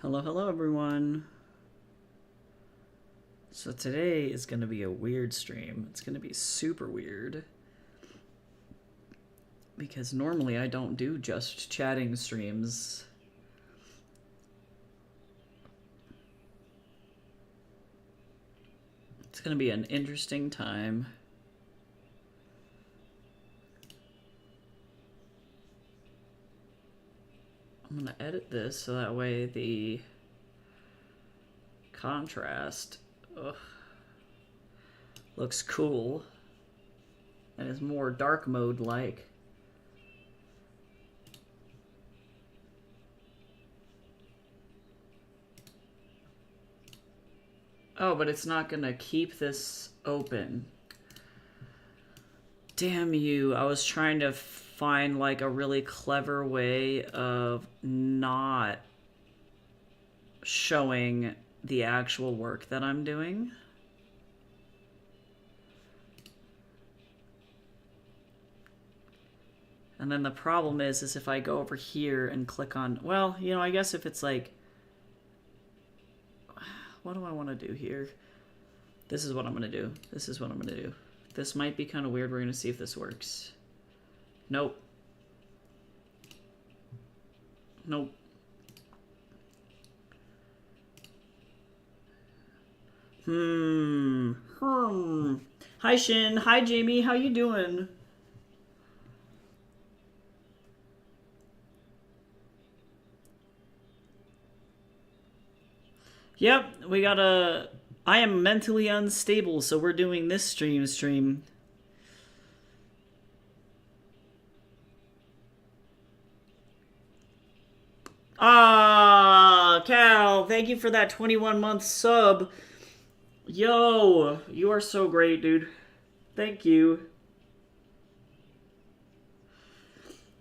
Hello, hello everyone. So today is going to be a weird stream. It's going to be super weird. Because normally I don't do just chatting streams. It's going to be an interesting time. I'm going to edit this so that way the contrast looks cool and is more dark mode like. Oh, but it's not gonna keep this open. Damn you. I was trying to find like a really clever way of not showing the actual work that I'm doing. And then the problem is if I go over here and click on, well, you know, I guess if it's like, what do I want to do here? This is what I'm going to do. This is what I'm going to do. This might be kind of weird. We're going to see if this works. Nope. Nope. Hi, Shin. Hi, Jamie. How you doing? Yep, we got a... I am mentally unstable, so we're doing this stream. Ah, Cal, thank you for that 21-month sub. Yo, you are so great, dude. Thank you.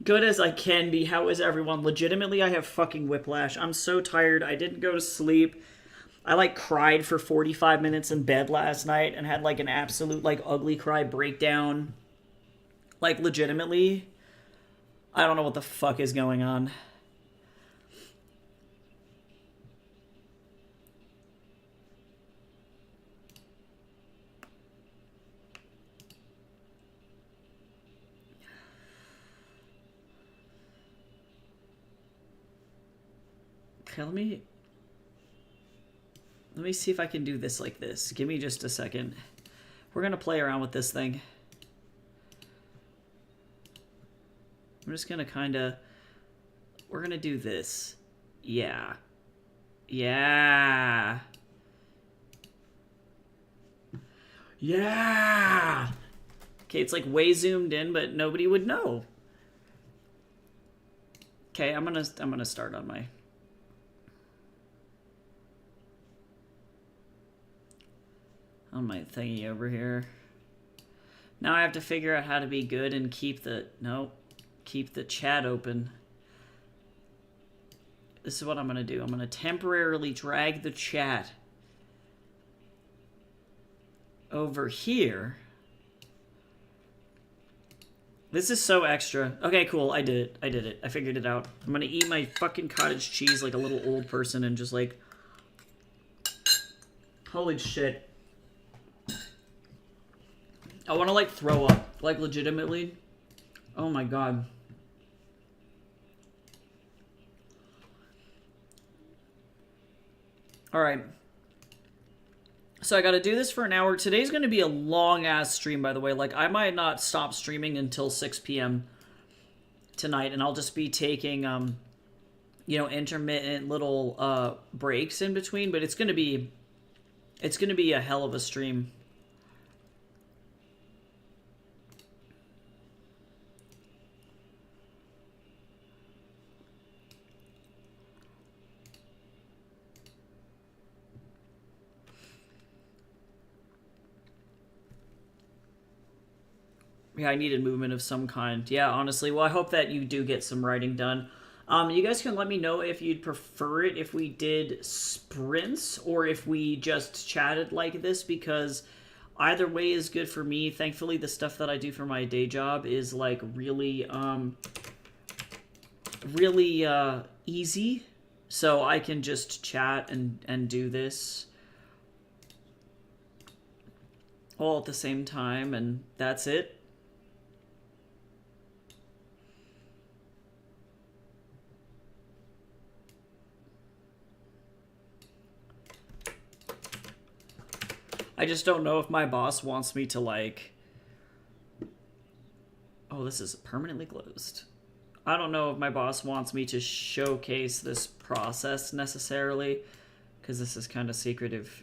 Good as I can be. How is everyone? Legitimately, I have fucking whiplash. I'm so tired. I didn't go to sleep. I like cried for 45 minutes in bed last night and had like an absolute like ugly cry breakdown. Like legitimately. I don't know what the fuck is going on. Okay, let me see if I can do this like this. Give me just a second. We're gonna play around with this thing. I'm just gonna kinda... We're gonna do this. Yeah. Yeah. Yeah! Okay, it's like way zoomed in, but nobody would know. Okay, I'm gonna start on my... on my thingy over here. Now I have to figure out how to be good and keep the... Nope. Keep the chat open. This is what I'm going to do. I'm going to temporarily drag the chat over here. This is so extra. Okay, cool. I did it. I figured it out. I'm going to eat my fucking cottage cheese like a little old person and just like... Holy shit. I want to like throw up. Like legitimately. Oh my god. Alright. So I gotta do this for an hour. Today's gonna be a long-ass stream, by the way. Like, I might not stop streaming until 6 p.m. tonight, and I'll just be taking, you know, intermittent little, breaks in between, but it's gonna be a hell of a stream. Yeah, I needed movement of some kind. Yeah, honestly. Well, I hope that you do get some writing done. You guys can let me know if you'd prefer it if we did sprints or if we just chatted like this, because either way is good for me. Thankfully, the stuff that I do for my day job is like really easy. So I can just chat and do this all at the same time, and that's it. I just don't know if my boss wants me to, like... Oh, this is permanently closed. I don't know if my boss wants me to showcase this process necessarily, because this is kind of secretive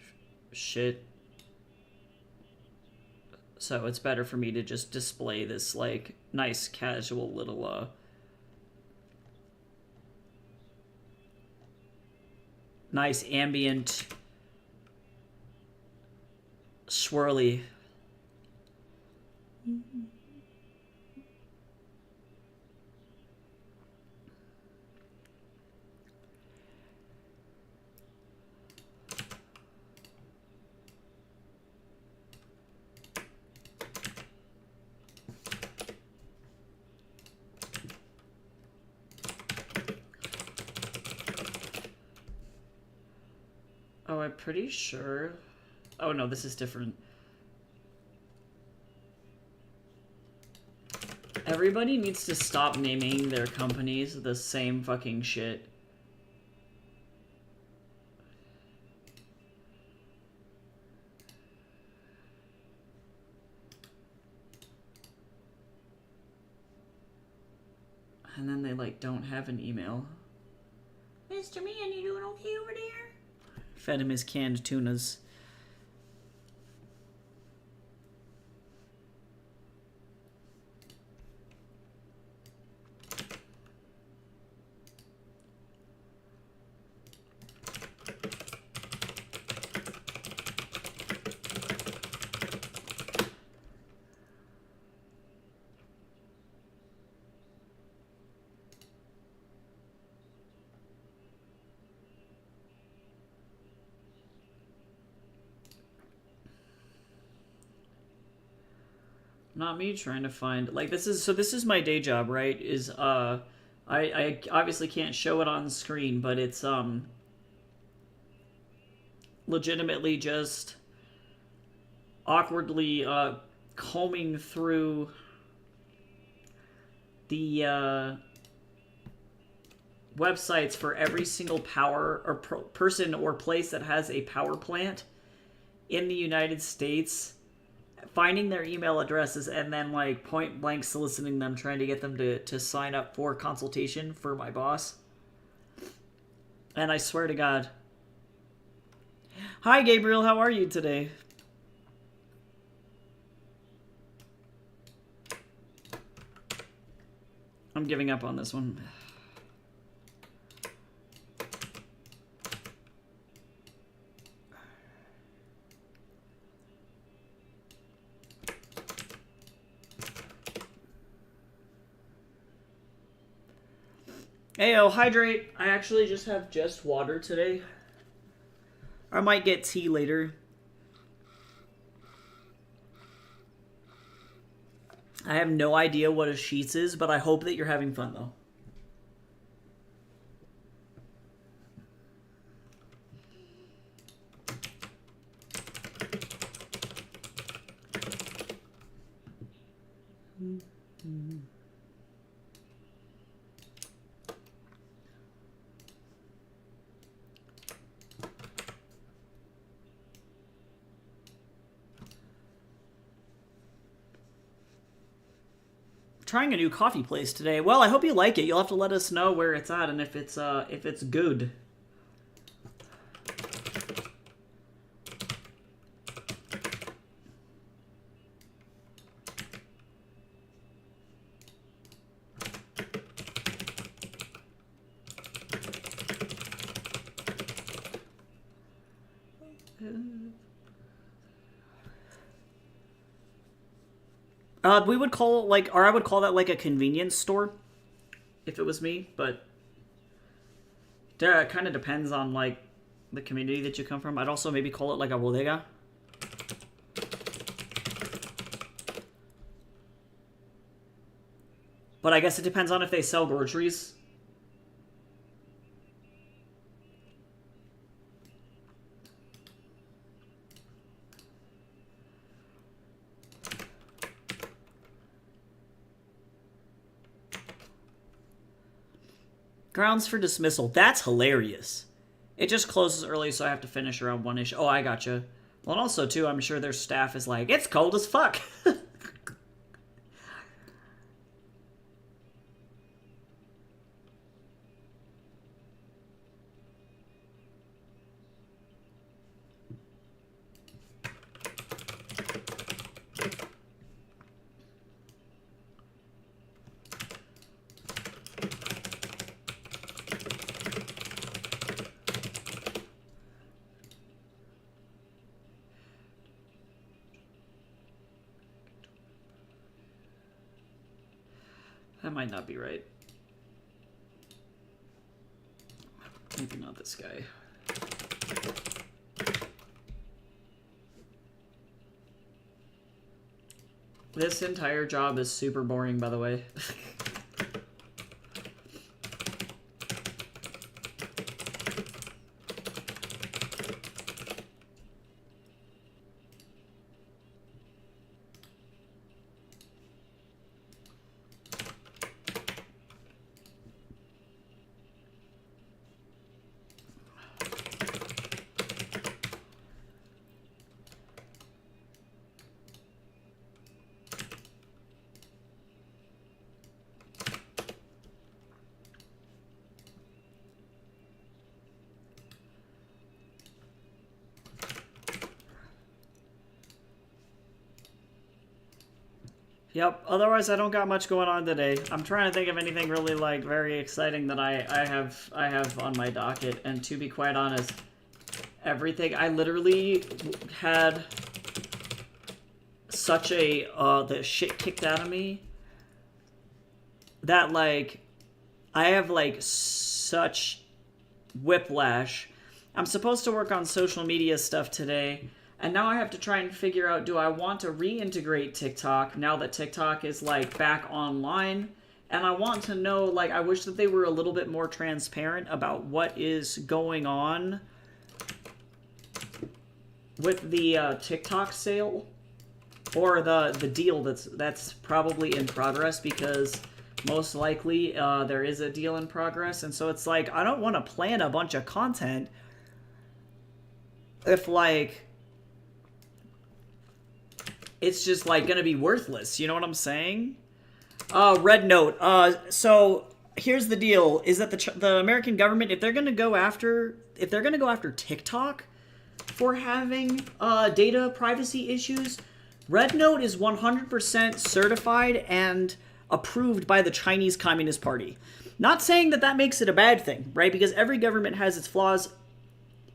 shit. So it's better for me to just display this, like, nice, casual little, nice ambient swirly. Oh, I'm pretty sure. Oh no, this is different. Everybody needs to stop naming their companies the same fucking shit. And then they, like, don't have an email. Mr. Man, you doing okay over there? Fed him his canned tunas. Not me trying to find, like, this is my day job, right? Is I obviously can't show it on screen, but it's legitimately just awkwardly combing through the websites for every single power or person or place that has a power plant in the United States, finding their email addresses, and then, like, point blank soliciting them, trying to get them to sign up for consultation for my boss. And I swear to God. Hi, Gabriel. How are you today? I'm giving up on this one. Heyo, hydrate. I actually just have water today. I might get tea later. I have no idea what a sheets is, but I hope that you're having fun, though. Trying a new coffee place today. Well, I hope you like it. You'll have to let us know where it's at and if it's good. We would call it, like, or I would call that, like, a convenience store, if it was me, but it kind of depends on, like, the community that you come from. I'd also maybe call it, like, a bodega. But I guess it depends on if they sell groceries. Grounds for dismissal. That's hilarious. It just closes early, so I have to finish around 1-ish. Oh, I gotcha. Well, and also, too, I'm sure their staff is like, it's cold as fuck. That might not be right. Maybe not this guy. This entire job is super boring, by the way. Yep, otherwise I don't got much going on today. I'm trying to think of anything really, like, very exciting that I have on my docket, and to be quite honest, everything, I literally had such a, the shit kicked out of me that, like, I have, like, such whiplash. I'm supposed to work on social media stuff today, and now I have to try and figure out, do I want to reintegrate TikTok now that TikTok is, like, back online? And I want to know, like, I wish that they were a little bit more transparent about what is going on with the TikTok sale, or the deal that's probably in progress, because most likely there is a deal in progress. And so it's like, I don't want to plan a bunch of content if, like, it's just, like, gonna be worthless. You know what I'm saying? Red Note. So here's the deal: is that the American government, if they're gonna go after TikTok for having data privacy issues, Red Note is 100% certified and approved by the Chinese Communist Party. Not saying that that makes it a bad thing, right? Because every government has its flaws,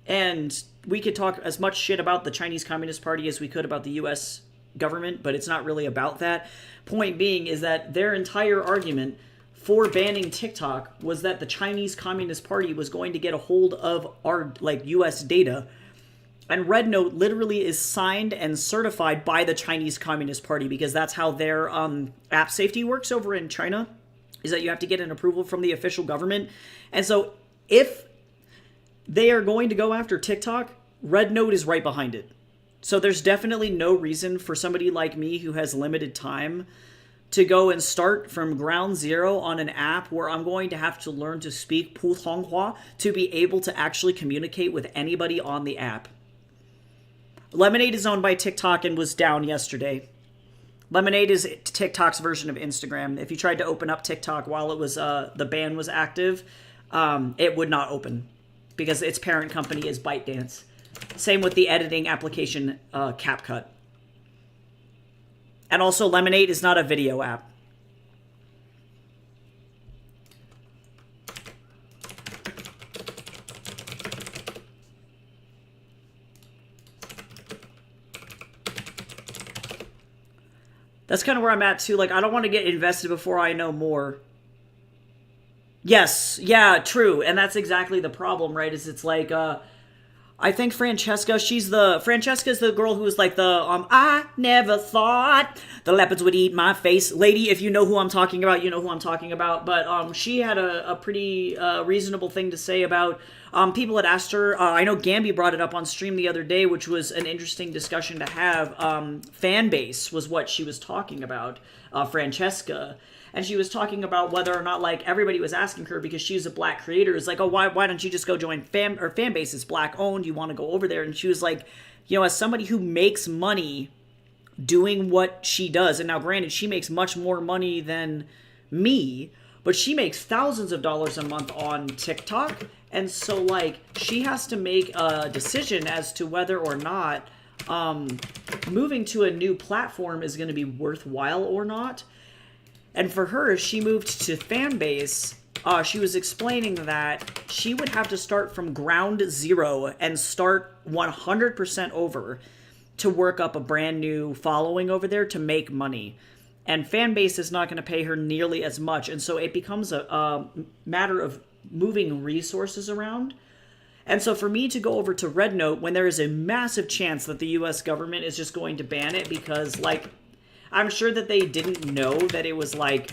and we could talk as much shit about the Chinese Communist Party as we could about the U.S. government, but it's not really about that. Point being is that their entire argument for banning TikTok was that the Chinese Communist Party was going to get a hold of our, like, US data. And Red Note literally is signed and certified by the Chinese Communist Party, because that's how their app safety works over in China, is that you have to get an approval from the official government. And so if they are going to go after TikTok, Red Note is right behind it. So there's definitely no reason for somebody like me who has limited time to go and start from ground zero on an app where I'm going to have to learn to speak Putonghua to be able to actually communicate with anybody on the app. Lemonade is owned by TikTok and was down yesterday. Lemonade is TikTok's version of Instagram. If you tried to open up TikTok while it was the ban was active, it would not open because its parent company is ByteDance. Same with the editing application CapCut. And also, Lemonade is not a video app. That's kind of where I'm at, too. Like, I don't want to get invested before I know more. Yes, yeah, true. And that's exactly the problem, right? Is it's like, I think Francesca, Francesca's the girl who was like I never thought the leopards would eat my face. Lady, if you know who I'm talking about, you know who I'm talking about. But she had a pretty reasonable thing to say about, people had asked her, I know Gamby brought it up on stream the other day, which was an interesting discussion to have. Fan base was what she was talking about, Francesca. and she was talking about whether or not like everybody was asking her because she's a black creator. It's like, oh, why don't you just go join fan base is black owned? You want to go over there? And she was like, you know, as somebody who makes money doing what she does, and now granted, she makes much more money than me, but she makes thousands of dollars a month on TikTok. And so, like, she has to make a decision as to whether or not moving to a new platform is going to be worthwhile or not. And for her, if she moved to Fanbase, she was explaining that she would have to start from ground zero and start 100% over to work up a brand new following over there to make money. And Fanbase is not going to pay her nearly as much. And so it becomes a matter of moving resources around. And so for me to go over to Red Note when there is a massive chance that the US government is just going to ban it because, like, I'm sure that they didn't know that it was, like,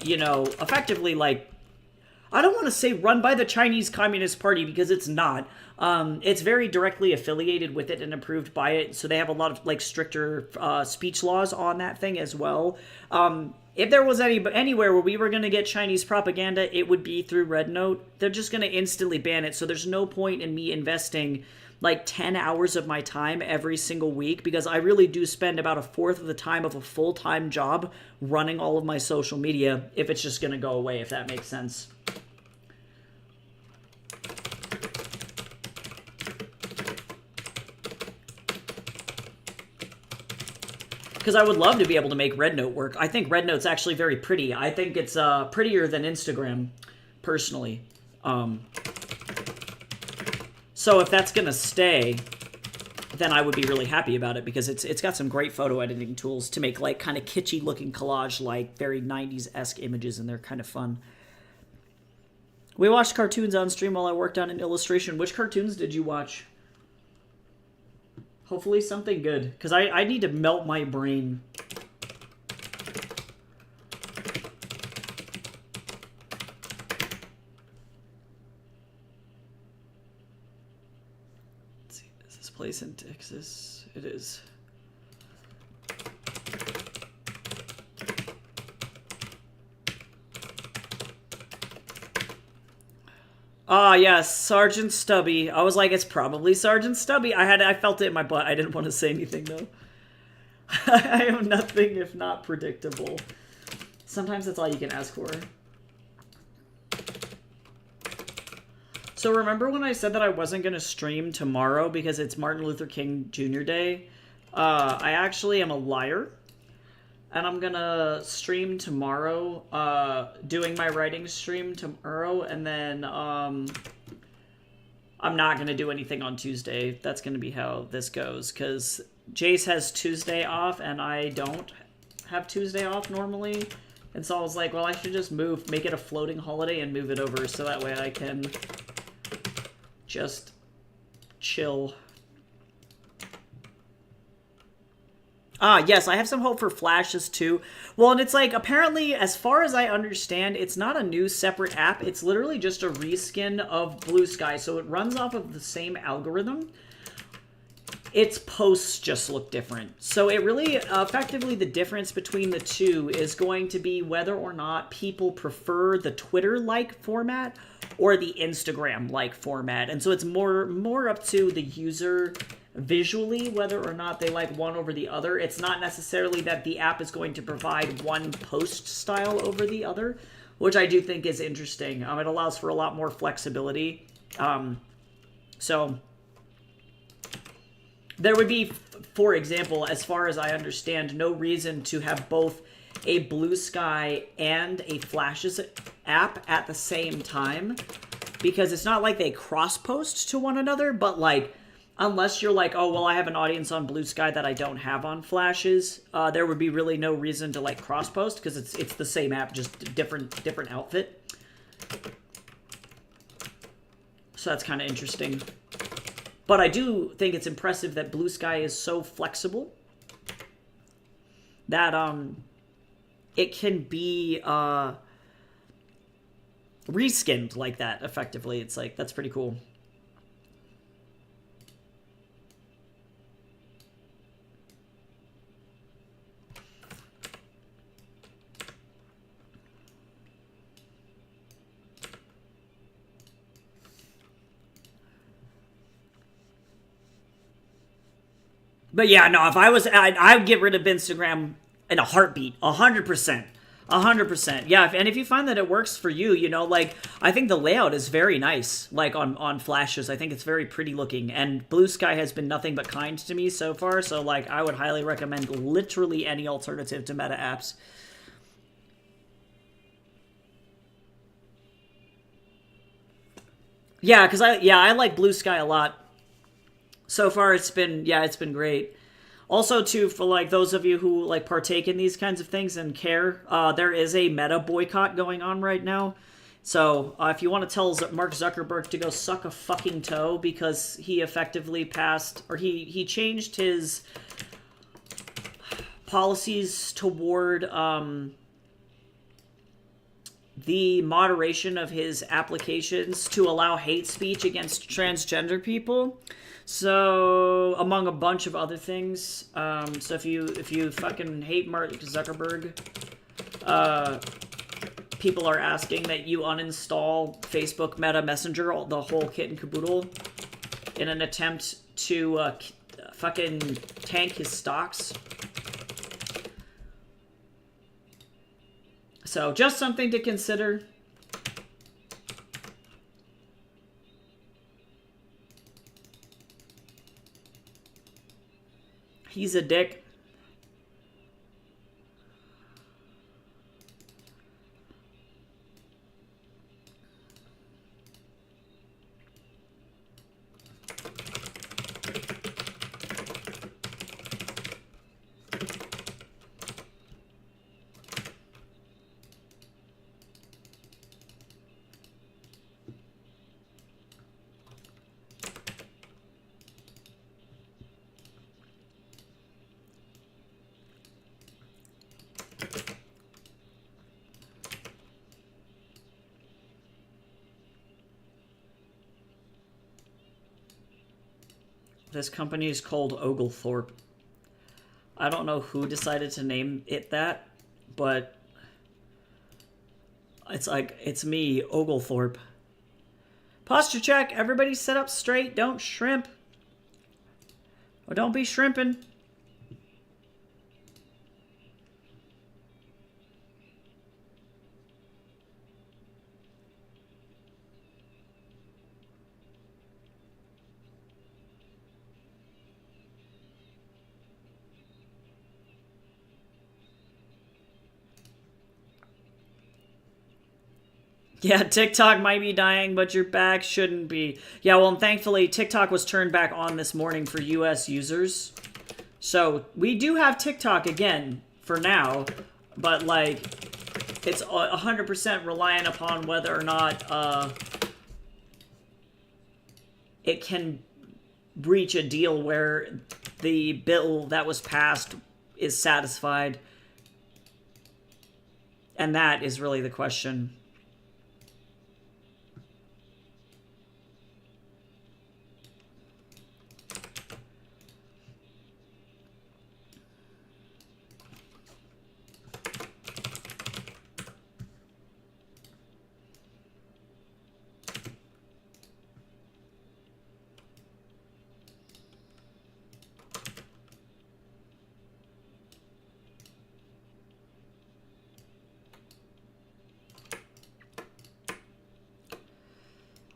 you know, effectively, like, I don't want to say run by the Chinese Communist Party because it's not. It's very directly affiliated with it and approved by it, so they have a lot of, like, stricter speech laws on that thing as well. If there was anywhere where we were going to get Chinese propaganda, it would be through Red Note. They're just going to instantly ban it, so there's no point in me investing like 10 hours of my time every single week because I really do spend about a fourth of the time of a full-time job running all of my social media if it's just going to go away, if that makes sense. Because I would love to be able to make Red Note work. I think Red Note's actually very pretty. I think it's prettier than Instagram, personally. So if that's gonna stay, then I would be really happy about it because it's got some great photo editing tools to make like kind of kitschy looking collage, like very 90s-esque images, and they're kind of fun. We watched cartoons on stream while I worked on an illustration. Which cartoons did you watch? Hopefully something good, because I need to melt my brain. Let's see, is this place in Texas? It is. Ah, yes, Sergeant Stubby. I was like, it's probably Sergeant Stubby. I felt it in my butt. I didn't want to say anything, though. I am nothing if not predictable. Sometimes that's all you can ask for. So remember when I said that I wasn't going to stream tomorrow because it's Martin Luther King Jr. Day? I actually am a liar. And I'm gonna stream tomorrow, doing my writing stream tomorrow, and then, I'm not gonna do anything on Tuesday. That's gonna be how this goes, because Jace has Tuesday off, and I don't have Tuesday off normally. And so I was like, well, I should just make it a floating holiday and move it over, so that way I can just chill. Ah, yes, I have some hope for Flashes, too. Well, and it's like, apparently, as far as I understand, it's not a new separate app. It's literally just a reskin of Blue Sky, so it runs off of the same algorithm. Its posts just look different. So it really, effectively, the difference between the two is going to be whether or not people prefer the Twitter-like format or the Instagram-like format. And so it's more up to the user visually whether or not they like one over the other. It's not necessarily that the app is going to provide one post style over the other, which I do think is interesting. It allows for a lot more flexibility. So there would be, for example, as far as I understand, no reason to have both a Blue Sky and a Flashes app at the same time, because it's not like they cross-post to one another, but like, unless you're like, oh, well, I have an audience on Blue Sky that I don't have on Flashes, there would be really no reason to, like, cross-post, because it's the same app, just different outfit. So that's kind of interesting. But I do think it's impressive that Blue Sky is so flexible that it can be reskinned like that, effectively. It's like, that's pretty cool. But yeah, no, if I was, I'd get rid of Instagram in a heartbeat, 100%. 100%. Yeah, and if you find that it works for you, you know, like, I think the layout is very nice, like, on flashes. I think it's very pretty looking, and Blue Sky has been nothing but kind to me so far, so, like, I would highly recommend literally any alternative to Meta apps. Yeah, because I like Blue Sky a lot. So far, it's been great. Also, too, for like those of you who like partake in these kinds of things and care, there is a Meta boycott going on right now. So if you want to tell Mark Zuckerberg to go suck a fucking toe because he effectively passed, or he changed his policies toward the moderation of his applications to allow hate speech against transgender people. So, among a bunch of other things. So if you fucking hate Mark Zuckerberg, people are asking that you uninstall Facebook Meta Messenger, the whole kit and caboodle, in an attempt to fucking tank his stocks. So, just something to consider. He's a dick. This company is called Oglethorpe. I don't know who decided to name it that, but it's like, it's me, Oglethorpe. Posture check. Everybody sit up straight. Don't shrimp. Or don't be shrimping. Yeah, TikTok might be dying, but your back shouldn't be. Yeah, well, and thankfully, TikTok was turned back on this morning for US users. So, we do have TikTok again for now, but, like, it's 100% reliant upon whether or not it can reach a deal where the bill that was passed is satisfied. And that is really the question.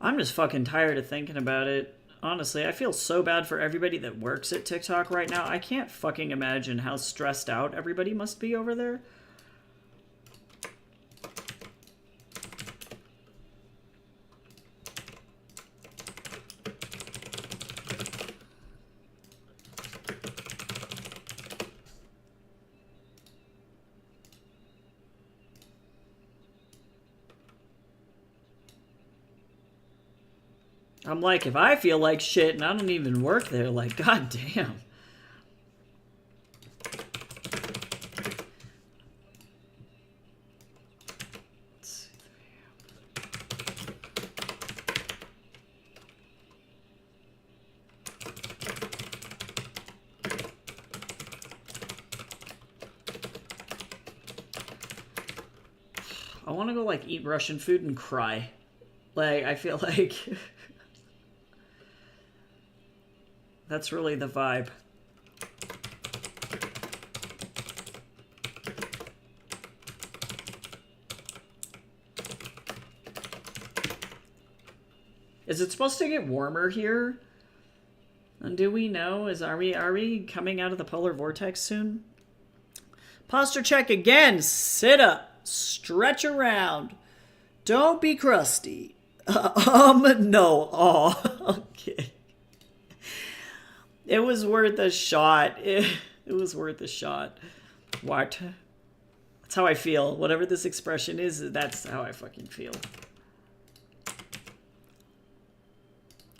I'm just fucking tired of thinking about it. Honestly, I feel so bad for everybody that works at TikTok right now. I can't fucking imagine how stressed out everybody must be over there. I'm like, if I feel like shit and I don't even work there, like, goddamn. I want to go, like, eat Russian food and cry. Like, I feel like... That's really the vibe. Is it supposed to get warmer here? And do we know? Are we coming out of the polar vortex soon? Posture check again. Sit up. Stretch around. Don't be crusty. No. Oh, okay. It was worth a shot. It was worth a shot. What? That's how I feel. Whatever this expression is, that's how I fucking feel.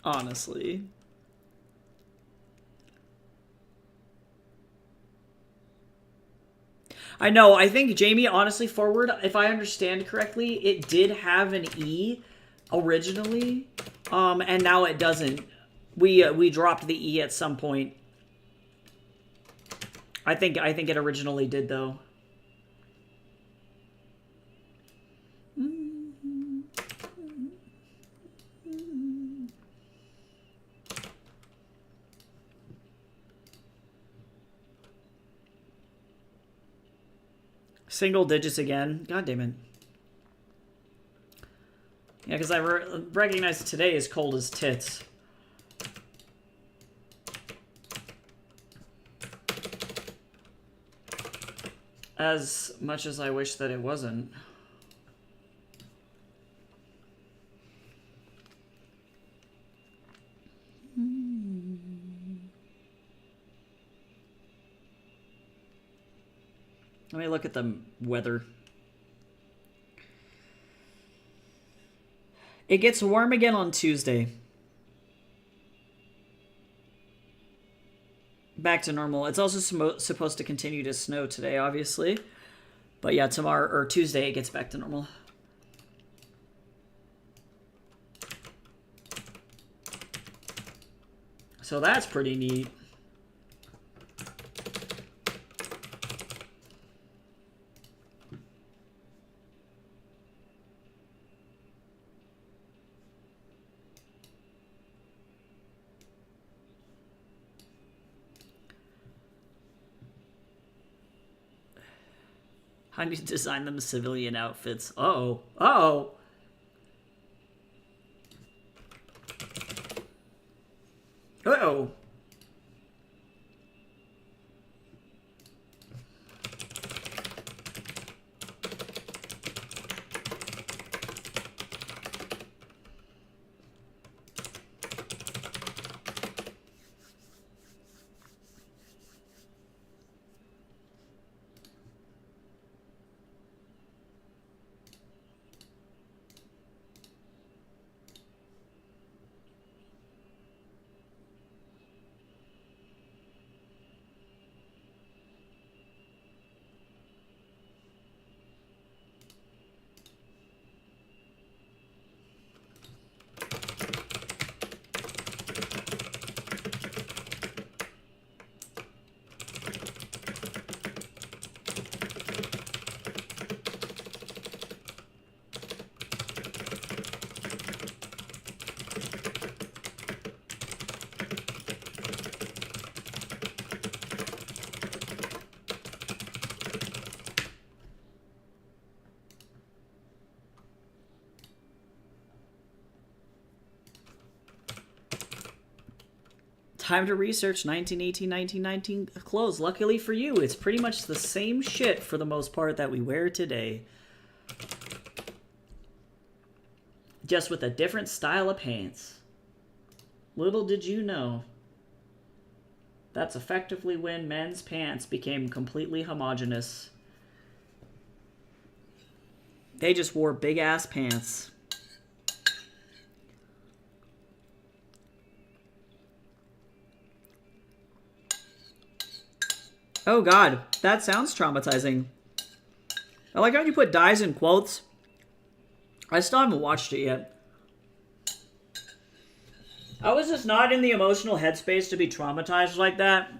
Honestly. I know, I think Jamie, honestly, forward, if I understand correctly, it did have an E originally, and now it doesn't. We dropped the E at some point. I think it originally did, though. Single digits again. God damn it. Yeah, because I recognize today is cold as tits. As much as I wish that it wasn't. Let me look at the weather. It gets warm again on Tuesday. Back to normal. It's also supposed to continue to snow today, obviously. But yeah, tomorrow or Tuesday it gets back to normal. So that's pretty neat. I need to design them civilian outfits. Uh-oh. Uh-oh. Uh-oh. Time to research 1918, 1919 clothes. Luckily for you, it's pretty much the same shit for the most part that we wear today. Just with a different style of pants. Little did you know. That's effectively when men's pants became completely homogenous. They just wore big-ass pants. Oh god, that sounds traumatizing. I like how you put dies in quotes. I still haven't watched it yet. I was just not in the emotional headspace to be traumatized like that.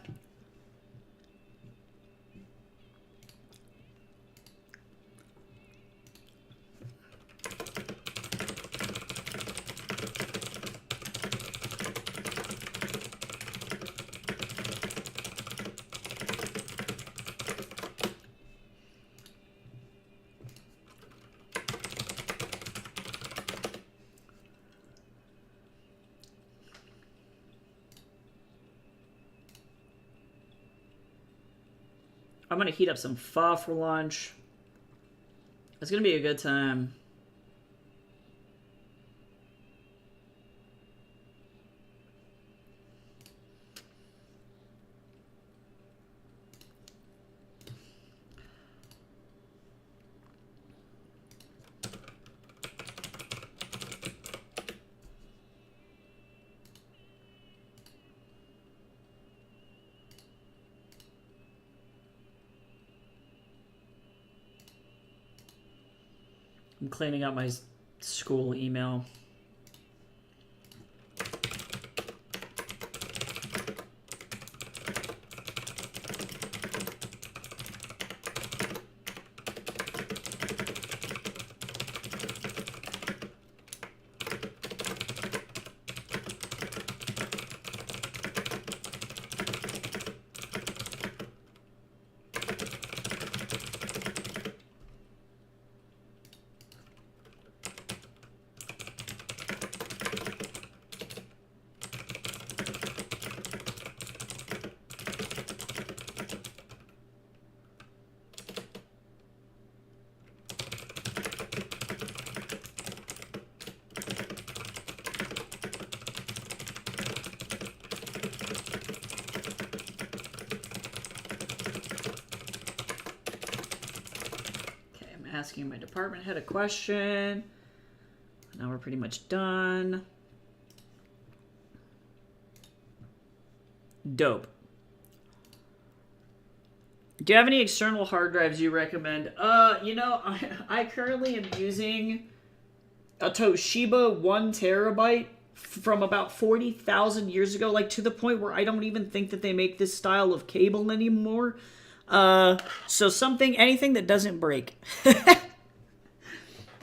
I'm gonna heat up some pho for lunch. It's gonna be a good time. I'm cleaning up my school email. Asking my department head a question. Now we're pretty much done. Dope. Do you have any external hard drives you recommend? You know, I currently am using a Toshiba 1 terabyte from about 40,000 years ago, like to the point where I don't even think that they make this style of cable anymore. So anything that doesn't break.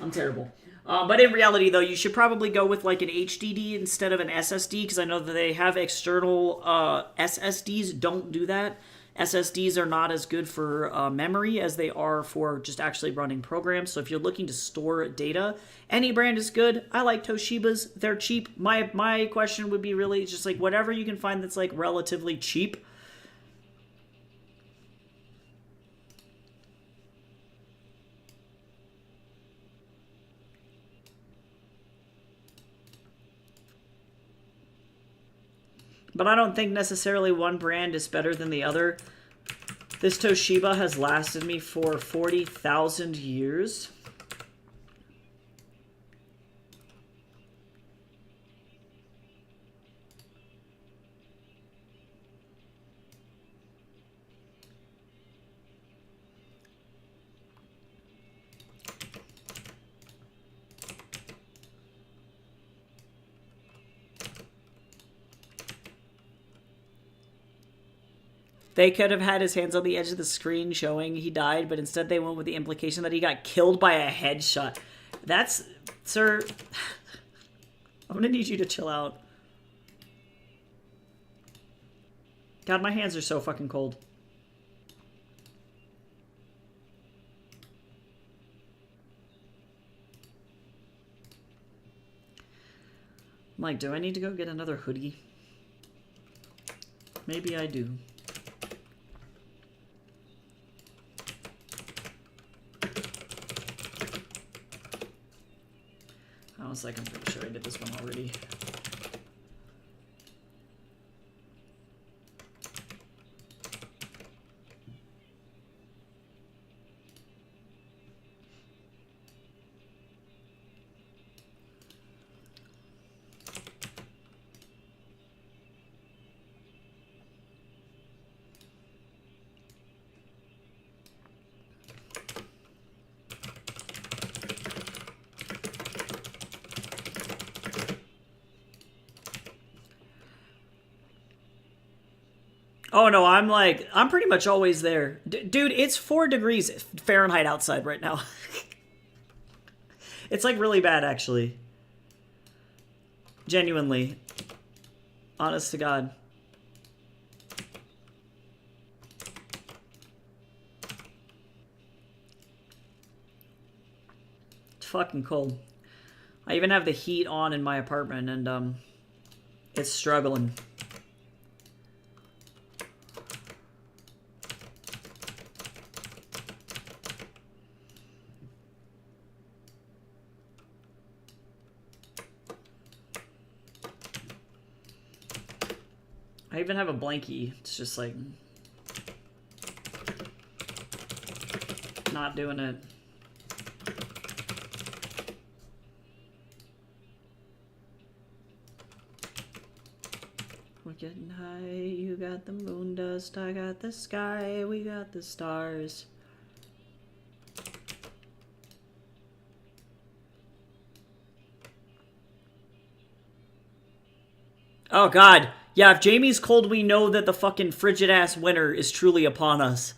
I'm terrible. But in reality, though, you should probably go with like an HDD instead of an SSD, because I know that they have external SSDs. Don't do that. SSDs are not as good for memory as they are for just actually running programs. So if you're looking to store data, any brand is good. I like Toshibas. They're cheap. My question would be really just like whatever you can find that's like relatively cheap. But I don't think necessarily one brand is better than the other. This Toshiba has lasted me for 40,000 years. They could have had his hands on the edge of the screen showing he died, but instead they went with the implication that he got killed by a headshot. That's... Sir... I'm gonna need you to chill out. God, my hands are so fucking cold. I'm like, do I need to go get another hoodie? Maybe I do. I was like, I'm pretty sure I did this one already. Oh no, I'm pretty much always there. Dude, it's 4 degrees Fahrenheit outside right now. It's like really bad, actually. Genuinely. Honest to God. It's fucking cold. I even have the heat on in my apartment, and it's struggling. I even have a blankie. It's just like not doing it. We're getting high, you got the moon dust, I got the sky, we got the stars. Oh god, yeah, if Jamie's cold, we know that the fucking frigid-ass winter is truly upon us.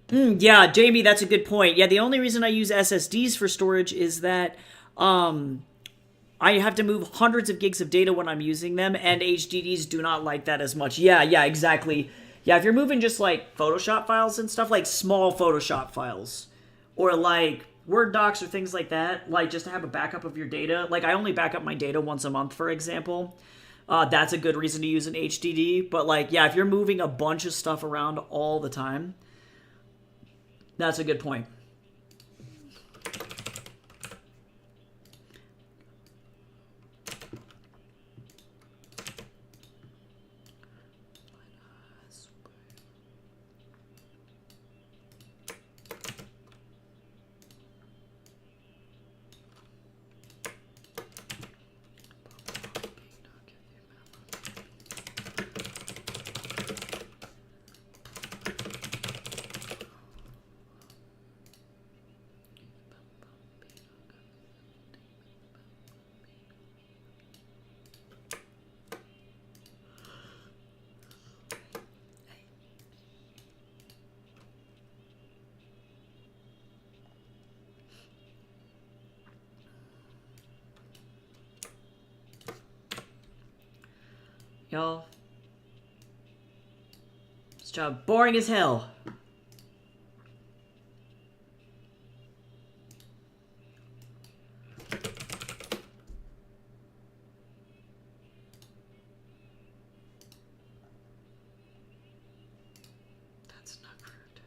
Yeah, Jamie, that's a good point. Yeah, the only reason I use SSDs for storage is that, I have to move hundreds of gigs of data when I'm using them, and HDDs do not like that as much. Yeah, exactly. Yeah, if you're moving just, like, Photoshop files and stuff, like small Photoshop files, or, like, Word docs or things like that, like, just to have a backup of your data. Like, I only back up my data once a month, for example. That's a good reason to use an HDD. But, like, yeah, if you're moving a bunch of stuff around all the time, that's a good point. Y'all, this job boring as hell. That's not rude.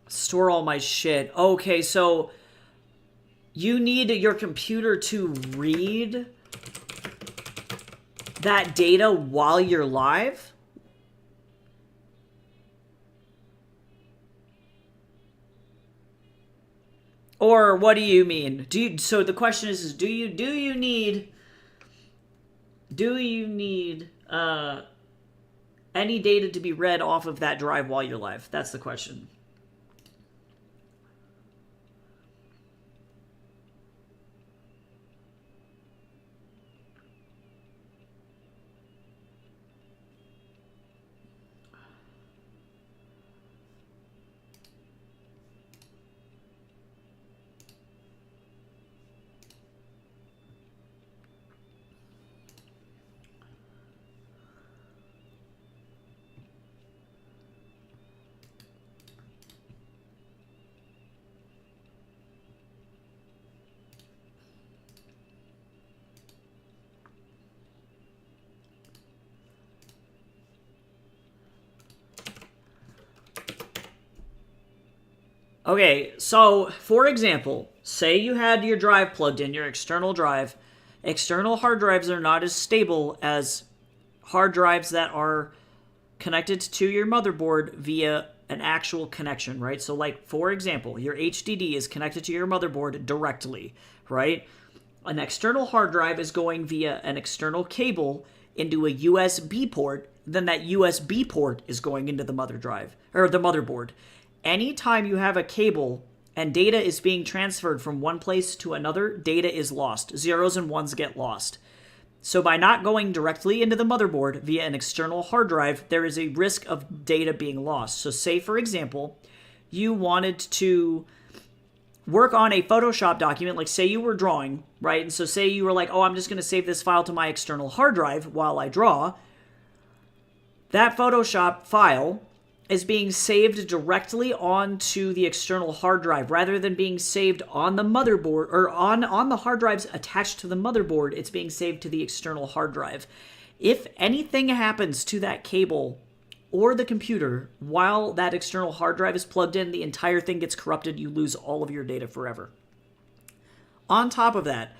Store all my shit. Okay, so you need your computer to read that data while you're live? Or what do you mean? So the question is do you need any data to be read off of that drive while you're live? That's the question. Okay, so for example, say you had your drive plugged in, your external drive. External hard drives are not as stable as hard drives that are connected to your motherboard via an actual connection, right? So like, for example, your HDD is connected to your motherboard directly, right? An external hard drive is going via an external cable into a USB port, then that USB port is going into the motherboard. Anytime you have a cable and data is being transferred from one place to another, data is lost. Zeros and ones get lost. So by not going directly into the motherboard via an external hard drive, there is a risk of data being lost. So say, for example, you wanted to work on a Photoshop document, like say you were drawing, right? And so say you were like, oh, I'm just going to save this file to my external hard drive while I draw. that Photoshop file is being saved directly onto the external hard drive rather than being saved on the motherboard or on the hard drives attached to the motherboard. It's being saved to the external hard drive. If anything happens to that cable or the computer while that external hard drive is plugged in, the entire thing gets corrupted. You lose all of your data forever. On top of that,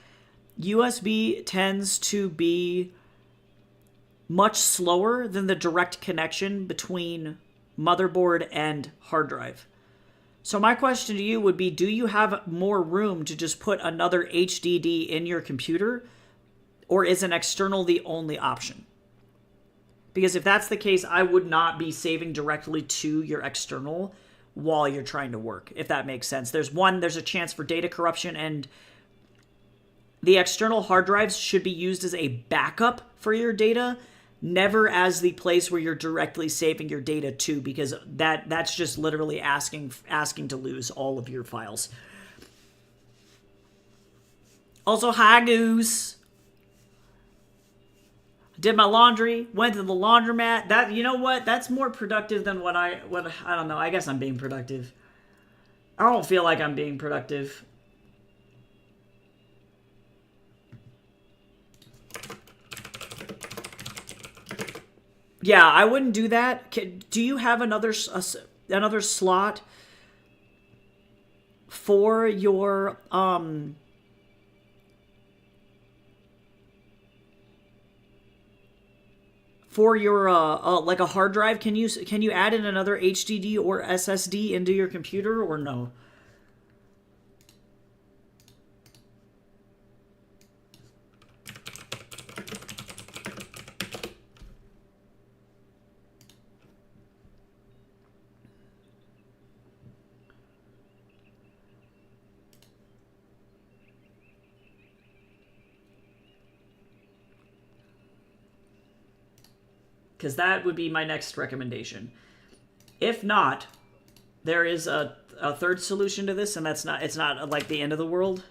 USB tends to be much slower than the direct connection between motherboard and hard drive. So my question to you would be, do you have more room to just put another HDD in your computer, or is an external the only option? Because if that's the case, I would not be saving directly to your external while you're trying to work, if that makes sense. There's a chance for data corruption, and the external hard drives should be used as a backup for your data, never as the place where you're directly saving your data to, because that's just literally asking to lose all of your files. Also, hi Goose. Did my laundry, went to the laundromat. That, you know what? That's more productive than what I don't know. I guess I'm being productive. I don't feel like I'm being productive. Yeah, I wouldn't do that. Do you have another slot for your like a hard drive? Can you add in another HDD or SSD into your computer, or no? Because that would be my next recommendation. If not, there is a third solution to this, and it's not like the end of the world.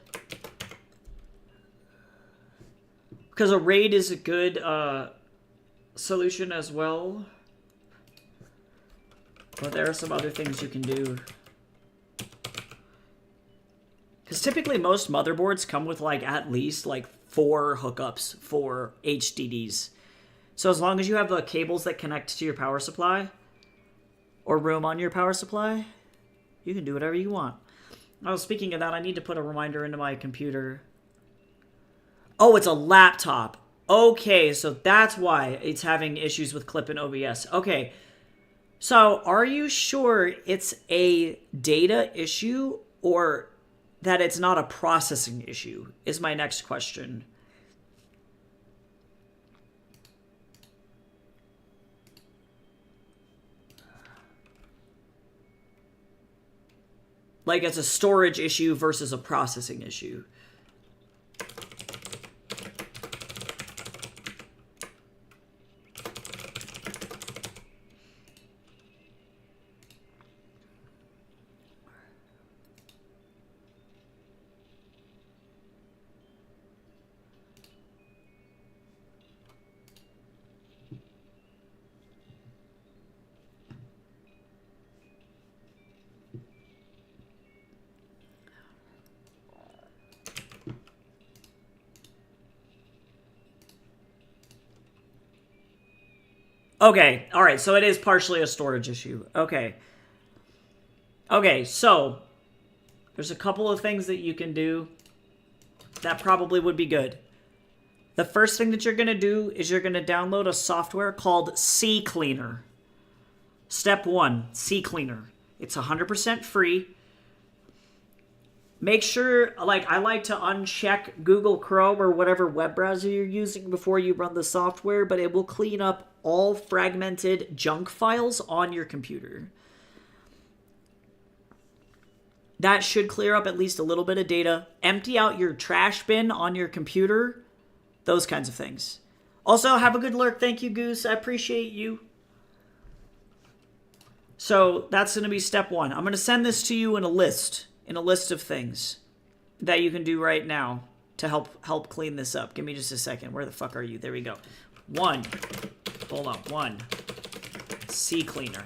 Because a RAID is a good solution as well. But there are some other things you can do. Because typically most motherboards come with like at least like 4 hookups for HDDs. So as long as you have the cables that connect to your power supply or room on your power supply, you can do whatever you want. Oh, speaking of that, I need to put a reminder into my computer. Oh, it's a laptop. Okay, so that's why it's having issues with Clip and OBS. Okay, so are you sure it's a data issue or that it's not a processing issue is my next question. Like it's a storage issue versus a processing issue. Okay, alright, so it is partially a storage issue. Okay. Okay, so there's a couple of things that you can do that probably would be good. The first thing that you're going to do is you're going to download a software called CCleaner. Step 1, CCleaner. It's 100% free. Make sure, like, I like to uncheck Google Chrome or whatever web browser you're using before you run the software, but it will clean up all fragmented junk files on your computer. That should clear up at least a little bit of data. Empty out your trash bin on your computer. Those kinds of things. Also, have a good lurk. Thank you, Goose. I appreciate you. So that's going to be step 1. I'm going to send this to you in a list of things that you can do right now to help clean this up. Give me just a second. Where the fuck are you? There we go. 1. Hold on. 1. CCleaner.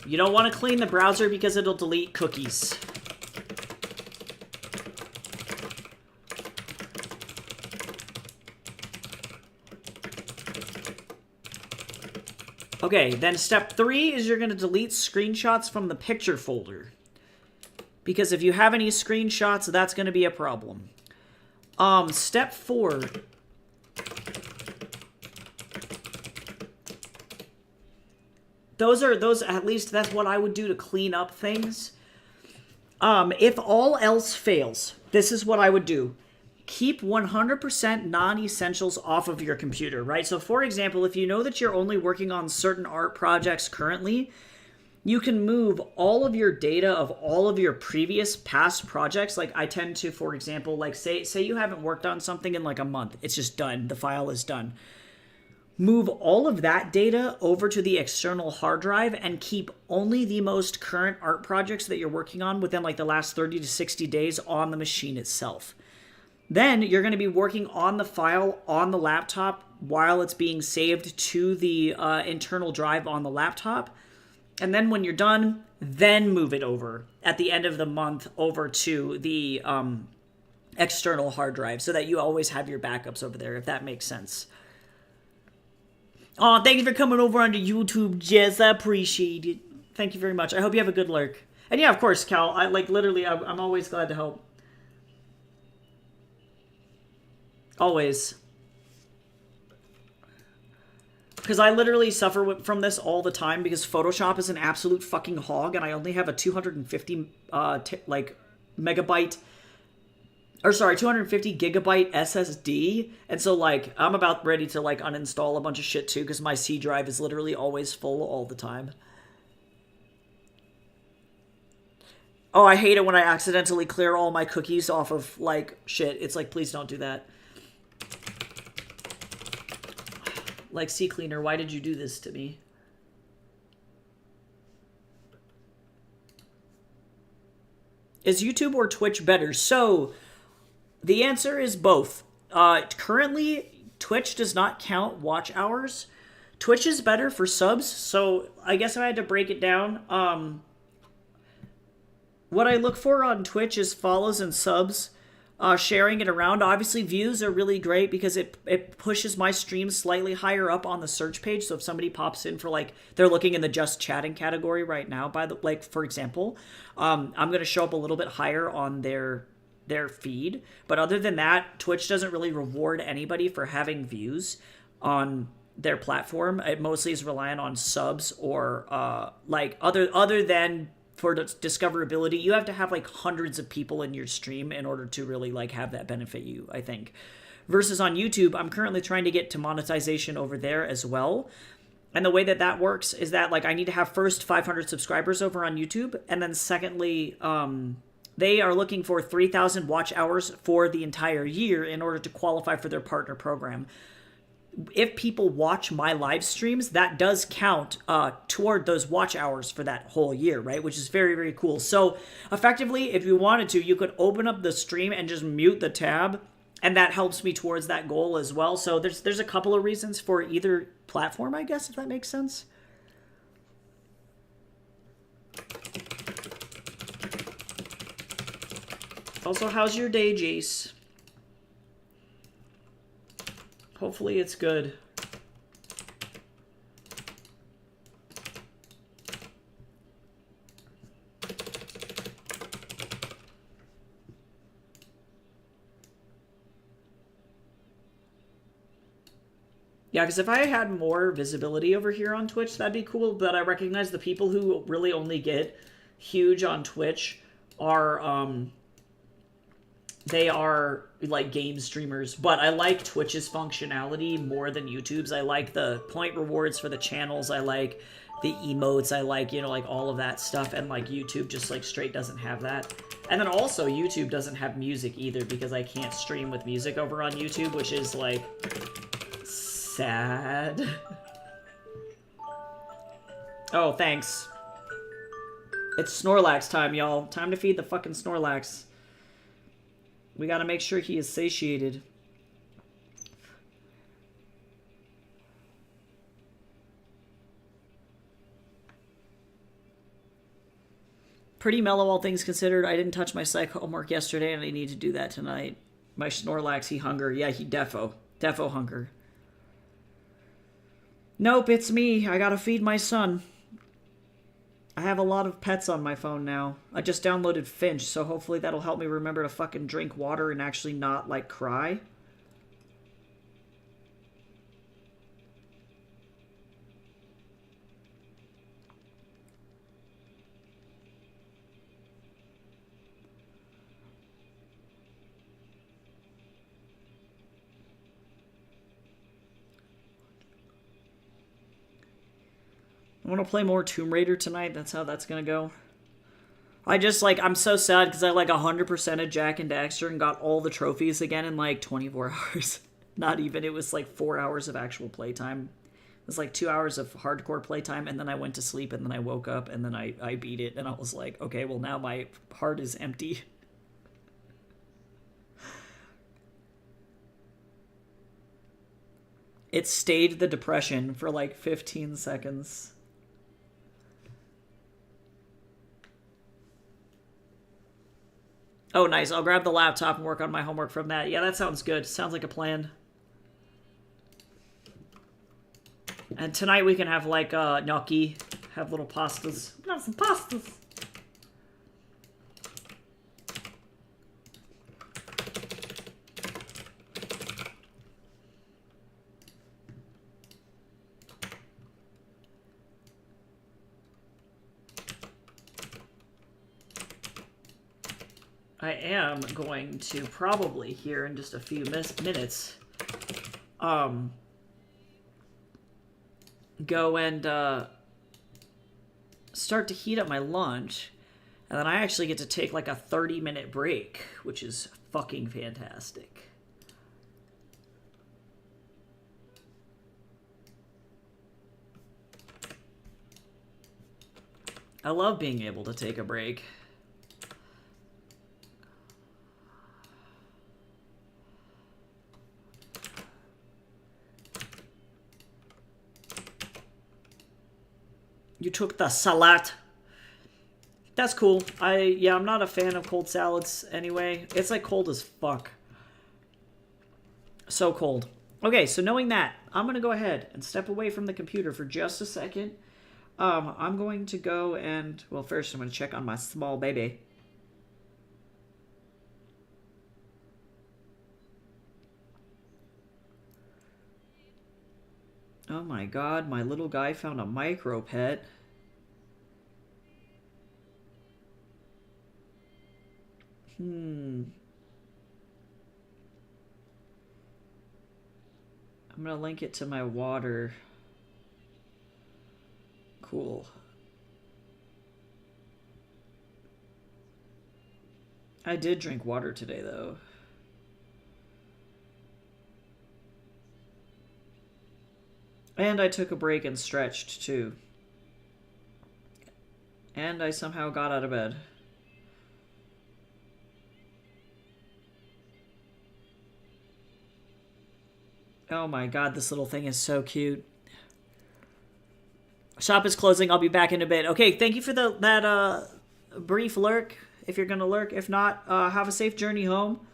You don't want to clean the browser because it'll delete cookies. Okay, then step 3 is you're going to delete screenshots from the picture folder. Because if you have any screenshots, that's going to be a problem. Step 4. Those, at least that's what I would do to clean up things. If all else fails, this is what I would do. Keep 100% non-essentials off of your computer, right? So for example, if you know that you're only working on certain art projects currently, you can move all of your data of all of your previous past projects. Like I tend to, for example, like say you haven't worked on something in like a month. It's just done. The file is done. Move all of that data over to the external hard drive and keep only the most current art projects that you're working on within like the last 30 to 60 days on the machine itself. Then you're going to be working on the file on the laptop while it's being saved to the internal drive on the laptop. And then when you're done, then move it over at the end of the month over to the external hard drive so that you always have your backups over there, if that makes sense. Oh, thank you for coming over onto YouTube, Jess. I appreciate it. Thank you very much. I hope you have a good lurk. And yeah, of course, Cal. I'm always glad to help. Always. Because I literally suffer from this all the time because Photoshop is an absolute fucking hog and I only have a 250 megabyte, or sorry, 250 gigabyte SSD. And so like I'm about ready to like uninstall a bunch of shit too because my C drive is literally always full all the time. Oh, I hate it when I accidentally clear all my cookies off of like shit. It's like, please don't do that. Like, CCleaner, why did you do this to me? Is YouTube or Twitch better? So, the answer is both. Currently, Twitch does not count watch hours. Twitch is better for subs, so I guess if I had to break it down, what I look for on Twitch is follows and subs. Sharing it around. Obviously, views are really great because it pushes my stream slightly higher up on the search page. So if somebody pops in for like they're looking in the just chatting category right now, for example, I'm gonna show up a little bit higher on their feed. But other than that, Twitch doesn't really reward anybody for having views on their platform. It mostly is reliant on subs or other than. For discoverability, you have to have like hundreds of people in your stream in order to really like have that benefit you, I think. Versus on YouTube, I'm currently trying to get to monetization over there as well. And the way that works is that like I need to have first 500 subscribers over on YouTube. And then secondly, they are looking for 3,000 watch hours for the entire year in order to qualify for their partner program. If people watch my live streams, that does count toward those watch hours for that whole year, right? Which is very, very cool. So effectively, if you wanted to, you could open up the stream and just mute the tab, and that helps me towards that goal as well. So there's a couple of reasons for either platform, I guess, if that makes sense. Also, how's your day, Jace? Hopefully it's good. Yeah, because if I had more visibility over here on Twitch, that'd be cool, but I recognize the people who really only get huge on Twitch are, they are like game streamers, but I like Twitch's functionality more than YouTube's. I like the point rewards for the channels. I like the emotes. I like, you know, like all of that stuff. And like YouTube just like straight doesn't have that. And then also YouTube doesn't have music either because I can't stream with music over on YouTube, which is like sad. Oh, thanks. It's Snorlax time, y'all. Time to feed the fucking Snorlax. We gotta make sure he is satiated. Pretty mellow, all things considered. I didn't touch my psych homework yesterday, and I need to do that tonight. My Snorlax, he hunger. Yeah, he defo hunger. Nope, it's me. I gotta feed my son. I have a lot of pets on my phone now. I just downloaded Finch, so hopefully that'll help me remember to fucking drink water and actually not, like, cry. I want to play more Tomb Raider tonight. That's how that's going to go. I just, like, I'm so sad because I, like, 100%ed Jak and Daxter and got all the trophies again in, like, 24 hours. Not even. It was, like, 4 hours of actual playtime. It was, like, 2 hours of hardcore playtime, and then I went to sleep, and then I woke up, and then I beat it, and I was like, okay, well, now my heart is empty. It stayed the depression for, like, 15 seconds. Oh, nice. I'll grab the laptop and work on my homework from that. Yeah, that sounds good. Sounds like a plan. And tonight we can have, like, gnocchi. Have little pastas. We can have some pastas. I am going to probably here in just a few minutes go and start to heat up my lunch, and then I actually get to take like a 30-minute break, which is fucking fantastic. I love being able to take a break. You took the salad. That's cool. I'm not a fan of cold salads anyway. It's like cold as fuck. So cold. Okay, so knowing that, I'm going to go ahead and step away from the computer for just a second. I'm going to go and, well, first I'm going to check on my small baby. Oh my god, my little guy found a micro pet. I'm gonna link it to my water. Cool. I did drink water today, though. And I took a break and stretched, too. And I somehow got out of bed. Oh my god, this little thing is so cute. Shop is closing. I'll be back in a bit. Okay, thank you for that brief lurk, if you're gonna lurk. If not, have a safe journey home.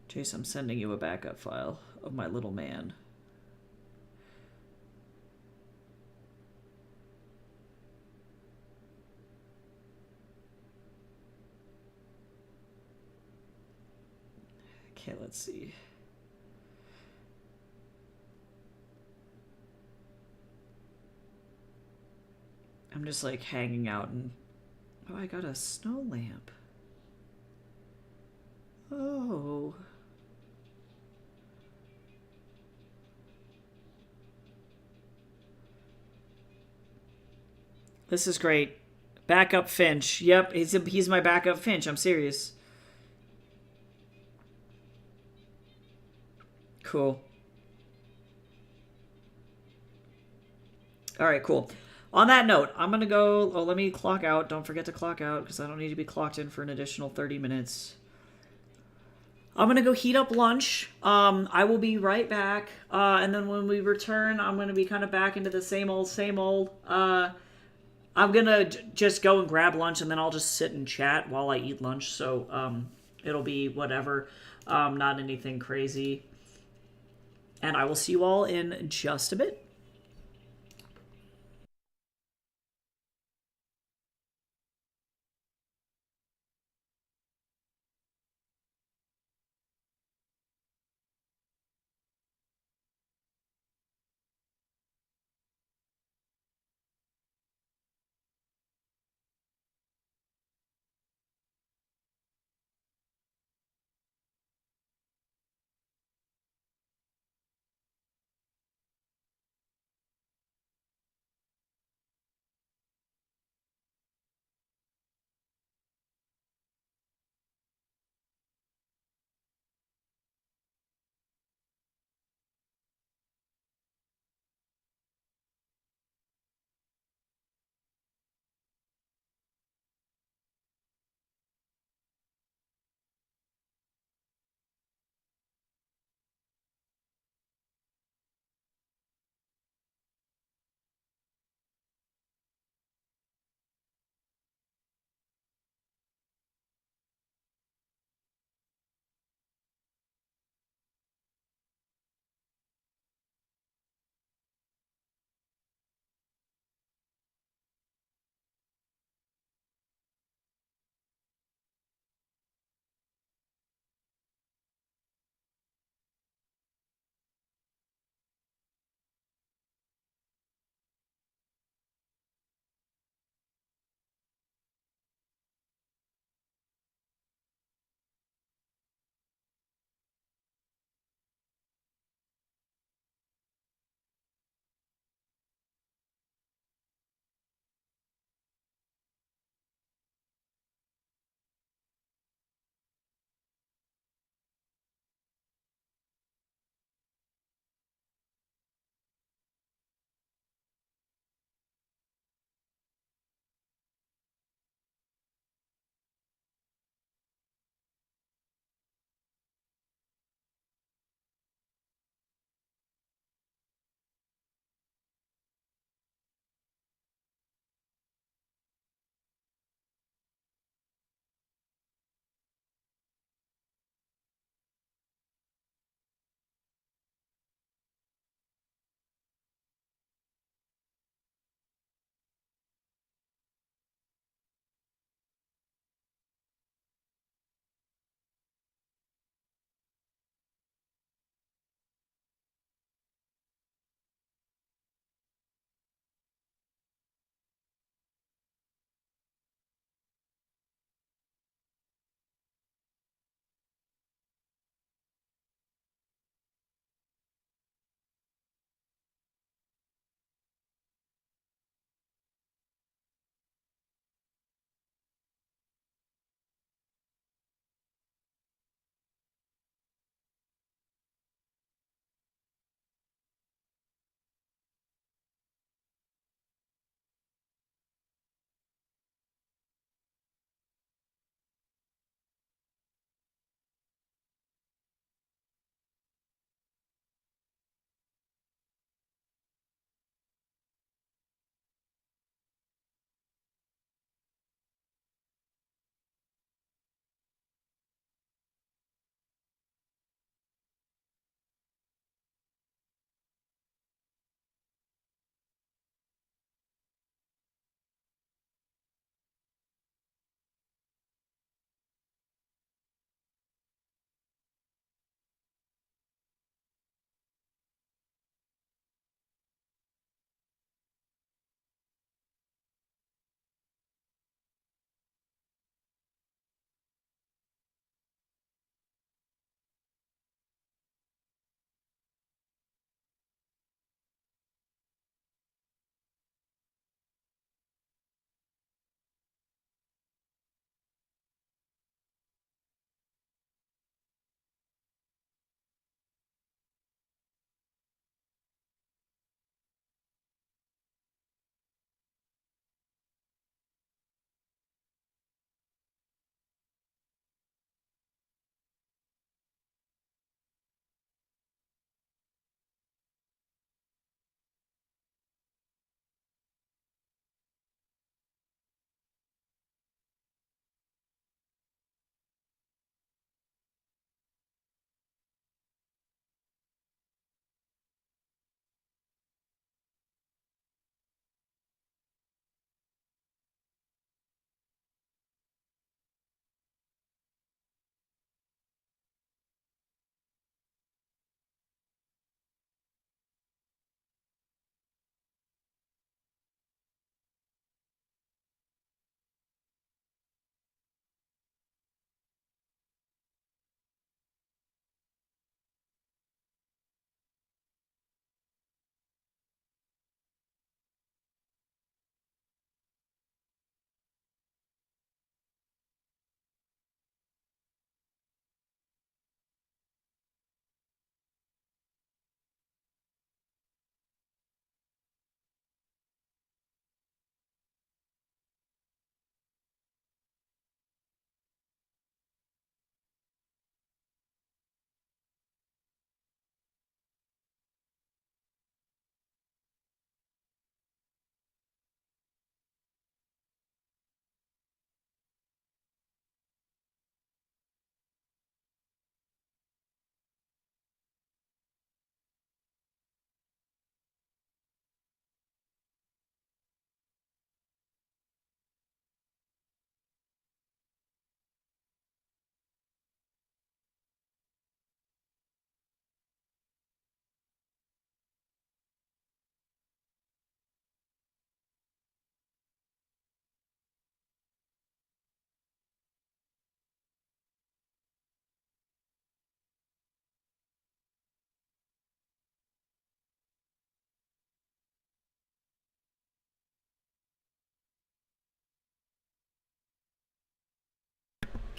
Chase, I'm sending you a backup file of my little man. Okay, let's see. I'm just like hanging out and... Oh, I got a snow lamp. Oh... This is great. Backup Finch. Yep, he's my backup Finch. I'm serious. Cool. All right, cool. On that note, I'm going to go... Oh, let me clock out. Don't forget to clock out because I don't need to be clocked in for an additional 30 minutes. I'm going to go heat up lunch. I will be right back. And then when we return, I'm going to be kind of back into the same old, same old. I'm going to just go and grab lunch, and then I'll just sit and chat while I eat lunch. So it'll be whatever. Not anything crazy. And I will see you all in just a bit.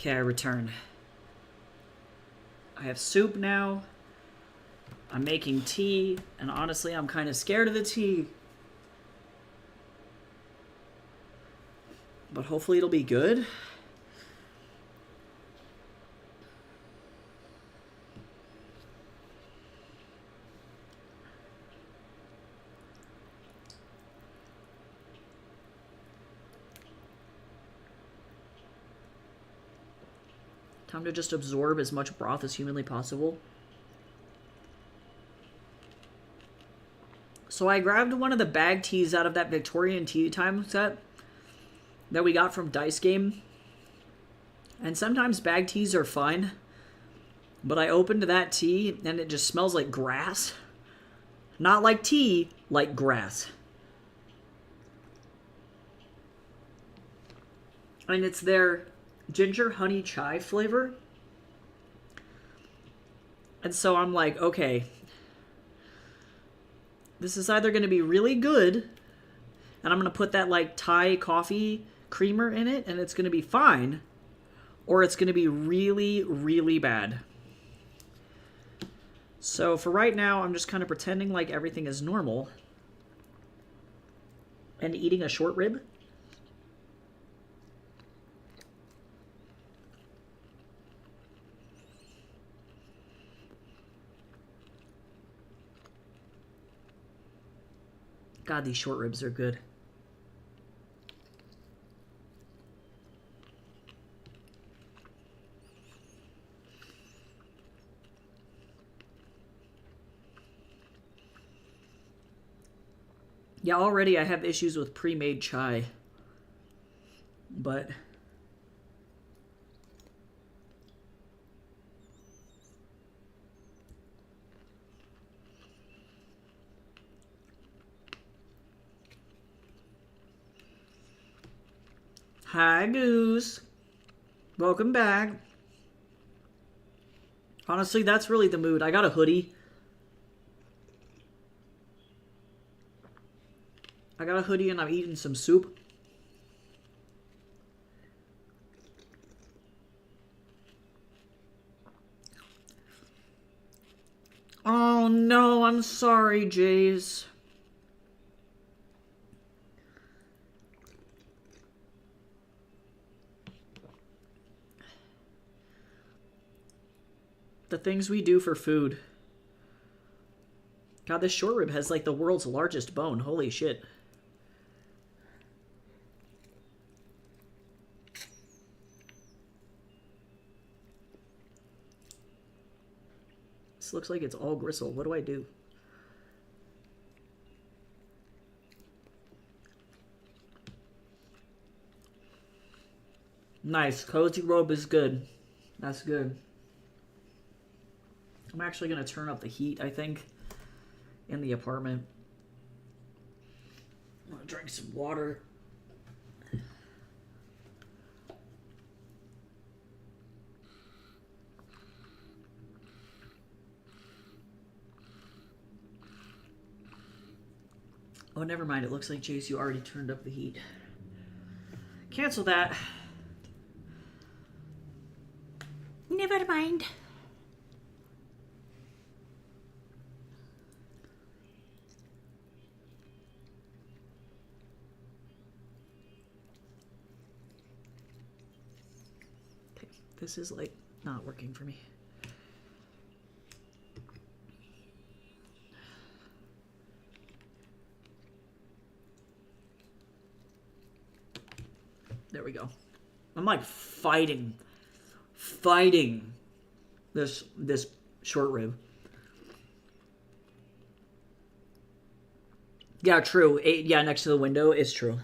Okay, I return. I have soup now. I'm making tea, and honestly, I'm kind of scared of the tea. But hopefully it'll be good. Time to just absorb as much broth as humanly possible. So I grabbed one of the bag teas out of that Victorian tea time set that we got from Dice Game. And sometimes bag teas are fine. But I opened that tea and it just smells like grass. Not like tea, like grass. And it's their ginger honey chai flavor. And so I'm like, okay, this is either going to be really good, and I'm going to put that like Thai coffee creamer in it, and it's going to be fine, or it's going to be really, really bad. So for right now, I'm just kind of pretending like everything is normal and eating a short rib. God, these short ribs are good. Yeah, already I have issues with pre-made chai. But hi, Goose. Welcome back. Honestly, that's really the mood. I got a hoodie. And I'm eating some soup. Oh no, I'm sorry, Jays. The things we do for food. God, this short rib has like the world's largest bone. Holy shit. This looks like it's all gristle. What do I do? Nice. Cozy robe is good. That's good. I'm actually going to turn up the heat, I think, in the apartment. I'm going to drink some water. Oh, never mind. It looks like, Jace, you already turned up the heat. Cancel that. Never mind. Okay, this is like not working for me. There we go. I'm like fighting this short rib. Yeah, true. Yeah, next to the window is true.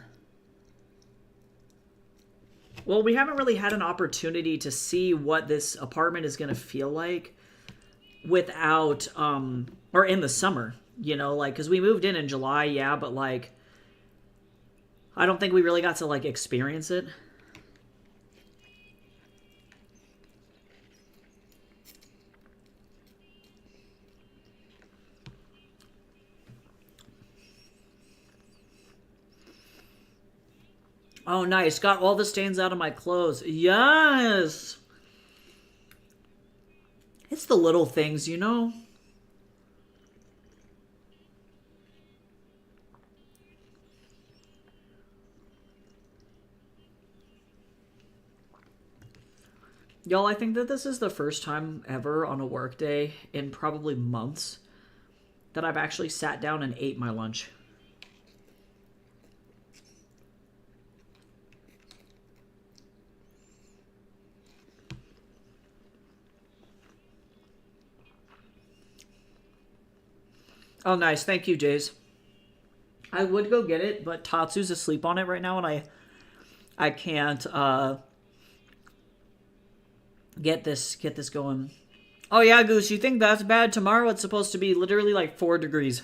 Well, we haven't really had an opportunity to see what this apartment is going to feel like without, or in the summer, you know, like, because we moved in July, yeah, but, like, I don't think we really got to, like, experience it. Oh, nice. Got all the stains out of my clothes. Yes! It's the little things, you know? Y'all, I think that this is the first time ever on a work day in probably months that I've actually sat down and ate my lunch. Oh, nice. Thank you, Jays. I would go get it, but Tatsu's asleep on it right now, and I can't get this going. Oh yeah, Goose, you think that's bad? Tomorrow it's supposed to be literally like 4 degrees.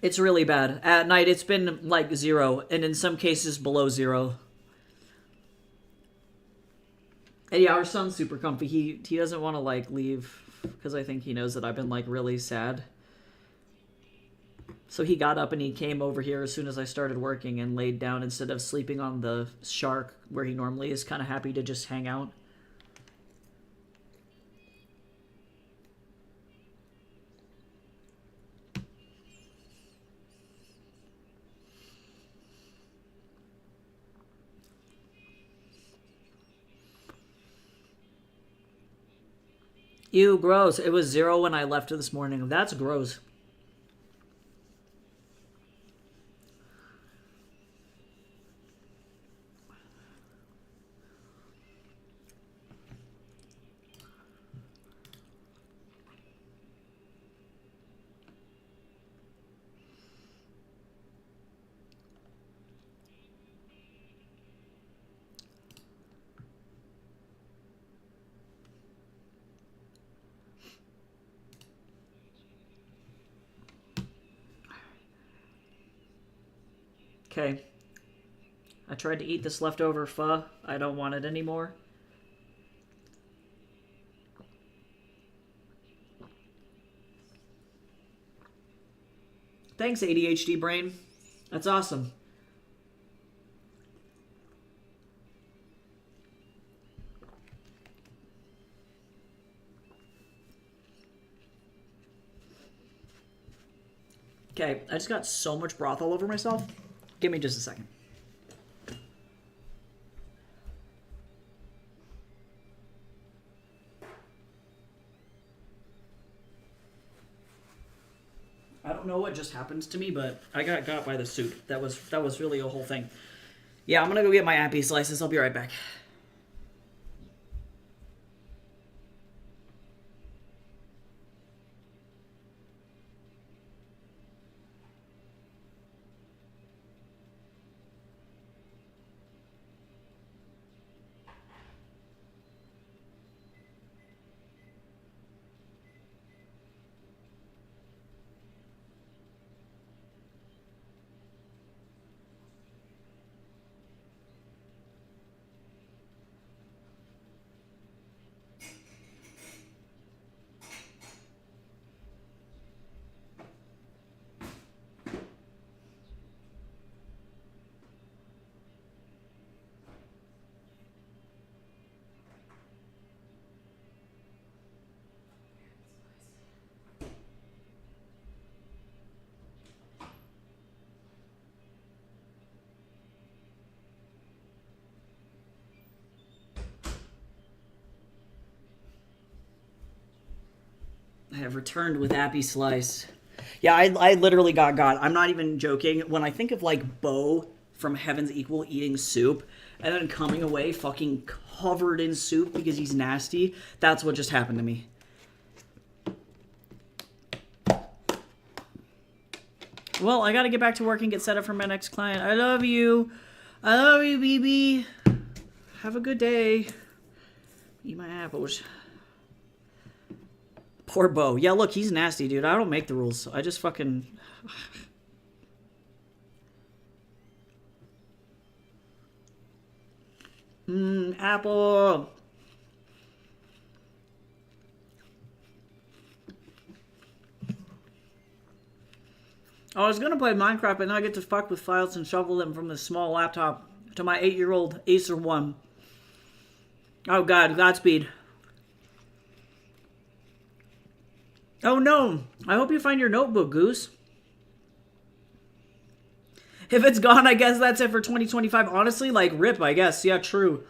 It's really bad. At night it's been like 0, and in some cases below 0. And yeah, our son's super comfy. He doesn't want to like leave because I think he knows that I've been like really sad. So he got up and he came over here as soon as I started working and laid down instead of sleeping on the shark where he normally is kind of happy to just hang out. Ew, gross. It was 0 when I left this morning. That's gross. Okay. I tried to eat this leftover pho. I don't want it anymore. Thanks, ADHD brain. That's awesome. Okay, I just got so much broth all over myself. Give me just a second. I don't know what just happened to me, but I got by the soup. That was really a whole thing. Yeah, I'm gonna go get my appy slices. I'll be right back. I have returned with Appy Slice. Yeah, I literally got. I'm not even joking. When I think of like Bo from Heaven's Equal eating soup and then coming away fucking covered in soup because he's nasty, that's what just happened to me. Well, I gotta get back to work and get set up for my next client. I love you. I love you, BB. Have a good day. Eat my apples. Poor Bo. Yeah, look, he's nasty, dude. I don't make the rules. I just fucking... Apple. I was gonna play Minecraft, but now I get to fuck with files and shovel them from this small laptop to my 8-year-old Acer One. Oh god, Godspeed. Oh no! I hope you find your notebook, Goose. If it's gone, I guess that's it for 2025. Honestly, like, rip, I guess. Yeah, true.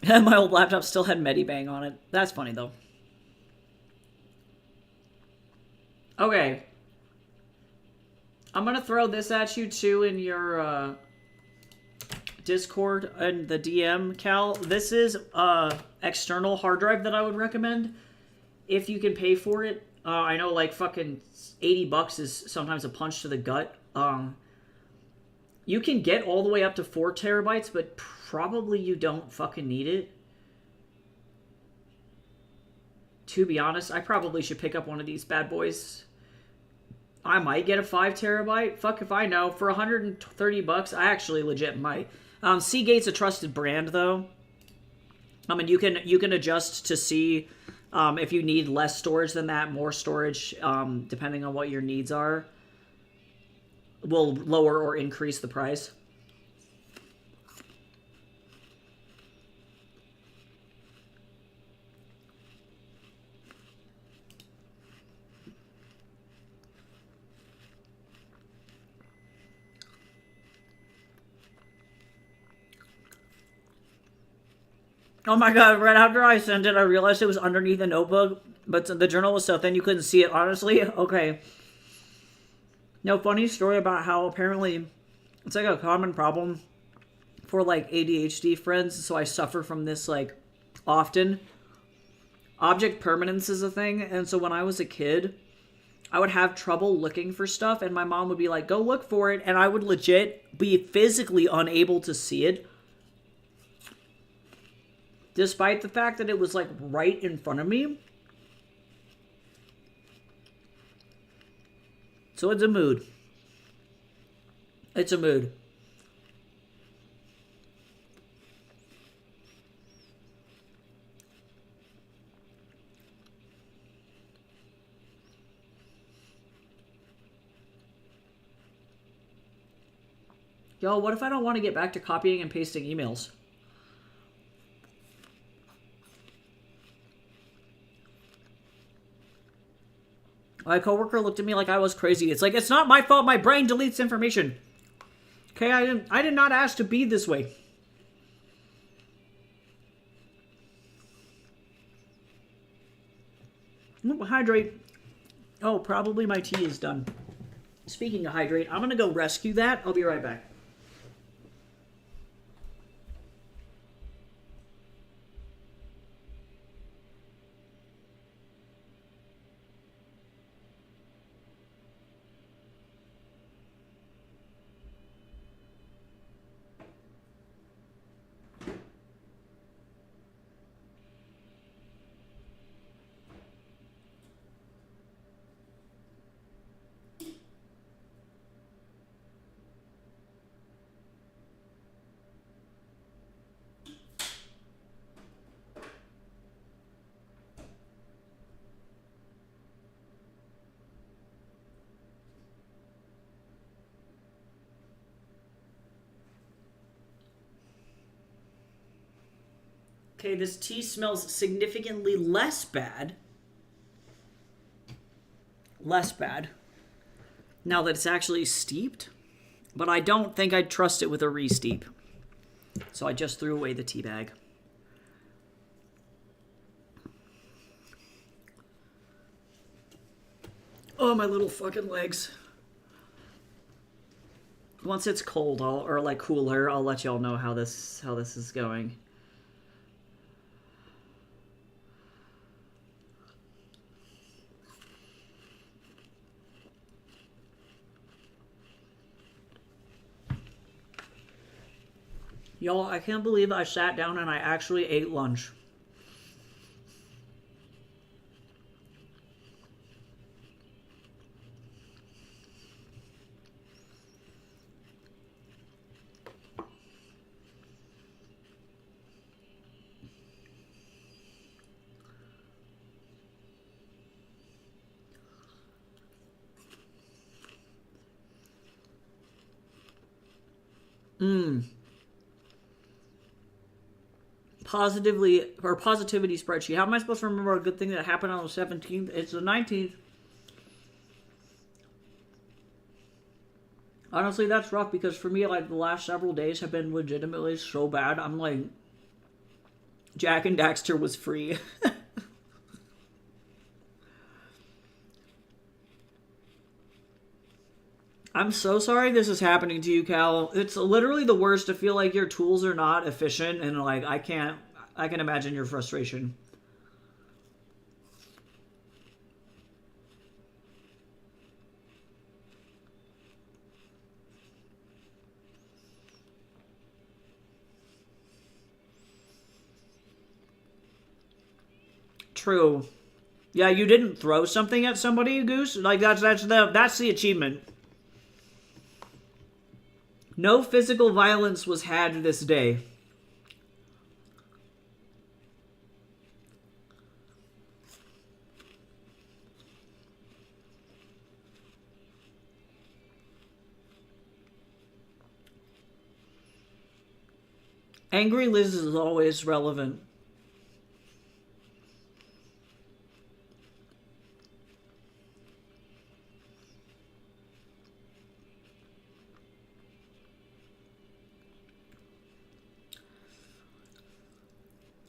My old laptop still had Medibang on it. That's funny, though. Okay. I'm gonna throw this at you, too, in your, Discord and the DM, Cal. This is external hard drive that I would recommend if you can pay for it. I know like fucking $80 is sometimes a punch to the gut. You can get all the way up to 4 terabytes, but probably you don't fucking need it. To be honest, I probably should pick up one of these bad boys. I might get a 5 terabyte. Fuck if I know. For $130, I actually legit might. Seagate's a trusted brand, though. I mean, you can adjust to see if you need less storage than that, more storage, depending on what your needs are. Will lower or increase the price. Oh my god, right after I sent it, I realized it was underneath the notebook, but the journal was so thin you couldn't see it, honestly. Okay. No, funny story about how apparently it's like a common problem for like ADHD friends, so I suffer from this like often. Object permanence is a thing, and so when I was a kid, I would have trouble looking for stuff, and my mom would be like, go look for it, and I would legit be physically unable to see it. Despite the fact that it was, like, right in front of me. So it's a mood. It's a mood. Yo, what if I don't want to get back to copying and pasting emails? My coworker looked at me like I was crazy. It's like, it's not my fault my brain deletes information. Okay, I did not ask to be this way. Ooh, hydrate. Oh, probably my tea is done. Speaking of hydrate, I'm gonna go rescue that. I'll be right back. Okay, this tea smells significantly less bad. Less bad. Now that it's actually steeped. But I don't think I'd trust it with a re-steep. So I just threw away the tea bag. Oh, my little fucking legs. Once it's cold, or like cooler, I'll let y'all know how this is going. Y'all, I can't believe I sat down and I actually ate lunch. Positivity spreadsheet. How am I supposed to remember a good thing that happened on the 17th? It's the 19th. Honestly, that's rough because for me, like, the last several days have been legitimately so bad. I'm like, Jak and Daxter was free. I'm so sorry this is happening to you, Cal. It's literally the worst to feel like your tools are not efficient, and like I can imagine your frustration. True. Yeah, you didn't throw something at somebody, Goose. Like that's the achievement. No physical violence was had this day. Angry Liz is always relevant.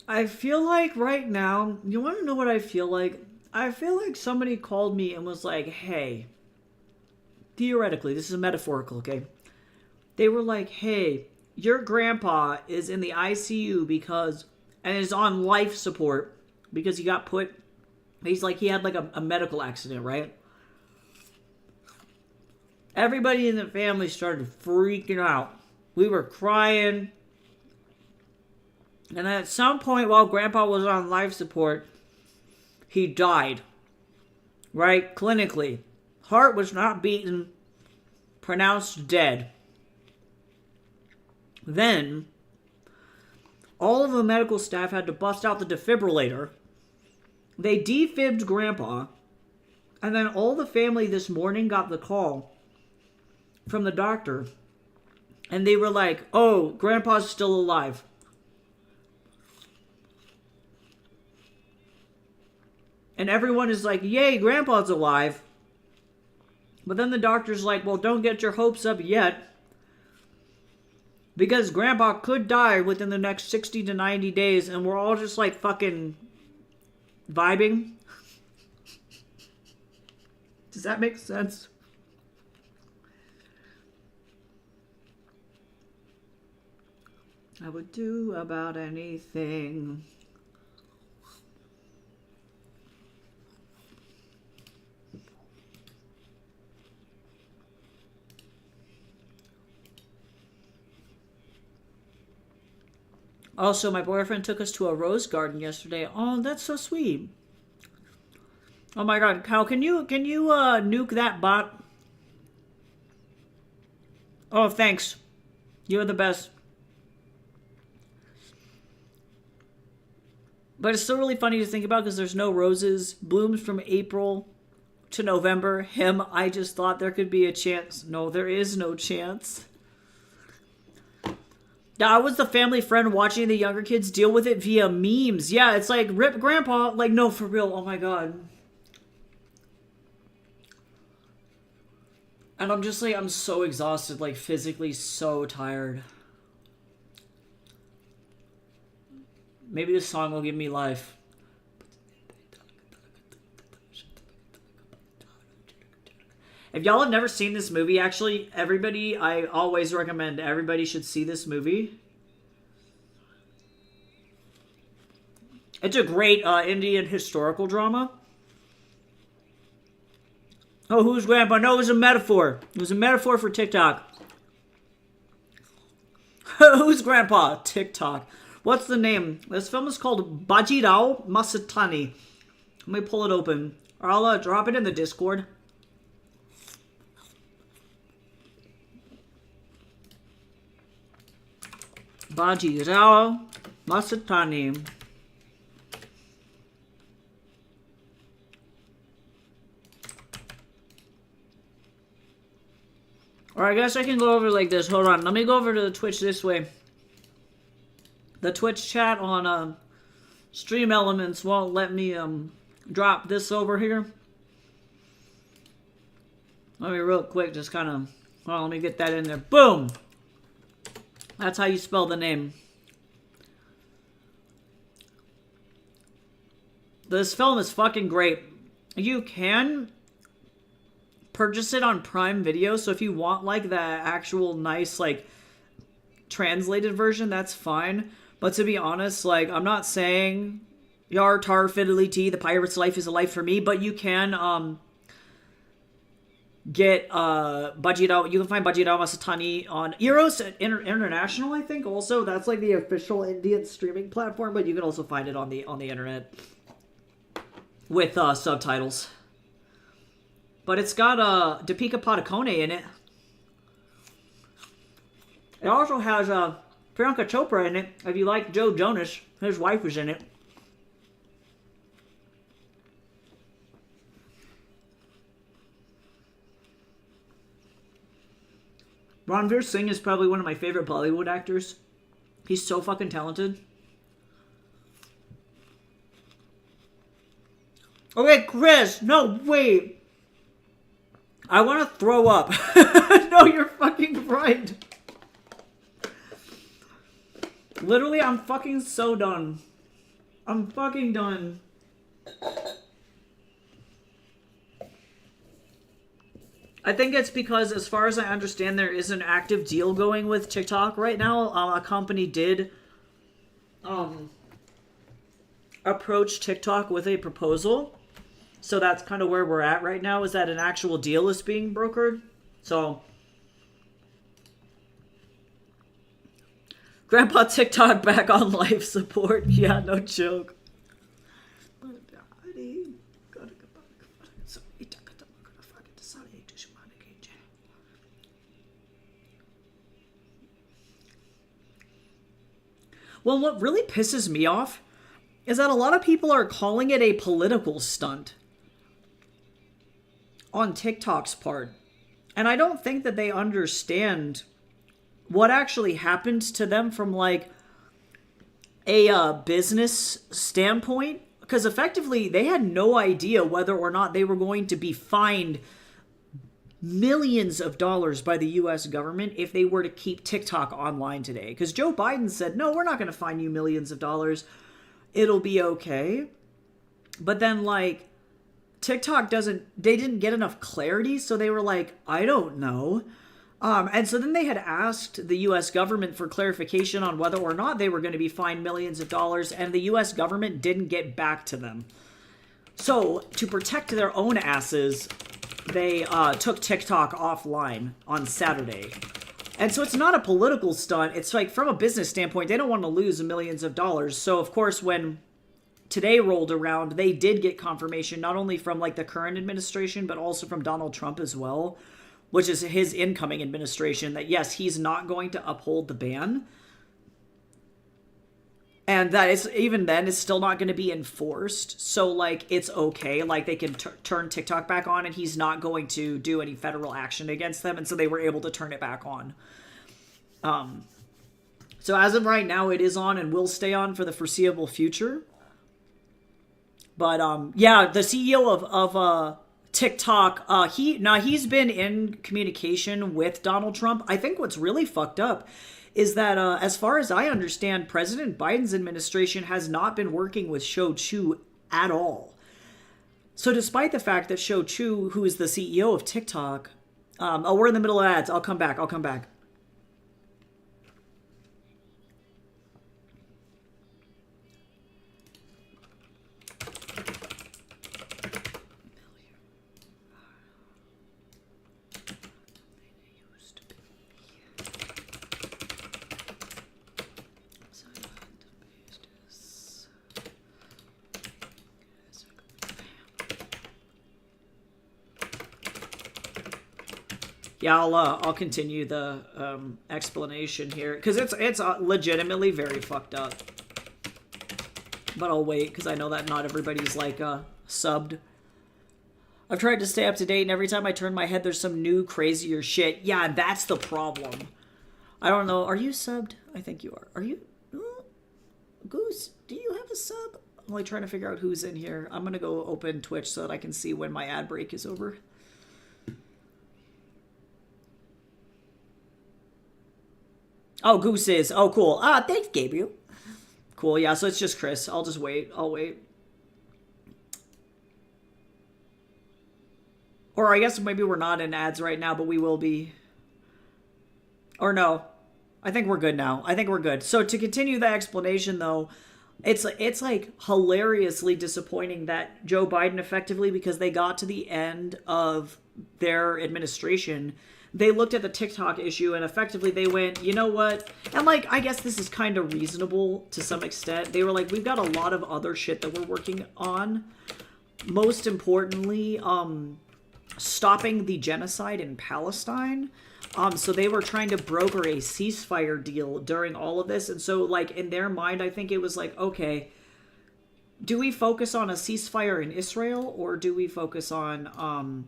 I feel like right now, you want to know what I feel like? I feel like somebody called me and was like, hey, theoretically, this is metaphorical, okay? They were like, hey, your grandpa is in the ICU and is on life support because he got put, he had like a medical accident, right? Everybody in the family started freaking out. We were crying. And then at some point while Grandpa was on life support, he died. Right? Clinically. Heart was not beaten. Pronounced dead. Then, all of the medical staff had to bust out the defibrillator. They defibbed Grandpa. And then all the family this morning got the call from the doctor. And they were like, oh, Grandpa's still alive. And everyone is like, yay, Grandpa's alive. But then the doctor's like, well, don't get your hopes up yet. Because Grandpa could die within the next 60 to 90 days. And we're all just like fucking vibing. Does that make sense? I would do about anything. Also, my boyfriend took us to a rose garden yesterday. Oh, that's so sweet. Oh my god, Kyle, can you nuke that bot? Oh, thanks. You're the best. But it's still really funny to think about because there's no roses. Blooms from April to November. Him, I just thought there could be a chance. No, there is no chance. I was the family friend watching the younger kids deal with it via memes. Yeah, it's like, rip Grandpa. Like, no, for real. Oh my god. And I'm just like, I'm so exhausted. Like, physically so tired. Maybe this song will give me life. If y'all have never seen this movie, actually, everybody, I always recommend everybody should see this movie. It's a great Indian historical drama. Oh, who's Grandpa? No, it was a metaphor. It was a metaphor for TikTok. Who's Grandpa? TikTok. What's the name? This film is called Bajirao Mastani. Let me pull it open. Or I'll drop it in the Discord. Bajirao Mastani. Or I guess I can go over like this. Hold on. Let me go over to the Twitch this way. The Twitch chat on Stream Elements won't let me drop this over here. Let me real quick just kind of... Hold on, let me get that in there. Boom! That's how you spell the name. This film is fucking great. You can purchase it on Prime Video, so if you want like the actual nice like translated version, that's fine. But to be honest, like, I'm not saying yar tar fiddly tea, the pirate's life is a life for me, but you can get Bajirao. You can find Bajirao Mastani on Eros International, I think. Also, that's like the official Indian streaming platform, but you can also find it on the internet with subtitles. But it's got Deepika Padukone in it. It also has Priyanka Chopra in it. If you like Joe Jonas, his wife is in it. Ranveer Singh is probably one of my favorite Bollywood actors. He's so fucking talented. Okay, Chris, no, wait. I want to throw up. No, you're fucking right. Literally, I'm fucking so done. I'm fucking done. I think it's because, as far as I understand, there is an active deal going with TikTok right now. A company did approach TikTok with a proposal. So that's kind of where we're at right now, is that an actual deal is being brokered. So, Grandpa TikTok back on life support. Yeah, no joke. Well, what really pisses me off is that a lot of people are calling it a political stunt on TikTok's part. And I don't think that they understand what actually happened to them from like a business standpoint. Because effectively, they had no idea whether or not they were going to be fined millions of dollars by the US government if they were to keep TikTok online today. Because Joe Biden said, no, we're not going to fine you millions of dollars. It'll be okay. But then, like, TikTok they didn't get enough clarity, so they were like, I don't know. And so then they had asked the U.S. government for clarification on whether or not they were going to be fined millions of dollars, and the U.S. government didn't get back to them. So, to protect their own asses, they took TikTok offline on Saturday. And so it's not a political stunt. It's like, from a business standpoint, they don't want to lose millions of dollars. So, of course, when today rolled around, they did get confirmation not only from like the current administration, but also from Donald Trump as well, which is his incoming administration, that yes, he's not going to uphold the ban. And that is, even then, it's still not going to be enforced. So, like, it's okay. Like, they can turn TikTok back on, and he's not going to do any federal action against them. And so they were able to turn it back on. So as of right now, it is on and will stay on for the foreseeable future. But, yeah, the CEO of TikTok, he's been in communication with Donald Trump. I think what's really fucked up is that as far as I understand, President Biden's administration has not been working with Shou Chew at all. So despite the fact that Shou Chew, who is the CEO of TikTok, oh, we're in the middle of ads. I'll come back. Yeah, I'll continue the explanation here because it's legitimately very fucked up. But I'll wait because I know that not everybody's like subbed. I've tried to stay up to date, and every time I turn my head, there's some new crazier shit. Yeah, that's the problem. I don't know. Are you subbed? I think you are. Are you? Goose, do you have a sub? I'm like trying to figure out who's in here. I'm gonna go open Twitch so that I can see when my ad break is over. Oh, Goose is. Oh, cool. Thanks, Gabriel. Cool, yeah, so it's just Chris. I'll just wait. I'll wait. Or I guess maybe we're not in ads right now, but we will be. Or no. I think we're good now. I think we're good. So to continue the explanation, though, it's like hilariously disappointing that Joe Biden effectively, because they got to the end of their administration, they looked at the TikTok issue and effectively they went, you know what? And like, I guess this is kind of reasonable to some extent. They were like, we've got a lot of other shit that we're working on. Most importantly, stopping the genocide in Palestine. So they were trying to broker a ceasefire deal during all of this. And so like in their mind, I think it was like, okay, do we focus on a ceasefire in Israel or do we focus on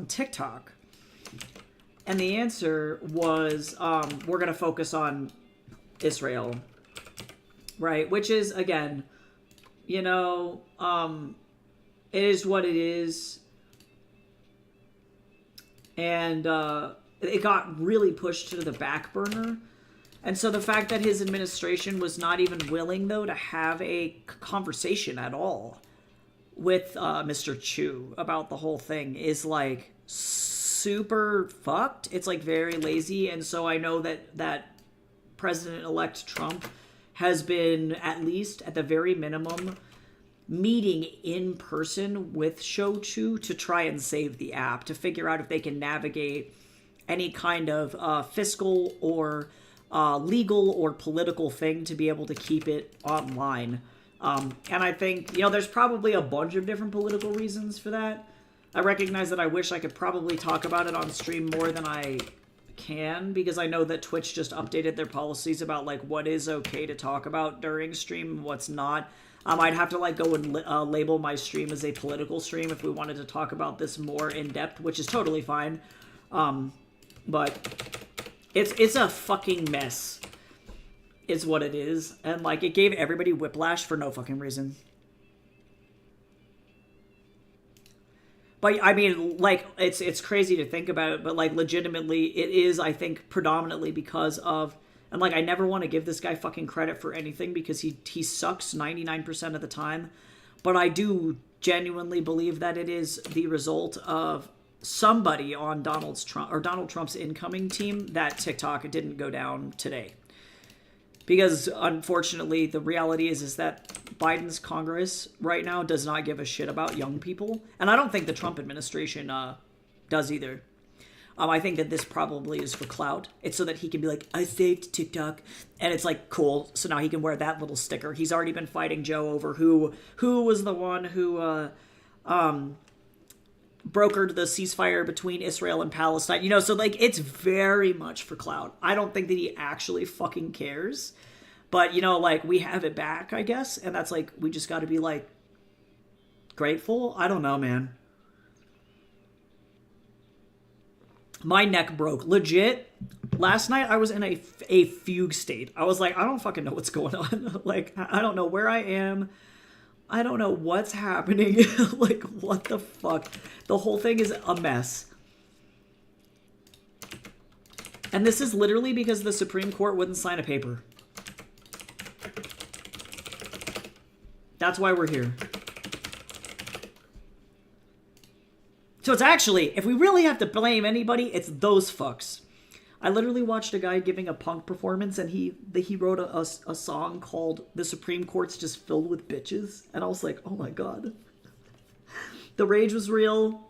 TikTok? And the answer was, we're going to focus on Israel, right? Which is, again, you know, it is what it is. And it got really pushed to the back burner. And so the fact that his administration was not even willing, though, to have a conversation at all with Mr. Chew about the whole thing is like super fucked. It's like very lazy. And so I know that President-elect Trump has been, at least at the very minimum, meeting in person with Shou Chew to try and save the app, to figure out if they can navigate any kind of fiscal or legal or political thing to be able to keep it online. And I think, you know, there's probably a bunch of different political reasons for that. I recognize that I wish I could probably talk about it on stream more than I can, because I know that Twitch just updated their policies about like what is okay to talk about during stream and what's not. I'd have to like go and label my stream as a political stream if we wanted to talk about this more in depth, which is totally fine. But it's a fucking mess, is what it is. And like it gave everybody whiplash for no fucking reason. But I mean, like it's crazy to think about it, but like legitimately it is, I think, predominantly because of. And, like, I never want to give this guy fucking credit for anything because he sucks 99% of the time. But I do genuinely believe that it is the result of somebody on Donald Trump's incoming team that TikTok didn't go down today. Because, unfortunately, the reality is that Biden's Congress right now does not give a shit about young people. And I don't think the Trump administration does either. I think that this probably is for clout. It's so that he can be like, I saved TikTok. And it's like, cool. So now he can wear that little sticker. He's already been fighting Joe over who was the one who brokered the ceasefire between Israel and Palestine. You know, so like it's very much for clout. I don't think that he actually fucking cares. But, you know, like we have it back, I guess. And that's like, we just got to be like grateful. I don't know, man. My neck broke. Legit, last night I was in a fugue state. I was like, I don't fucking know what's going on. Like, I don't know where I am. I don't know what's happening. Like, what the fuck? The whole thing is a mess. And this is literally because the Supreme Court wouldn't sign a paper. That's why we're here. So it's actually, if we really have to blame anybody, it's those fucks. I literally watched a guy giving a punk performance, and he wrote a song called "The Supreme Court's Just Filled with Bitches," and I was like, oh my god. The rage was real.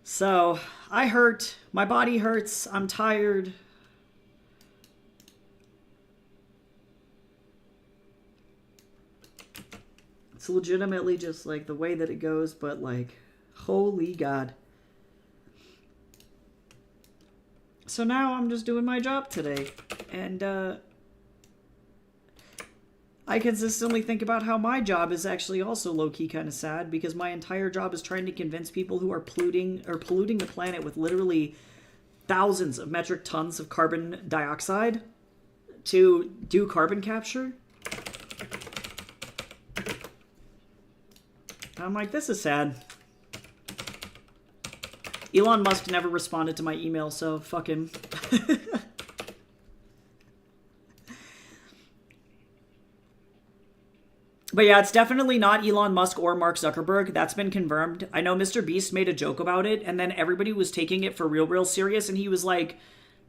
So, I hurt. My body hurts. I'm tired. It's legitimately just like the way that it goes, but like, holy God. So now I'm just doing my job today. And, I consistently think about how my job is actually also low-key kind of sad, because my entire job is trying to convince people who are polluting the planet with literally thousands of metric tons of carbon dioxide to do carbon capture. I'm like, this is sad. Elon Musk never responded to my email, so fuck him. But yeah, it's definitely not Elon Musk or Mark Zuckerberg. That's been confirmed. I know Mr. Beast made a joke about it, and then everybody was taking it for real serious, and he was like,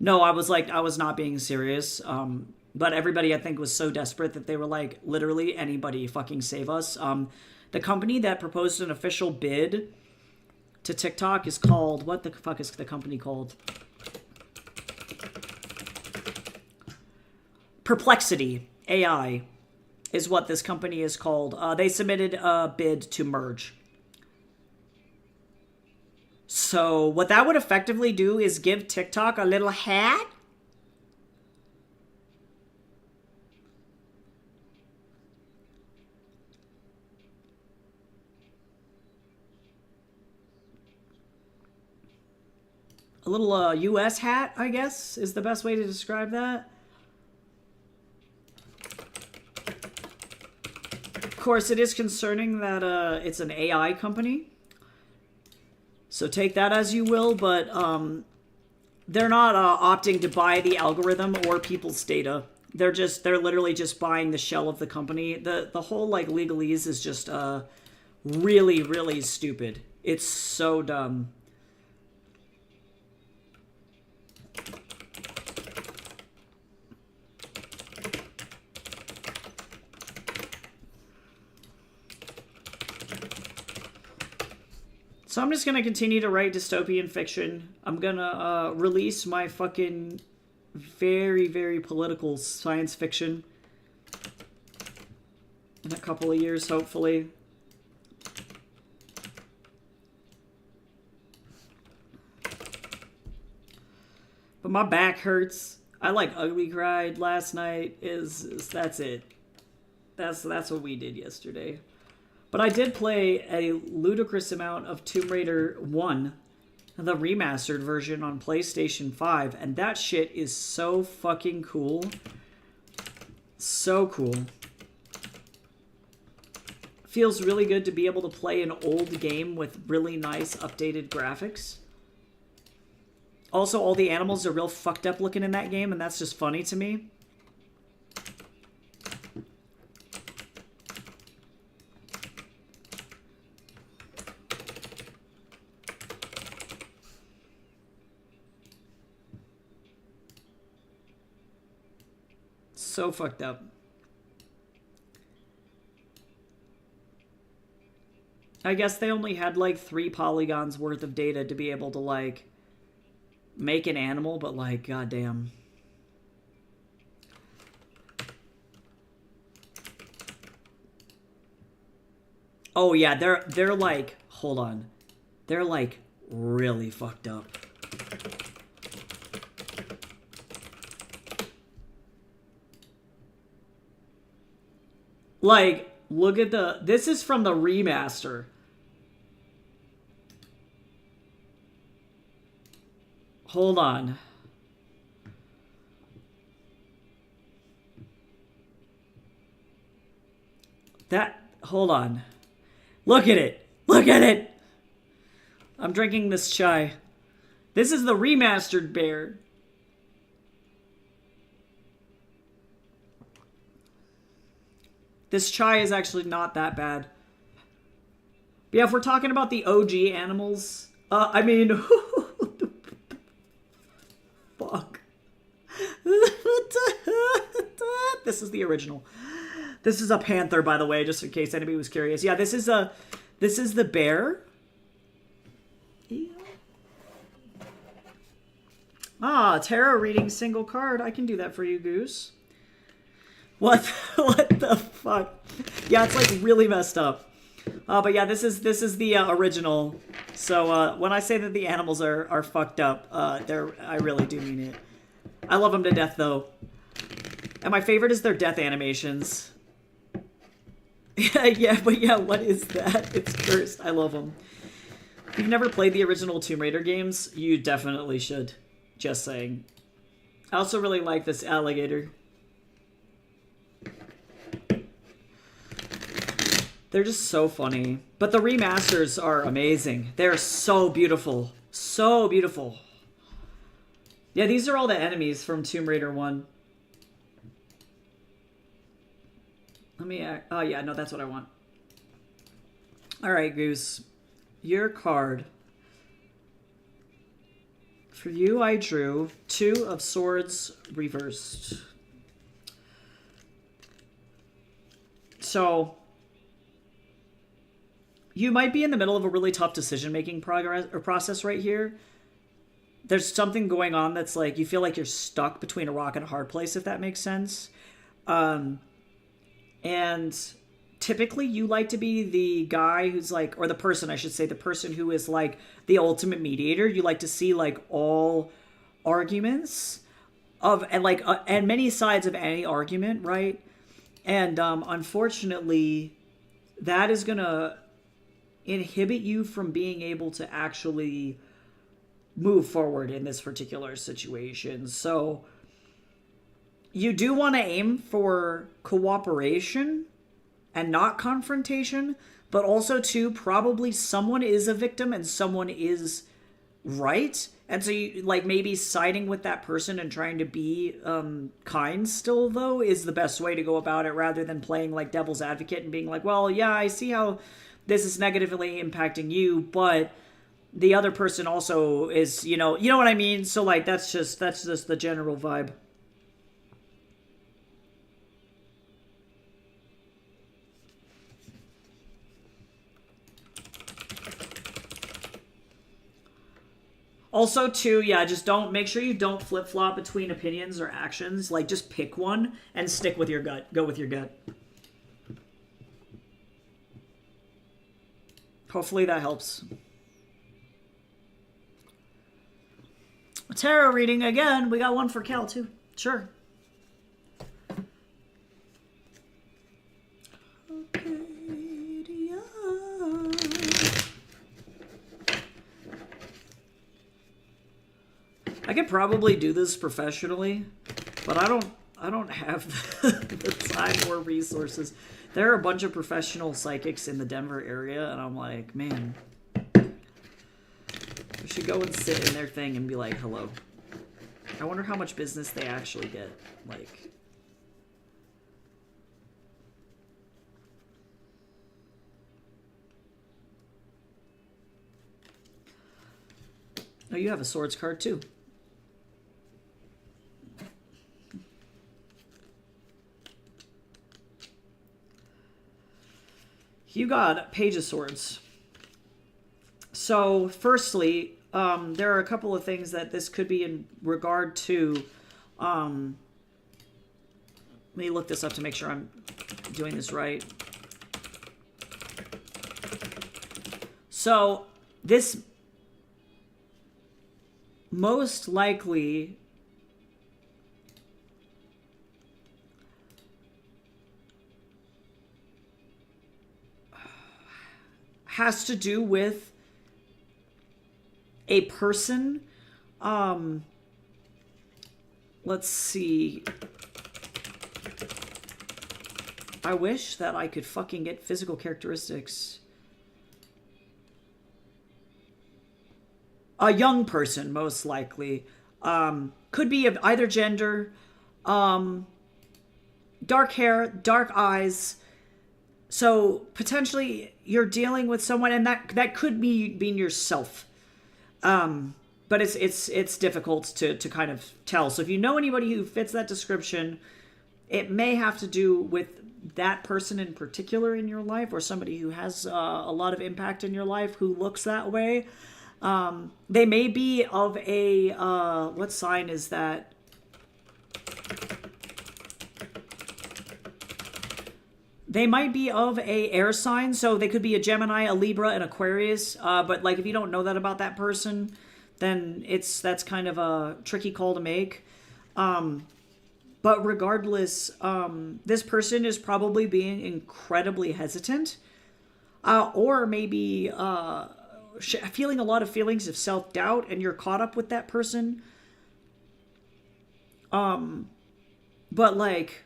no, I was not being serious. But everybody, I think, was so desperate that they were like, literally, anybody fucking save us. The company that proposed an official bid to TikTok is called, what the fuck is the company called? Perplexity AI is what this company is called. They submitted a bid to merge. So what that would effectively do is give TikTok a little hat. A little US hat, I guess, is the best way to describe that. Of course, it is concerning that it's an AI company. So take that as you will, but they're not opting to buy the algorithm or people's data. They're literally just buying the shell of the company. The whole like legalese is just really stupid. It's so dumb. So I'm just going to continue to write dystopian fiction. I'm going to release my fucking very political science fiction in a couple of years, hopefully. But my back hurts. I like ugly cried last night. That's it. That's what we did yesterday. But I did play a ludicrous amount of Tomb Raider 1, the remastered version on PlayStation 5, and that shit is so fucking cool. So cool. Feels really good to be able to play an old game with really nice updated graphics. Also, all the animals are real fucked up looking in that game, and that's just funny to me. So fucked up. I guess they only had like 3 polygons worth of data to be able to like make an animal, but like goddamn. Oh yeah, they're like, hold on. They're like really fucked up. Like, look at this is from the remaster. Hold on. Hold on. Look at it. Look at it. I'm drinking this chai. This is the remastered bear. This chai is actually not that bad. But yeah, if we're talking about the OG animals, I mean, fuck. This is the original. This is a panther, by the way, just in case anybody was curious. Yeah, this is the bear. Ah, tarot reading single card. I can do that for you, Goose. What the fuck? Yeah, it's like really messed up. But yeah, this is the original. So when I say that the animals are fucked up, I really do mean it. I love them to death though. And my favorite is their death animations. Yeah, but yeah, what is that? It's cursed. I love them. If you've never played the original Tomb Raider games, you definitely should. Just saying. I also really like this alligator. They're just so funny. But the remasters are amazing. They're so beautiful. So beautiful. Yeah, these are all the enemies from Tomb Raider 1. Let me... Oh, yeah, no, that's what I want. Alright, Goose. Your card. For you, I drew 2 of Swords reversed. So... you might be in the middle of a really tough decision-making process right here. There's something going on that's like, you feel like you're stuck between a rock and a hard place, if that makes sense. And typically you like to be the guy who's like, or the person, I should say, the person who is like the ultimate mediator. You like to see like all arguments of, and many sides of any argument, right? And unfortunately, that is going to inhibit you from being able to actually move forward in this particular situation. So you do want to aim for cooperation and not confrontation, but also too, probably someone is a victim and someone is right. And so you like maybe siding with that person and trying to be kind still though is the best way to go about it, rather than playing like devil's advocate and being like, well, yeah, I see how this is negatively impacting you, but the other person also is, you know what I mean? So like, that's just the general vibe. Also, too, yeah, just make sure you don't flip-flop between opinions or actions. Like, just pick one and stick with your gut. Go with your gut. Hopefully that helps. Tarot reading again. We got one for Cal, too. Sure. I could probably do this professionally, but I don't have the time or resources. There are a bunch of professional psychics in the Denver area, and I'm like, man, I should go and sit in their thing and be like, hello. I wonder how much business they actually get. Like, oh, you have a swords card too. You got Page of Swords. So, firstly, there are a couple of things that this could be in regard to. Let me look this up to make sure I'm doing this right. So, this most likely has to do with a person Let's see. I wish that I could fucking get physical characteristics. A young person, most likely. Could be of either gender. Dark hair, dark eyes. So potentially you're dealing with someone, and that could be being yourself. But it's difficult to kind of tell. So if you know anybody who fits that description, it may have to do with that person in particular in your life, or somebody who has a lot of impact in your life who looks that way. They may be of a what sign is that? They might be of a air sign, so they could be a Gemini, a Libra, an Aquarius. But like, if you don't know that about that person, then that's kind of a tricky call to make. But regardless, this person is probably being incredibly hesitant, or maybe feeling a lot of feelings of self-doubt, and you're caught up with that person. But like,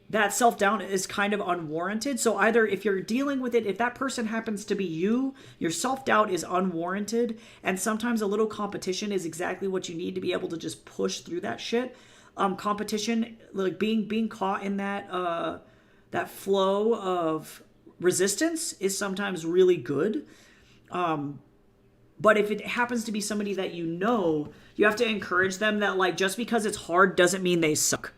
that self-doubt is kind of unwarranted. So either if you're dealing with it, if that person happens to be you, your self-doubt is unwarranted, and sometimes a little competition is exactly what you need to be able to just push through that shit. Competition, like being caught in that that flow of resistance is sometimes really good. But if it happens to be somebody that you know, you have to encourage them that, like, just because it's hard doesn't mean they suck,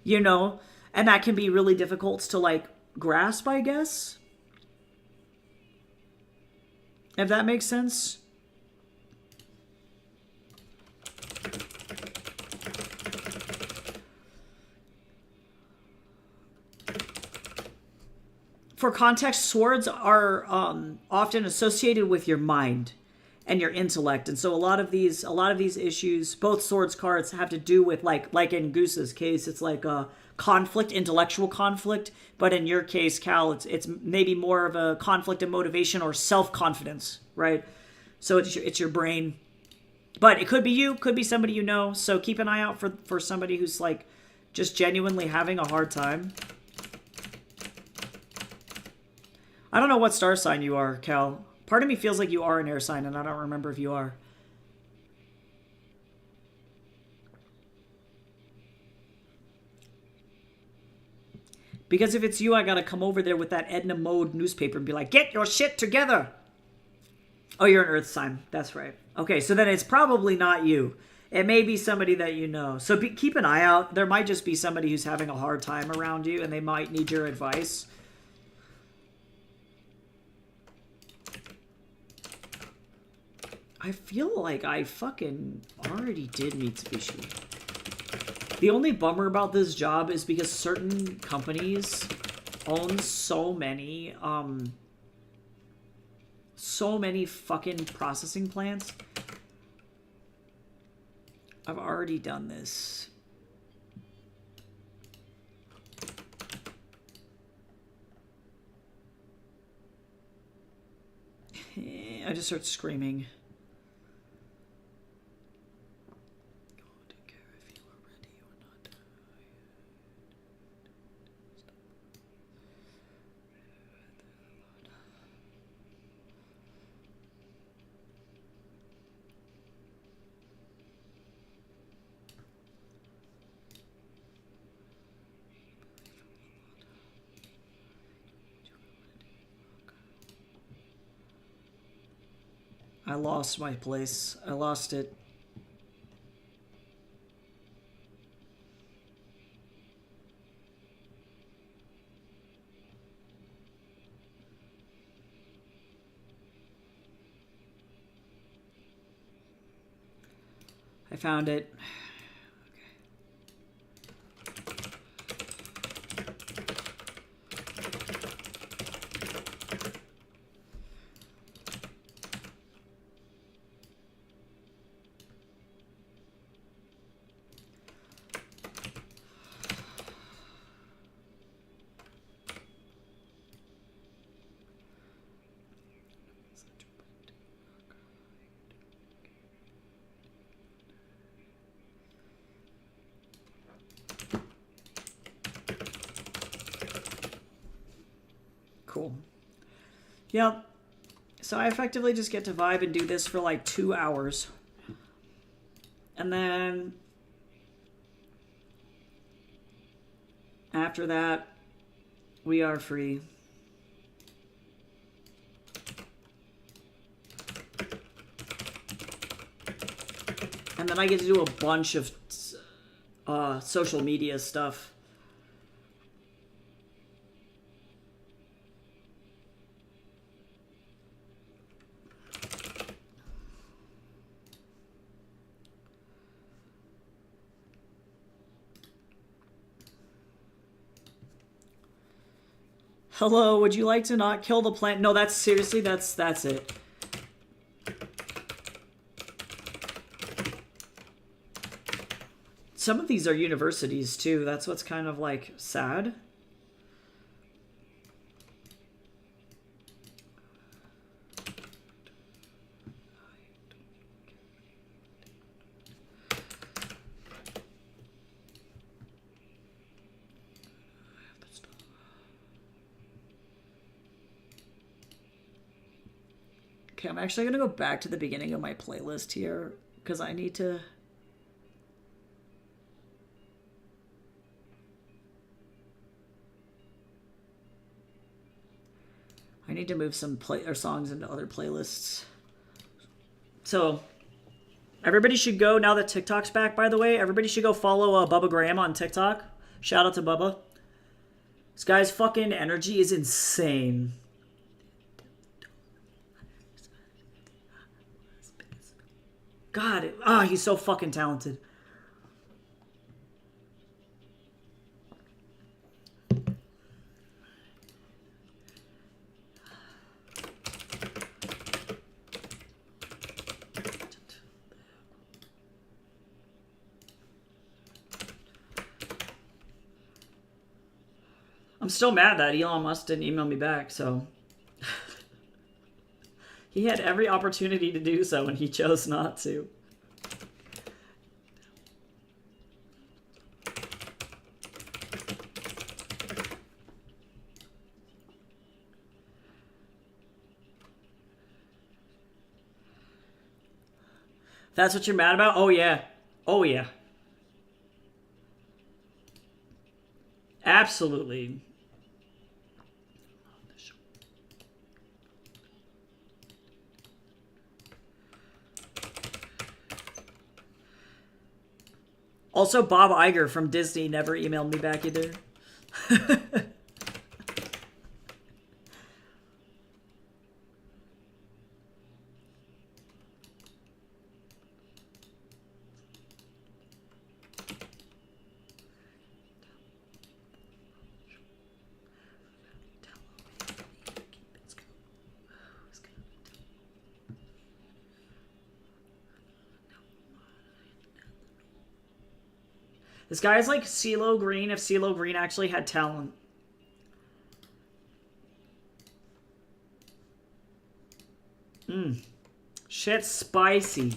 you know? And that can be really difficult to, like, grasp, I guess. If that makes sense. For context, swords are often associated with your mind and your intellect, and so a lot of these issues, both swords cards, have to do with like in Goose's case, it's like a conflict, intellectual conflict, but in your case, Cal, it's maybe more of a conflict of motivation or self-confidence, right? So it's your brain, but it could be you, could be somebody you know. So keep an eye out for somebody who's like just genuinely having a hard time. I don't know what star sign you are, Cal. Part of me feels like you are an air sign, and I don't remember if you are. Because if it's you, I gotta come over there with that Edna Mode newspaper and be like, get your shit together! Oh, you're an earth sign. That's right. Okay, so then it's probably not you. It may be somebody that you know. So keep an eye out. There might just be somebody who's having a hard time around you, and they might need your advice. I feel like I fucking already did Mitsubishi. The only bummer about this job is because certain companies own so many fucking processing plants. I've already done this. I just start screaming. I lost my place. I lost it. I found it. Cool. Yep. So I effectively just get to vibe and do this for like 2 hours. And then after that, we are free. And then I get to do a bunch of social media stuff. Hello, would you like to not kill the plant? No, that's seriously, that's it. Some of these are universities too. That's what's kind of like sad. Okay, I'm actually going to go back to the beginning of my playlist here because I need to... I need to move some songs into other playlists. So, everybody should go, now that TikTok's back, by the way, everybody should go follow Bubba Graham on TikTok. Shout out to Bubba. This guy's fucking energy is insane. God, he's so fucking talented. I'm still mad that Elon Musk didn't email me back, so... He had every opportunity to do so, and he chose not to. That's what you're mad about? Oh, yeah. Oh, yeah. Absolutely. Also, Bob Iger from Disney never emailed me back either. This guy's like CeeLo Green if CeeLo Green actually had talent. Shit's spicy.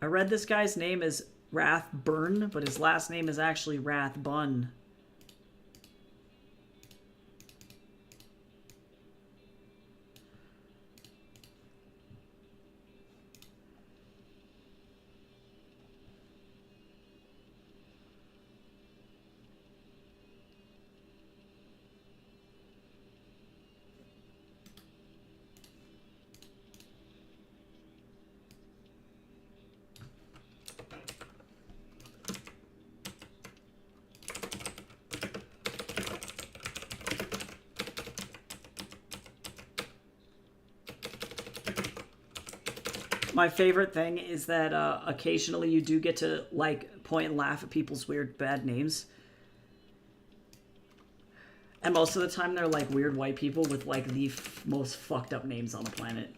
I read this guy's name is Rathburn, but his last name is actually Rathbun. My favorite thing is that occasionally you do get to like point and laugh at people's weird bad names. And most of the time they're like weird white people with like the most fucked up names on the planet.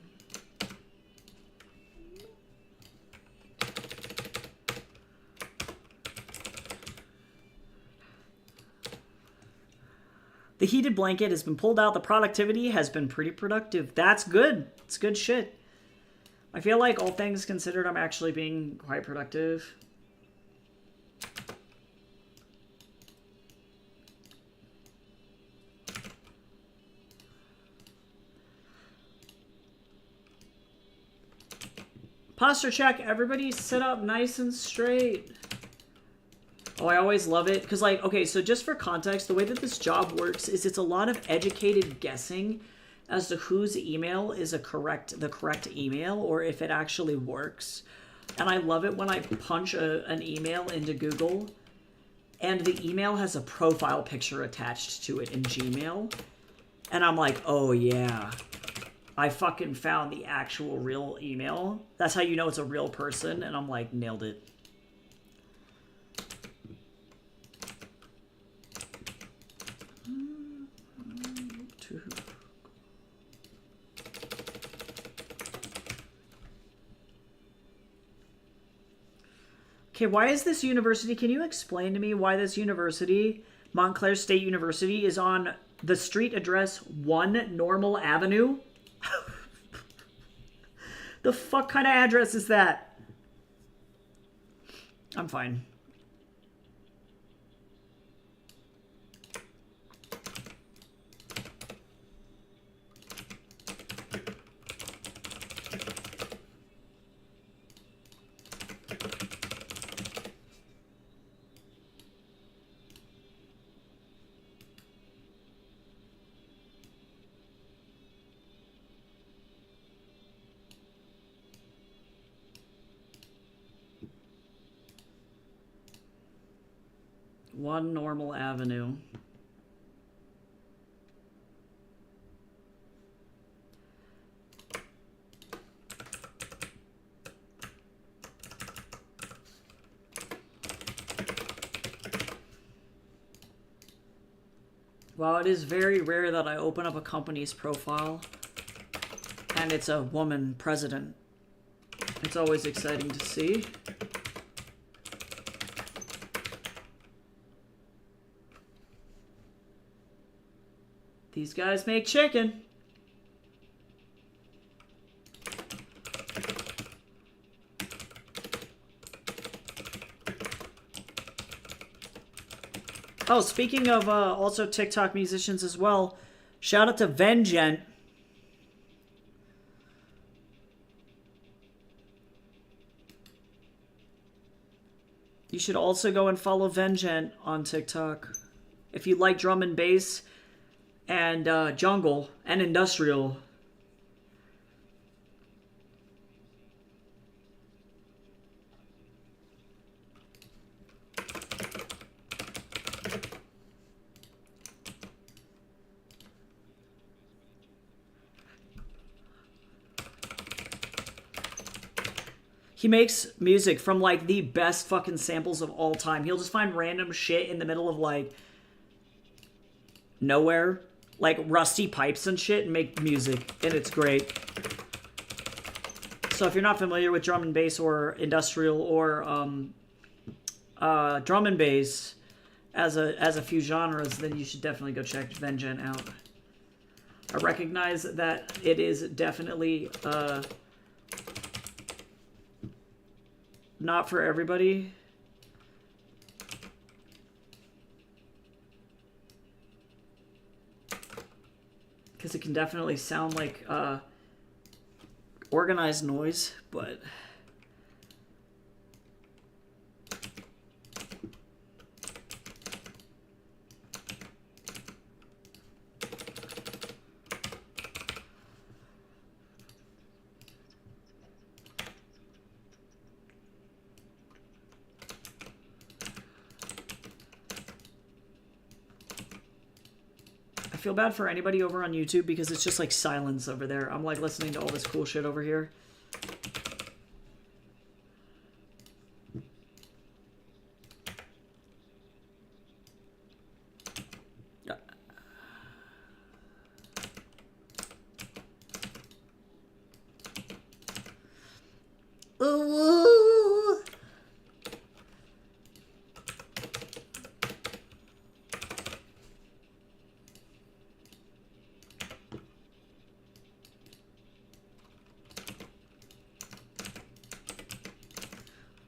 The heated blanket has been pulled out. The productivity has been pretty productive. That's good. It's good shit. I feel like all things considered, I'm actually being quite productive. Posture check. Everybody sit up nice and straight. Oh, I always love it. Because, like, okay, so just for context, the way that this job works is it's a lot of educated guessing as to whose email is the correct email or if it actually works. And I love it when I punch an email into Google and the email has a profile picture attached to it in Gmail. And I'm like, oh yeah, I fucking found the actual real email. That's how you know it's a real person. And I'm like, nailed it. Okay, why is this university, can you explain to me why this university, Montclair State University, is on the street address 1 Normal Avenue? The fuck kind of address is that? I'm fine. One Normal Avenue. Well, it is very rare that I open up a company's profile and it's a woman president. It's always exciting to see. These guys make chicken. Oh, speaking of also TikTok musicians as well, shout out to Vengent. You should also go and follow Vengent on TikTok. If you like drum and bass and jungle and industrial. He makes music from like the best fucking samples of all time. He'll just find random shit in the middle of like nowhere, like rusty pipes and shit, and make music, and it's great. So if you're not familiar with drum and bass or industrial or drum and bass as a few genres, then you should definitely go check Vengent out. I recognize that it is definitely not for everybody. Because it can definitely sound like organized noise, but I feel bad for anybody over on YouTube because it's just like silence over there. I'm like listening to all this cool shit over here. Ooh.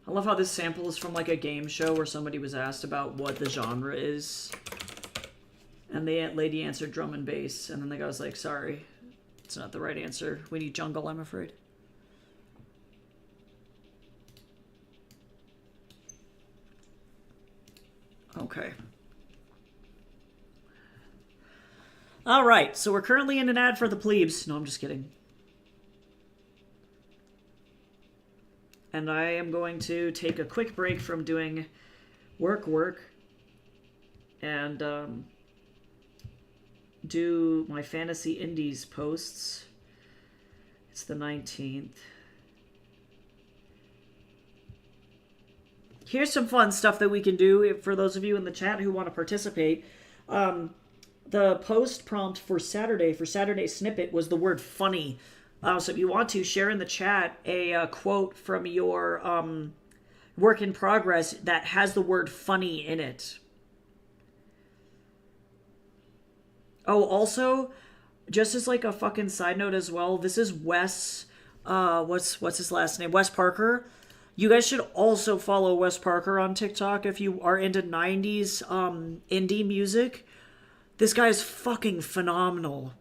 I love how this sample is from like a game show where somebody was asked about what the genre is. And the lady answered drum and bass. And then the guy was like, sorry, it's not the right answer. We need jungle, I'm afraid. Okay. All right, so we're currently in an ad for the plebes. No, I'm just kidding. And I am going to take a quick break from doing work, and do my Fantasy Indies posts. It's the 19th. Here's some fun stuff that we can do for those of you in the chat who want to participate. The post prompt for Saturday Snippet was the word funny. So if you want to, share in the chat a quote from your work in progress that has the word funny in it. Oh, also, just as like a fucking side note as well, this is Wes, what's his last name? Wes Parker. You guys should also follow Wes Parker on TikTok if you are into 90s indie music. This guy is fucking phenomenal.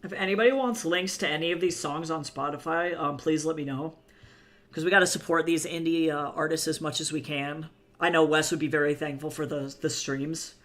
If anybody wants links to any of these songs on Spotify, please let me know. Because we got to support these indie artists as much as we can. I know Wes would be very thankful for the streams.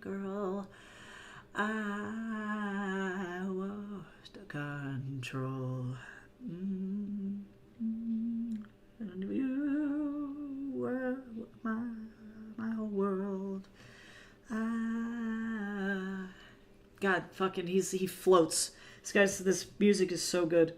Girl, I lost control. And you were my world. God, fucking, he floats. This music is so good.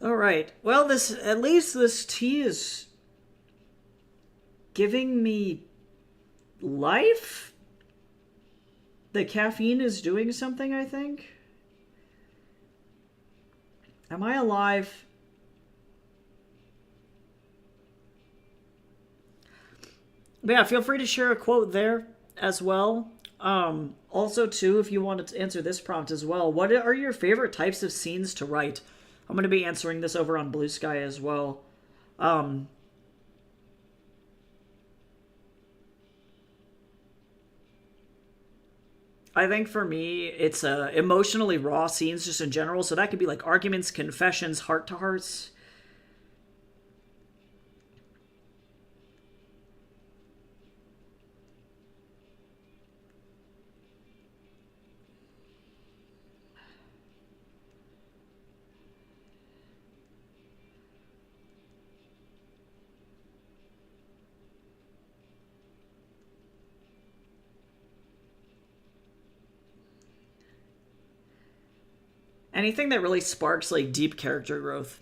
All right. Well, at least this tea is giving me life. The caffeine is doing something, I think. Am I alive? But yeah, feel free to share a quote there as well. Also, too, if you wanted to answer this prompt as well, what are your favorite types of scenes to write? I'm going to be answering this over on Blue Sky as well. I think for me, it's emotionally raw scenes just in general. So that could be like arguments, confessions, heart-to-hearts. Anything that really sparks like deep character growth.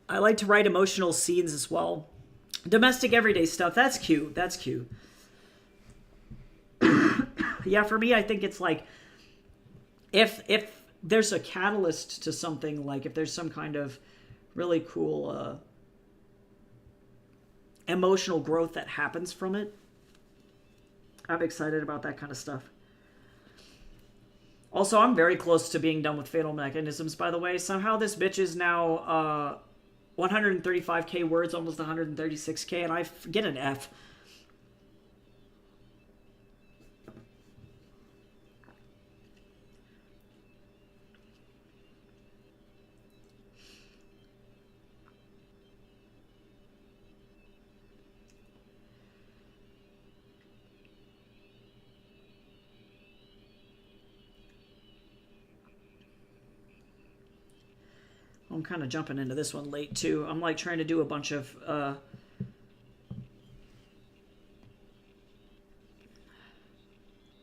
I like to write emotional scenes as well. Domestic everyday stuff. That's cute. That's cute. Yeah, for me, I think it's like if there's a catalyst to something, like if there's some kind of really cool emotional growth that happens from it, I'm excited about that kind of stuff. Also, I'm very close to being done with Fatal Mechanisms, by the way. Somehow this bitch is now 135k words, almost 136k, and I get an F. I'm kind of jumping into this one late, too. I'm, like, trying to do a bunch of,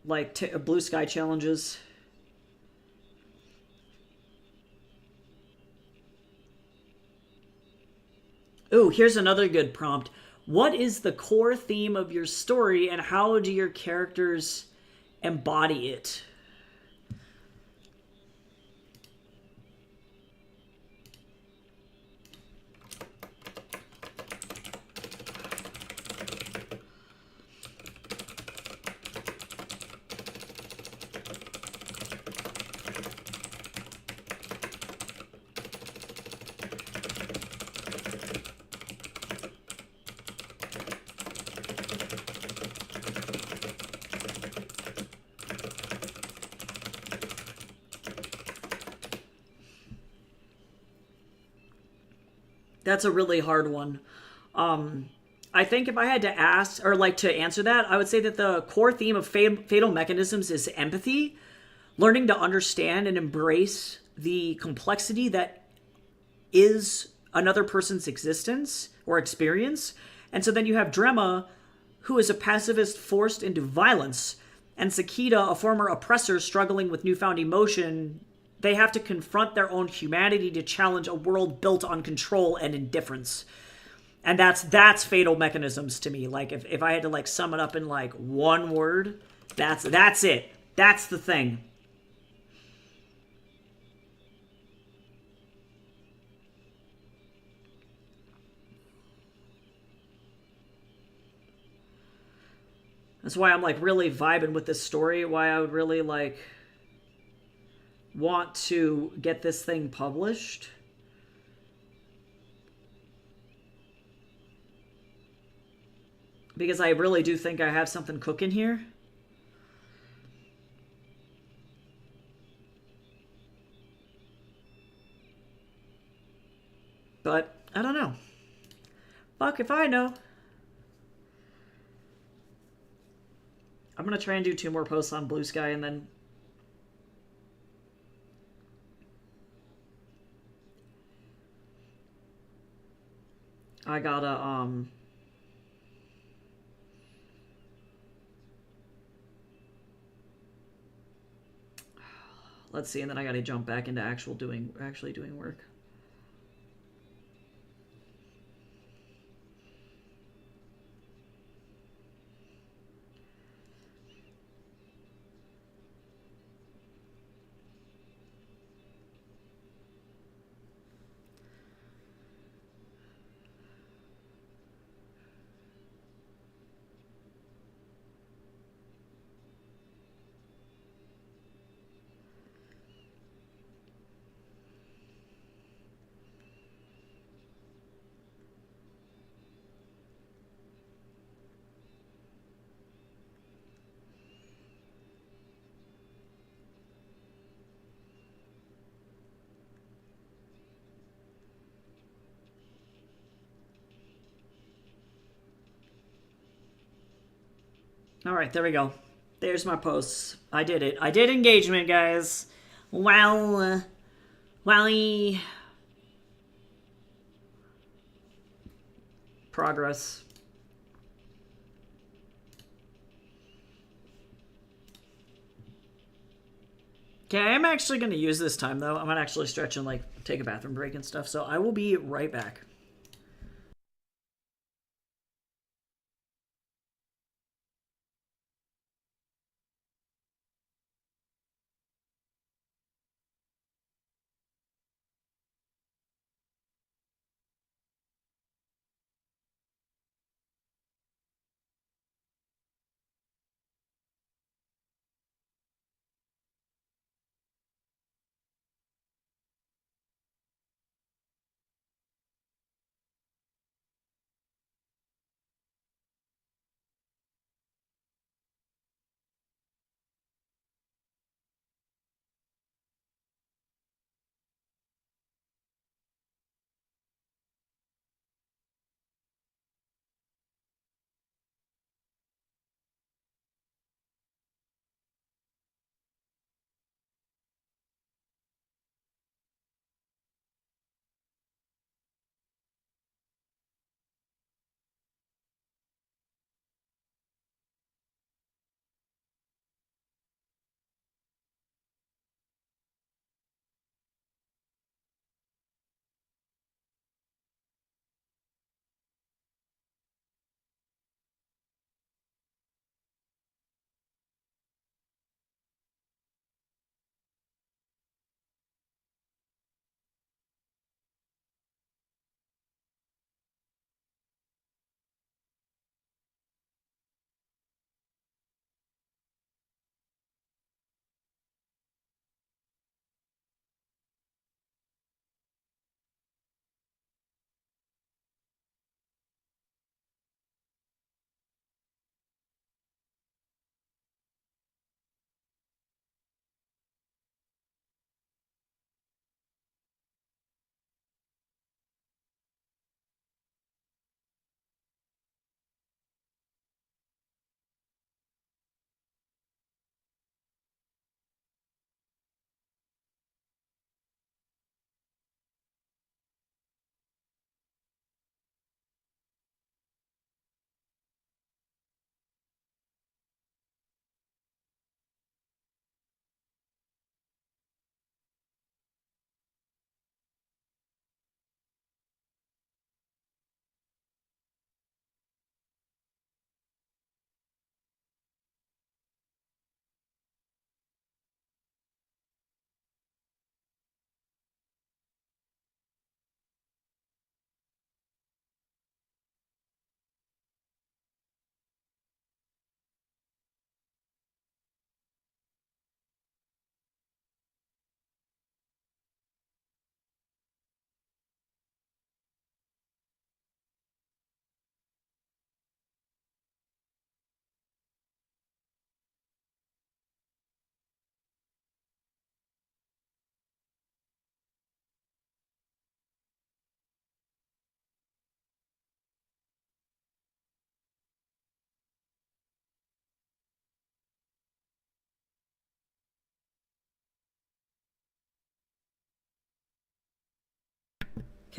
Blue Sky challenges. Ooh, here's another good prompt. What is the core theme of your story, and how do your characters embody it? That's a really hard one. I think if I had to ask, or like to answer that, I would say that the core theme of Fatal Mechanisms is empathy, learning to understand and embrace the complexity that is another person's existence or experience. And so then you have Drema, who is a pacifist forced into violence, and Sakita, a former oppressor struggling with newfound emotion. They have to confront their own humanity to challenge a world built on control and indifference. And that's Fatal Mechanisms to me. Like, if I had to, like, sum it up in, like, one word, that's it. That's the thing. That's why I'm, like, really vibing with this story. Why I would really, like, want to get this thing published. Because I really do think I have something cooking here. But, I don't know. Fuck if I know. I'm gonna try and do 2 more posts on Blue Sky, and then I gotta, let's see, and then I gotta jump back into actually doing work. All right, there we go. There's my posts. I did it. I did engagement, guys. Well, Wally. Progress. Okay, I'm actually going to use this time, though. I'm going to actually stretch and, like, take a bathroom break and stuff. So I will be right back.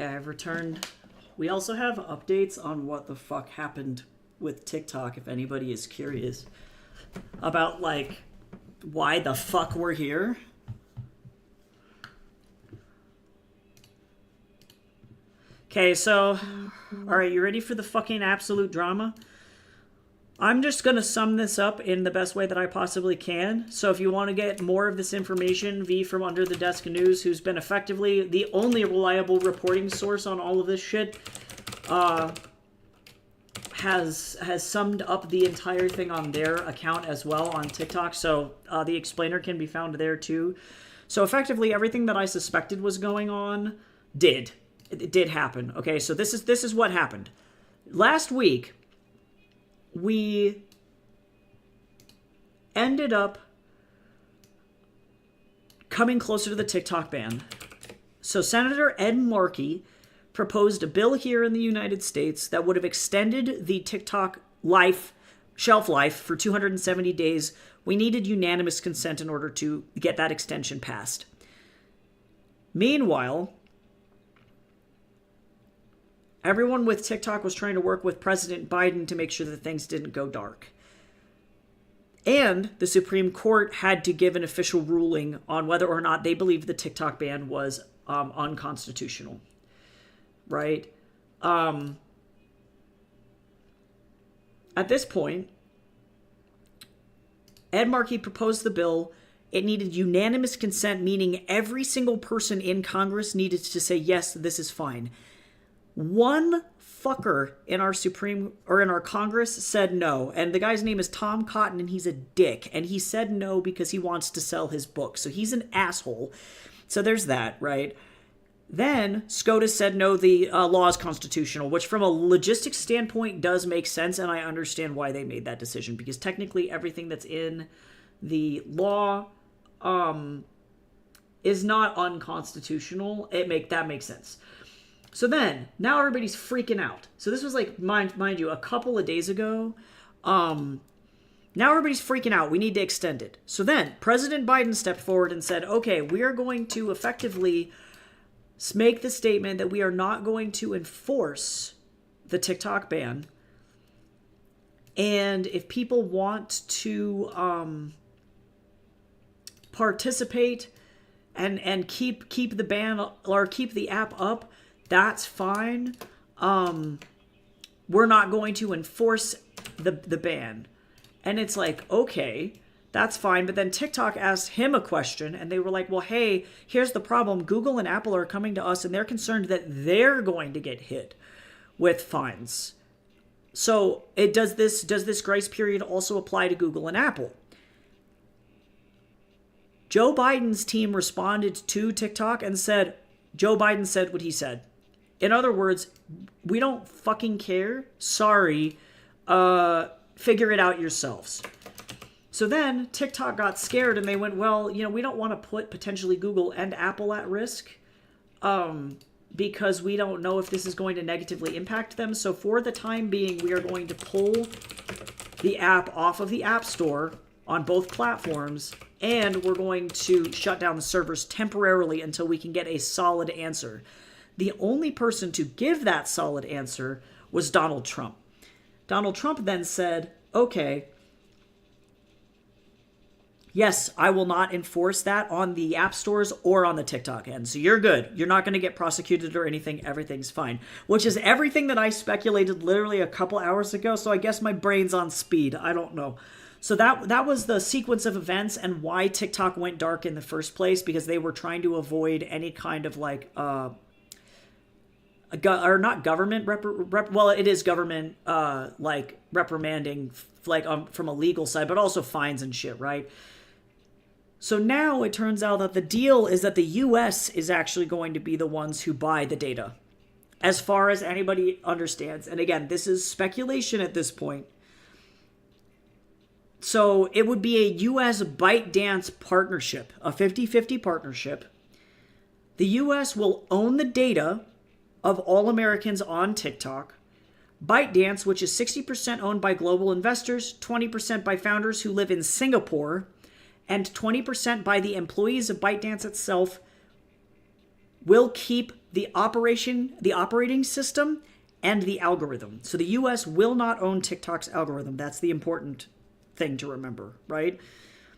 Okay, I've returned. We also have updates on what the fuck happened with TikTok, if anybody is curious about, like, why the fuck we're here. Okay, so, alright, you ready for the fucking absolute drama? I'm just going to sum this up in the best way that I possibly can. So if you want to get more of this information, V from Under the Desk News, who's been effectively the only reliable reporting source on all of this shit, has summed up the entire thing on their account as well on TikTok. So the explainer can be found there too. So effectively everything that I suspected was going on did. It did happen. Okay, so this is what happened. Last week, we ended up coming closer to the TikTok ban. So Senator Ed Markey proposed a bill here in the United States that would have extended the TikTok shelf life for 270 days. We needed unanimous consent in order to get that extension passed. Meanwhile, everyone with TikTok was trying to work with President Biden to make sure that things didn't go dark. And the Supreme Court had to give an official ruling on whether or not they believed the TikTok ban was unconstitutional. Right? At this point, Ed Markey proposed the bill. It needed unanimous consent, meaning every single person in Congress needed to say, yes, this is fine. One fucker in our Congress said no, and the guy's name is Tom Cotton, and he's a dick, and he said no because he wants to sell his book, so he's an asshole. So there's that, right? Then SCOTUS said no, the law is constitutional, which from a logistics standpoint does make sense, and I understand why they made that decision, because technically everything that's in the law is not unconstitutional. That makes sense. So then, now everybody's freaking out. So this was like, mind you, a couple of days ago. Now everybody's freaking out. We need to extend it. So then, President Biden stepped forward and said, okay, we are going to effectively make the statement that we are not going to enforce the TikTok ban. And if people want to participate and keep the ban or keep the app up, that's fine. We're not going to enforce the ban. And it's like, okay, that's fine. But then TikTok asked him a question, and they were like, well, hey, here's the problem. Google and Apple are coming to us, and they're concerned that they're going to get hit with fines. So does this grace period also apply to Google and Apple? Joe Biden's team responded to TikTok and said, Joe Biden said what he said. In other words, we don't fucking care. Sorry. Figure it out yourselves. So then TikTok got scared and they went, well, we don't want to put potentially Google and Apple at risk because we don't know if this is going to negatively impact them. So for the time being, we are going to pull the app off of the App Store on both platforms, and we're going to shut down the servers temporarily until we can get a solid answer. The only person to give that solid answer was Donald Trump. Donald Trump then said, okay, yes, I will not enforce that on the app stores or on the TikTok end. So you're good. You're not going to get prosecuted or anything. Everything's fine. Which is everything that I speculated literally a couple hours ago. So I guess my brain's on speed. I don't know. So that was the sequence of events and why TikTok went dark in the first place, because they were trying to avoid any kind of like or not government well, it is government like reprimanding like from a legal side, but also fines and shit, right? So now it turns out that the deal is that the US is actually going to be the ones who buy the data, as far as anybody understands. And again, this is speculation at this point. So it would be a US ByteDance partnership, a 50-50 partnership. The US will own the data of all Americans on TikTok. ByteDance, which is 60% owned by global investors, 20% by founders who live in Singapore, and 20% by the employees of ByteDance itself, will keep the operating system and the algorithm. So the US will not own TikTok's algorithm. That's the important thing to remember, right?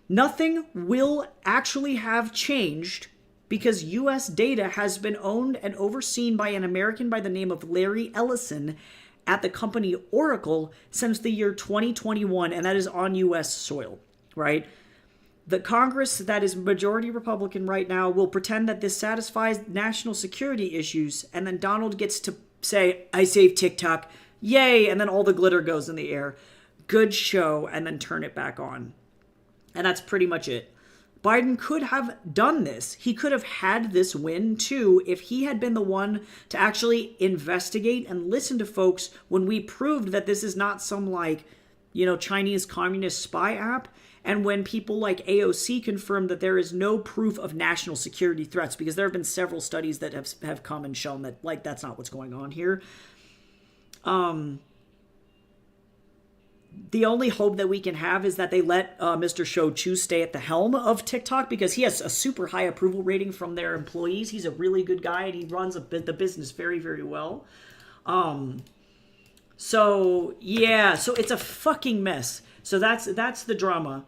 Nothing will actually have changed because US data has been owned and overseen by an American by the name of Larry Ellison at the company Oracle since the year 2021, and that is on US soil, right? The Congress that is majority Republican right now will pretend that this satisfies national security issues, and then Donald gets to say, I saved TikTok, yay, and then all the glitter goes in the air. Good show, and then turn it back on. And that's pretty much it. Biden could have done this. He could have had this win too if he had been the one to actually investigate and listen to folks when we proved that this is not some Chinese communist spy app. And when people like AOC confirmed that there is no proof of national security threats, because there have been several studies that have come and shown that that's not what's going on here. The only hope that we can have is that they let Mr. Shou Chew stay at the helm of TikTok because he has a super high approval rating from their employees. He's a really good guy and he runs the business very, very well. So it's a fucking mess. So that's the drama.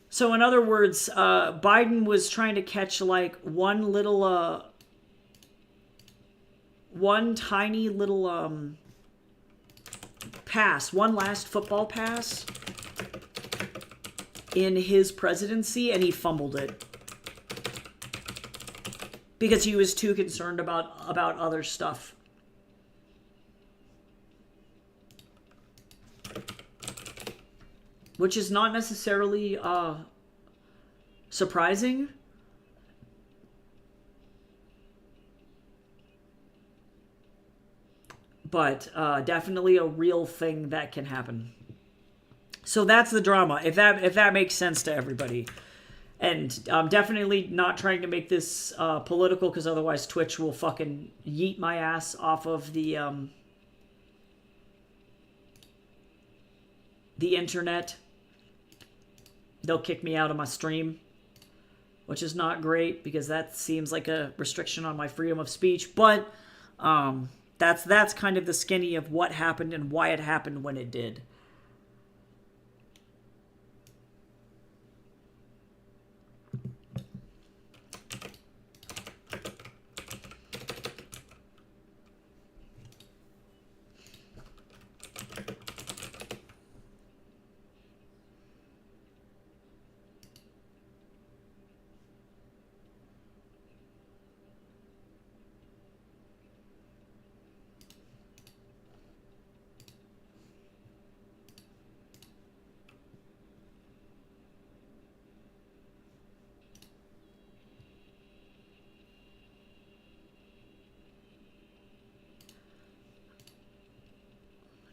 So in other words, Biden was trying to catch one tiny little pass, one last football pass in his presidency, and he fumbled it because he was too concerned about other stuff. Which is not necessarily surprising. But definitely a real thing that can happen. So that's the drama, if that makes sense to everybody. And I'm definitely not trying to make this political, because otherwise Twitch will fucking yeet my ass off of the internet. They'll kick me out of my stream, which is not great because that seems like a restriction on my freedom of speech. But that's kind of the skinny of what happened and why it happened when it did.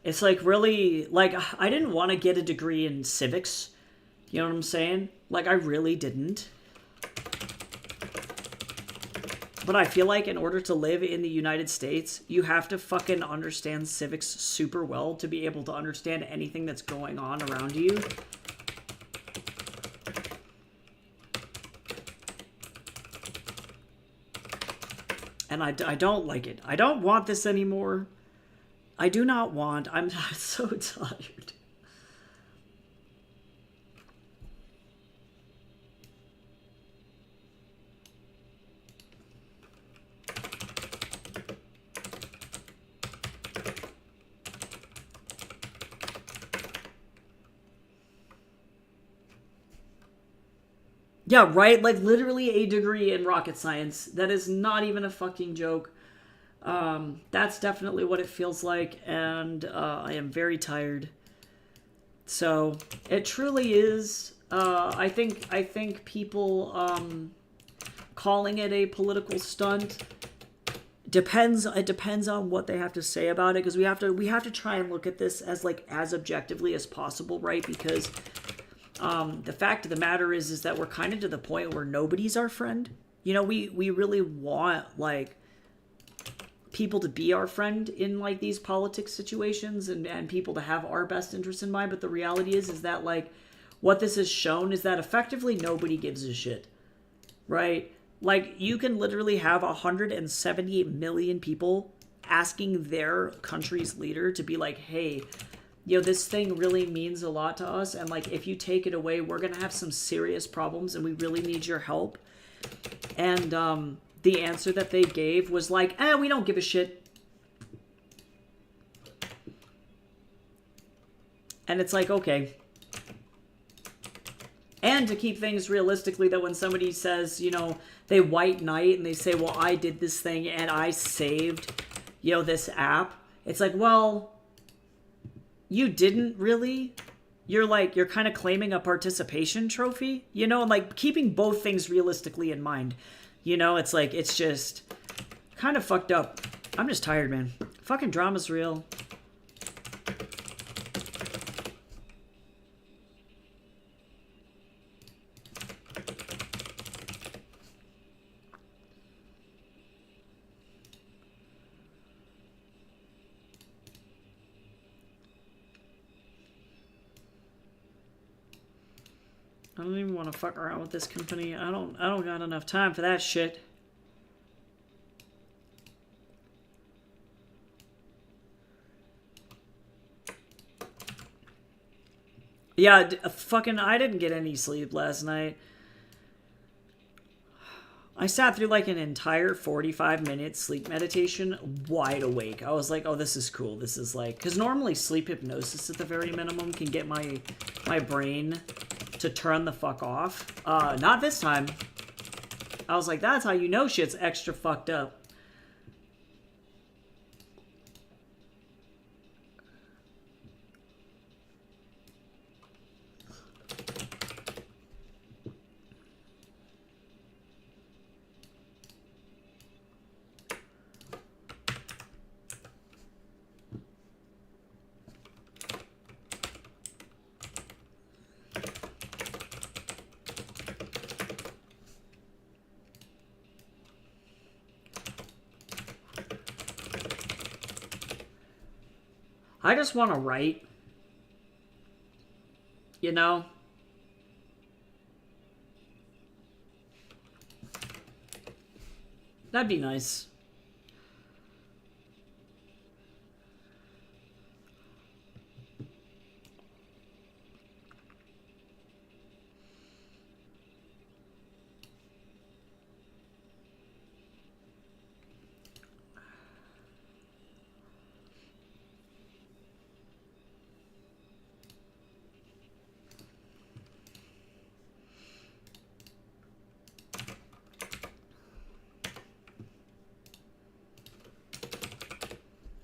It's really, I didn't want to get a degree in civics. You know what I'm saying? I really didn't. But I feel like in order to live in the United States, you have to fucking understand civics super well to be able to understand anything that's going on around you. And I don't like it. I don't want this anymore. I do not want. I'm so tired. Yeah, right? Literally a degree in rocket science. That is not even a fucking joke. That's definitely what it feels like, and I am very tired. So it truly is. I think people calling it a political stunt depends. It depends on what they have to say about it, because we have to try and look at this as as objectively as possible, right? Because the fact of the matter is that we're kind of to the point where nobody's our friend. You know, we really want people to be our friend in these politics situations and people to have our best interests in mind. But the reality is that what this has shown is that effectively nobody gives a shit, right? Like, you can literally have 170 million people asking their country's leader to be like, hey, yo, this thing really means a lot to us, and like, if you take it away, we're gonna have some serious problems, and we really need your help. And the answer that they gave was like, we don't give a shit. And it's like, okay. And to keep things realistically, that when somebody says, you know, they white knight and they say, well, I did this thing and I saved, you know, this app. It's like, well, you didn't really. You're kind of claiming a participation trophy, you know, and like keeping both things realistically in mind. You know, it's like, it's just kind of fucked up. I'm just tired, man. Fucking drama's real. I don't even want to fuck around with this company. I don't got enough time for that shit. Yeah, fucking I didn't get any sleep last night. I sat through like an entire 45-minute sleep meditation wide awake. I was like, oh, this is cool. This is like, because normally sleep hypnosis at the very minimum can get my brain to turn the fuck off. Not this time. I was like, that's how you know shit's extra fucked up. I just want to write. You know? That'd be nice.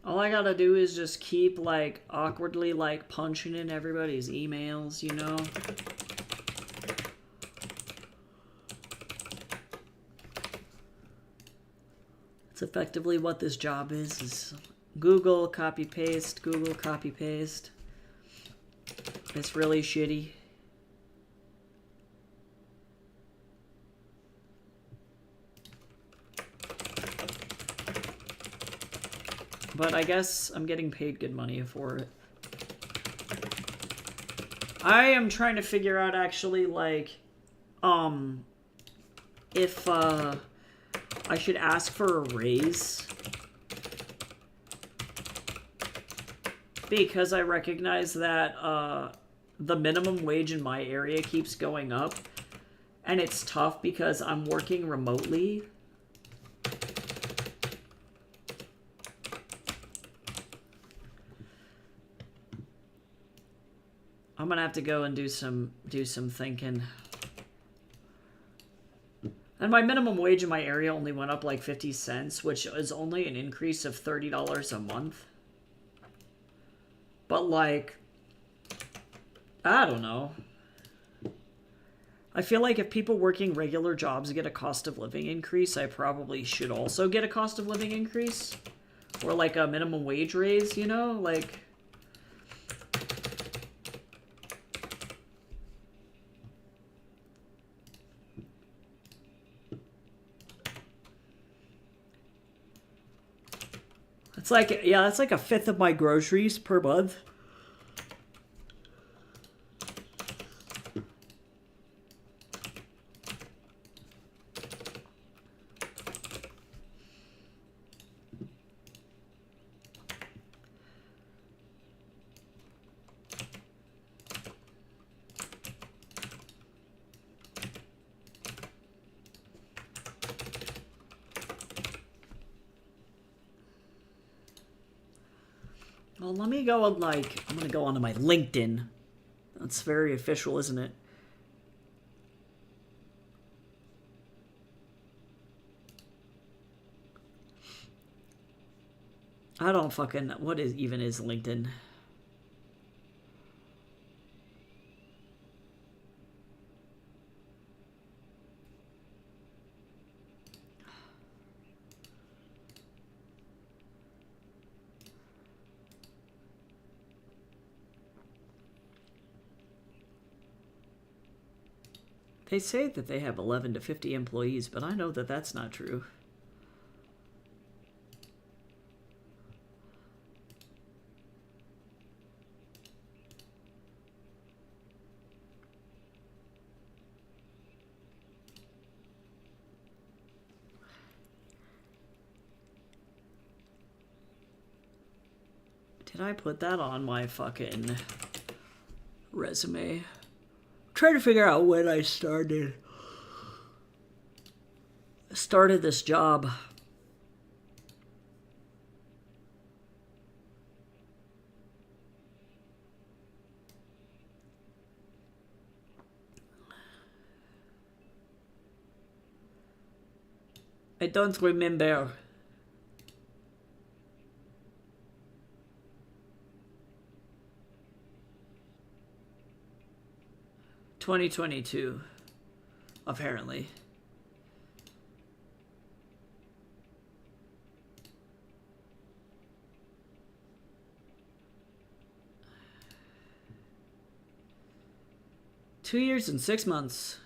All I gotta do is just keep, like, awkwardly, like, punching in everybody's emails, you know? It's effectively what this job is Google copy-paste, Google copy-paste. It's really shitty. But I guess I'm getting paid good money for it. I am trying to figure out actually, like, if, I should ask for a raise. Because I recognize that, the minimum wage in my area keeps going up. And it's tough because I'm working remotely. I'm gonna have to go and do some thinking. And my minimum wage in my area only went up like 50 cents, which is only an increase of $30 a month. But like, I don't know. I feel like if people working regular jobs get a cost of living increase, I probably should also get a cost of living increase. Or like a minimum wage raise, you know? Like, it's like, yeah, that's like a fifth of my groceries per month. Well, let me go on, like, I'm gonna go onto my LinkedIn. That's very official, isn't it? I don't fucking... What even is LinkedIn? They say that they have 11 to 50 employees, but I know that that's not true. Did I put that on my fucking resume? I'm trying to figure out when I started this job. I don't remember. $2022, apparently. Two years and 6 months.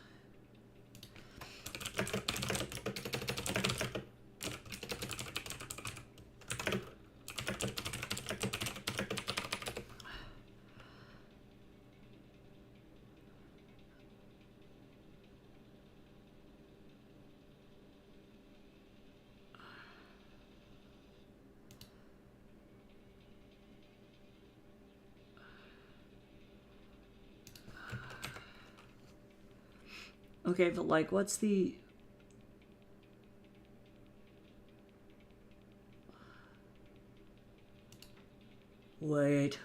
Okay, but like, what's the... Wait.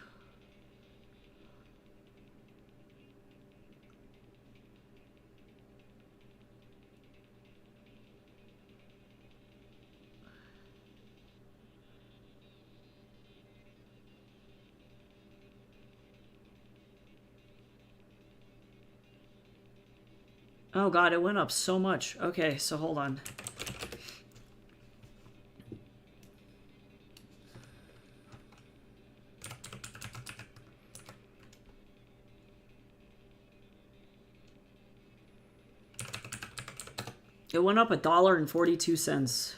Oh god, it went up so much. Okay, so hold on. It went up $1.42.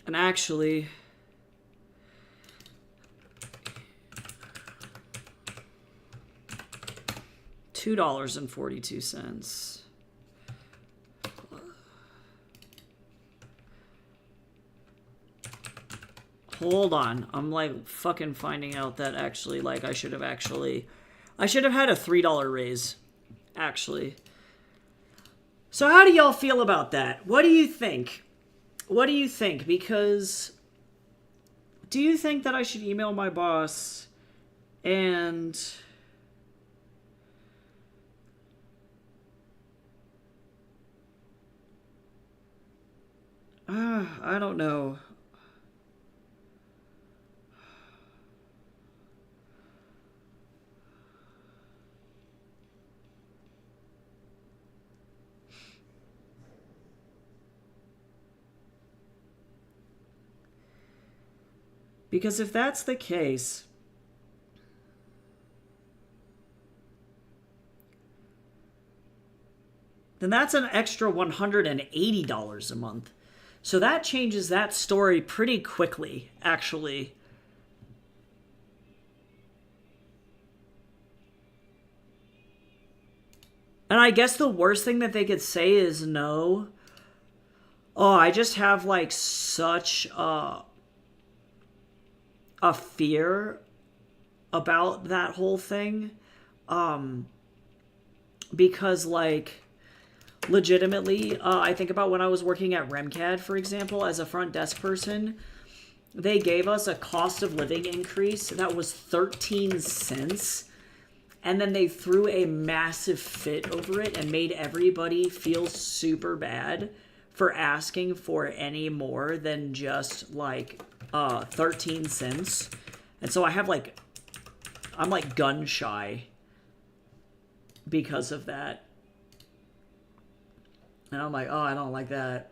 And actually, $2.42. Hold on. I'm like fucking finding out that actually, like, I should have had a $3 raise, actually. So how do y'all feel about that? What do you think? What do you think? Because do you think that I should email my boss and I don't know. Because if that's the case, then that's an extra $180 a month. So that changes that story pretty quickly, actually. And I guess the worst thing that they could say is no. Oh, I just have like such a fear about that whole thing. Because, like, legitimately, I think about when I was working at Remcad, for example, as a front desk person, they gave us a cost of living increase that was 13 cents. And then they threw a massive fit over it and made everybody feel super bad for asking for any more than just, like, 13 cents. And so I'm like gun shy because of that. And I'm like, oh, I don't like that.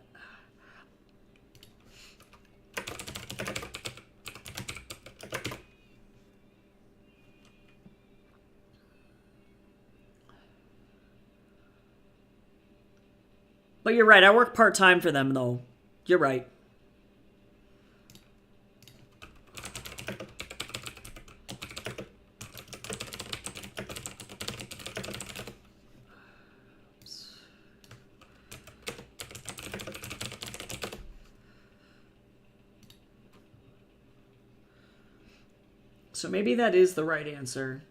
But you're right, I work part-time for them, though. You're right. So maybe that is the right answer.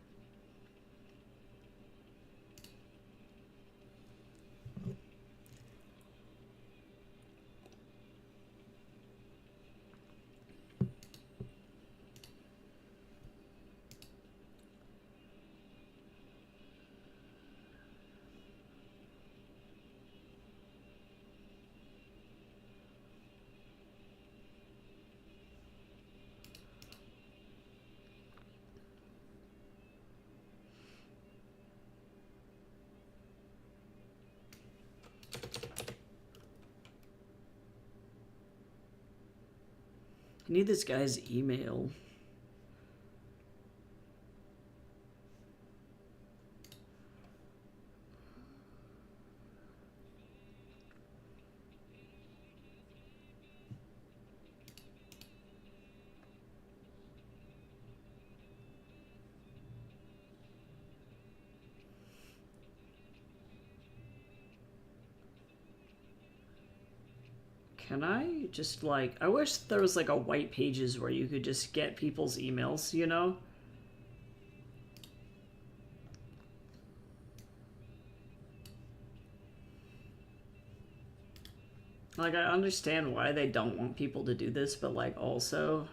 I need this guy's email. Can I just, like, I wish there was, like, a white pages where you could just get people's emails, you know? Like, I understand why they don't want people to do this, but, like, also...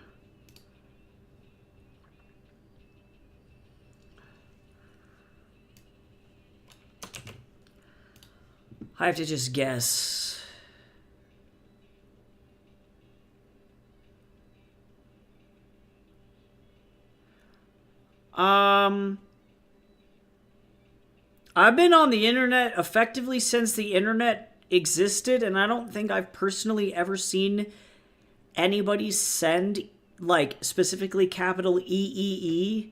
I have to just guess. I've been on the internet effectively since the internet existed, and I don't think I've personally ever seen anybody send, like, specifically capital E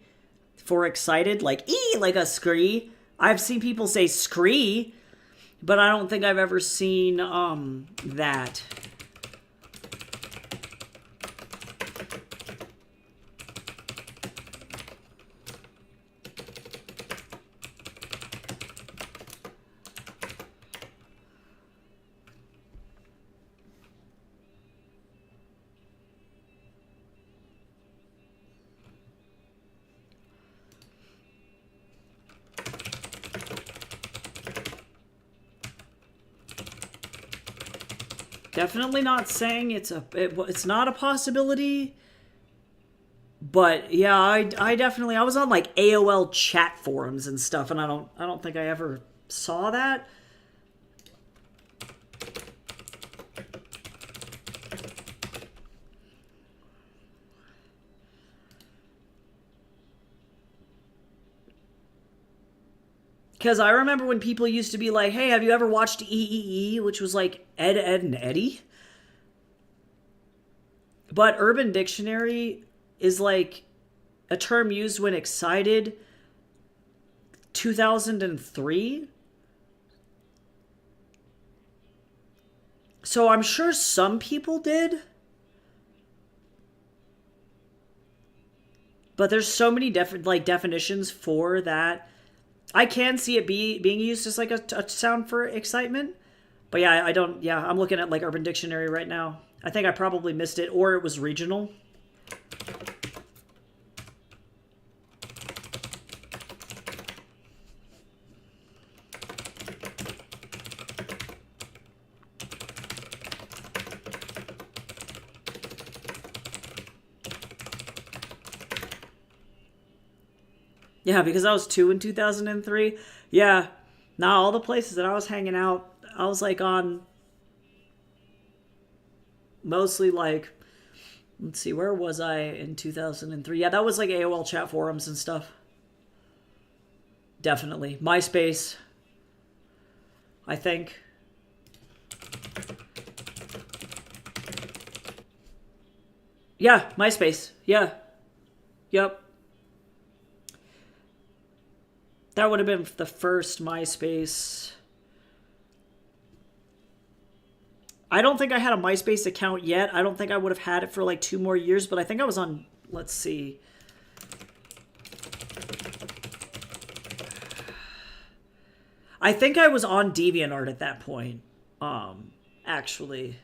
for excited, like E, like a scree. I've seen people say scree, but I don't think I've ever seen, that. Definitely not saying it's not a possibility, but yeah, I definitely, I was on, like, AOL chat forums and stuff, and I don't think I ever saw that. Because I remember when people used to be like, hey, have you ever watched EEE, which was like Ed, Edd and Eddy? But Urban Dictionary is, like, a term used when excited 2003. So I'm sure some people did. But there's so many definitions for that. I can see it being used as, like, a sound for excitement. But yeah, I'm looking at, like, Urban Dictionary right now. I think I probably missed it, or it was regional. Yeah, because I was 2 in 2003. Yeah. Nah, all the places that I was hanging out, I was like on mostly like, let's see, where was I in 2003? Yeah, that was like AOL chat forums and stuff. Definitely. MySpace, I think. Yeah, MySpace. Yeah. Yep. That would have been the first MySpace. I don't think I had a MySpace account yet. I don't think I would have had it for like 2 more years, but I think I was on, let's see. I think I was on DeviantArt at that point. Actually.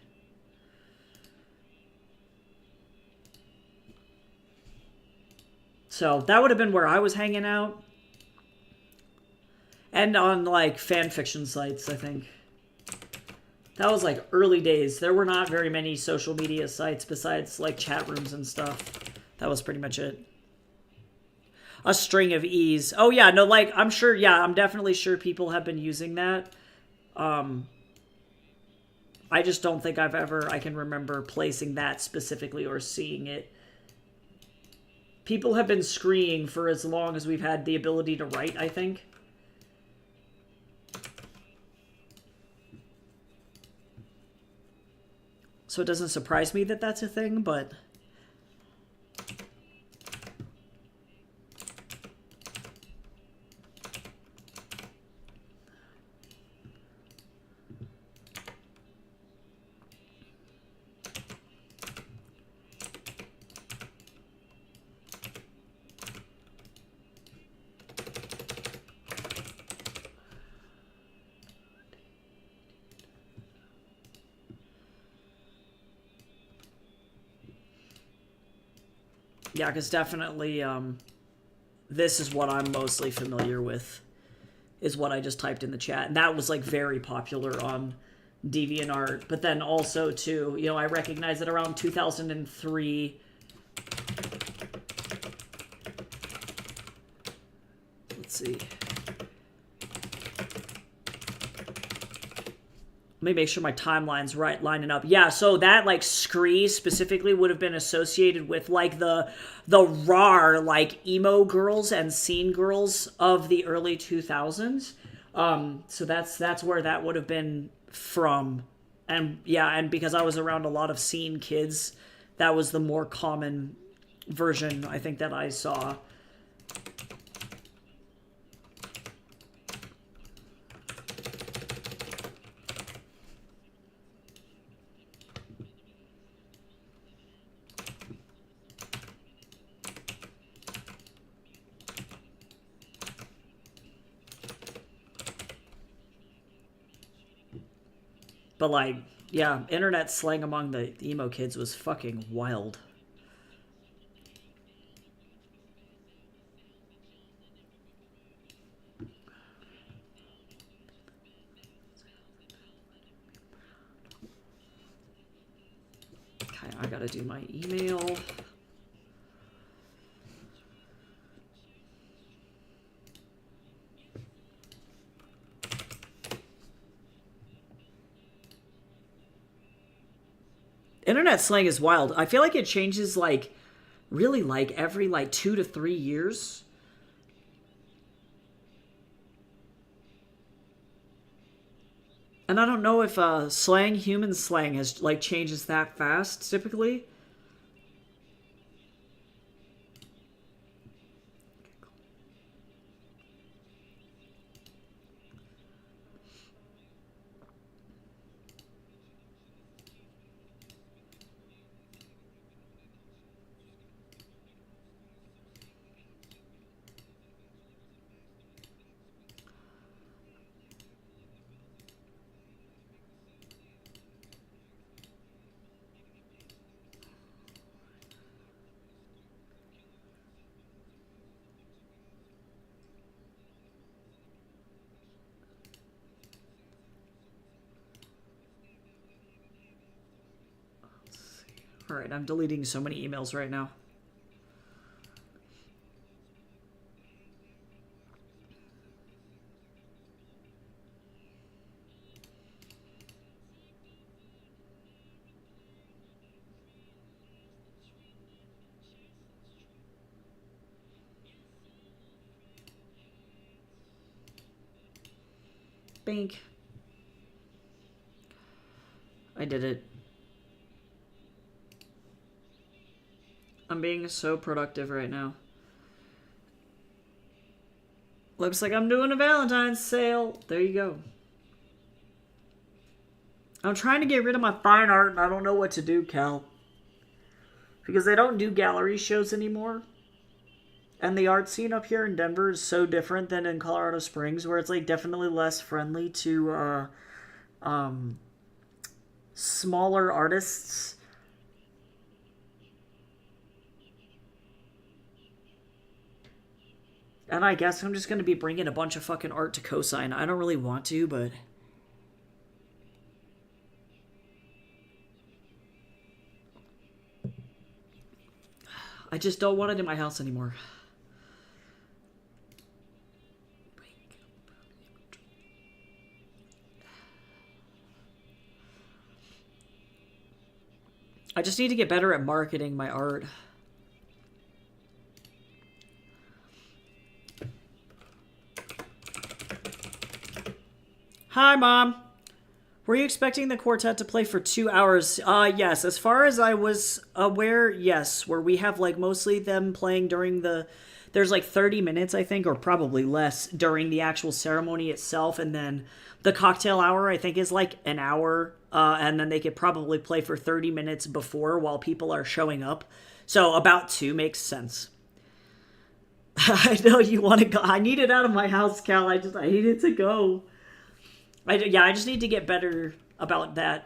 So that would have been where I was hanging out. And on like fan fiction sites, I think. That was like early days. There were not very many social media sites besides like chat rooms and stuff. That was pretty much it. A string of E's. Oh yeah, no, like I'm sure, yeah, I'm definitely sure people have been using that. I just don't think I can remember placing that specifically or seeing it. People have been screeing for as long as we've had the ability to write, I think. So it doesn't surprise me that that's a thing, but... Yeah, because definitely, this is what I'm mostly familiar with, is what I just typed in the chat. And that was, like, very popular on DeviantArt. But then also, too, you know, I recognize that around 2003... Let's see. Let me make sure my timeline's right, lining up. Yeah, so that, like, Scree specifically would have been associated with, like, the RAR, like, emo girls and scene girls of the early 2000s. So that's where that would have been from. And, yeah, and because I was around a lot of scene kids, that was the more common version, I think, that I saw. But, like, yeah, internet slang among the emo kids was fucking wild. Okay, I gotta do my email. Internet slang is wild. I feel like it changes, like, really, like, every, like, 2 to 3 years. And I don't know if slang, human slang, has, like, changes that fast, typically. Alright, I'm deleting so many emails right now. Bink. I did it. I'm being so productive right now. Looks like I'm doing a Valentine's sale. There you go. I'm trying to get rid of my fine art and I don't know what to do, Cal. Because they don't do gallery shows anymore. And the art scene up here in Denver is so different than in Colorado Springs, where it's like definitely less friendly to smaller artists. And I guess I'm just going to be bringing a bunch of fucking art to Cosign. I don't really want to, but... I just don't want it in my house anymore. I just need to get better at marketing my art. Hi, Mom. Were you expecting the quartet to play for 2 hours? Yes. As far as I was aware, yes. Where we have, like, mostly them playing during the... There's, like, 30 minutes, I think, or probably less, during the actual ceremony itself. And then the cocktail hour, I think, is, like, an hour. And then they could probably play for 30 minutes before while people are showing up. So about 2 makes sense. I know you want to go. I need it out of my house, Cal. I need it to go. I just need to get better about that.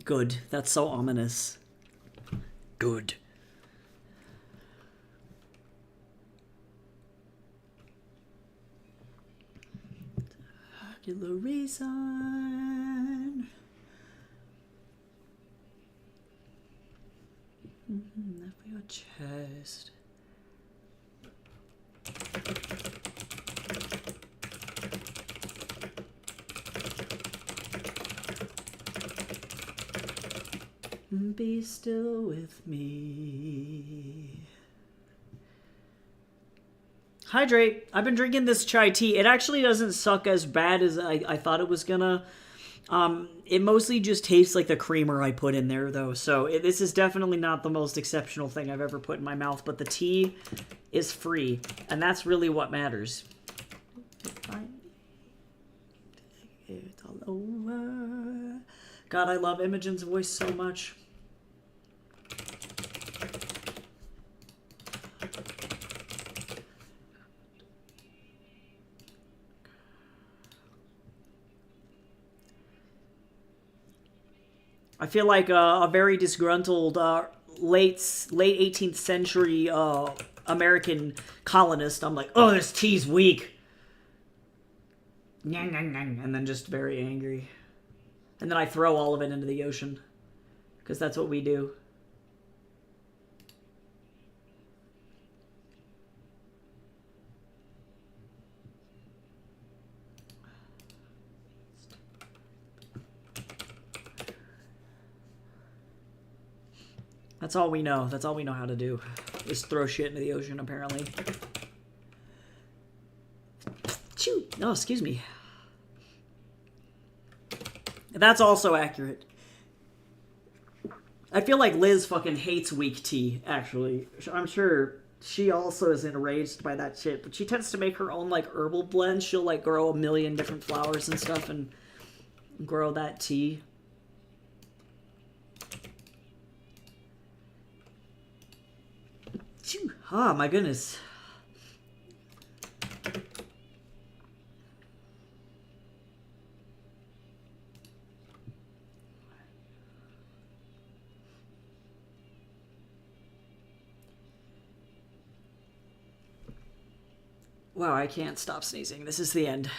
Good. That's so ominous. Good. Particular reason. That for your chest. Be still with me. Hydrate. I've been drinking this chai tea. It actually doesn't suck as bad as I thought it was gonna. It mostly just tastes like the creamer I put in there, though. So this is definitely not the most exceptional thing I've ever put in my mouth. But the tea is free, and that's really what matters. It's all over. God, I love Imogen's voice so much. I feel like a very disgruntled late 18th century American colonist. I'm like, oh, this tea's weak. And then just very angry. And then I throw all of it into the ocean. Because that's what we do. That's all we know. That's all we know how to do. Is throw shit into the ocean, apparently. Choo! No, excuse me. That's also accurate. I feel like Liz fucking hates weak tea, actually. I'm sure she also is enraged by that shit, but she tends to make her own, like, herbal blend. She'll, like, grow a million different flowers and stuff and grow that tea. Oh, my goodness. Wow, I can't stop sneezing. This is the end.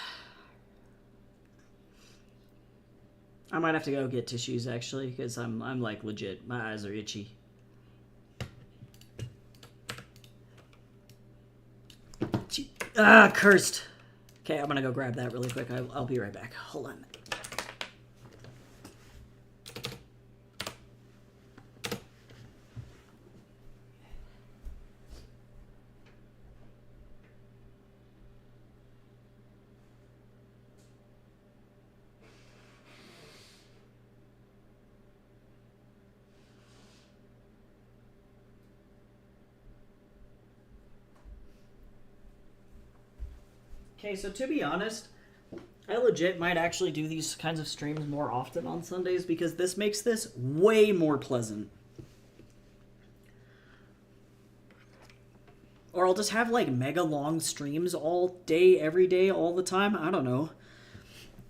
I might have to go get tissues, actually, because I'm like legit. My eyes are itchy. Ah, cursed. Okay, I'm gonna go grab that really quick. I'll be right back. Hold on. Okay, so to be honest, I legit might actually do these kinds of streams more often on Sundays because this makes this way more pleasant. Or I'll just have like mega long streams all day, every day, all the time. I don't know.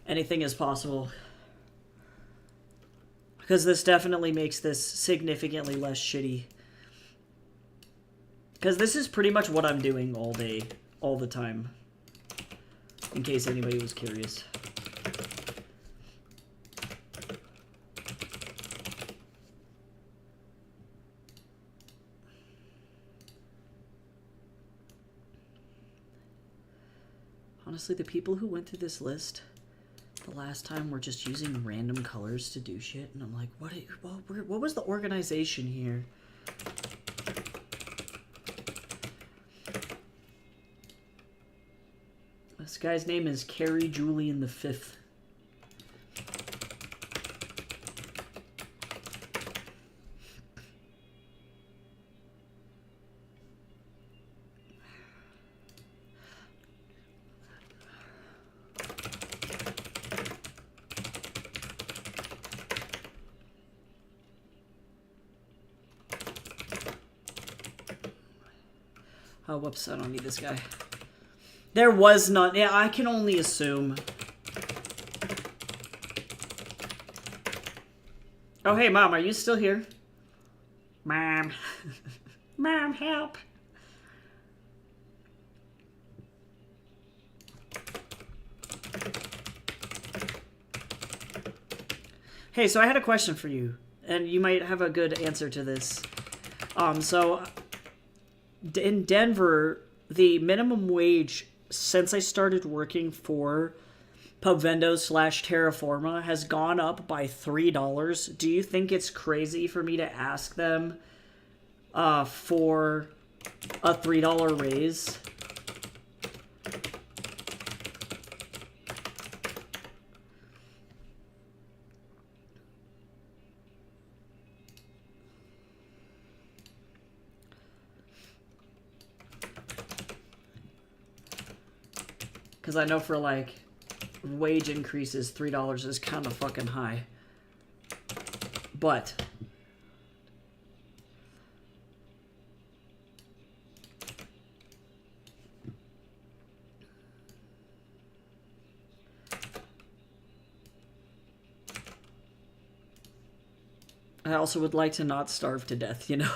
Anything is possible. Because this definitely makes this significantly less shitty. Because this is pretty much what I'm doing all day, all the time. In case anybody was curious. Honestly, the people who went through this list the last time were just using random colors to do shit, and I'm like, what was the organization here? This guy's name is Carrie Julian the Fifth. Oh, whoops, I don't need this guy. There was none. Yeah, I can only assume. Oh, hey, Mom, are you still here? Mom. Mom, help. Hey, so I had a question for you, and you might have a good answer to this. So in Denver, the minimum wage since I started working for Pubvendo/Terraforma has gone up by $3. Do you think it's crazy for me to ask them for a $3 raise? Because I know for, like, wage increases, $3 is kind of fucking high. But I also would like to not starve to death, you know?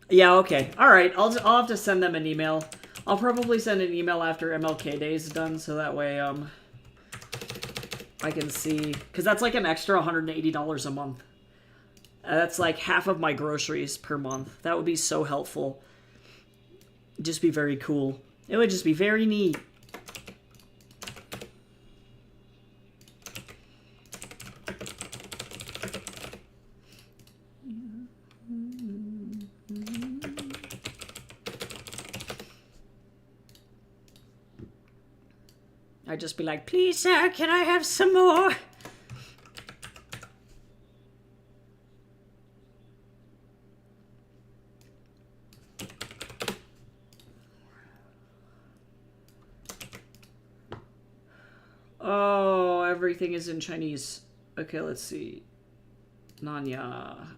Yeah, okay. Alright, I'll have to send them an email. I'll probably send an email after MLK Day is done, so that way, I can see... Because that's like an extra $180 a month. That's like half of my groceries per month. That would be so helpful. Just be very cool. It would just be very neat. I'd just be like, please, sir, can I have some more? Oh, everything is in Chinese. Okay, let's see. Nanya.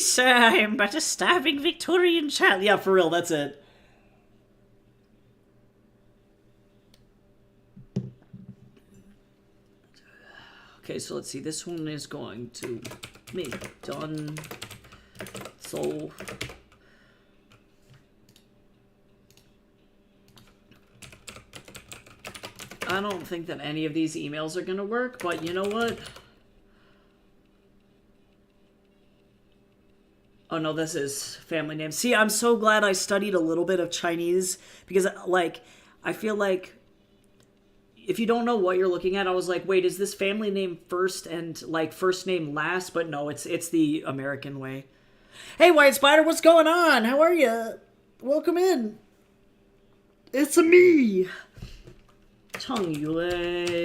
Please, sir, I am but a starving Victorian child. Yeah, for real, that's it. Okay, so let's see. This one is going to be done. So I don't think that any of these emails are going to work, but you know what? Oh no, this is family name. See, I'm so glad I studied a little bit of Chinese because, like, I feel like if you don't know what you're looking at, I was like, wait, is this family name first and, like, first name last? But no, it's the American way. Hey, White Spider, what's going on? How are you? Welcome in. It's a me. Tongue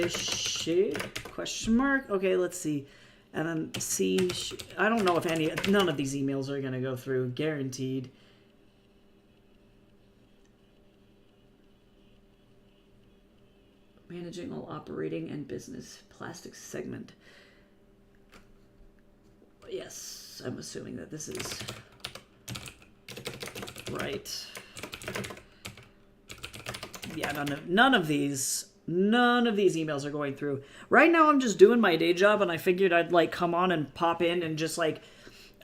shit? Question mark? Okay, let's see. And then C. I don't know if none of these emails are gonna go through, guaranteed. Managing all operating and business plastics segment. Yes, I'm assuming that this is right. Yeah, none of these emails are going through. Right now I'm just doing my day job, and I figured I'd like come on and pop in and just like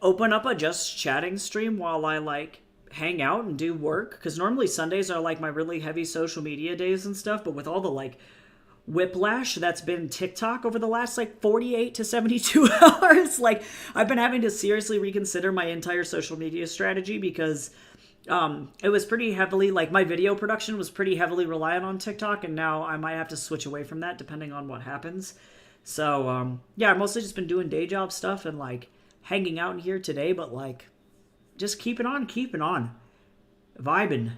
open up a just chatting stream while I like hang out and do work, because normally Sundays are like my really heavy social media days and stuff, but with all the like whiplash that's been TikTok over the last like 48 to 72 hours, like I've been having to seriously reconsider my entire social media strategy, because it was pretty heavily, like my video production was pretty heavily reliant on TikTok, and now I might have to switch away from that depending on what happens. So yeah, I've mostly just been doing day job stuff and like hanging out in here today, but like just keeping on vibing.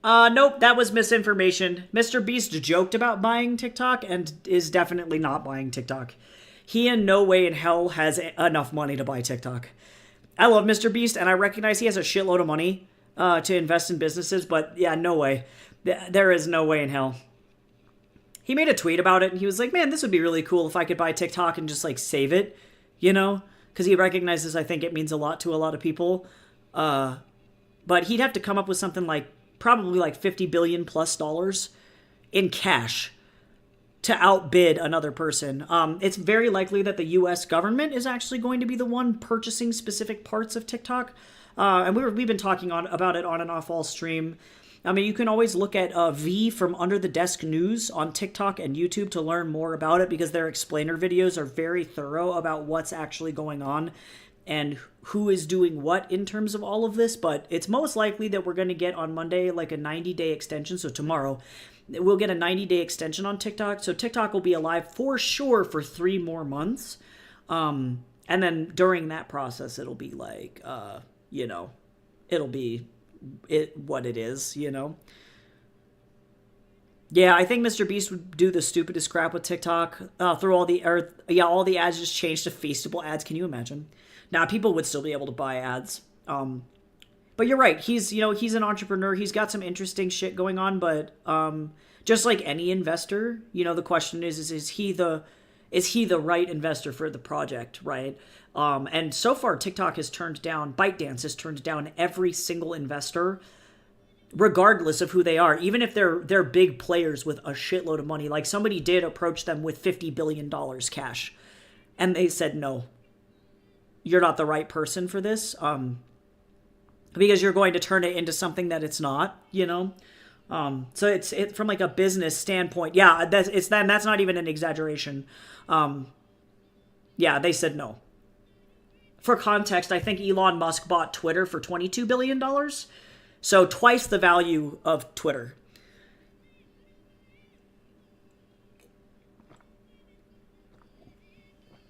Nope, that was misinformation. Mr. Beast joked about buying TikTok and is definitely not buying TikTok. He in no way in hell has enough money to buy TikTok. I love Mr. Beast, and I recognize he has a shitload of money to invest in businesses, but yeah, no way. There is no way in hell. He made a tweet about it, and he was like, man, this would be really cool if I could buy TikTok and just like save it, you know? Because he recognizes, I think it means a lot to a lot of people. But he'd have to come up with something like probably like $50 billion plus in cash to outbid another person. It's very likely that the U.S. government is actually going to be the one purchasing specific parts of TikTok. And we've been talking about it on and off all stream. I mean, you can always look at V from Under the Desk News on TikTok and YouTube to learn more about it, because their explainer videos are very thorough about what's actually going on and who is doing what in terms of all of this. But it's most likely that we're going to get on Monday like a 90-day extension. So tomorrow we'll get a 90-day extension on TikTok. So TikTok will be alive for sure for 3 more months. And then during that process, it'll be like, you know, it'll be what it is, you know? Yeah, I think Mr. Beast would do the stupidest crap with TikTok. Through all the ads just changed to Feastable ads. Can you imagine? Now, people would still be able to buy ads. But you're right. He's an entrepreneur. He's got some interesting shit going on, but just like any investor, you know, the question is he the right investor for the project, right? And so far, TikTok has turned down, ByteDance has turned down every single investor, regardless of who they are, even if they're big players with a shitload of money. Like, somebody did approach them with $50 billion cash, and they said, no, you're not the right person for this, because you're going to turn it into something that it's not, you know? So it's from like a business standpoint. Yeah, that's not even an exaggeration. Yeah, they said no. For context, I think Elon Musk bought Twitter for $22 billion. So twice the value of Twitter.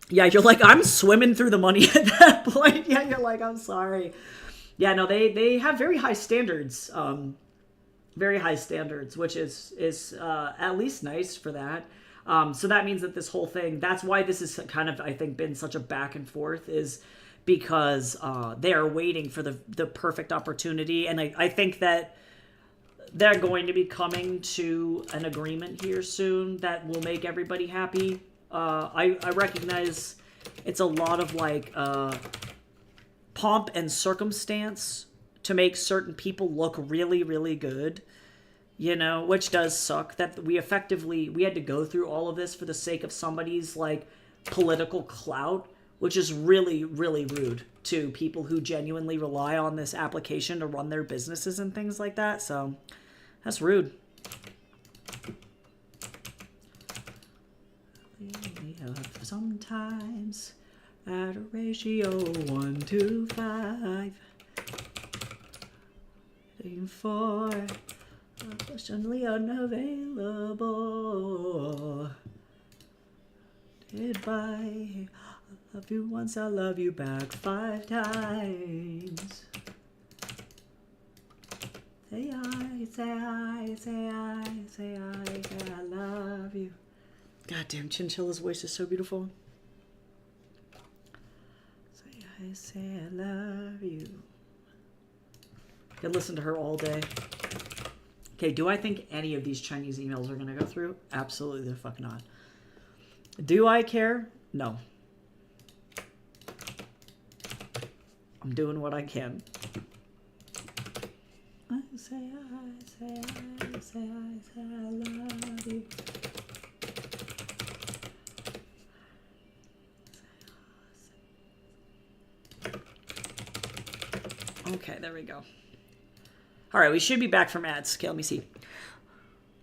Yeah, you're like, I'm swimming through the money at that point. Yeah, you're like, I'm sorry. Yeah, no, they have very high standards. Very high standards, which is at least nice for that. So that means that this whole thing, that's why this is kind of, I think, been such a back and forth, is because they are waiting for the perfect opportunity. And I think that they're going to be coming to an agreement here soon that will make everybody happy. I recognize It's a lot of like pomp and circumstance to make certain people look really, really good, you know, which does suck that we had to go through all of this for the sake of somebody's like political clout, which is really, really rude to people who genuinely rely on this application to run their businesses and things like that. So that's rude. Sometimes at a ratio 1 to 5, looking for questionably unavailable. Goodbye. I love you once, I love you back 5 times. Say I, say I, say I, say I, say I love you. Goddamn, Chinchilla's voice is so beautiful. Say I love you. I could listen to her all day. Okay, do I think any of these Chinese emails are going to go through? Absolutely the fuck not. Do I care? No. I'm doing what I can. I say I love you. Okay, there we go. All right, we should be back from ads. Okay, let me see.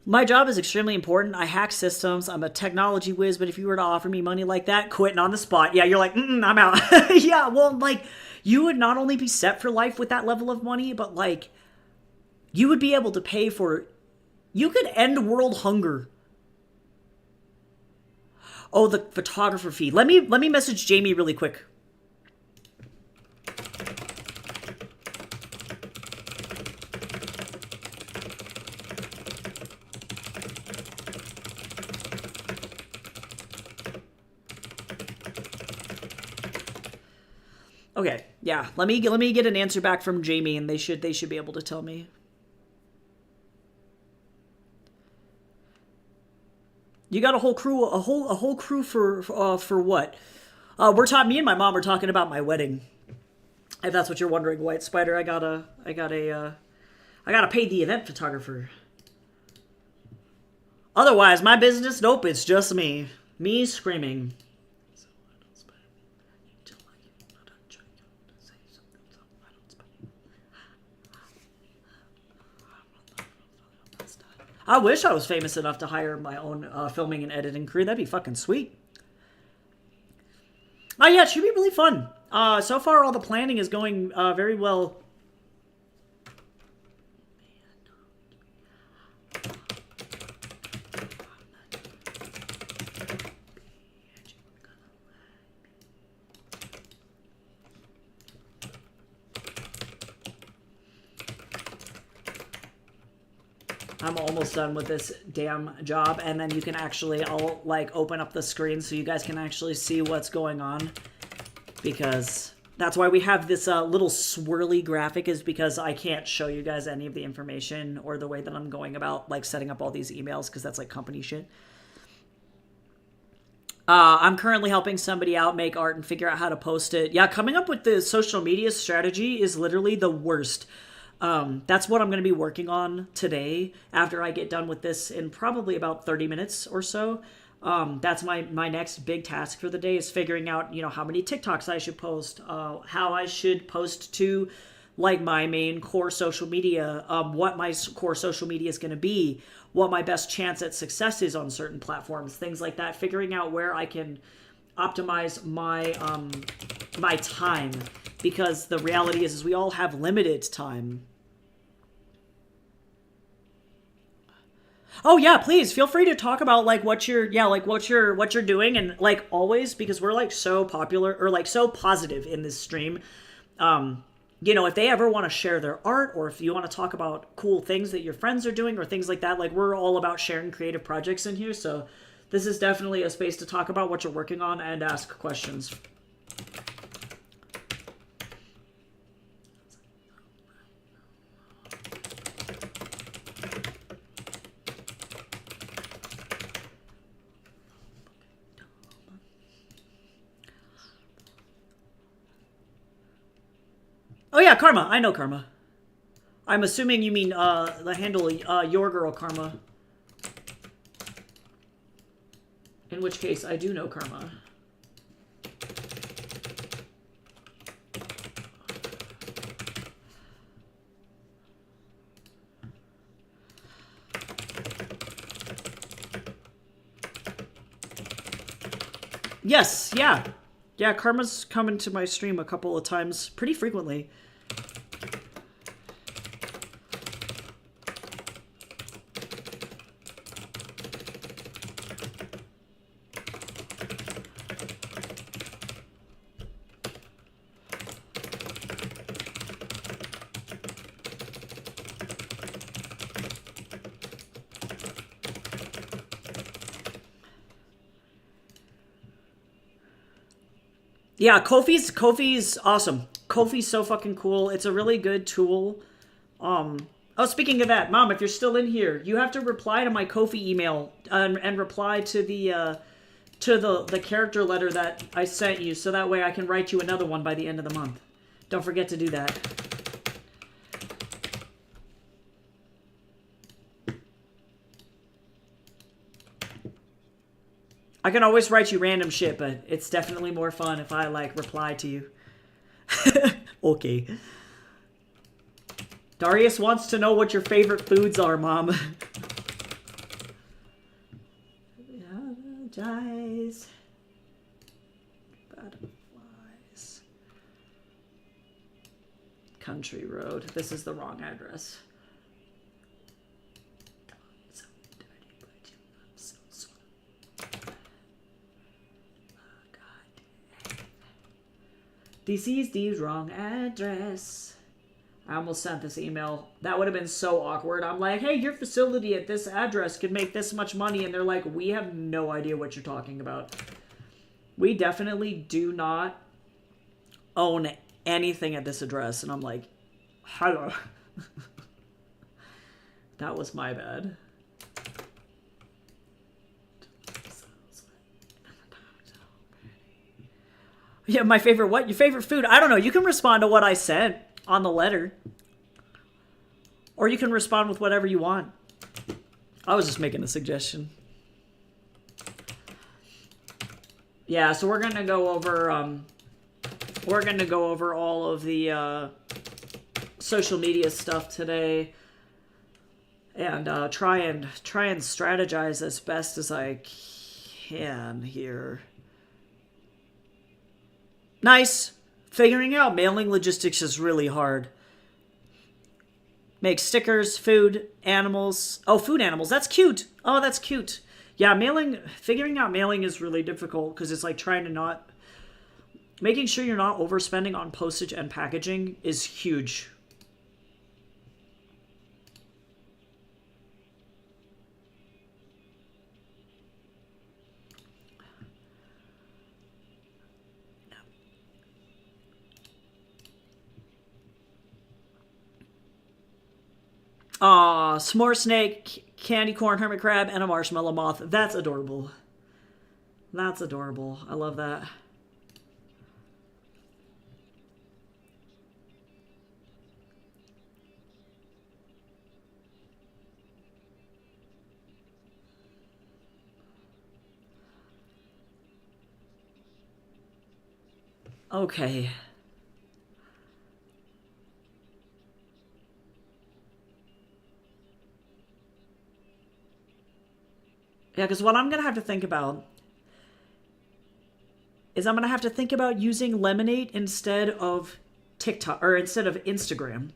My job is extremely important. I hack systems. I'm a technology whiz, but if you were to offer me money like that, quitting on the spot. Yeah, you're like, I'm out. Yeah, well, like, you would not only be set for life with that level of money, but, like, you would be able to pay for... You could end world hunger. Oh, the photographer fee. Let me message Jamie really quick. Okay, yeah. Let me get an answer back from Jamie, and they should be able to tell me. You got a whole crew, a whole crew for what? Me and my mom are talking about my wedding. If that's what you're wondering, White Spider, I gotta pay the event photographer. Otherwise, my business, nope, it's just me. Me screaming. I wish I was famous enough to hire my own filming and editing crew. That'd be fucking sweet. Oh yeah, it should be really fun. So far, all the planning is going very well. I'm almost done with this damn job, and then you can actually, I'll like open up the screen so you guys can actually see what's going on, because that's why we have this little swirly graphic, is because I can't show you guys any of the information or the way that I'm going about like setting up all these emails, because that's like company shit. I'm currently helping somebody out make art and figure out how to post it. Yeah, coming up with the social media strategy is literally the worst. That's what I'm going to be working on today after I get done with this in probably about 30 minutes or so. That's my next big task for the day, is figuring out, how many TikToks I should post, how I should post to like my main core social media, what my core social media is going to be, what my best chance at success is on certain platforms, things like that, figuring out where I can optimize my, my time, because the reality is we all have limited time. Oh yeah, please feel free to talk about like what you're doing, and like always, because we're like so popular or like so positive in this stream. If they ever want to share their art, or if you want to talk about cool things that your friends are doing or things like that, like we're all about sharing creative projects in here. So this is definitely a space to talk about what you're working on and ask questions. yeah, Karma. I know Karma. I'm assuming you mean the handle your girl Karma. In which case, I do know Karma. Yes, yeah. Yeah, Karma's coming to my stream a couple of times, pretty frequently. Yeah, Ko-fi's awesome. Ko-fi's so fucking cool. It's a really good tool. Oh, speaking of that, Mom, if you're still in here, you have to reply to my Ko-fi email and reply to the character letter that I sent you, so that way I can write you another one by the end of the month. Don't forget to do that. I can always write you random shit, but it's definitely more fun if I, like, reply to you. Okay. Darius wants to know what your favorite foods are, Mom. Apologize. Butterflies. Country Road. This is the wrong address. This is the wrong address. I almost sent this email. That would have been so awkward. I'm like, hey, your facility at this address could make this much money. And they're like, we have no idea what you're talking about. We definitely do not own anything at this address. And I'm like, hello. That was my bad. Yeah, my favorite what? Your favorite food? I don't know. You can respond to what I said on the letter. Or you can respond with whatever you want. I was just making a suggestion. Yeah, so we're going to go over all of the social media stuff today and try and strategize as best as I can here. Nice. Figuring out mailing logistics is really hard. Make stickers, food, animals. Oh, food animals. That's cute. Oh, that's cute. Yeah, figuring out mailing is really difficult because it's like trying to not... Making sure you're not overspending on postage and packaging is huge. Aw, s'more snake, candy corn, hermit crab, and a marshmallow moth. That's adorable. That's adorable. I love that. Okay. Yeah, because what I'm going to have to think about is I'm going to have to think about using Lemonade instead of TikTok, or instead of Instagram.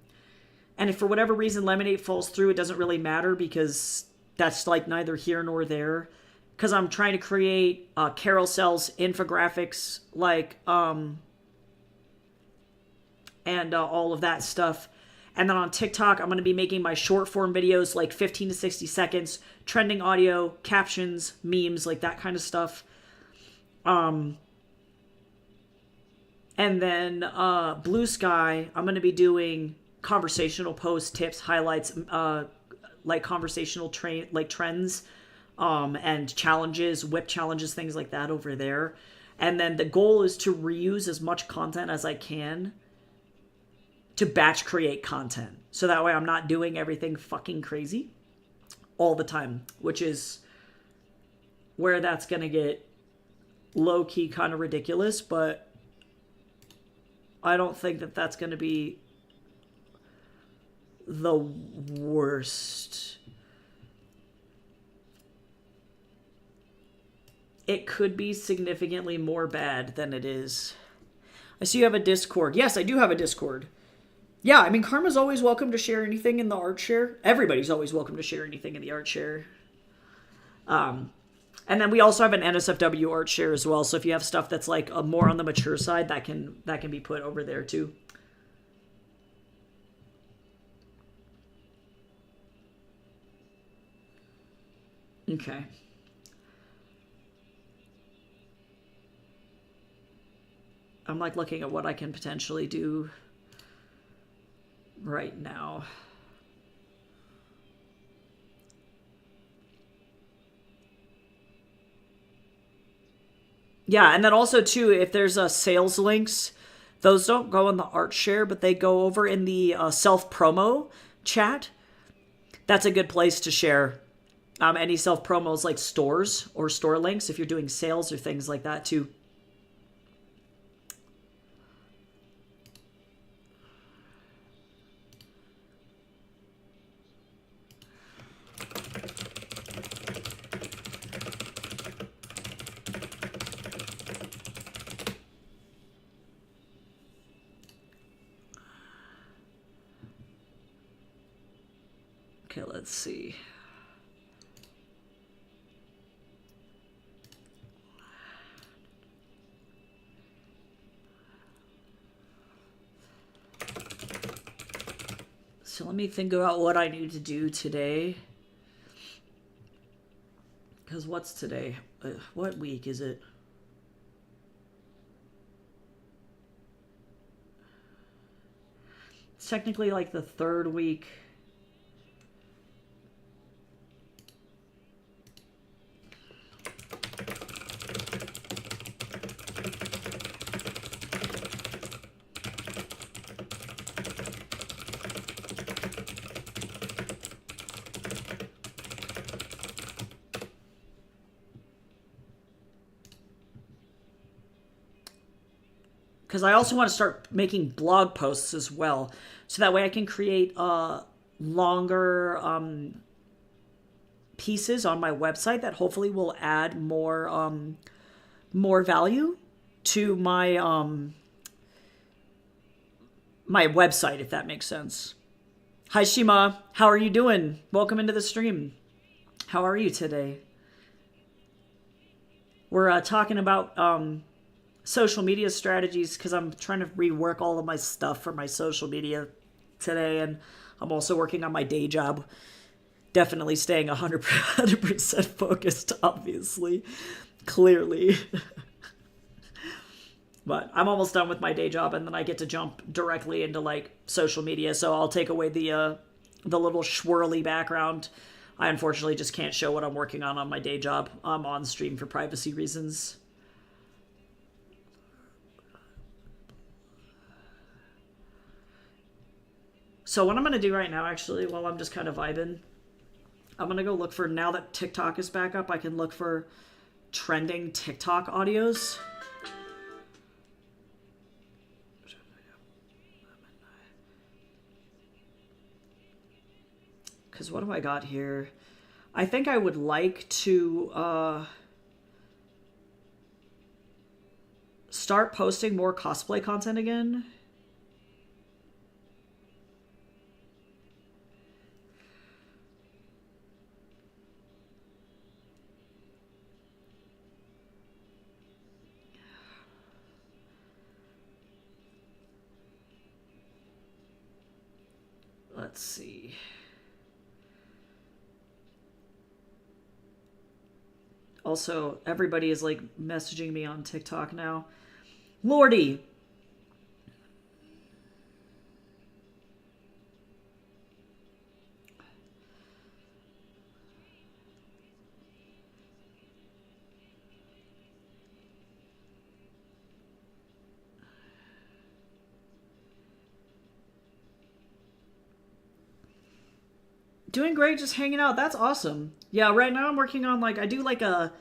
And if for whatever reason Lemonade falls through, it doesn't really matter because that's like neither here nor there. Because I'm trying to create carousels, infographics, like, and all of that stuff. And then on TikTok, I'm going to be making my short form videos, like 15 to 60 seconds, trending audio, captions, memes, like that kind of stuff. And then Blue Sky, I'm going to be doing conversational posts, tips, highlights, like conversational trends, and challenges, whip challenges, things like that over there. And then the goal is to reuse as much content as I can to batch create content. So that way I'm not doing everything fucking crazy all the time, which is where that's going to get low-key kind of ridiculous, but I don't think that that's going to be the worst. It could be significantly more bad than it is. I see you have a Discord. Yes, I do have a Discord. Yeah, I mean, Karma's always welcome to share anything in the art share. Everybody's always welcome to share anything in the art share. And then we also have an NSFW art share as well. So if you have stuff that's like more on the mature side, that can be put over there too. Okay. I'm like looking at what I can potentially do right now. Yeah, and then also too, if there's sales links, those don't go in the art share, but they go over in the self-promo chat. That's a good place to share any self-promos like stores or store links if you're doing sales or things like that too. Okay, let's see. So let me think about what I need to do today. Because what's today? What week is it? It's technically like the third week. Because I also want to start making blog posts as well. So that way I can create longer pieces on my website that hopefully will add more value to my my website, if that makes sense. Hi Shima, how are you doing? Welcome into the stream. How are you today? We're talking about social media strategies because I'm trying to rework all of my stuff for my social media today, and I'm also working on my day job. Definitely staying 100% focused, obviously, clearly. But I'm almost done with my day job, and then I get to jump directly into like social media. So I'll take away the little swirly background. I unfortunately just can't show what I'm working on my day job. I'm on stream for privacy reasons. So what I'm going to do right now, actually, while I'm just kind of vibing, I'm going to go look for, now that TikTok is back up, I can look for trending TikTok audios. Because what do I got here? I think I would like to start posting more cosplay content again. Let's see. Also, everybody is like messaging me on TikTok now. Lordy! Doing great, just hanging out. That's awesome. Yeah, right now I'm working on like I do like a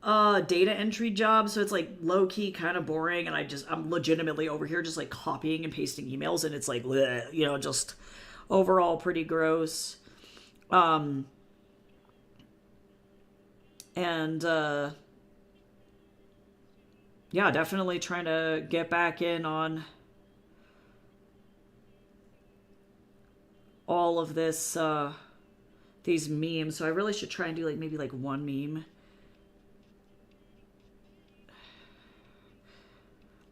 data entry job, so it's like low key kind of boring, and I'm legitimately over here just like copying and pasting emails, and it's like bleh, you know, just overall pretty gross. And yeah, definitely trying to get back in on all of this these memes. So I really should try and do like maybe like one meme.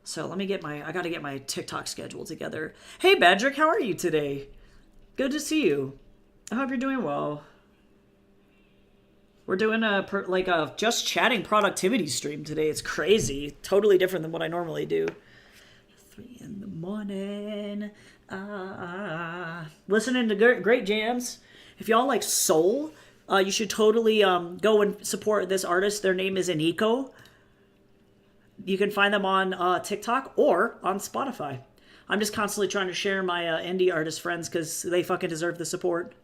So let me get I gotta get my TikTok schedule together. Hey Badrick, how are you today? Good to see you. I hope you're doing well. We're doing a just chatting productivity stream today. It's crazy. Totally different than what I normally do. 3 in the morning. Listening to great jams. If y'all like soul, you should totally go and support this artist. Their name is Aniko. You can find them on TikTok or on Spotify. I'm just constantly trying to share my indie artist friends because they fucking deserve the support.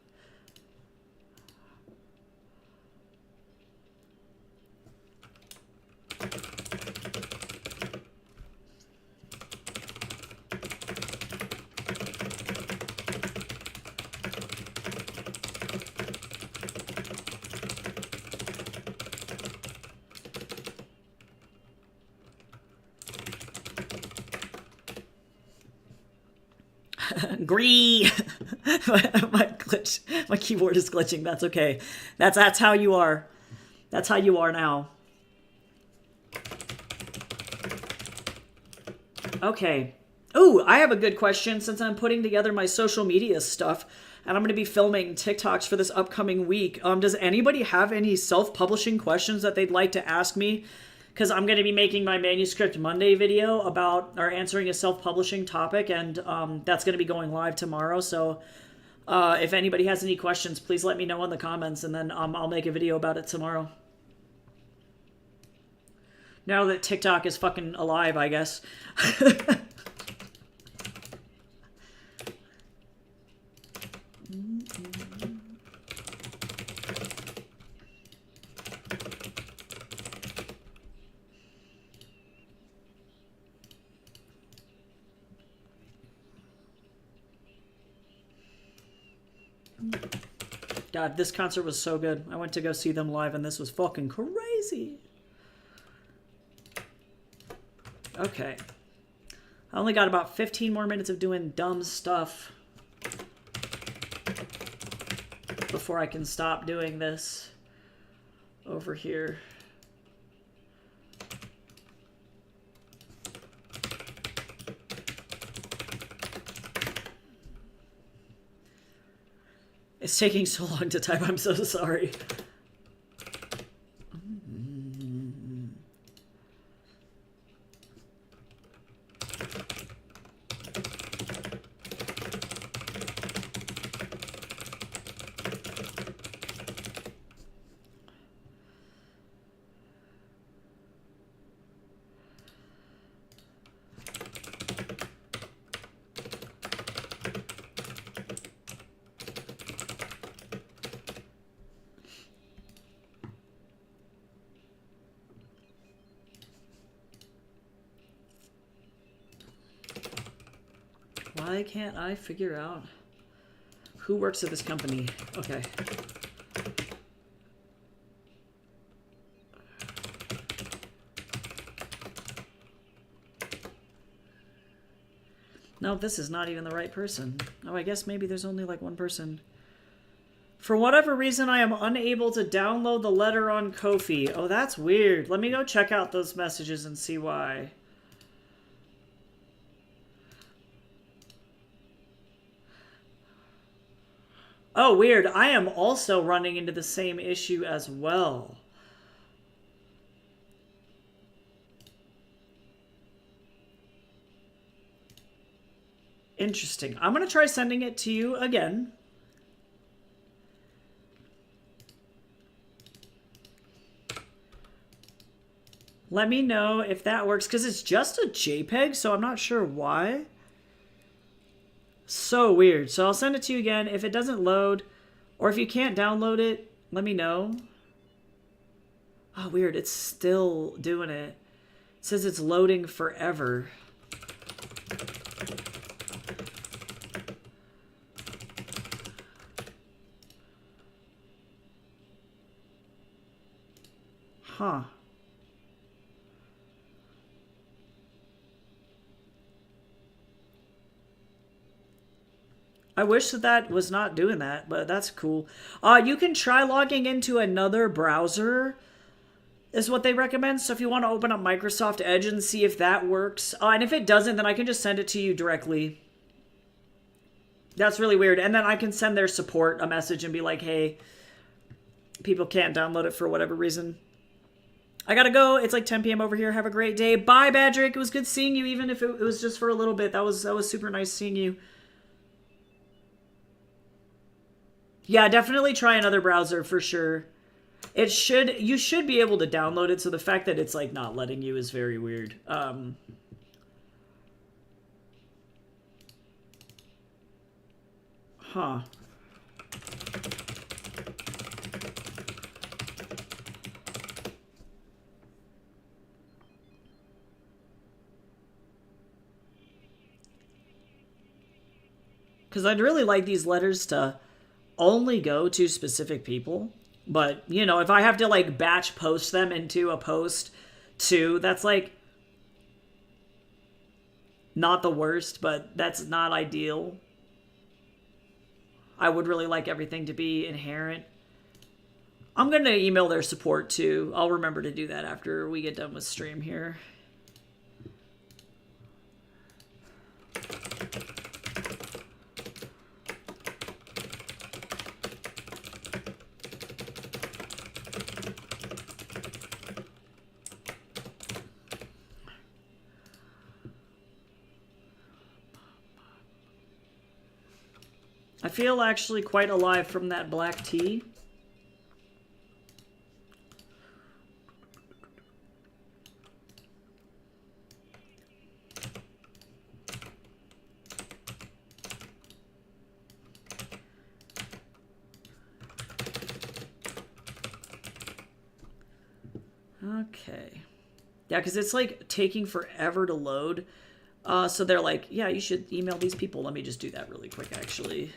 Gree. My keyboard is glitching. That's okay. That's how you are. That's how you are now. Okay. Ooh, I have a good question since I'm putting together my social media stuff and I'm going to be filming TikToks for this upcoming week. Does anybody have any self-publishing questions that they'd like to ask me? Because I'm going to be making my Manuscript Monday video about or answering a self-publishing topic, and that's going to be going live tomorrow. So if anybody has any questions, please let me know in the comments, and then I'll make a video about it tomorrow. Now that TikTok is fucking alive, I guess. God, this concert was so good. I went to go see them live, and this was fucking crazy. Okay. I only got about 15 more minutes of doing dumb stuff before I can stop doing this over here. It's taking so long to type. I'm so sorry. Why can't I figure out who works at this company? Okay. No, this is not even the right person. Oh, I guess maybe there's only like one person. For whatever reason, I am unable to download the letter on Ko-fi. Oh, that's weird. Let me go check out those messages and see why. Oh, weird. I am also running into the same issue as well. Interesting. I'm going to try sending it to you again. Let me know if that works, because it's just a JPEG, so I'm not sure why. So weird. So I'll send it to you again. If it doesn't load, Or if you can't download it, let me know. Oh, weird. It's still doing it. It says it's loading forever. Huh. I wish that was not doing that, but that's cool. You can try logging into another browser, is what they recommend. So if you want to open up Microsoft Edge and see if that works. And if it doesn't, then I can just send it to you directly. That's really weird. And then I can send their support a message and be like, hey, people can't download it for whatever reason. I gotta go. It's like 10 p.m. over here. Have a great day. Bye, Badrick. It was good seeing you, even if it was just for a little bit. That was super nice seeing you. Yeah, definitely try another browser for sure. You should be able to download it, so the fact that it's like not letting you is very weird. Huh. Because I'd really like these letters to only go to specific people. But, you know, if I have to, like, batch post them into a post too, that's, like, not the worst, but that's not ideal. I would really like everything to be inherent. I'm going to email their support too. I'll remember to do that after we get done with stream here. I feel actually quite alive from that black tea. Okay. Yeah, because it's like taking forever to load. So they're like, yeah, you should email these people. Let me just do that really quick, actually.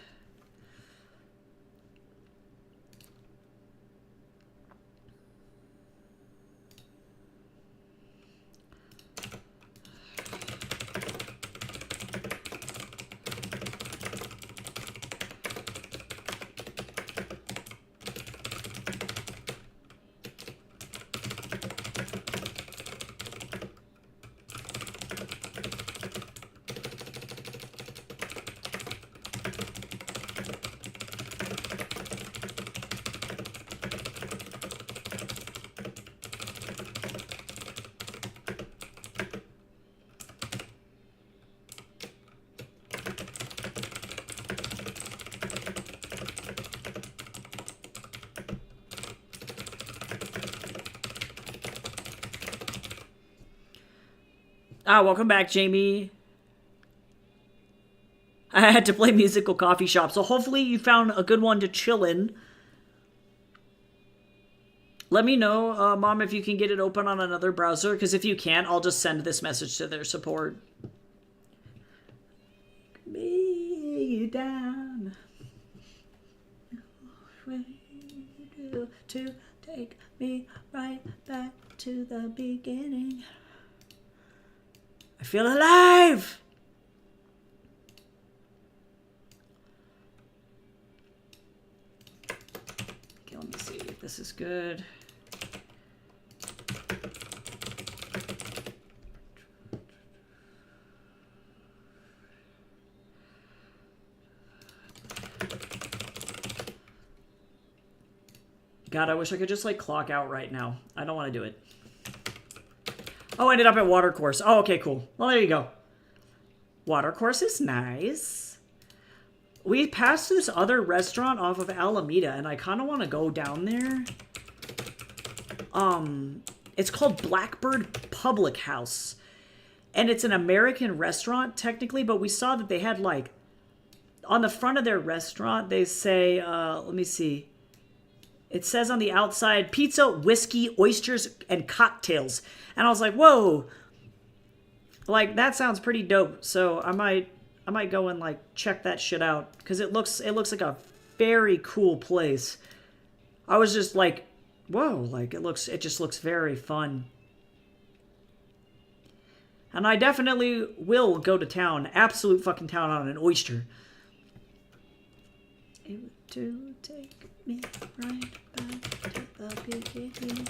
Welcome back, Jamie. I had to play Musical Coffee Shop, so hopefully you found a good one to chill in. Let me know, Mom, if you can get it open on another browser, because if you can't, I'll just send this message to their support. Me down. To take me right back to the beginning. I feel alive! Okay, let me see if this is good. God, I wish I could just, like, clock out right now. I don't want to do it. Oh, I ended up at Watercourse. Oh, okay, cool. Well, there you go. Watercourse is nice. We passed this other restaurant off of Alameda, and I kind of want to go down there. It's called Blackbird Public House. And it's an American restaurant, technically, but we saw that they had, like, on the front of their restaurant, they say, let me see. It says on the outside, pizza, whiskey, oysters, and cocktails. And I was like, whoa. Like, that sounds pretty dope. So I might go and like check that shit out. Because it looks like a very cool place. I was just like, whoa, like it just looks very fun. And I definitely will go to town, absolute fucking town, on an oyster. It would take me right back to the beginning.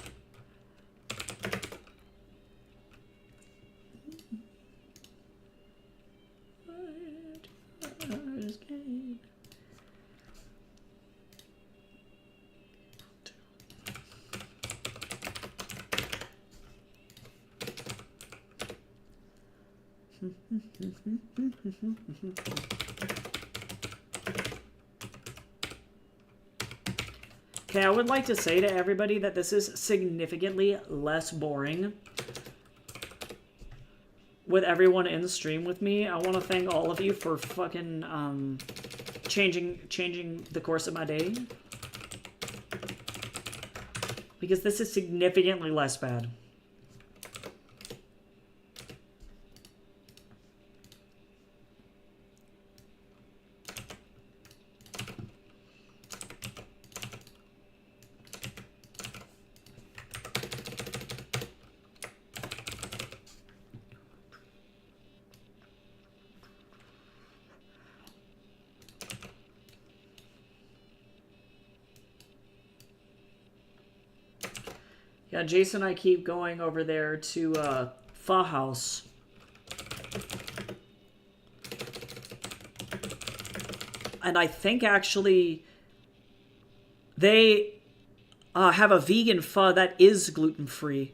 Okay, I would like to say to everybody that this is significantly less boring with everyone in the stream with me. I want to thank all of you for fucking changing the course of my day, because this is significantly less bad. Yeah, Jason and I keep going over there to Pho House. And I think actually they have a vegan pho that is gluten-free.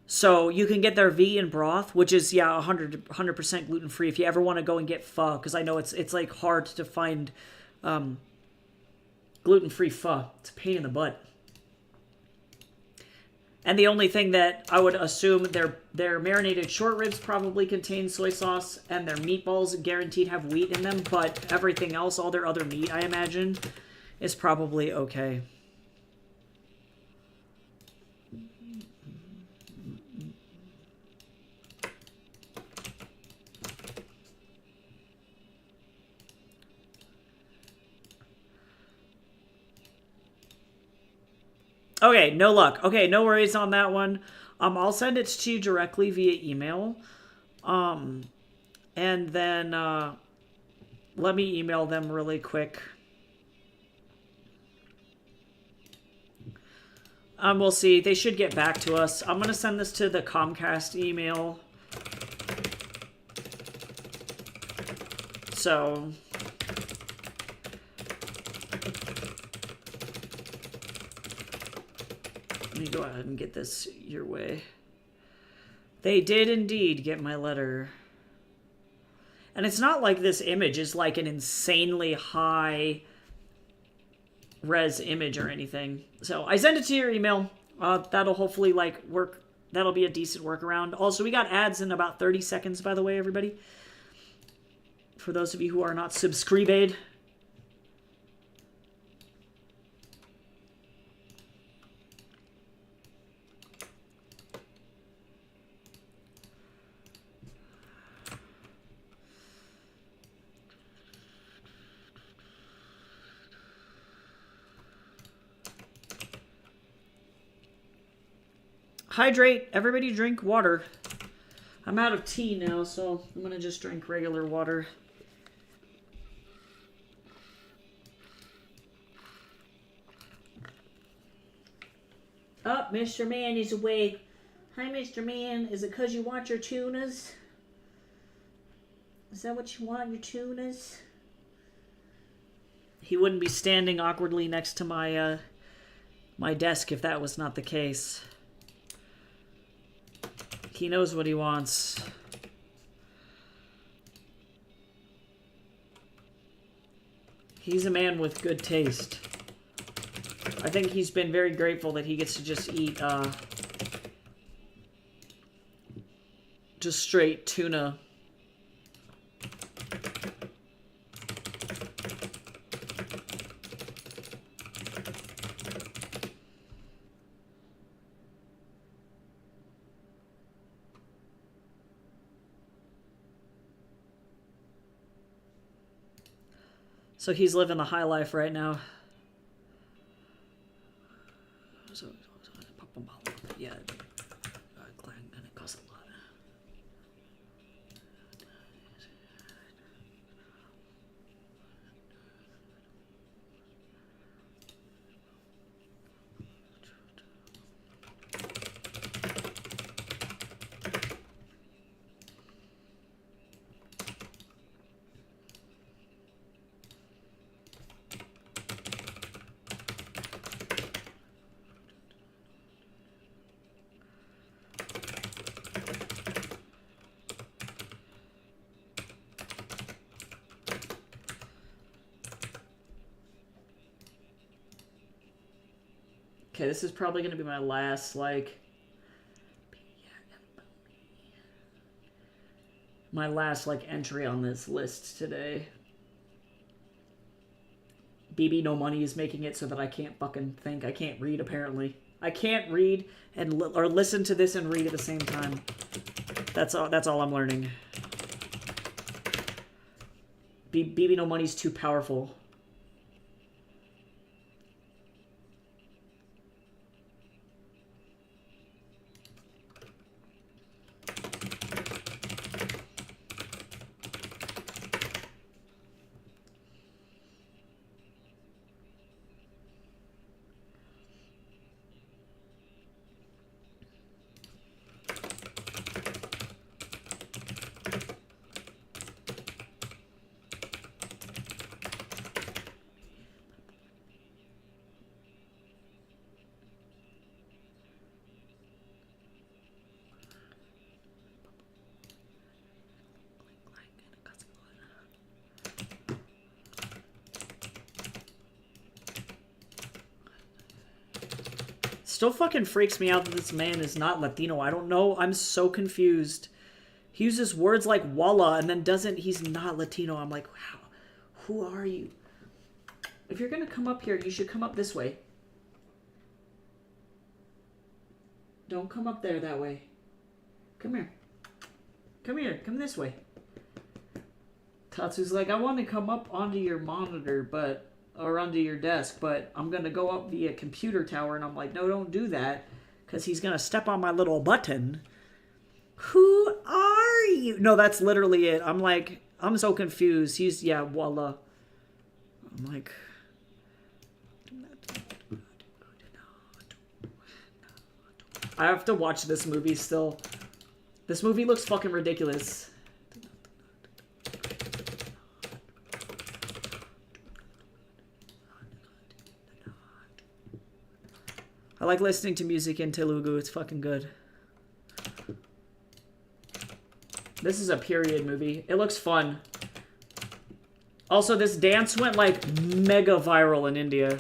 So you can get their vegan broth, which is, yeah, 100% gluten-free if you ever want to go and get pho. Because I know it's like hard to find gluten-free pho. It's a pain in the butt. And the only thing that I would assume their marinated short ribs probably contain soy sauce, and their meatballs guaranteed have wheat in them, but everything else, all their other meat, I imagine, is probably okay. Okay, no luck. Okay, no worries on that one. I'll send it to you directly via email. And then let me email them really quick. We'll see. They should get back to us. I'm going to send this to the Comcast email. So let me go ahead and get this your way. They did indeed get my letter. And it's not like this image is like an insanely high res image or anything. So I sent it to your email. That'll hopefully like work. That'll be a decent workaround. Also, we got ads in about 30 seconds, by the way, everybody. For those of you who are not subscribed. Hydrate. Everybody drink water. I'm out of tea now, so I'm going to just drink regular water. Oh, Mr. Man is awake. Hi, Mr. Man. Is it because you want your tunas? Is that what you want, your tunas? He wouldn't be standing awkwardly next to my my desk if that was not the case. He knows what he wants. He's a man with good taste. I think he's been very grateful that he gets to just eat just straight tuna. So he's living the high life right now. So yeah, and it costs a lot. Okay, this is probably going to be my last, like... my last, like, entry on this list today. BB No Money is making it so that I can't fucking think. I can't read, apparently. I can't read and or listen to this and read at the same time. That's all I'm learning. BB No Money's too powerful. Still fucking freaks me out that this man is not Latino. I don't know. I'm so confused. He uses words like walla and then he's not Latino. I'm like, wow, who are you? If you're going to come up here, you should come up this way. Don't come up there that way. Come here. Come here. Come this way. Tatsu's like, I want to come up onto your monitor, or onto your desk, but I'm going to go up via computer tower. And I'm like, no, don't do that, because he's going to step on my little button. Who are you? No, that's literally it. I'm like, I'm so confused. Yeah, voila. I'm like... I have to watch this movie still. This movie looks fucking ridiculous. I like listening to music in Telugu. It's fucking good. This is a period movie. It looks fun. Also, this dance went like mega viral in India.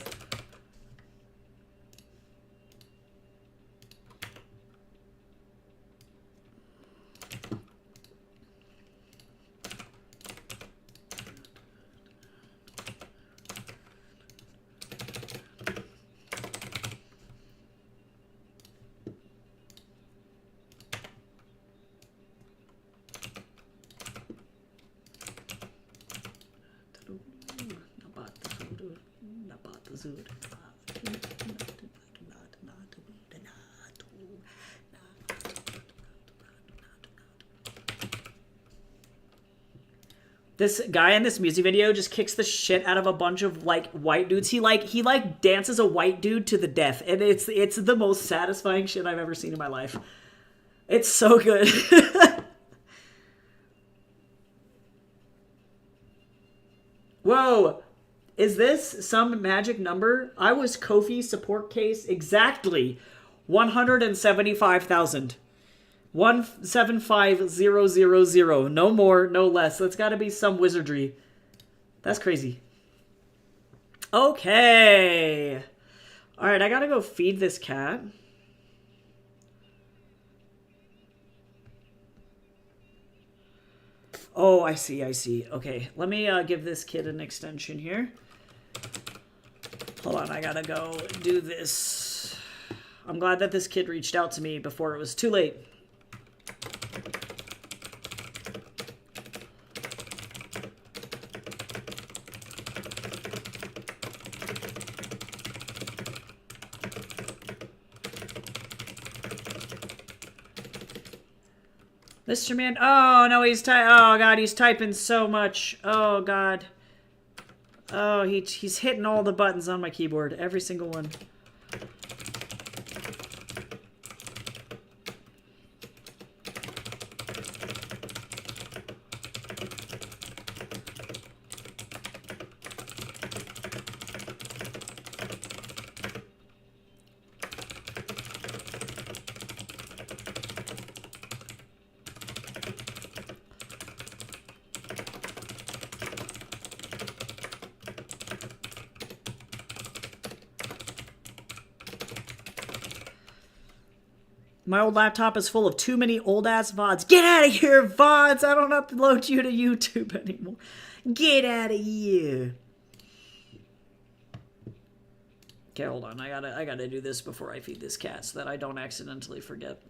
This guy in this music video just kicks the shit out of a bunch of like white dudes. He dances a white dude to the death, and it's the most satisfying shit I've ever seen in my life. It's so good. Whoa. Is this some magic number? I was Ko-fi support case exactly 175,000. 175,000. No more, no less. That's got to be some wizardry. That's crazy. Okay. All right, I got to go feed this cat. Oh, I see. Okay, let me give this kid an extension here. Hold on, I gotta go do this. I'm glad that this kid reached out to me before it was too late. Mr. Man. Oh, no, he's oh, God, he's typing so much. Oh, God. Oh, he's hitting all the buttons on my keyboard. Every single one. My old laptop is full of too many old-ass VODs. Get out of here, VODs! I don't upload you to YouTube anymore. Get out of here. Okay, hold on. I gotta do this before I feed this cat so that I don't accidentally forget.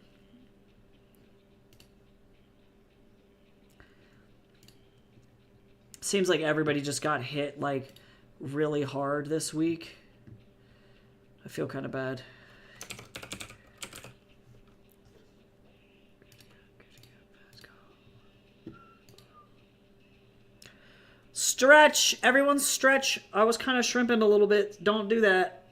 Seems like everybody just got hit, like, really hard this week. I feel kind of bad. Stretch! Everyone stretch. I was kind of shrimping a little bit. Don't do that.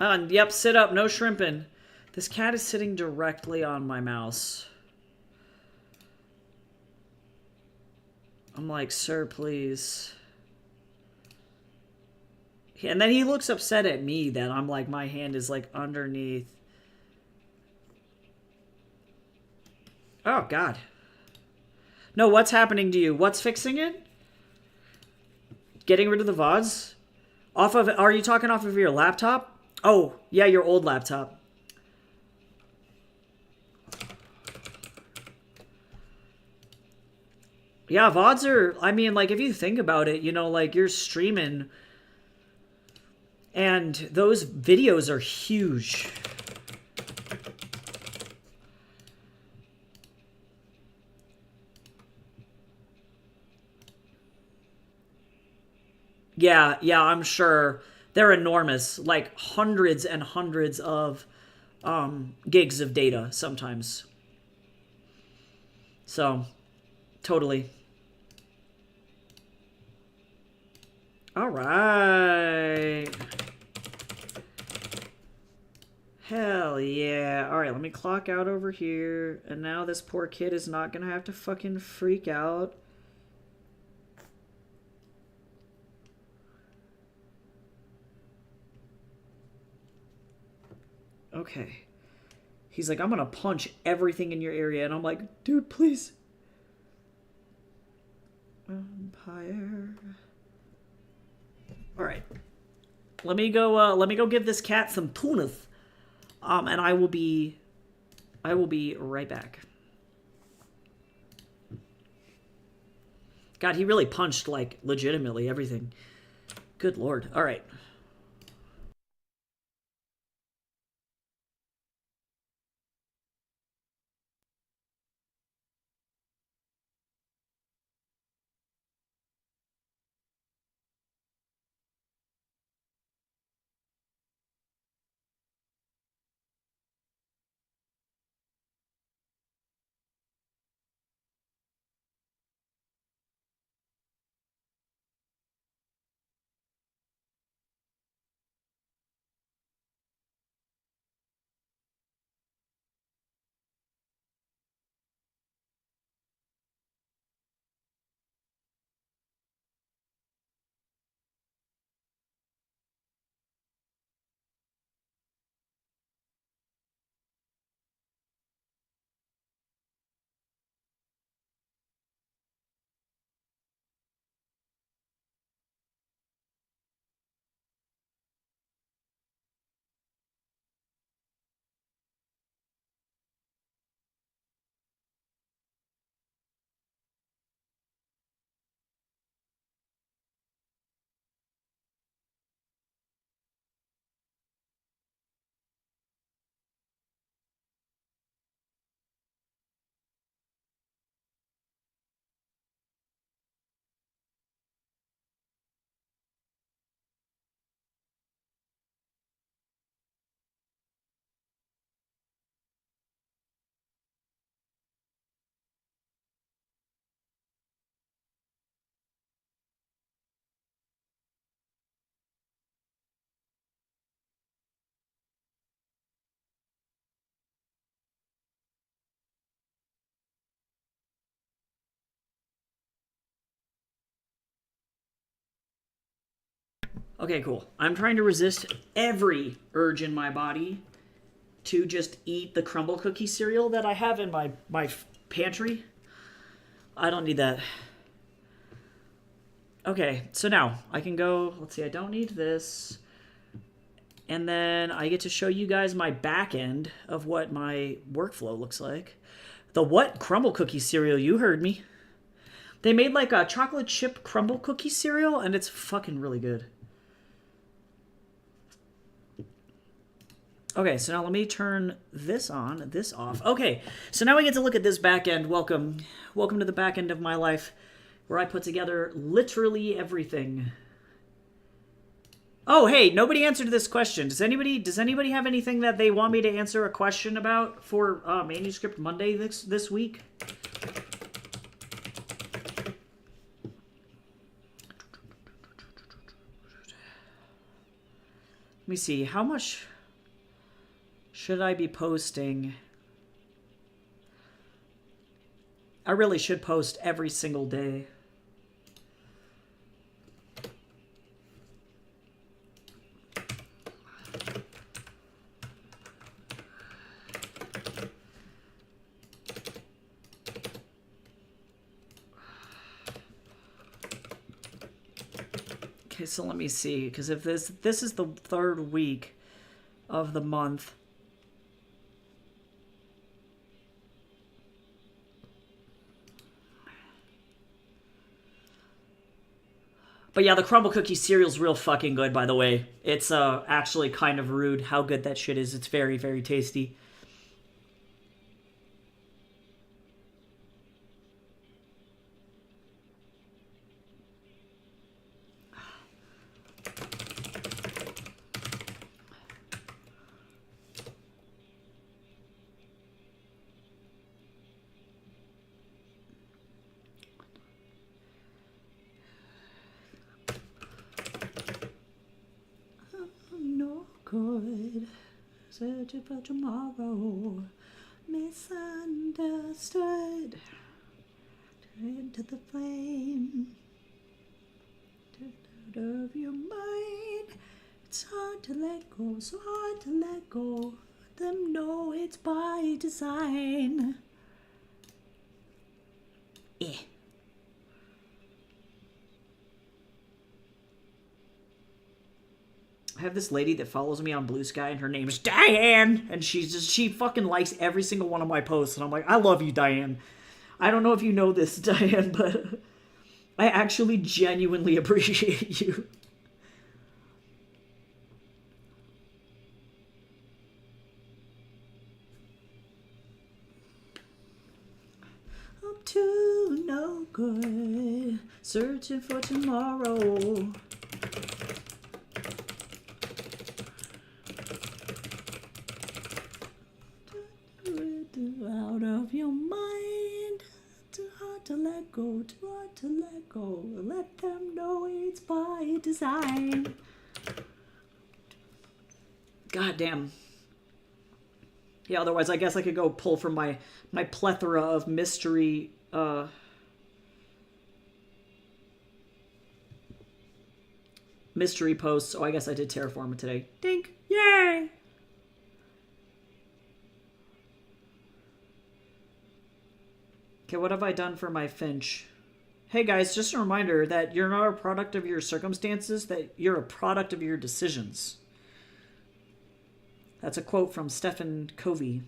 Yep, sit up. No shrimping. This cat is sitting directly on my mouse. I'm like, sir, please. And then he looks upset at me that I'm like, my hand is like underneath. Oh, God. No, what's happening to you? What's fixing it? Getting rid of the VODs? Off of, are you talking off of your laptop? Oh, yeah, your old laptop. Yeah, VODs are, I mean, like, if you think about it, you know, like, you're streaming, and those videos are huge. Yeah, I'm sure. They're enormous, like hundreds and hundreds of gigs of data sometimes. So, totally. All right. Hell yeah. All right, let me clock out over here. And now this poor kid is not going to have to fucking freak out. Okay. He's like, I'm going to punch everything in your area. And I'm like, dude, please. Vampire. All right. Let me go give this cat some tunas. And I will be right back. God, he really punched, like, legitimately everything. Good Lord. All right. Okay, cool. I'm trying to resist every urge in my body to just eat the crumble cookie cereal that I have in my pantry. I don't need that. Okay, so now I can go, let's see, I don't need this. And then I get to show you guys my back end of what my workflow looks like. The what crumble cookie cereal? You heard me. They made like a chocolate chip crumble cookie cereal, and it's fucking really good. Okay, so now let me turn this on, this off. Okay, so now we get to look at this back end. Welcome to the back end of my life, where I put together literally everything. Oh, hey, nobody answered this question. Does anybody have anything that they want me to answer a question about for Manuscript Monday this week? Let me see. How much should I be posting? I really should post every single day. Okay, so let me see, because if this is the third week of the month. But yeah, the crumble cookie cereal's real fucking good, by the way. It's actually kind of rude how good that shit is. It's very, very tasty. No good. Searching for tomorrow. Misunderstood. Into the flame. Turn out of your mind. It's hard to let go, so hard to let go. Let them know it's by design. Eh. I have this lady that follows me on Blue Sky, and her name is Diane, and she fucking likes every single one of my posts, and I'm like, I love you, Diane. I don't know if you know this, Diane, but I actually genuinely appreciate you. Up to no good, searching for tomorrow. Out of your mind, too hard to let go, too hard to let go. Let them know it's by design. God damn. Yeah, otherwise I guess I could go pull from my plethora of mystery mystery posts. Oh, I guess I did Terraform today. Dink. Yay! Okay, what have I done for my Finch? Hey guys, just a reminder that you're not a product of your circumstances, that you're a product of your decisions. That's a quote from Stephen Covey.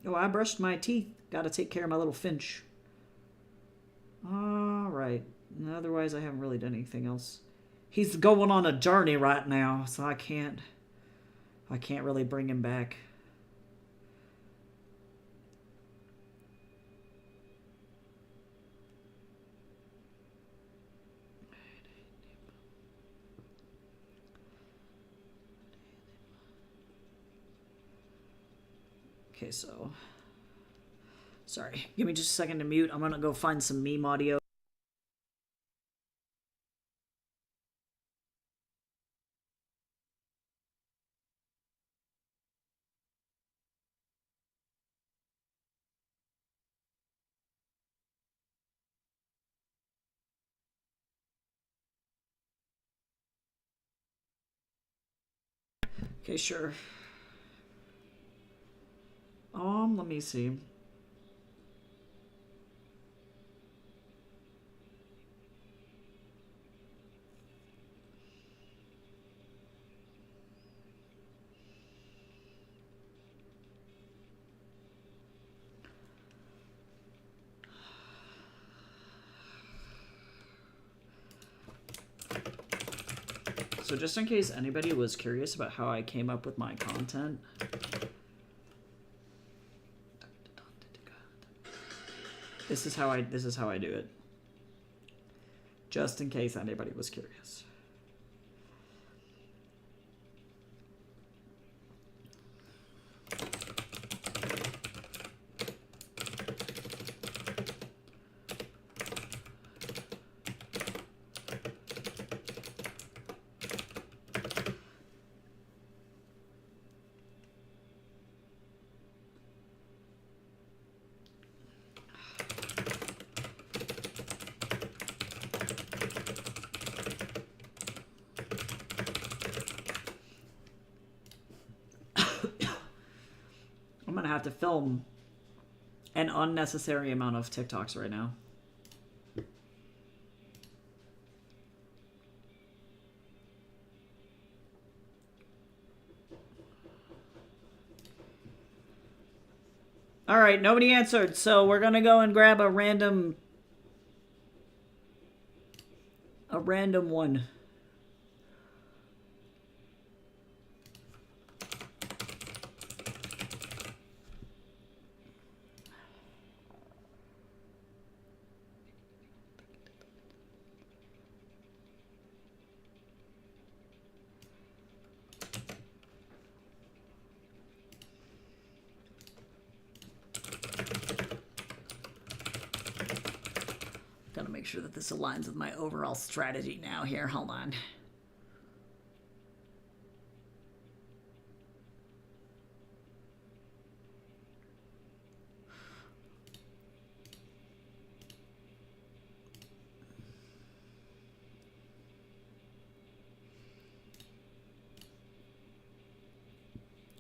Oh, I brushed my teeth. Gotta take care of my little Finch. Alright. Otherwise, I haven't really done anything else. He's going on a journey right now, so I can't really bring him back. Okay, so... Sorry. Give me just a second to mute. I'm gonna go find some meme audio. Okay, sure. Let me see. So just in case anybody was curious about how I came up with my content, this is how I do it. Just in case anybody was curious. I'm gonna have to film an unnecessary amount of TikToks right now. All right, nobody answered, so we're gonna go and grab a random one. Gotta make sure that this aligns with my overall strategy now here. Hold on.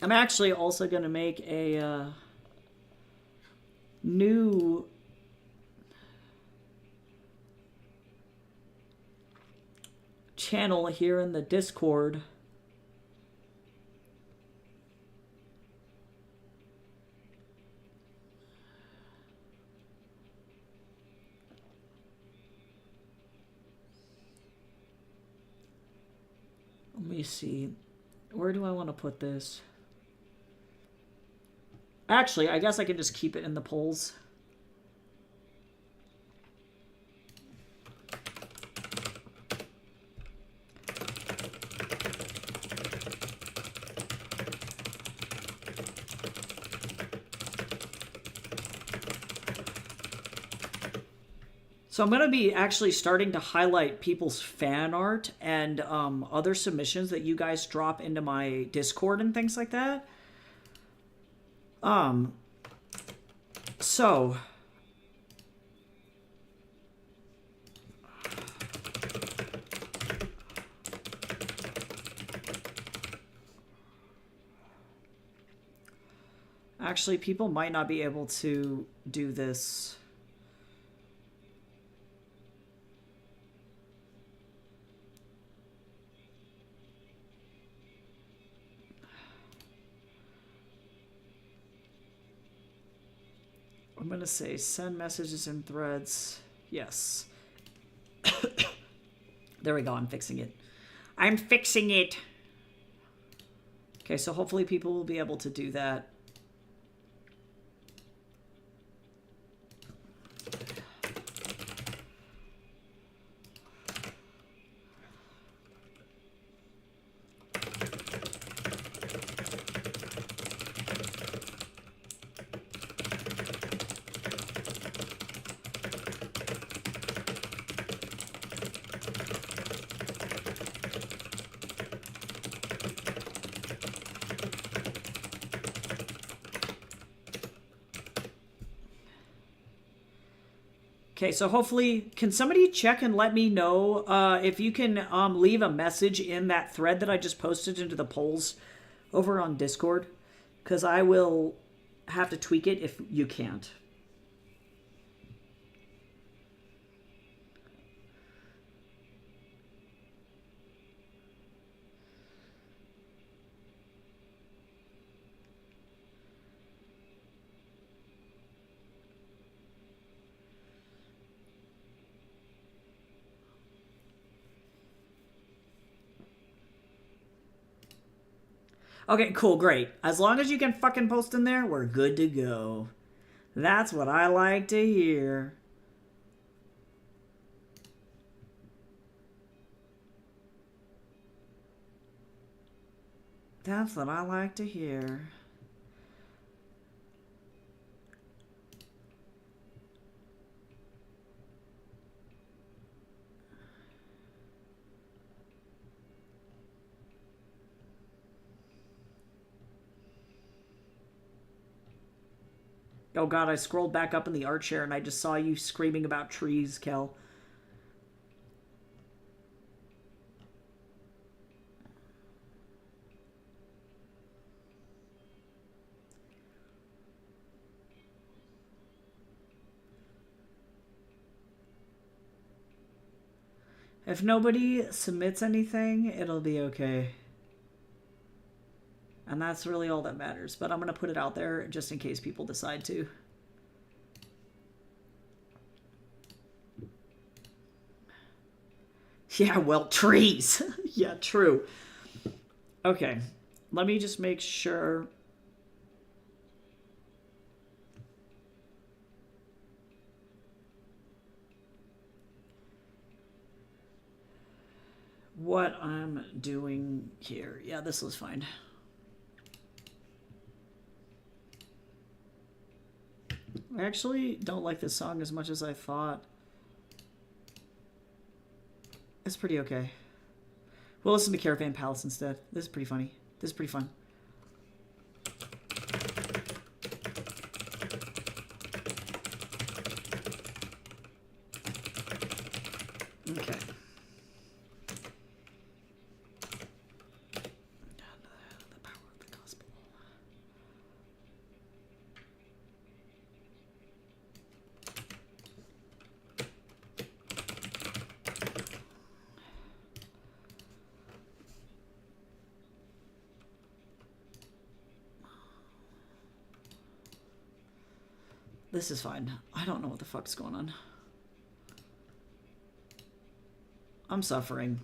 I'm actually also gonna make a new channel here in the Discord. Let me see. Where do I want to put this? Actually, I guess I can just keep it in the polls. So I'm going to be actually starting to highlight people's fan art and other submissions that you guys drop into my Discord and things like that. So actually, people might not be able to do this. I'm going to say send messages in threads. Yes. There we go. I'm fixing it. I'm fixing it. Okay, so hopefully people will be able to do that. Okay, so hopefully, can somebody check and let me know if you can leave a message in that thread that I just posted into the polls over on Discord, because I will have to tweak it if you can't. Okay, cool, great. As long as you can fucking post in there, we're good to go. That's what I like to hear. That's what I like to hear. Oh god, I scrolled back up in the art share and I just saw you screaming about trees, Kel. If nobody submits anything, it'll be okay. And that's really all that matters. But I'm going to put it out there just in case people decide to. Yeah, well, trees. Yeah, true. Okay. Let me just make sure. What I'm doing here. Yeah, this was fine. I actually don't like this song as much as I thought. It's pretty okay. We'll listen to Caravan Palace instead. This is pretty funny. This is pretty fun. Okay. The power of the gospel. This is fine. I don't know what the fuck's going on. I'm suffering.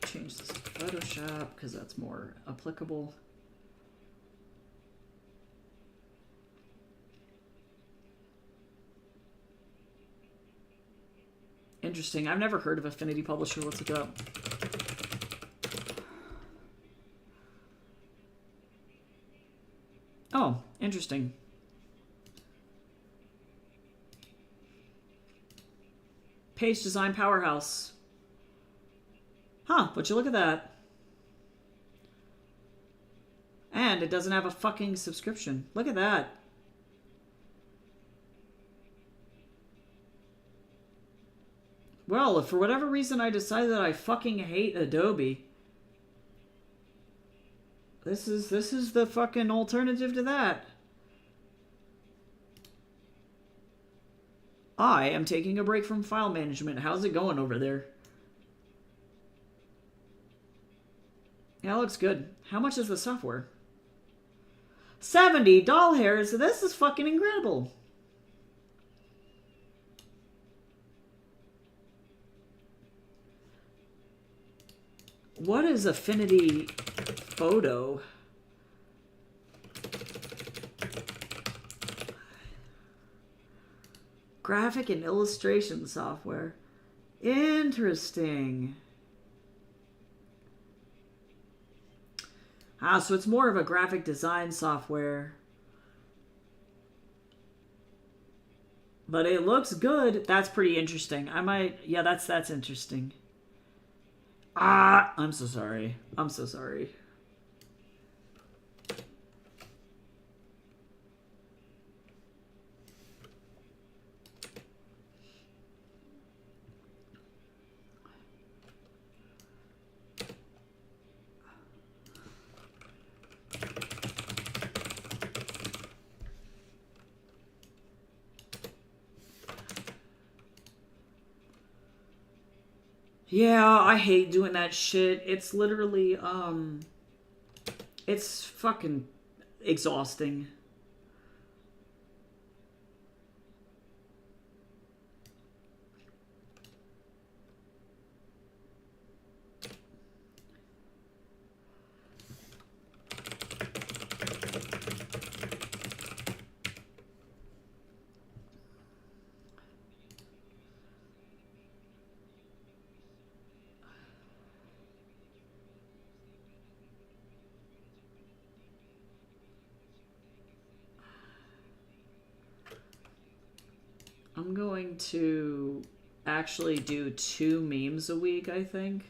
Change this to Photoshop because that's more applicable. Interesting. I've never heard of Affinity Publisher. What's it up? Oh, interesting. Page Design Powerhouse. Huh, would you look at that? And it doesn't have a fucking subscription. Look at that. Well, if for whatever reason I decide that I fucking hate Adobe, this is the fucking alternative to that. I am taking a break from file management. How's it going over there? Yeah, it looks good. How much is the software? 70 doll hairs. This is fucking incredible. What is Affinity Photo? Graphic and illustration software. Interesting. Ah, so it's more of a graphic design software. But it looks good. That's pretty interesting. I might... Yeah, that's interesting. Ah, I'm so sorry. I'm so sorry. Yeah, I hate doing that shit. It's literally, it's fucking exhausting. I'm going to actually do 2 memes a week, I think.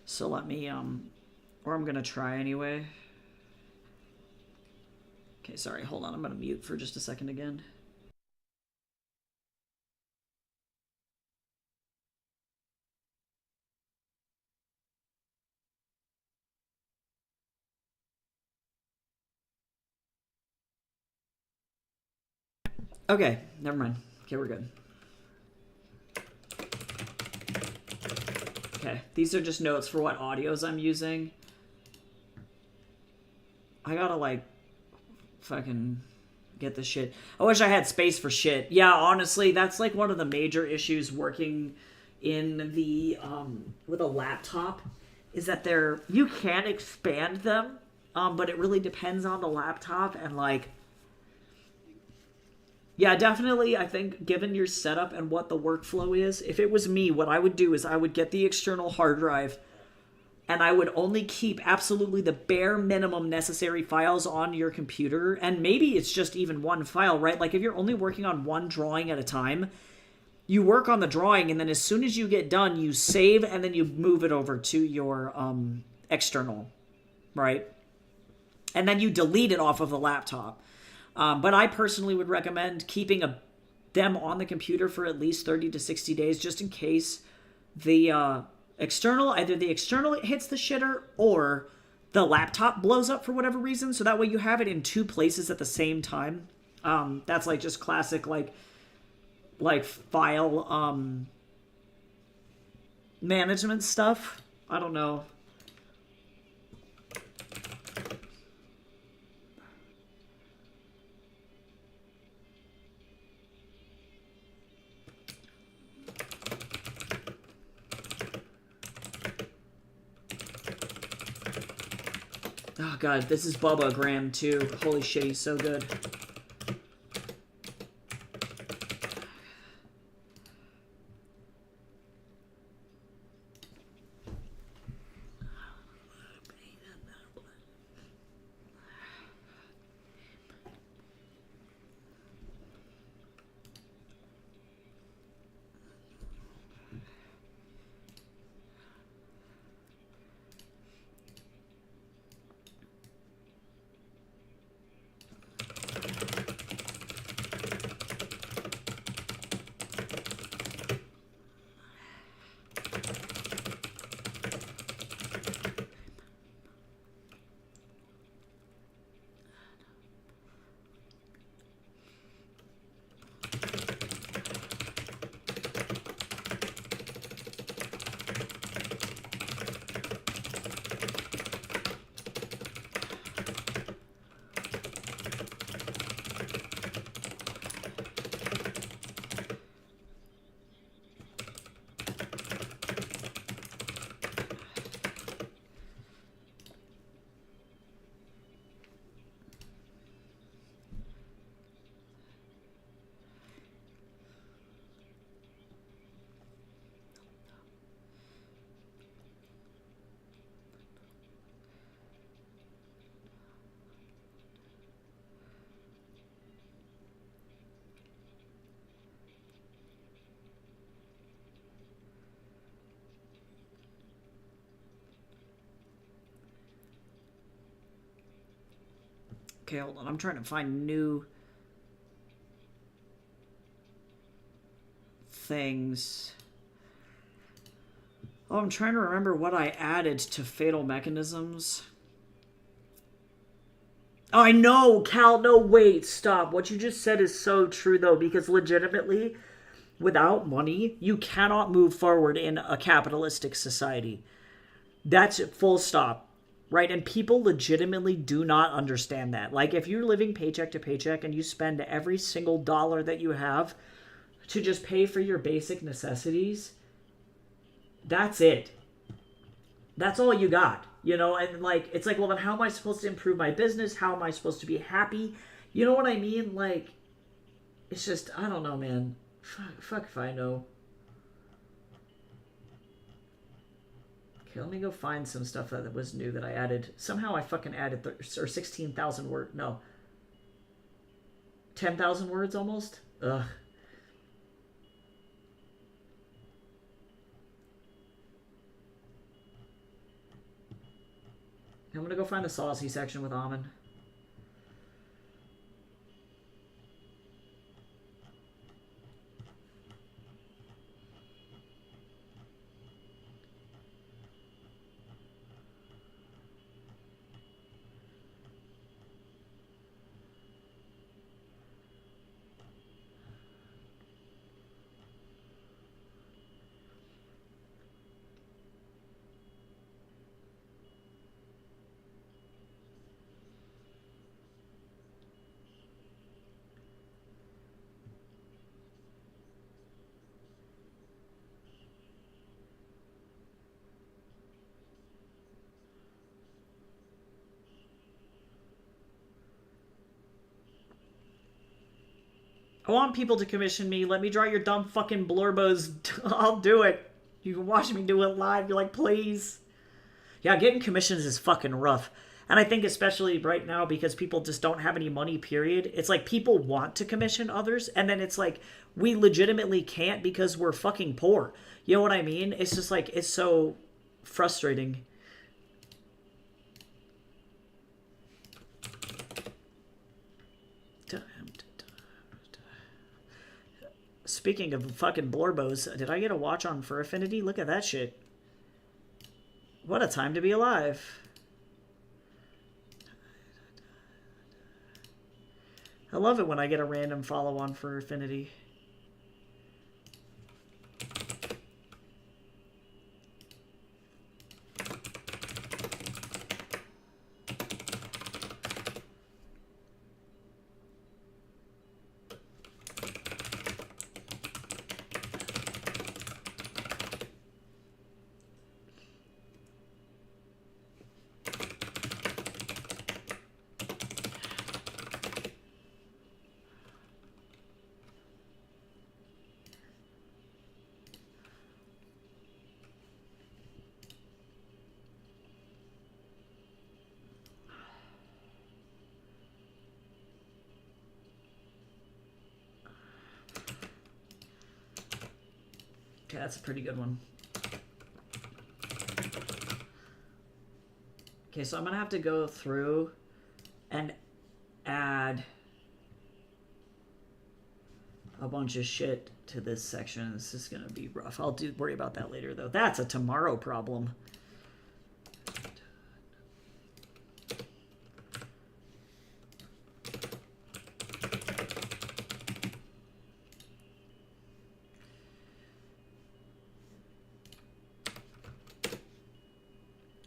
So let me, or I'm gonna try anyway. Okay, sorry, hold on, I'm gonna mute for just a second again. Okay, never mind. Okay, we're good. Okay, these are just notes for what audios I'm using. I gotta, like, fucking get this shit. I wish I had space for shit. Yeah, honestly, that's, like, one of the major issues working in the, with a laptop, is that you can expand them, but it really depends on the laptop, and, like, yeah, definitely, I think, given your setup and what the workflow is, if it was me, what I would do is I would get the external hard drive, and I would only keep absolutely the bare minimum necessary files on your computer, and maybe it's just even one file, right? Like, if you're only working on one drawing at a time, you work on the drawing, and then as soon as you get done, you save, and then you move it over to your external, right? And then you delete it off of the laptop. But I personally would recommend keeping them on the computer for at least 30 to 60 days, just in case the either the external hits the shitter or the laptop blows up for whatever reason. So that way you have it in 2 places at the same time. That's like just classic like file management stuff. I don't know. Oh god, this is Bubba Graham too. Holy shit, he's so good. Okay, hold on. I'm trying to find new things. Oh, I'm trying to remember what I added to Fatal Mechanisms. Oh, I know, Cal. No, wait, stop. What you just said is so true, though, because legitimately, without money, you cannot move forward in a capitalistic society. That's full stop. Right? And people legitimately do not understand that. Like, if you're living paycheck to paycheck and you spend every single dollar that you have to just pay for your basic necessities, that's it. That's all you got. You know, and like, it's like, well, then how am I supposed to improve my business? How am I supposed to be happy? You know what I mean? Like, it's just, I don't know, man. Fuck if I know. Okay, let me go find some stuff that was new that I added. Somehow I fucking added, or 16,000 words. No. 10,000 words almost? Ugh. I'm gonna go find the saucy section with Amon. I want people to commission me. Let me draw your dumb fucking blurbos. I'll do it. You can watch me do it live. You're like, please. Yeah, getting commissions is fucking rough. And I think especially right now because people just don't have any money, period. It's like people want to commission others. And then it's like we legitimately can't because we're fucking poor. You know what I mean? It's just like, it's so frustrating. Speaking of fucking Blorbos, did I get a watch on Fur Affinity? Look at that shit. What a time to be alive. I love it when I get a random follow on Fur Affinity. Okay, that's a pretty good one. Okay, so I'm going to have to go through and add a bunch of shit to this section. This is going to be rough. I'll worry about that later, though. That's a tomorrow problem.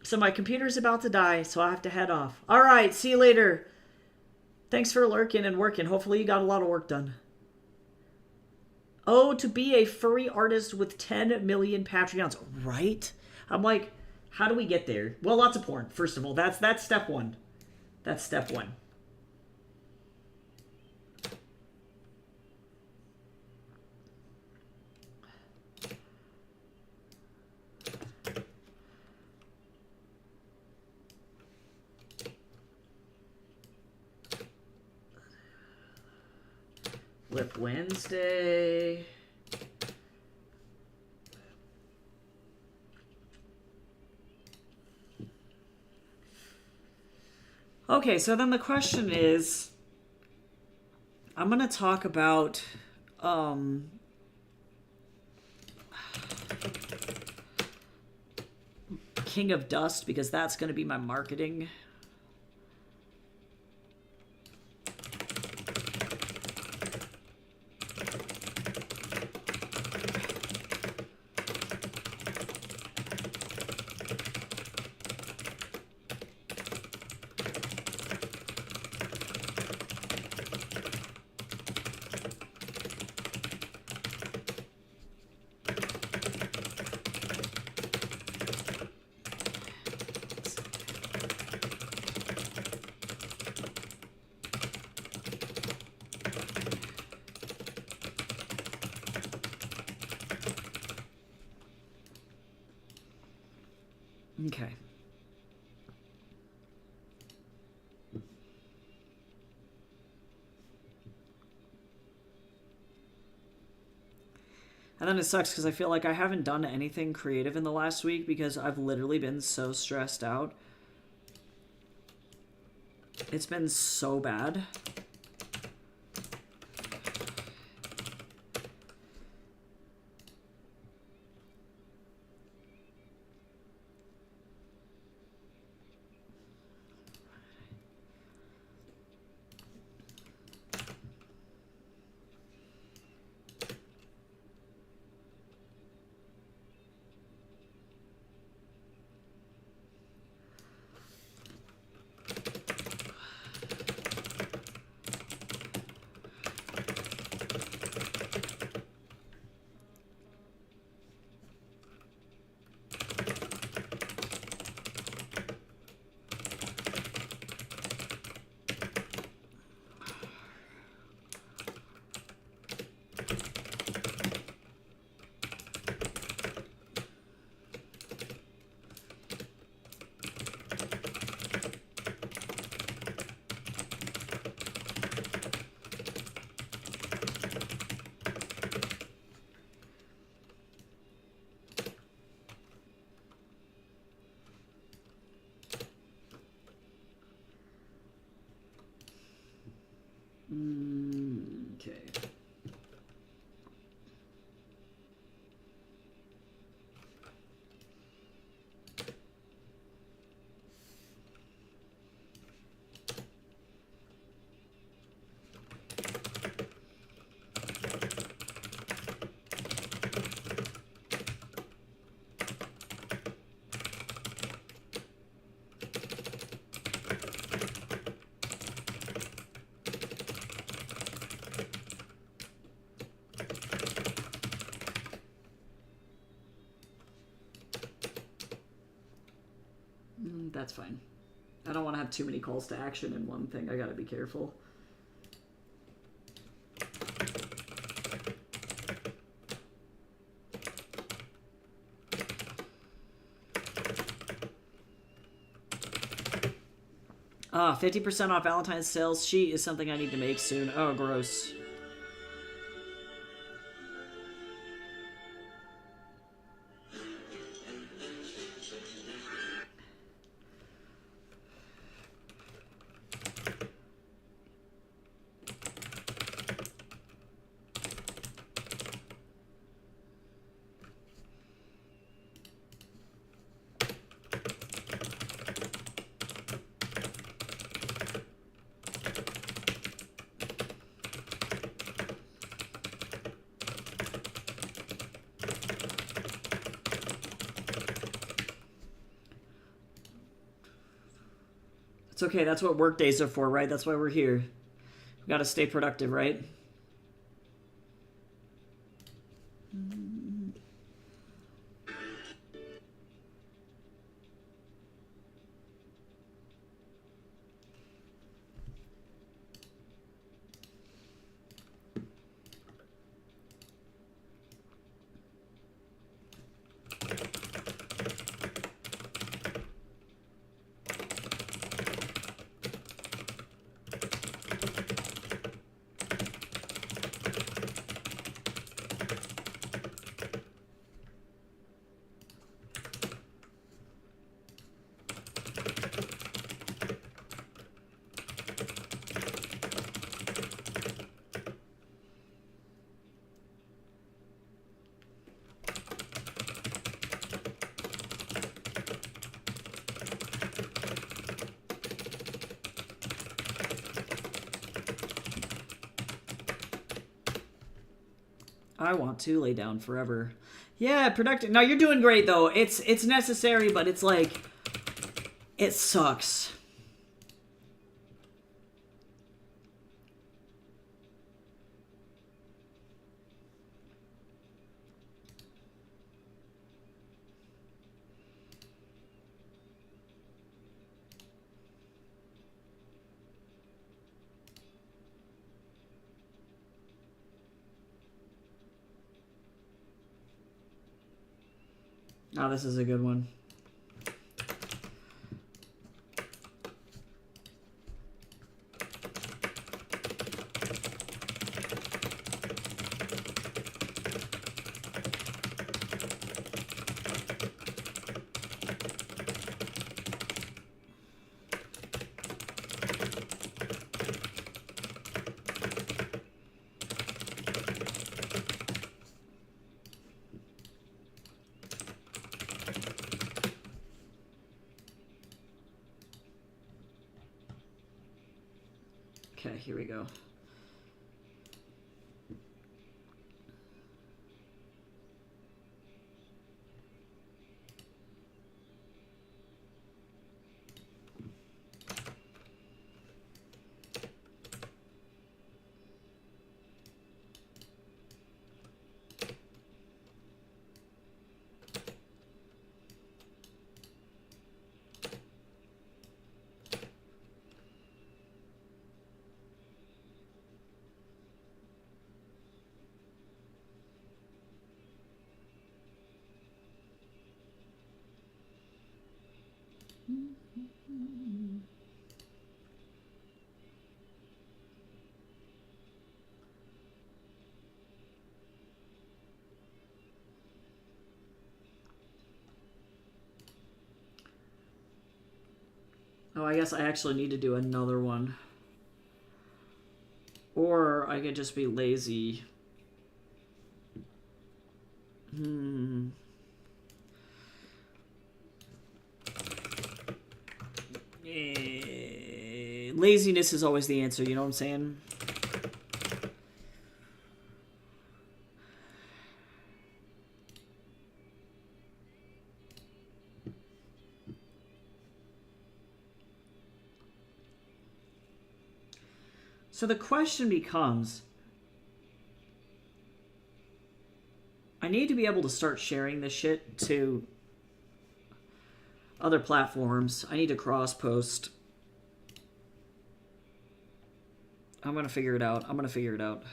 So my computer's about to die, so I have to head off. All right, see you later. Thanks for lurking and working. Hopefully you got a lot of work done. Oh, to be a furry artist with 10 million Patreons. Right? I'm like, how do we get there? Well, lots of porn, first of all. That's step one. That's step one. Lip Wednesday. Okay, so then the question is, I'm going to talk about King of Dust, because that's going to be my marketing. Okay. And then it sucks because I feel like I haven't done anything creative in the last week because I've literally been so stressed out. It's been so bad. Okay. That's fine. I don't want to have too many calls to action in one thing. I gotta be careful. 50% off Valentine's sales sheet is something I need to make soon. Oh, gross. It's okay. That's what work days are for, right? That's why we're here. We gotta stay productive, right? I want to lay down forever. Yeah, productive. No, you're doing great though. It's necessary, but it's like it sucks. Oh, this is a good one. Okay, here we go. Oh, I guess I actually need to do another one. Or I could just be lazy. Laziness is always the answer, you know what I'm saying? So the question becomes, I need to be able to start sharing this shit to other platforms. I need to cross-post. I'm going to figure it out. I'm going to figure it out.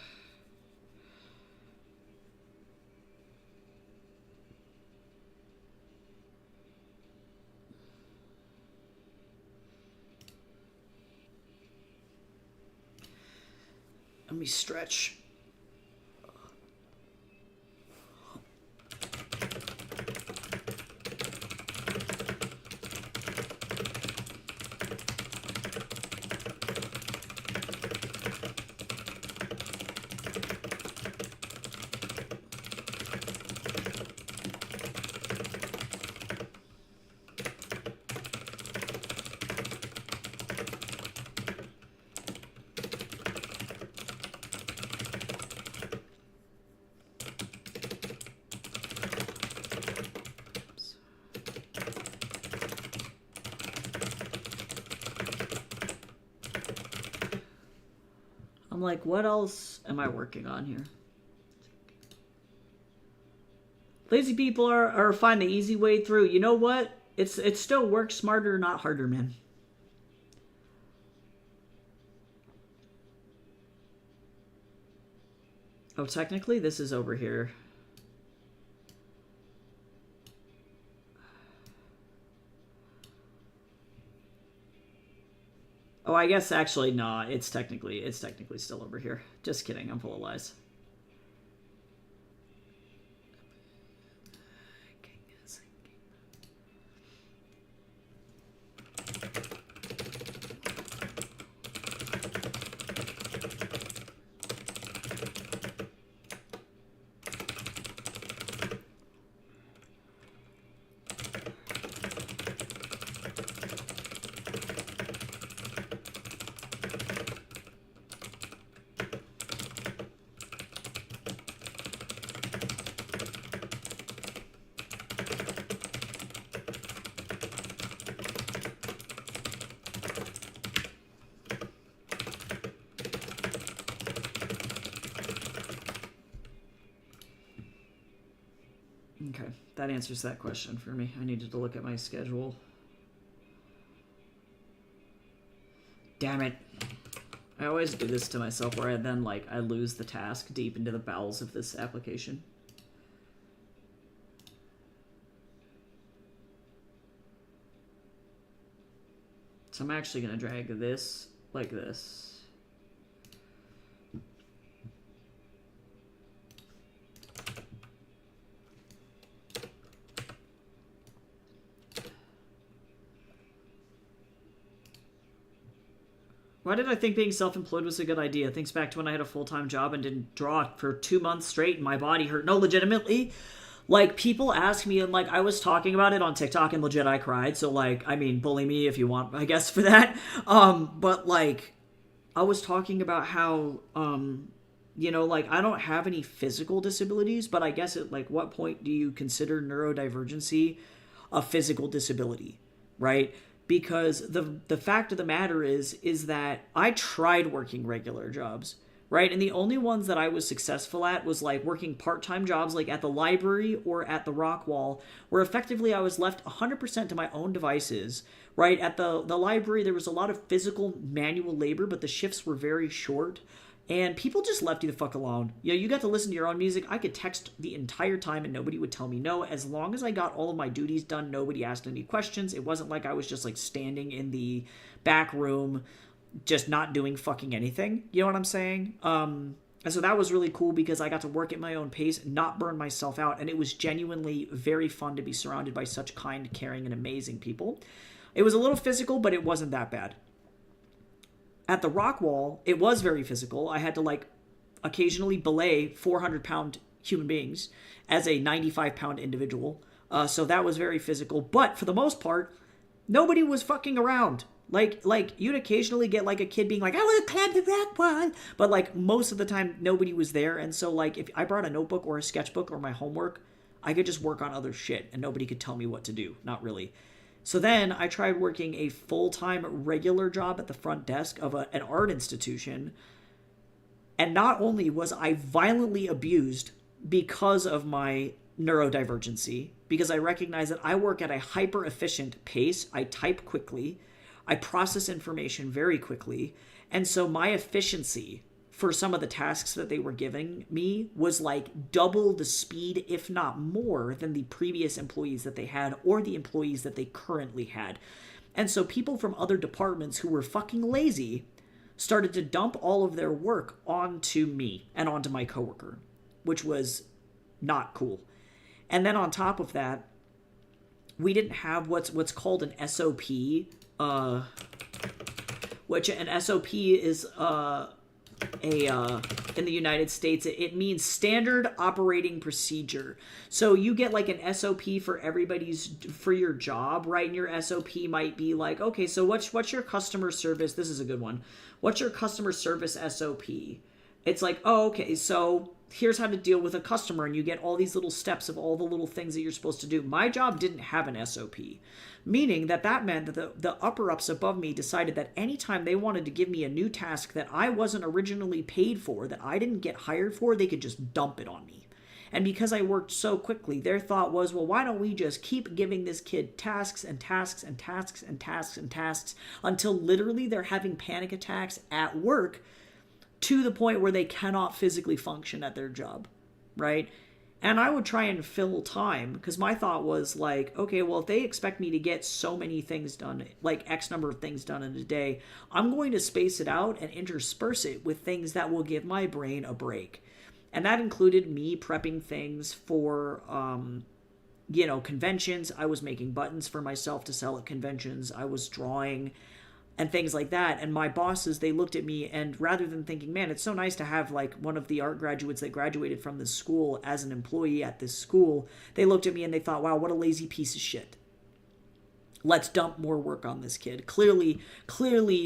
Let me stretch. I'm like, what else am I working on here? Lazy people are find the easy way through. You know what? It still works smarter, not harder, man. Oh, technically, this is over here. Oh, I guess actually, nah, it's technically still over here. Just kidding, I'm full of lies. that answers that question for me. I needed to look at my schedule. Damn it. I always do this to myself where I then, like, I lose the task deep into the bowels of this application. So I'm actually going to drag this like this. Why did I think being self-employed was a good idea? Thinks back to when I had a full-time job and didn't draw for 2 months straight and my body hurt. No, legitimately, like, people ask me, and, like, I was talking about it on TikTok and legit I cried. So, like, I mean, bully me if you want, I guess, for that. But, like, I was talking about how, you know, like, I don't have any physical disabilities, but I guess at, like, what point do you consider neurodivergency a physical disability, right? Because the fact of the matter is that I tried working regular jobs, right? And the only ones that I was successful at was, like, working part-time jobs, like at the library or at the Rockwall, where effectively I was left 100% to my own devices, right? At the library, there was a lot of physical manual labor, but the shifts were very short. And people just left you the fuck alone. You know, you got to listen to your own music. I could text the entire time and nobody would tell me no. As long as I got all of my duties done, nobody asked any questions. It wasn't like I was just, like, standing in the back room just not doing fucking anything. You know what I'm saying? And so that was really cool because I got to work at my own pace, not burn myself out. And it was genuinely very fun to be surrounded by such kind, caring, and amazing people. It was a little physical, but it wasn't that bad. At the Rockwall, it was very physical. I had to, like, occasionally belay 400-pound human beings as a 95-pound individual. So that was very physical. But for the most part, nobody was fucking around. Like you'd occasionally get, like, a kid being like, I want to climb the rock wall. But, like, most of the time, nobody was there. And so, like, if I brought a notebook or a sketchbook or my homework, I could just work on other shit and nobody could tell me what to do. Not really. So then I tried working a full-time regular job at the front desk of an art institution. And not only was I violently abused because of my neurodivergency, because I recognize that I work at a hyper-efficient pace, I type quickly, I process information very quickly, and so my efficiency for some of the tasks that they were giving me was like double the speed, if not more, than the previous employees that they had or the employees that they currently had. And so people from other departments who were fucking lazy started to dump all of their work onto me and onto my coworker, which was not cool. And then on top of that, we didn't have what's called an SOP, which an SOP is in the United States, it means standard operating procedure. So you get, like, an SOP for your job, right? And your SOP might be like, okay, so what's your customer service? This is a good one. What's your customer service SOP? It's like, oh, okay, so here's how to deal with a customer, and you get all these little steps of all the little things that you're supposed to do. My job didn't have an SOP, meaning that meant that the upper-ups above me decided that anytime they wanted to give me a new task that I wasn't originally paid for, that I didn't get hired for, they could just dump it on me. And because I worked so quickly, their thought was, well, why don't we just keep giving this kid tasks and tasks and tasks and tasks and tasks until literally they're having panic attacks at work to the point where they cannot physically function at their job, right? And I would try and fill time because my thought was like, okay, well, if they expect me to get so many things done, like X number of things done in a day, I'm going to space it out and intersperse it with things that will give my brain a break. And that included me prepping things for, conventions. I was making buttons for myself to sell at conventions. I was drawing and things like that. And my bosses, they looked at me, and rather than thinking, man, it's so nice to have, like, one of the art graduates that graduated from this school as an employee at this school, they looked at me and they thought, wow, what a lazy piece of shit. Let's dump more work on this kid. Clearly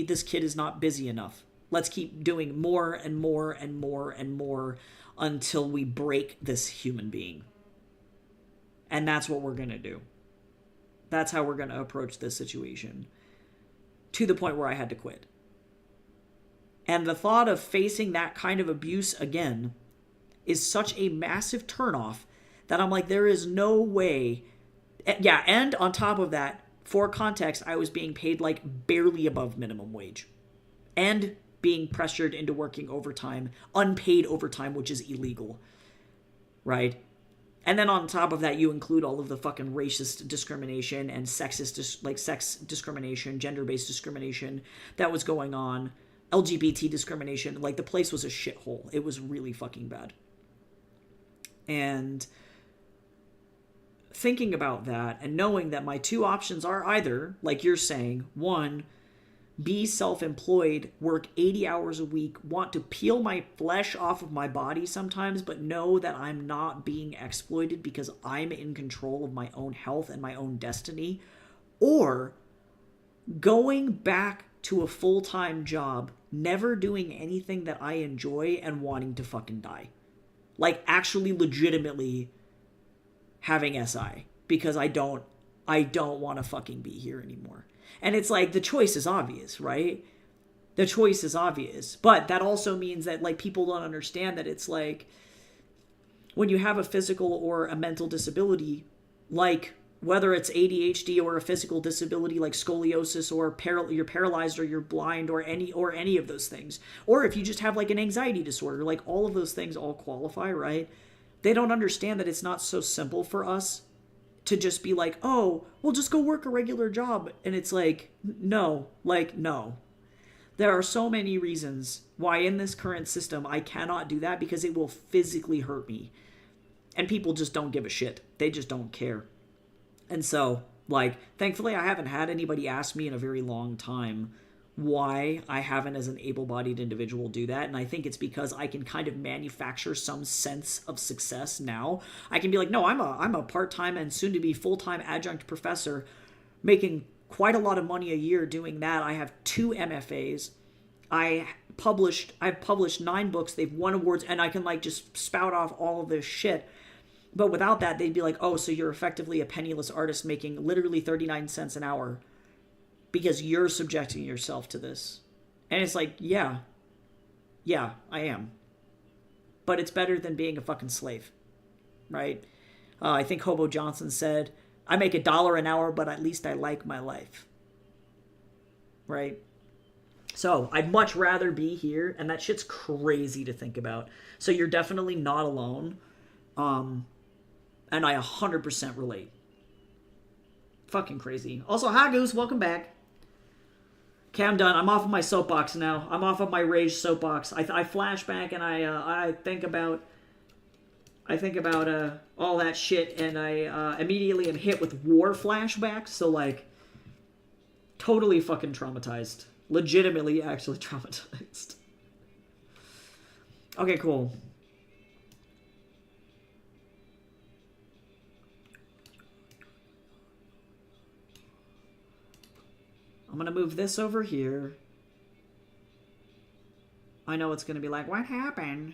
this kid is not busy enough. Let's keep doing more and more and more and more until we break this human being. And that's what we're going to do. That's how we're going to approach this situation. To the point where I had to quit. And the thought of facing that kind of abuse again is such a massive turnoff that I'm like, there is no way. Yeah, and on top of that, for context, I was being paid like barely above minimum wage and being pressured into working overtime, unpaid overtime, which is illegal, right? And then on top of that, you include all of the fucking racist discrimination and sexist, like sex discrimination, gender-based discrimination that was going on, LGBT discrimination. Like, the place was a shithole. It was really fucking bad. And thinking about that and knowing that my two options are either, like you're saying, one, be self-employed, work 80 hours a week, want to peel my flesh off of my body sometimes, but know that I'm not being exploited because I'm in control of my own health and my own destiny, or going back to a full-time job, never doing anything that I enjoy and wanting to fucking die. Like, actually legitimately having SI because I don't want to fucking be here anymore. And it's like, the choice is obvious, right? The choice is obvious. But that also means that, like, people don't understand that it's like, when you have a physical or a mental disability, like, whether it's ADHD or a physical disability like scoliosis or you're paralyzed or you're blind or any of those things, or if you just have like an anxiety disorder, like, all of those things all qualify, right? They don't understand that it's not so simple for us to just be like, oh, we'll just go work a regular job. And it's like, no. There are so many reasons why in this current system I cannot do that, because it will physically hurt me. And people just don't give a shit. They just don't care. And so, like, thankfully I haven't had anybody ask me in a very long time why I haven't, as an able-bodied individual, do that. And I think it's because I can kind of manufacture some sense of success now. I can be like, no, I'm a part-time and soon-to-be full-time adjunct professor making quite a lot of money a year doing that. I have 2 MFAs. I've published 9 books. They've won awards, and I can, like, just spout off all of this shit. But without that, they'd be like, oh, so you're effectively a penniless artist making literally 39 cents an hour because you're subjecting yourself to this. And it's like, yeah, I am. But it's better than being a fucking slave, right? I think Hobo Johnson said, I make $1 an hour, but at least I like my life, right? So I'd much rather be here, and that shit's crazy to think about. So you're definitely not alone. And I 100% relate. Fucking crazy. Also, hi Goose, welcome back. Okay, I'm done. I'm off of my soapbox now. I'm off of my rage soapbox. I flash back and I think about all that shit, and I immediately am hit with war flashbacks. So, like, totally fucking traumatized. Legitimately, actually traumatized. Okay, cool. I'm going to move this over here. I know it's going to be like, what happened?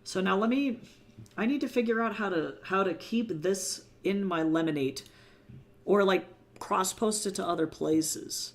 So now I need to figure out how to keep this in my Lemonade, or like cross-post it to other places.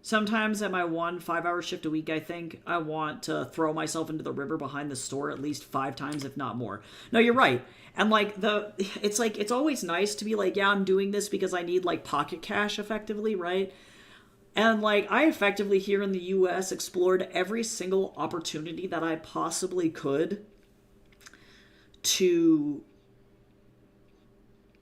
Sometimes at my 1 5-hour shift a week, I think I want to throw myself into the river behind the store at least 5 times, if not more. No, you're right. And like it's always nice to be like, yeah, I'm doing this because I need like pocket cash effectively, right? And like I effectively here in the US explored every single opportunity that I possibly could to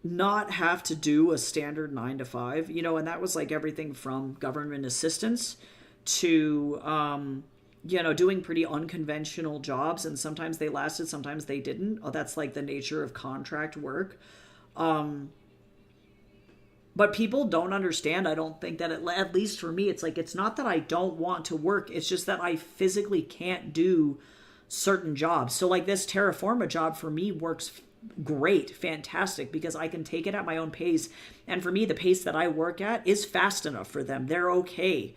not have to do a standard 9 to 5, you know, and that was like everything from government assistance to you know, doing pretty unconventional jobs, and sometimes they lasted, sometimes they didn't. Oh, that's like the nature of contract work. But people don't understand, I don't think, that at least for me, it's like it's not that I don't want to work, it's just that I physically can't do certain jobs. So like this Terraforma job for me works great, fantastic, because I can take it at my own pace. And for me, the pace that I work at is fast enough for them. They're okay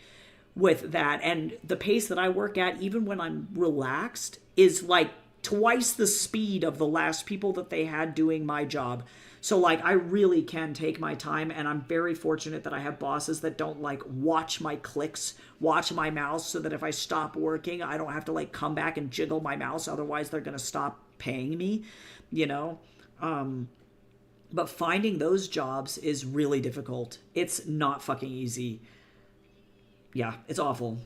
with that. And the pace that I work at, even when I'm relaxed, is like twice the speed of the last people that they had doing my job. So like I really can take my time, and I'm very fortunate that I have bosses that don't like watch my clicks, watch my mouse, so that if I stop working, I don't have to like come back and jiggle my mouse. Otherwise they're going to stop paying me, you know? But finding those jobs is really difficult. It's not fucking easy. Yeah, it's awful.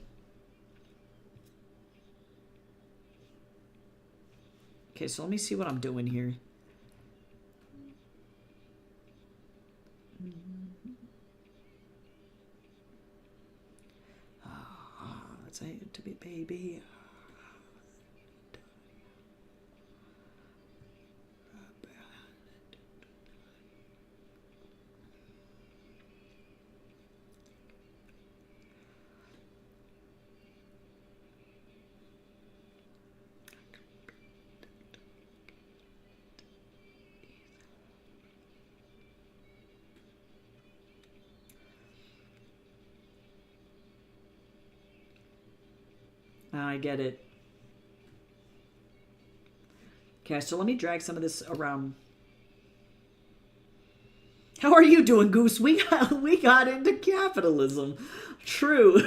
Okay, so let me see what I'm doing here. Let's say to be baby. I get it. Okay, so let me drag some of this around. How are you doing, Goose? We got into capitalism. True.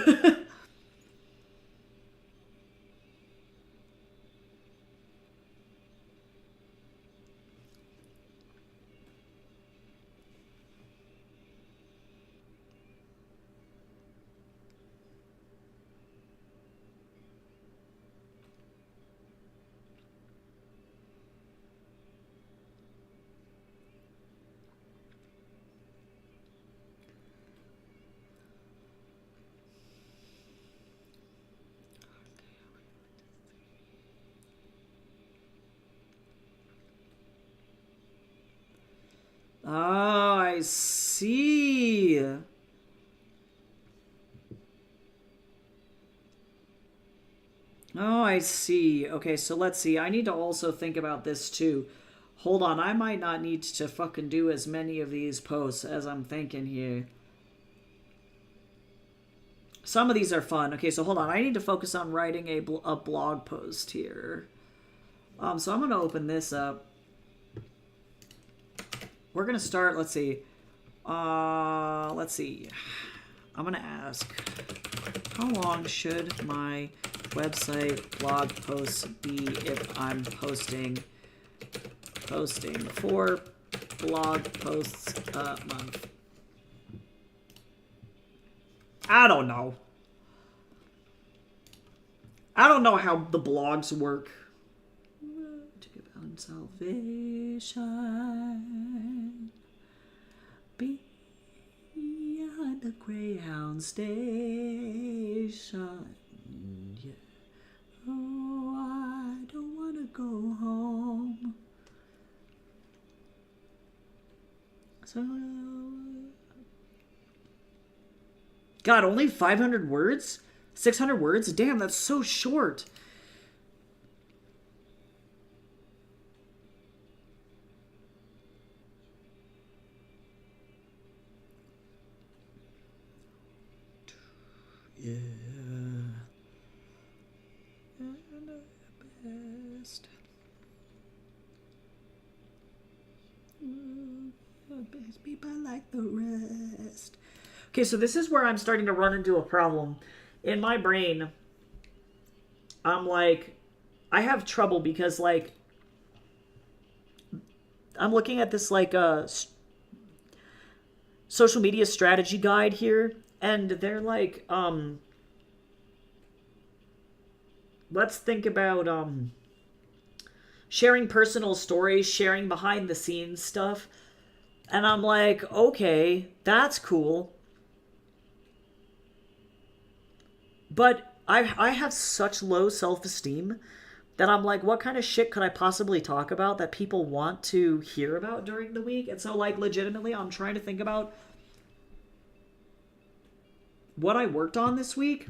Oh, I see. Oh, I see. Okay, so let's see. I need to also think about this too. Hold on, I might not need to fucking do as many of these posts as I'm thinking here. Some of these are fun. Okay, so hold on. I need to focus on writing a blog post here. So I'm going to open this up. We're going to start, let's see. Let's see. I'm going to ask, how long should my website blog posts be if I'm posting 4 blog posts a month? I don't know. I don't know how the blogs work. To give out salvation beyond the Greyhound station. Yeah. Oh, I don't want to go home. So, God, only 500 words? 600 words? Damn, that's so short. Yeah. Best. Best people like the rest. Okay, so this is where I'm starting to run into a problem. In my brain, I'm like, I have trouble because, like, I'm looking at this, like, social media strategy guide here, And they're like, let's think about sharing personal stories, sharing behind the scenes stuff. And I'm like, okay, that's cool. But I have such low self-esteem that I'm like, what kind of shit could I possibly talk about that people want to hear about during the week? And so, like, legitimately, I'm trying to think about what I worked on this week.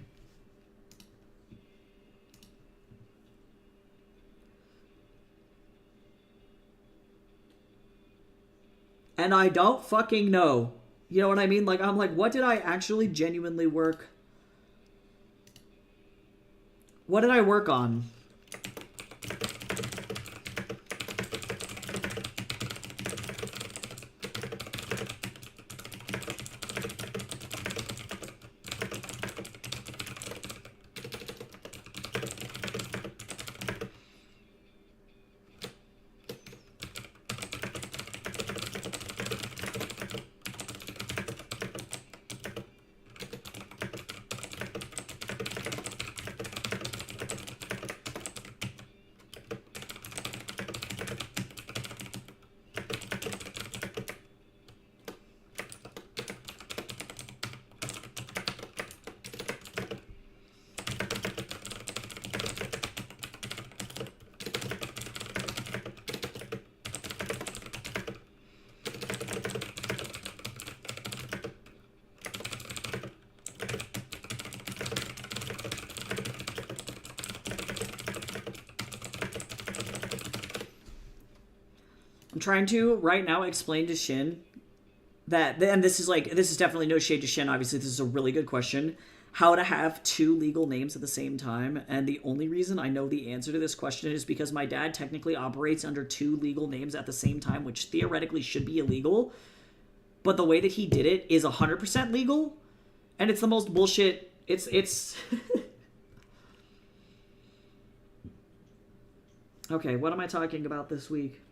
And I don't fucking know. You know what I mean? Like, I'm like, what did I actually genuinely work? What did I work on? I'm trying to right now explain to Shin that, and this is definitely no shade to Shin. Obviously, this is a really good question. How to have two legal names at the same time, and the only reason I know the answer to this question is because my dad technically operates under two legal names at the same time, which theoretically should be illegal. But the way that he did it is 100% legal, and it's the most bullshit. It's. Okay, what am I talking about this week?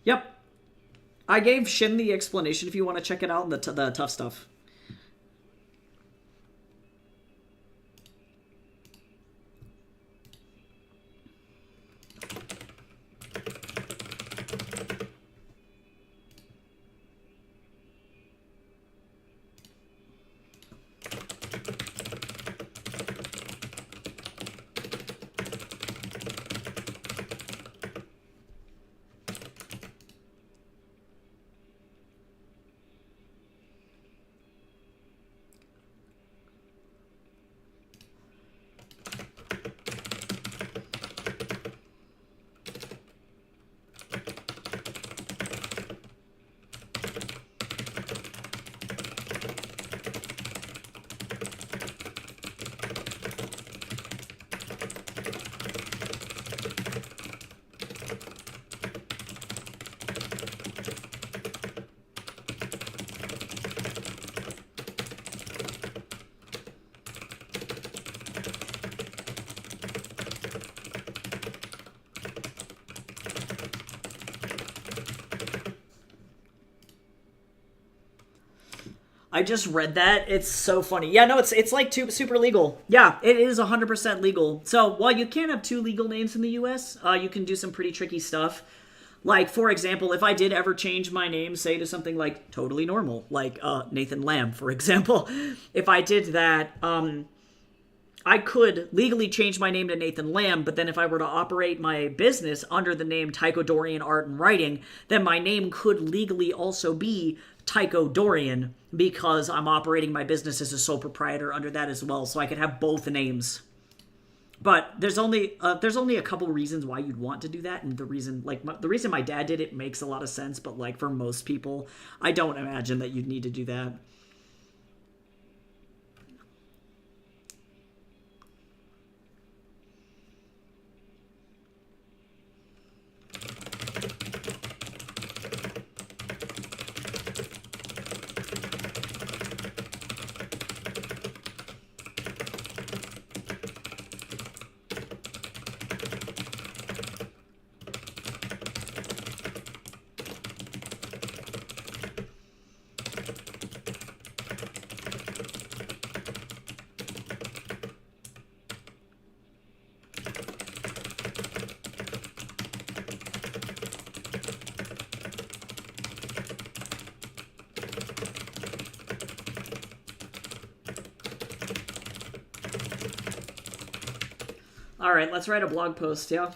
Yep. I gave Shin the explanation if you want to check it out in the tough stuff. I just read that. It's so funny. Yeah, no, it's like super legal. Yeah, it is 100% legal. So while you can't have two legal names in the U.S., you can do some pretty tricky stuff. Like, for example, if I did ever change my name, say, to something like totally normal, like Nathan Lamb, for example, if I did that, I could legally change my name to Nathan Lamb, but then if I were to operate my business under the name Tycho Dorian Art and Writing, then my name could legally also be Tycho Dorian because I'm operating my business as a sole proprietor under that as well, so I could have both names. But there's only a couple reasons why you'd want to do that, and the reason my dad did it makes a lot of sense. But like for most people, I don't imagine that you'd need to do that. All right, let's write a blog post, yeah?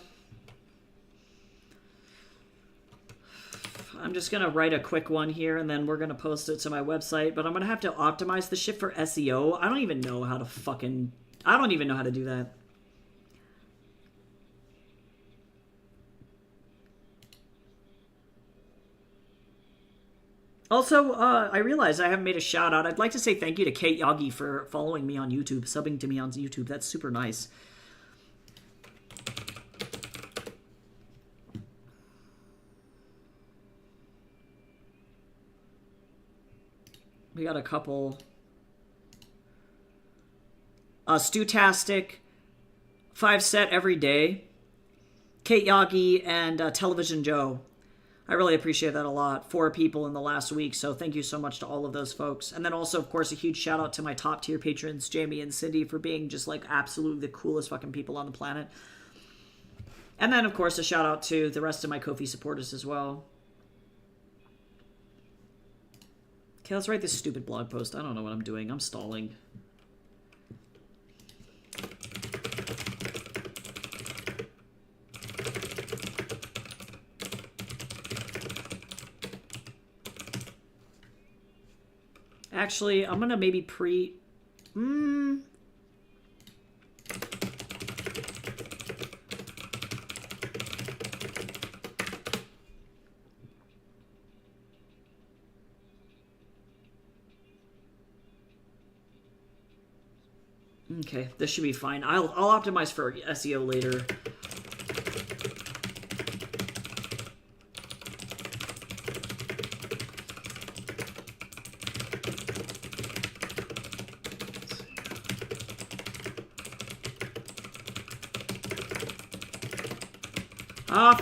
I'm just going to write a quick one here, and then we're going to post it to my website. But I'm going to have to optimize the shit for SEO. I don't even know how to fucking... I don't even know how to do that. Also, I realized I haven't made a shout out. I'd like to say thank you to Kate Yagi for following me on YouTube, subbing to me on YouTube. That's super nice. We got a couple. Stewtastic, 5-set every day. Kate Yagi and Television Joe. I really appreciate that a lot. 4 people in the last week, so thank you so much to all of those folks. And then also, of course, a huge shout out to my top tier patrons, Jamie and Cindy, for being just like absolutely the coolest fucking people on the planet. And then, of course, a shout out to the rest of my Ko-fi supporters as well. Okay, let's write this stupid blog post. I don't know what I'm doing. I'm stalling. Actually, I'm gonna maybe Okay, this should be fine. I'll optimize for SEO later.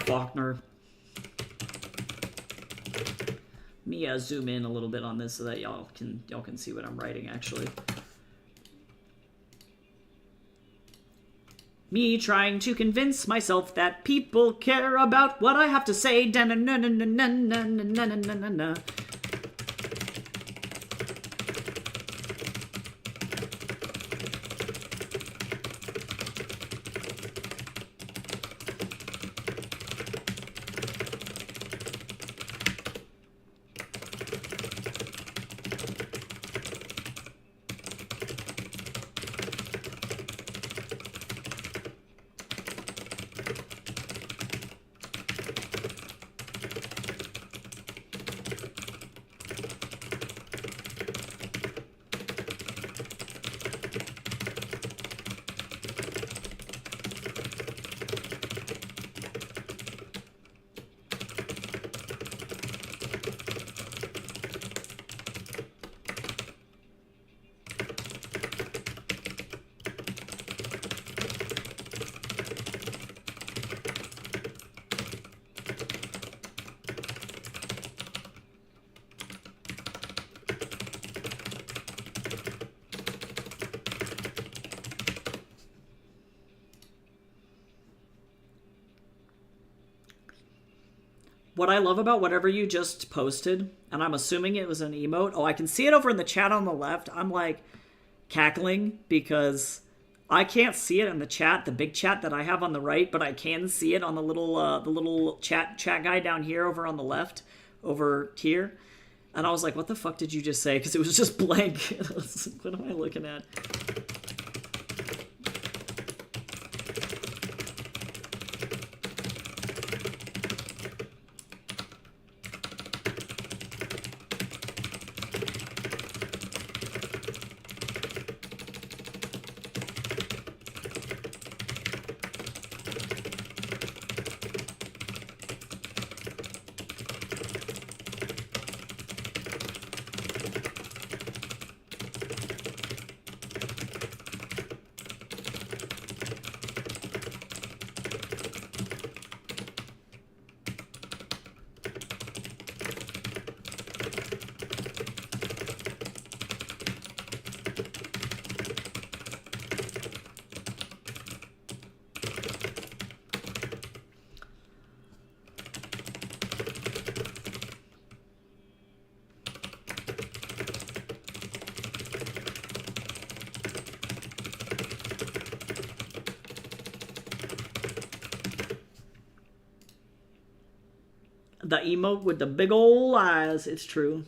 Faulkner. Let me zoom in a little bit on this so that y'all can see what I'm writing actually. Me trying to convince myself that people care about what I have to say. What I love about whatever you just posted, and I'm assuming it was an emote. Oh, I can see it over in the chat on the left. I'm like cackling because I can't see it in the chat, the big chat that I have on the right, but I can see it on the little chat guy down here over on the left, over here. And I was like, what the fuck did you just say? Because it was just blank. What am I looking at? The emote with the big ol' eyes. It's true.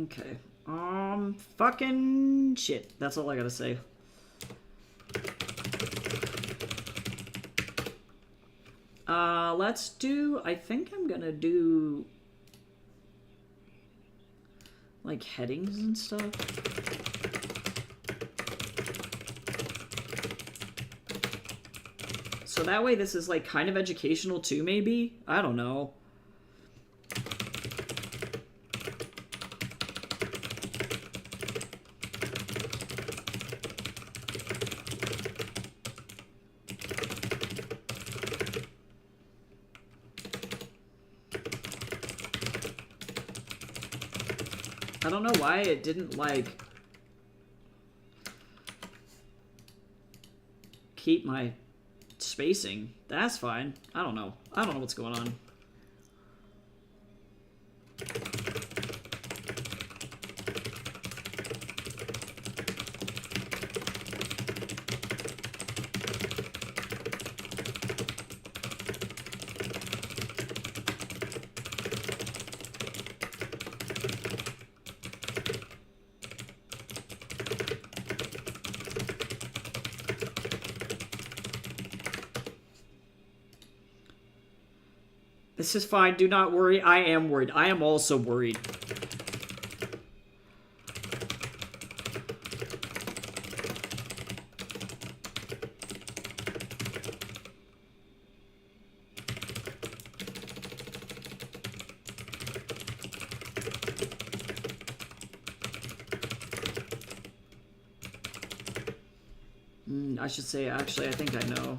Okay. Fucking shit. That's all I gotta say. Let's do... I think I'm gonna do... like, headings and stuff. So that way this is, like, kind of educational too, maybe? I don't know. I don't know why it didn't, like, keep my spacing. That's fine. I don't know. I don't know what's going on. This is fine. Do not worry. I am worried. I am also worried. I should say, actually, I think I know.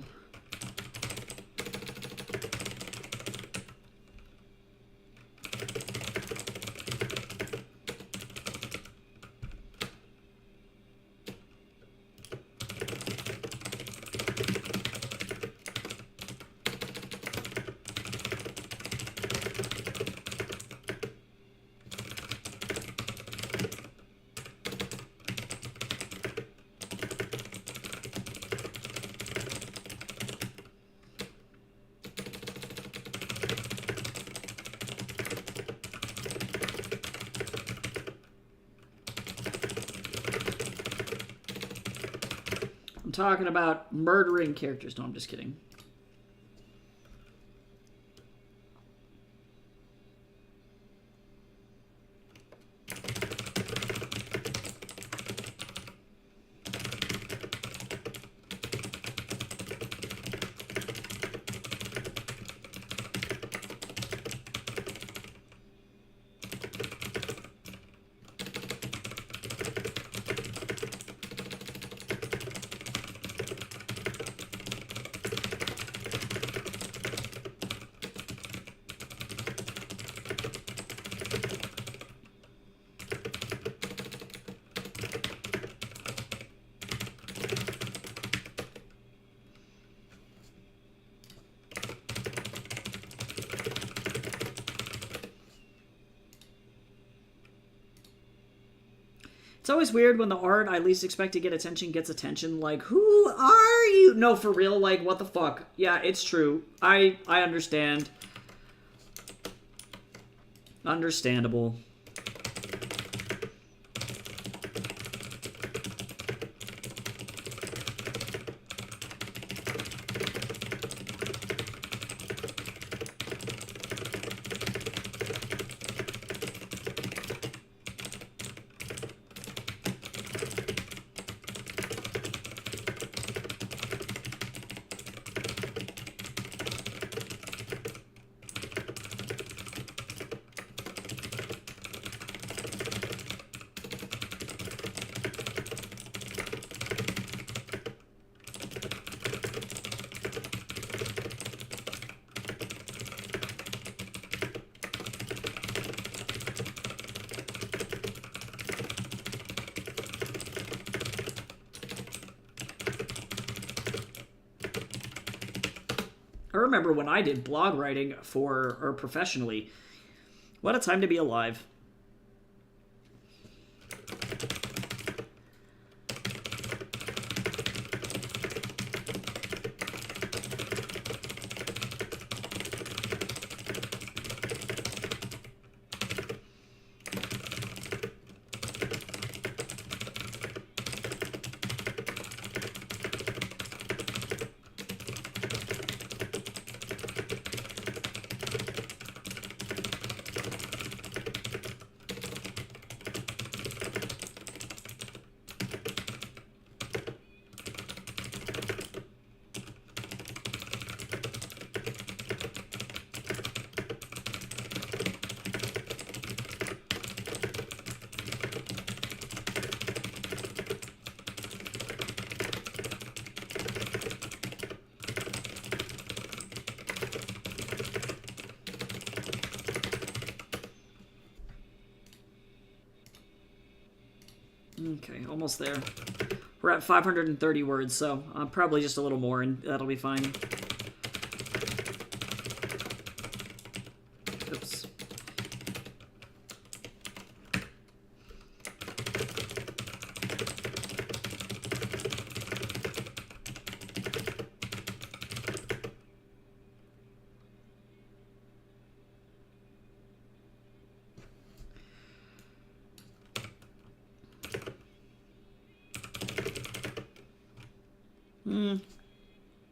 I'm talking about murdering characters. No, I'm just kidding. It's always weird when the art I least expect to get attention gets attention. Like, who are you? No, for real, like, what the fuck? Yeah, it's true. I understand. Understandable. I remember when I did blog writing or professionally. What a time to be alive. Okay, almost there. We're at 530 words, so probably just a little more, and that'll be fine. Oops.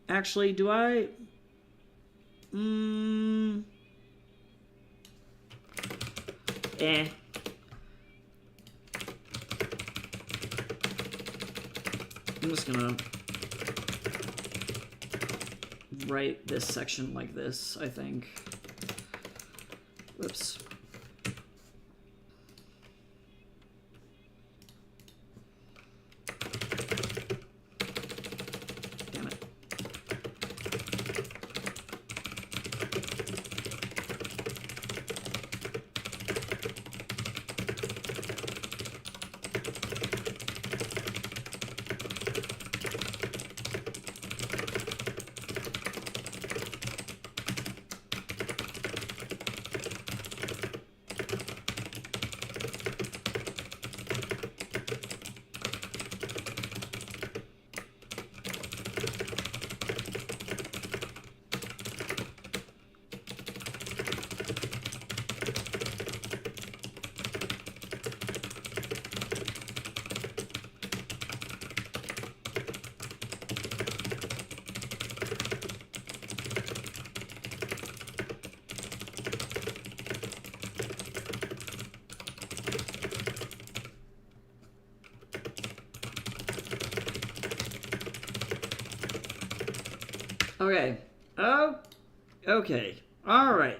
Actually, do I... Eh. I'm just gonna write this section like this, I think. Whoops. Damn it. Okay. Oh. Okay. All right.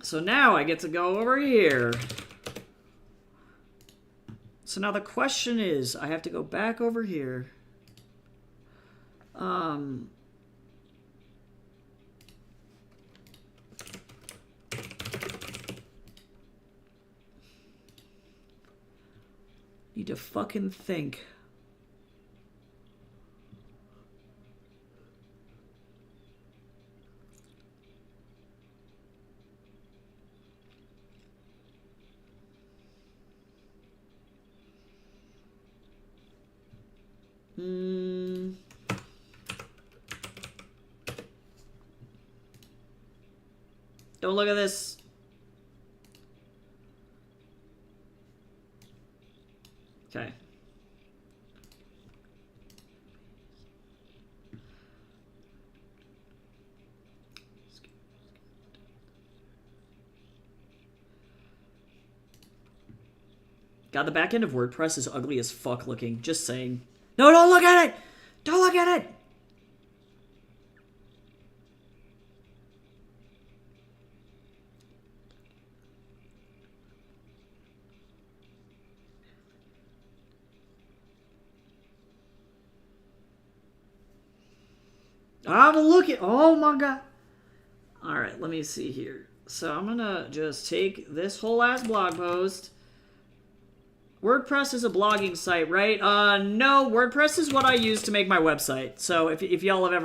So now I get to go over here. So now the question is, I have to go back over here. Need to fucking think. Don't look at this. Okay. God, the back end of WordPress is ugly as fuck looking. Just saying. No, don't look at it! Don't look at it! I'm looking. Oh my god. Alright, let me see here. So I'm gonna just take this whole ass blog post. WordPress is a blogging site, right? No, WordPress is what I use to make my website. So if y'all have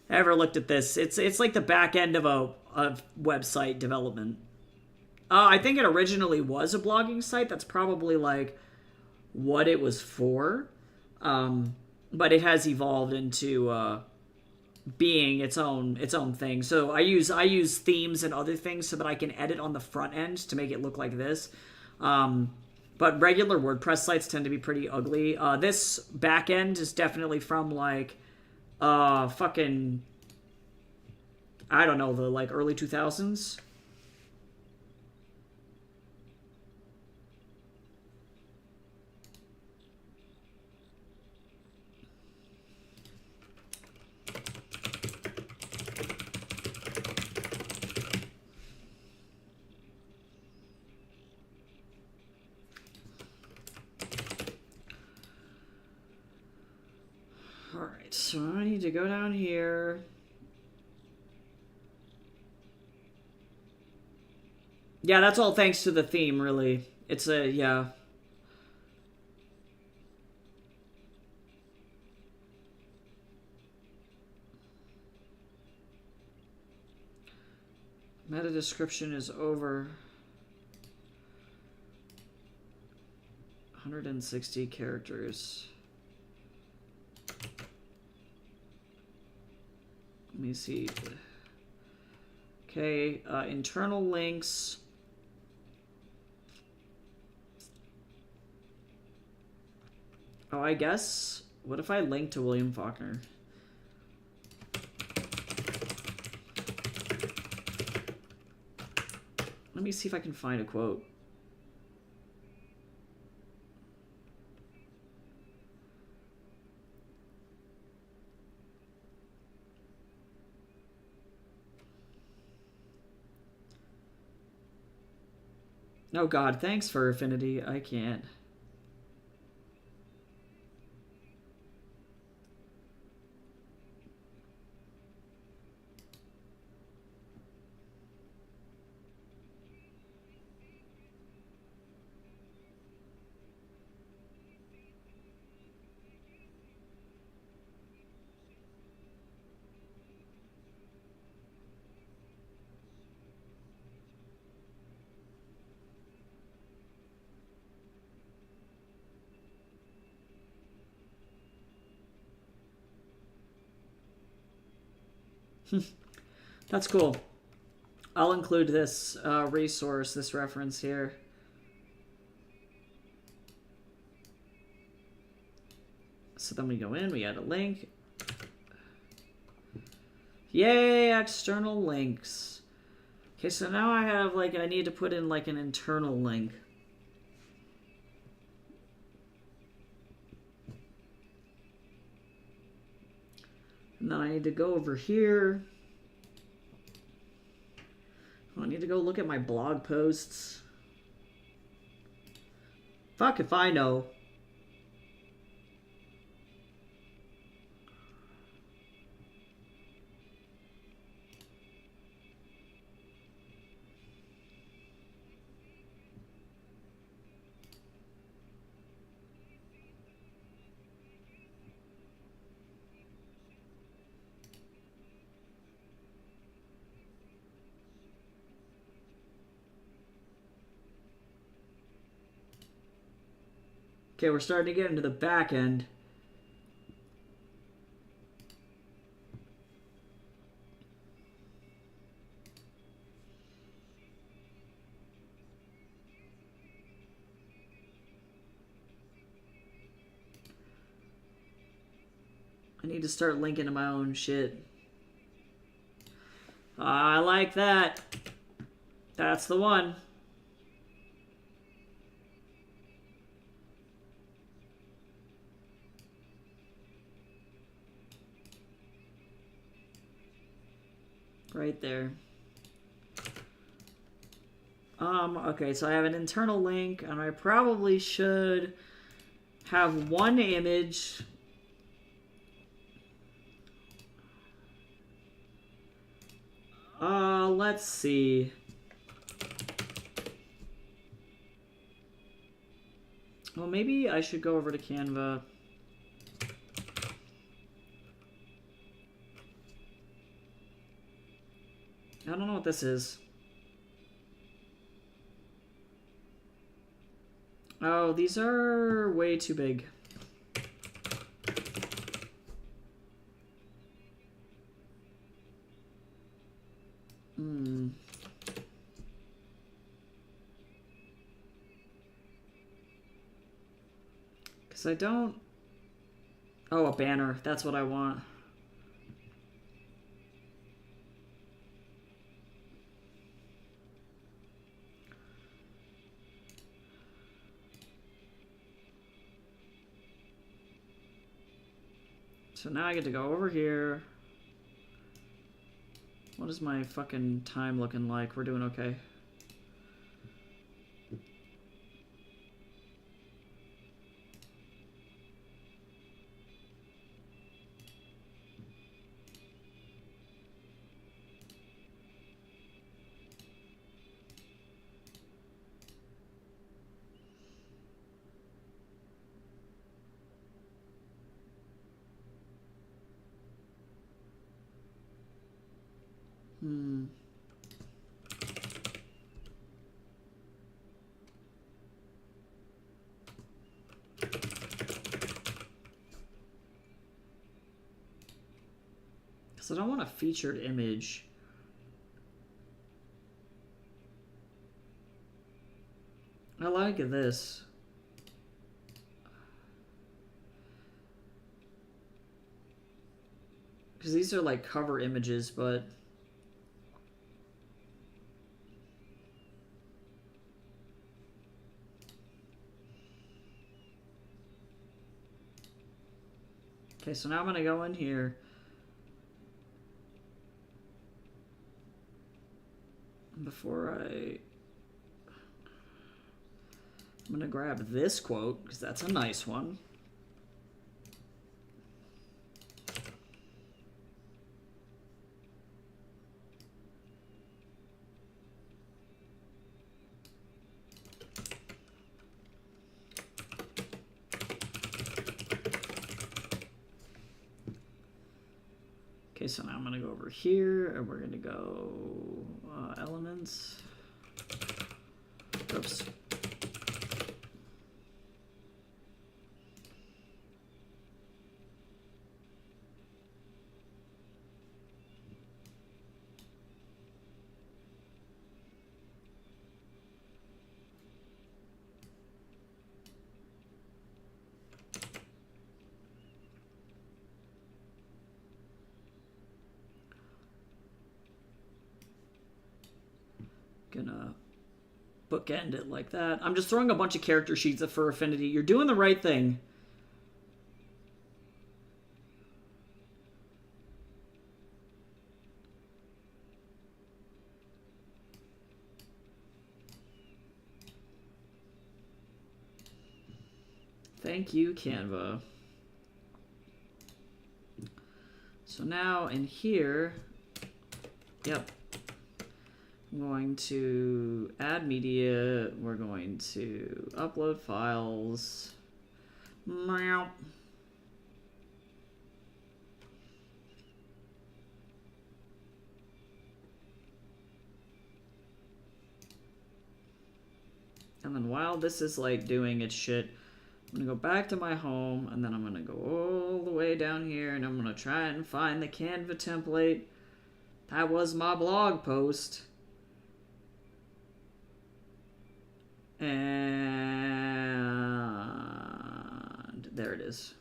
ever looked at this, it's like the back end of a website development. I think it originally was a blogging site. That's probably like what it was for. But it has evolved into being its own thing. So I use themes and other things so that I can edit on the front end to make it look like this. But regular WordPress sites tend to be pretty ugly. This back end is definitely from like fucking, I don't know, the like early 2000s. Alright, so I need to go down here. Yeah, that's all thanks to the theme, really. It's yeah. Meta description is over 160 characters. Let me see. Okay, internal links. Oh, I guess. What if I link to William Faulkner? Let me see if I can find a quote. Oh god, thanks for Affinity. I can't. That's cool. I'll include this resource, this reference here. So then we go in, we add a link. Yay, external links. Okay, so now I have, like, I need to put in, like, an internal link. And then I need to go over here. I need to go look at my blog posts. Fuck if I know. Okay, we're starting to get into the back end. need to start linking to my own shit. I like that. That's the one. Right there. Okay, so I have an internal link, and I probably should have one image. Let's see. Well, maybe I should go over to Canva. I don't know what this is. Oh, these are way too big. Because I don't... Oh, a banner. That's what I want. So now I get to go over here. What is my fucking time looking like? We're doing okay. Because I don't want a featured image. I like this. Because these are like cover images, but... Okay, so now I'm going to go in here. Before I'm going to grab this quote, because that's a nice one. Okay, so now I'm going to go over here, and we're going to go elements. Oops. Gonna bookend it like that. I'm just throwing a bunch of character sheets for Affinity. You're doing the right thing. Thank you, Canva. So now in here, yep. I'm going to add media. We're going to upload files. Meow. And then while this is like doing its shit, I'm gonna go back to my home, and then I'm gonna go all the way down here, and I'm gonna try and find the Canva template. That was my blog post. And there it is.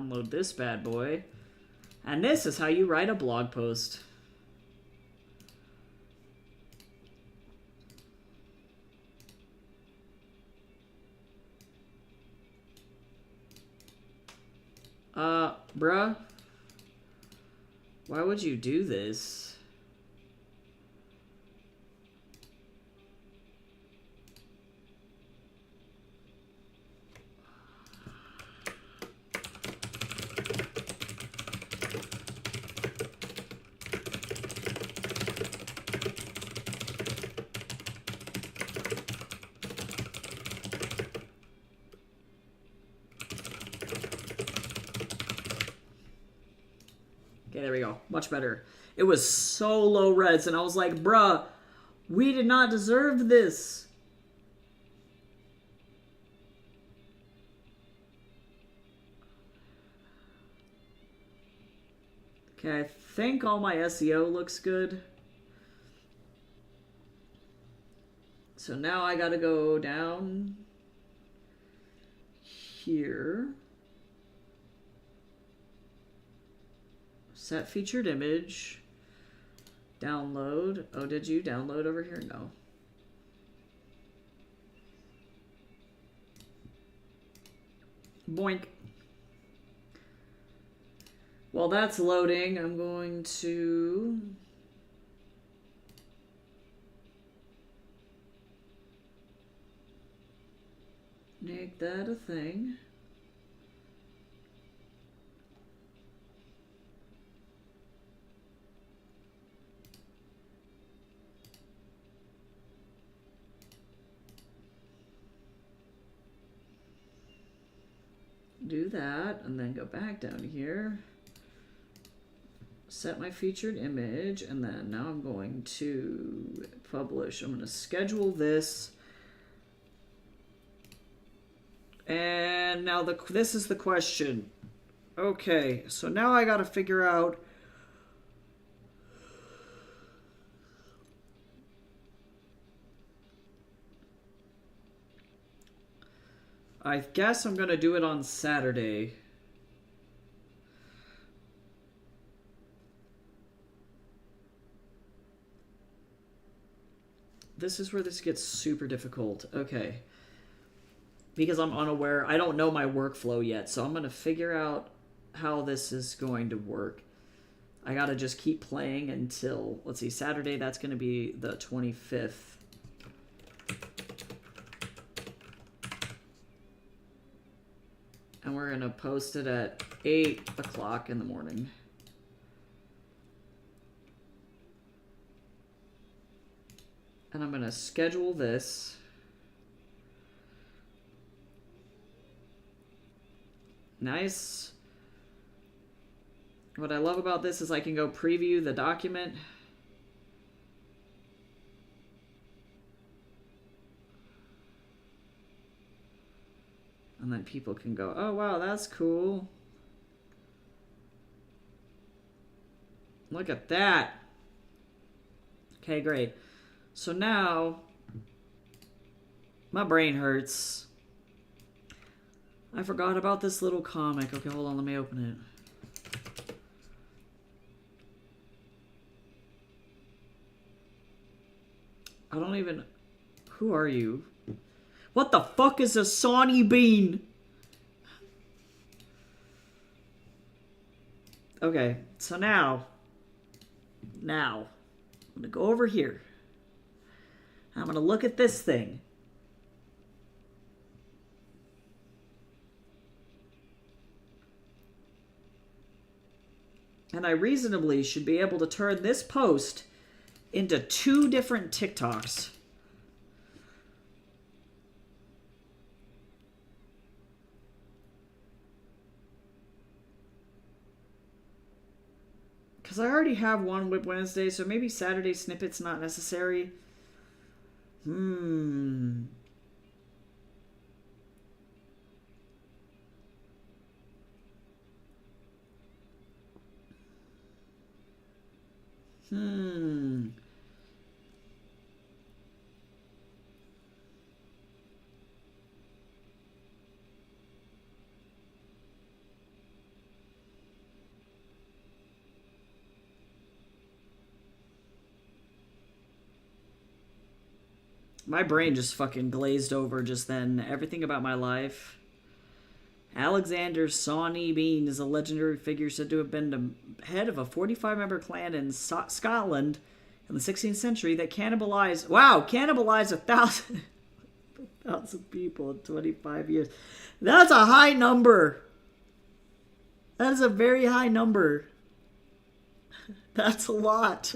download this bad boy. And this is how you write a blog post. Bruh. Why would you do this? Okay, there we go. Much better. It was so low res, and I was like, bruh, we did not deserve this. Okay, I think all my SEO looks good. So now I gotta go down here. Set featured image. Download. Oh, did you download over here? No. Boink. While that's loading, I'm going to make that a thing. Do that, and then go back down here. Set my featured image, and then now I'm going to publish. I'm going to schedule this. And now this is the question. Okay, so now I got to figure out I guess I'm going to do it on Saturday. This is where this gets super difficult. Okay. Because I'm unaware. I don't know my workflow yet, so I'm going to figure out how this is going to work. I got to just keep playing until, let's see, Saturday, that's going to be the 25th. And we're going to post it at 8 o'clock in the morning. And I'm going to schedule this. Nice. What I love about this is I can go preview the document. And then people can go, oh, wow, that's cool. Look at that. Okay, great. So now, my brain hurts. I forgot about this little comic. Okay, hold on, let me open it. I don't even... Who are you? What the fuck is a Sawney Bean? Okay, so now, I'm gonna go over here. I'm gonna look at this thing. And I reasonably should be able to turn this post into 2 different TikToks. Because I already have one Whip Wednesday, so maybe Saturday snippet's not necessary. My brain just fucking glazed over just then. Everything about my life. Alexander Sawney Bean is a legendary figure said to have been the head of a 45-member clan in Scotland in the 16th century that cannibalized... Wow! Cannibalized 1,000 people in 25 years. That's a high number! That is a very high number. That's a lot.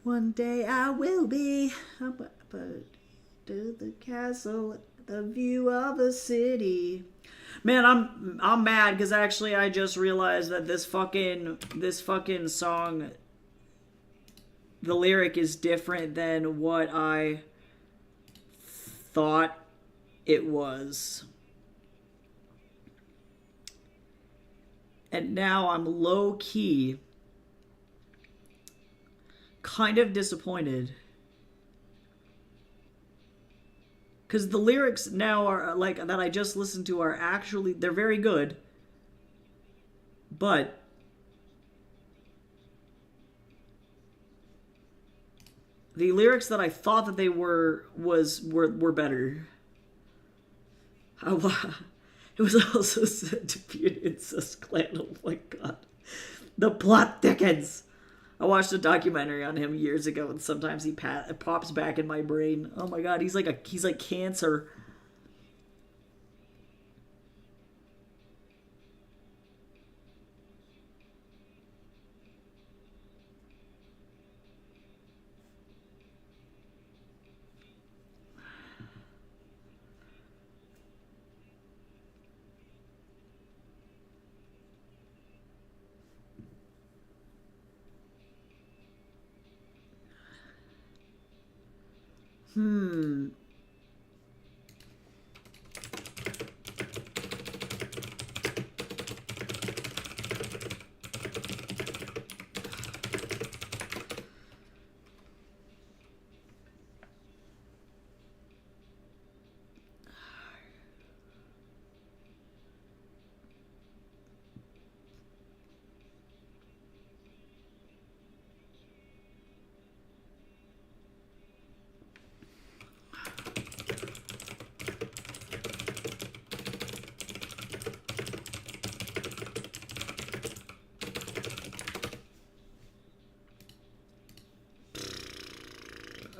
One day I will be up to the castle, the view of the city. Man, I'm mad because actually I just realized that this fucking song, the lyric is different than what I thought it was. And now I'm low key kind of disappointed. Because the lyrics now are, like, that I just listened to are actually, they're very good. But the lyrics that I thought that they were better. It was also said to be an incest clan. Oh my god. The plot thickens. I watched a documentary on him years ago, and sometimes he pops back in my brain. Oh my god, he's like cancer.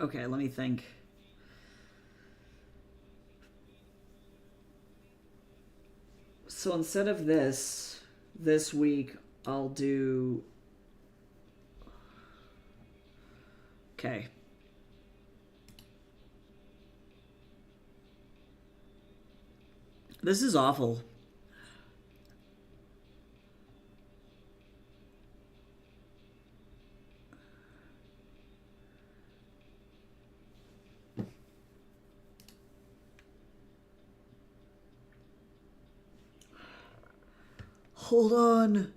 Okay, let me think. So instead of this week, I'll do... Okay. This is awful. Hold on.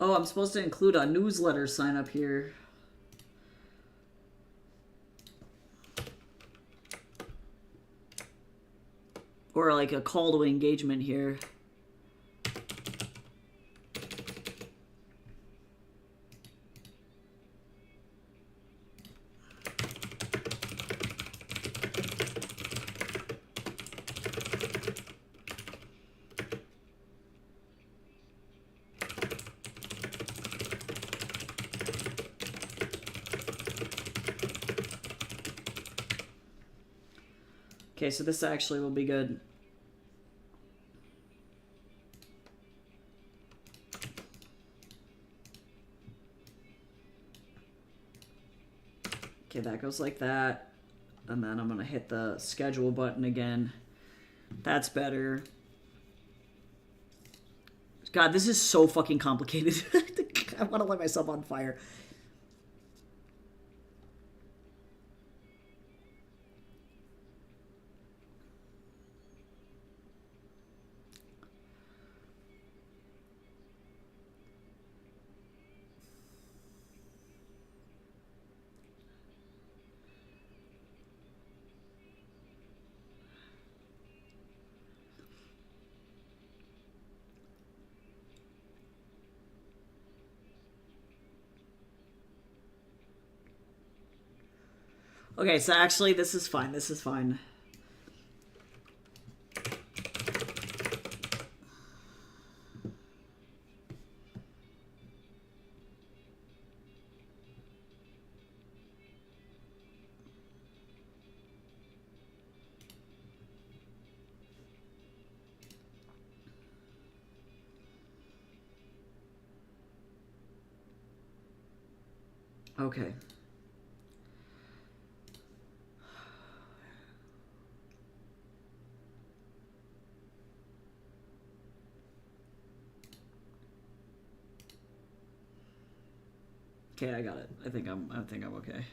Oh, I'm supposed to include a newsletter sign up here. Or like a call to engagement here. Okay, so this actually will be good. Okay, that goes like that. and then I'm going to hit the schedule button again. That's better. God, this is so fucking complicated. I want to light myself on fire. Okay, so actually, this is fine. This is fine. Okay. Okay, I got it. I think I'm okay.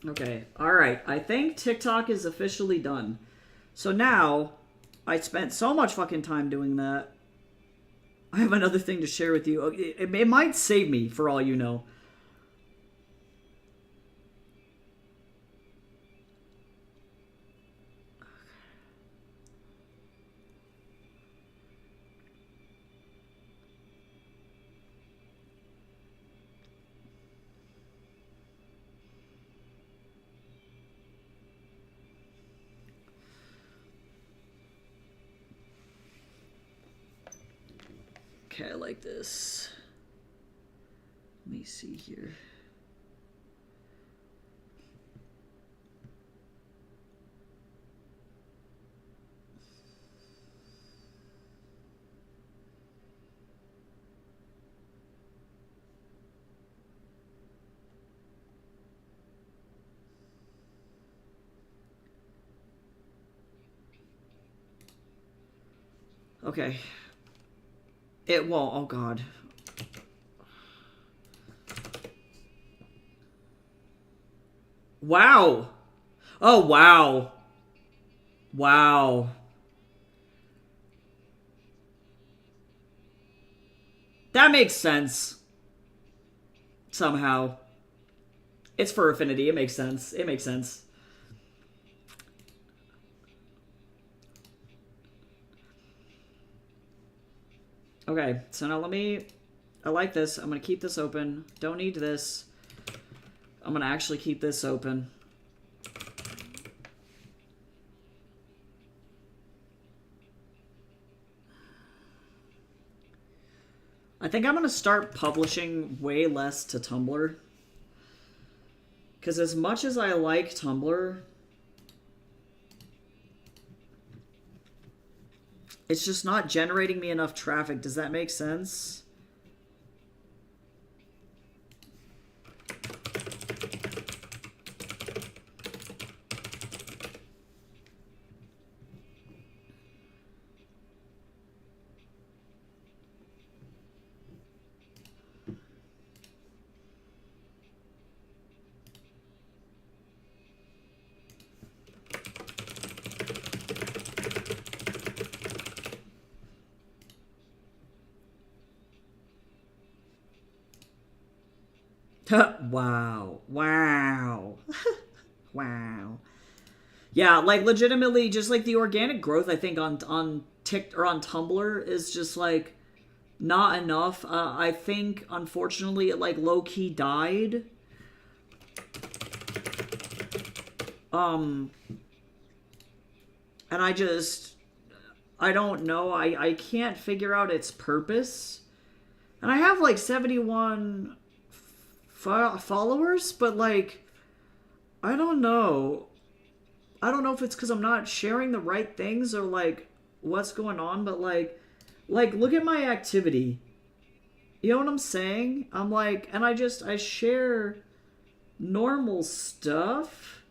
Okay, alright. I think TikTok is officially done. So now, I spent so much fucking time doing that. I have another thing to share with you. It might save me, for all you know. Okay, I like this. Let me see here. Okay. It won't. Oh, God. Wow. Oh, wow. Wow. That makes sense. Somehow. It's for affinity. It makes sense. It makes sense. Okay, so now let me... I like this. I'm going to keep this open. Don't need this. I'm going to actually keep this open. I think I'm going to start publishing way less to Tumblr. Because as much as I like Tumblr, it's just not generating me enough traffic. Does that make sense? Wow. Wow. Wow. Yeah, like legitimately just like the organic growth I think on Tik or on Tumblr is just like not enough. I think unfortunately it like low key died. And I don't know. I can't figure out its purpose. And I have like 71 followers, but like I don't know. I don't know if it's because I'm not sharing the right things or like what's going on, but like look at my activity. You know what I'm saying? I'm like, and I share normal stuff.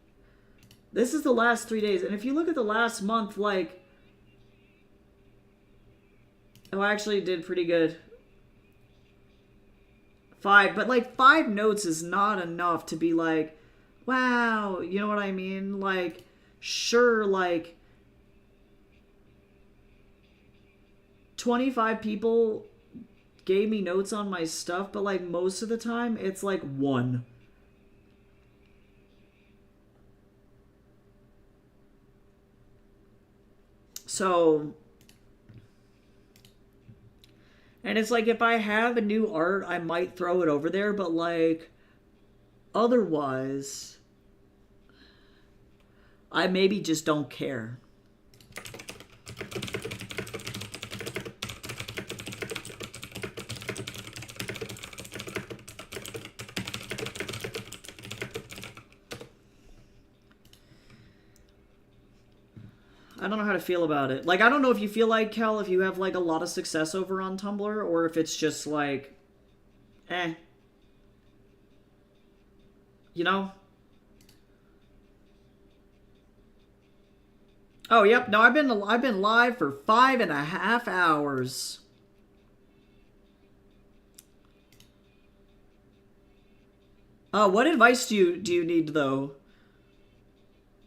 This is the last 3 days, and if you look at the last month, like, oh, I actually did pretty good. 5, but like 5 notes is not enough to be like, wow, you know what I mean? Like, sure, like 25 people gave me notes on my stuff, but like most of the time it's like 1. So, and it's like if I have a new art, I might throw it over there, but like otherwise I maybe just don't care. I don't know how to feel about it. Like, I don't know if you feel like, Kel, if you have, like, a lot of success over on Tumblr, or if it's just, like, eh. You know? Oh, yep. No, I've been live for 5.5 hours. What advice do you need though?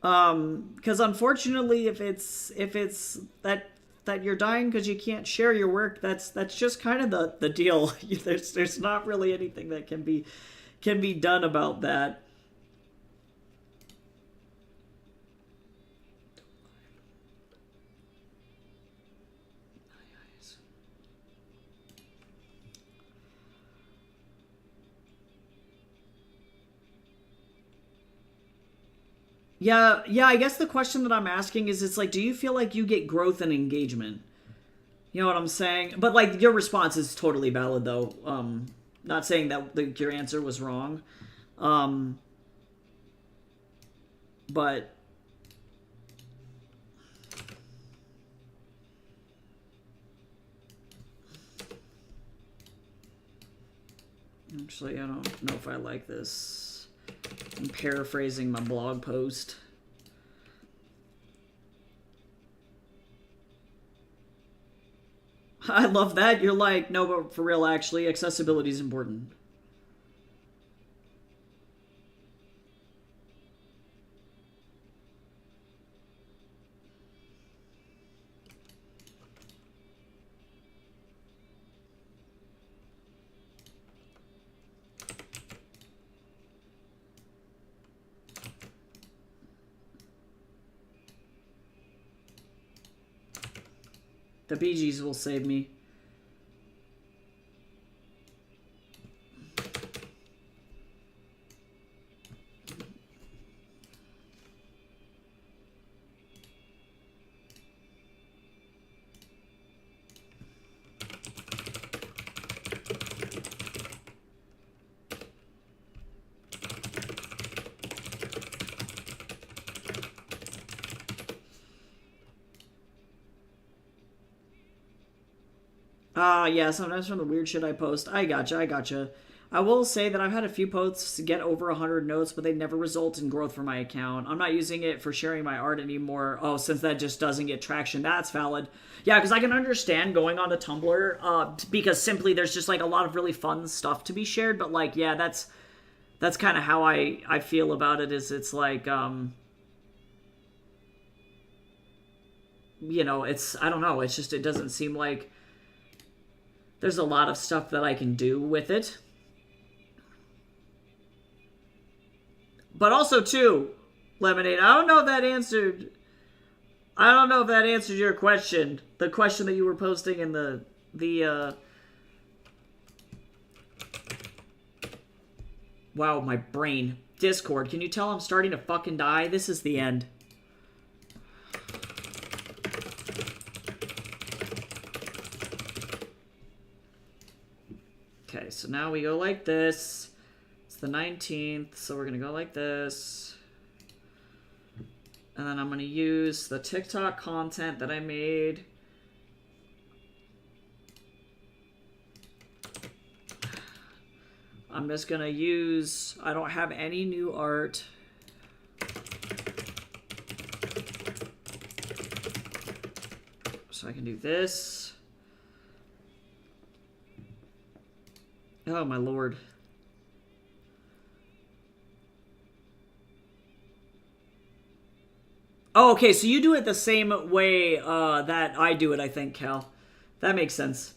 Because unfortunately, if it's that you're dying because you can't share your work, that's just kind of the deal. There's not really anything that can be done about that. Yeah, I guess the question that I'm asking is, it's like, do you feel like you get growth and engagement? You know what I'm saying? But like, your response is totally valid, though. Not saying that your answer was wrong. But actually, I don't know if I like this. I'm paraphrasing my blog post. I love that. You're like, no, but for real, actually, accessibility is important. The Bee Gees will save me. Yeah, sometimes from the weird shit I post. I gotcha. I will say that I've had a few posts get over 100 notes, but they never result in growth for my account. I'm not using it for sharing my art anymore. Oh, since that just doesn't get traction. That's valid. Yeah, because I can understand going on to Tumblr, because simply there's just like a lot of really fun stuff to be shared. But like, yeah, that's kind of how I feel about it. Is it's like, you know, it's, I don't know. It's just, it doesn't seem like there's a lot of stuff that I can do with it. But also, too, Lemonade, I don't know if that answered... I don't know if that answered your question. The question that you were posting in the Wow, my brain. Discord, can you tell I'm starting to fucking die? This is the end. Okay, so now we go like this. It's the 19th, so we're gonna go like this. And then I'm gonna use the TikTok content that I made. I'm just gonna use, I don't have any new art. So I can do this. Oh my lord. Oh, okay, so you do it the same way that I do it, I think, Cal. That makes sense.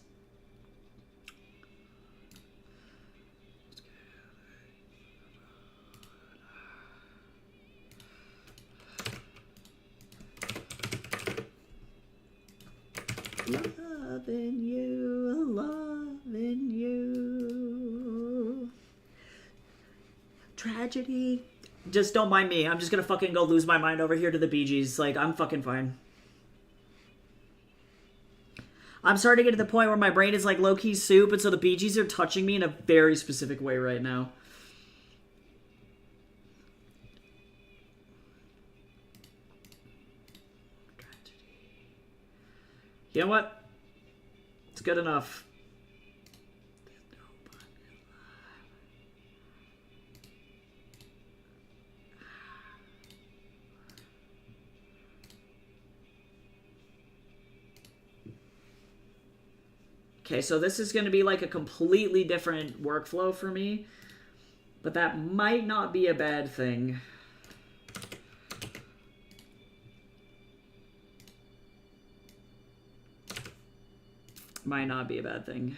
Loving you, loving you. Tragedy. Just don't mind me. I'm just gonna fucking go lose my mind over here to the Bee Gees. Like, I'm fucking fine. I'm starting to get to the point where my brain is like low-key soup, and so the Bee Gees are touching me in a very specific way right now. You know what? It's good enough. Okay, so this is going to be like a completely different workflow for me, but that might not be a bad thing. Might not be a bad thing.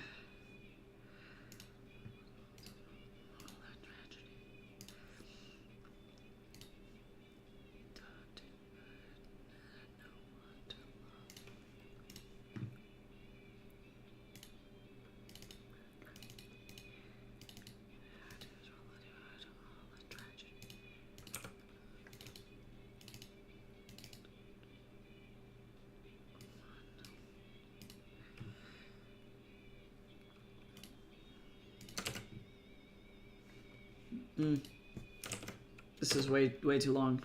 This is way too long.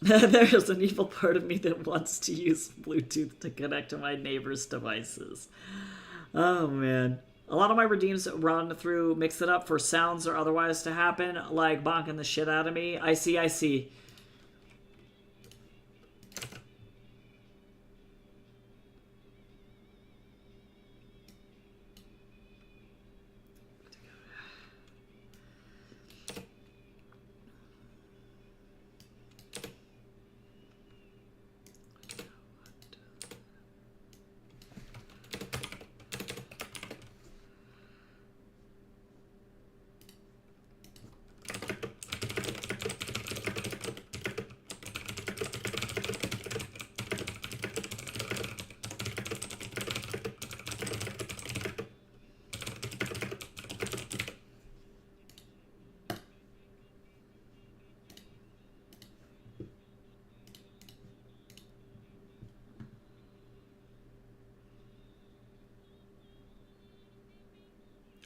There's an evil part of me that wants to use Bluetooth to connect to my neighbor's devices. Oh man. A lot of my redeems run through Mix It Up for sounds or otherwise to happen, like bonking the shit out of me. I see.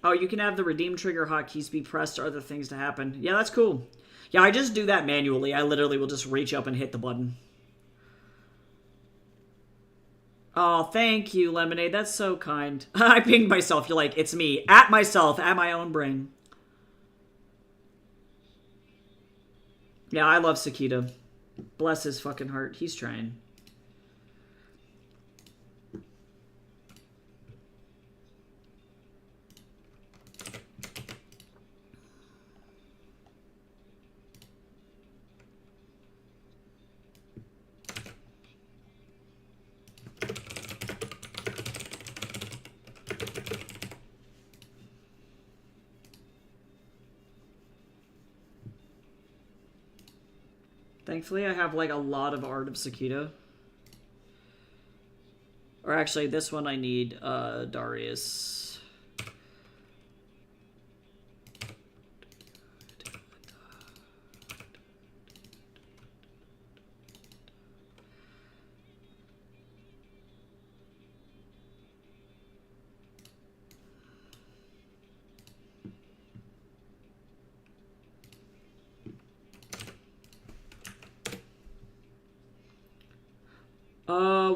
Oh, you can have the redeem trigger hotkeys be pressed or other things to happen. Yeah, that's cool. Yeah, I just do that manually. I literally will just reach up and hit the button. Oh, thank you, Lemonade. That's so kind. I pinged myself. You're like, it's me. At myself. At my own brain. Yeah, I love Sakita. Bless his fucking heart. He's trying. Thankfully, I have like a lot of Art of Sakita. Or actually, this one I need Darius.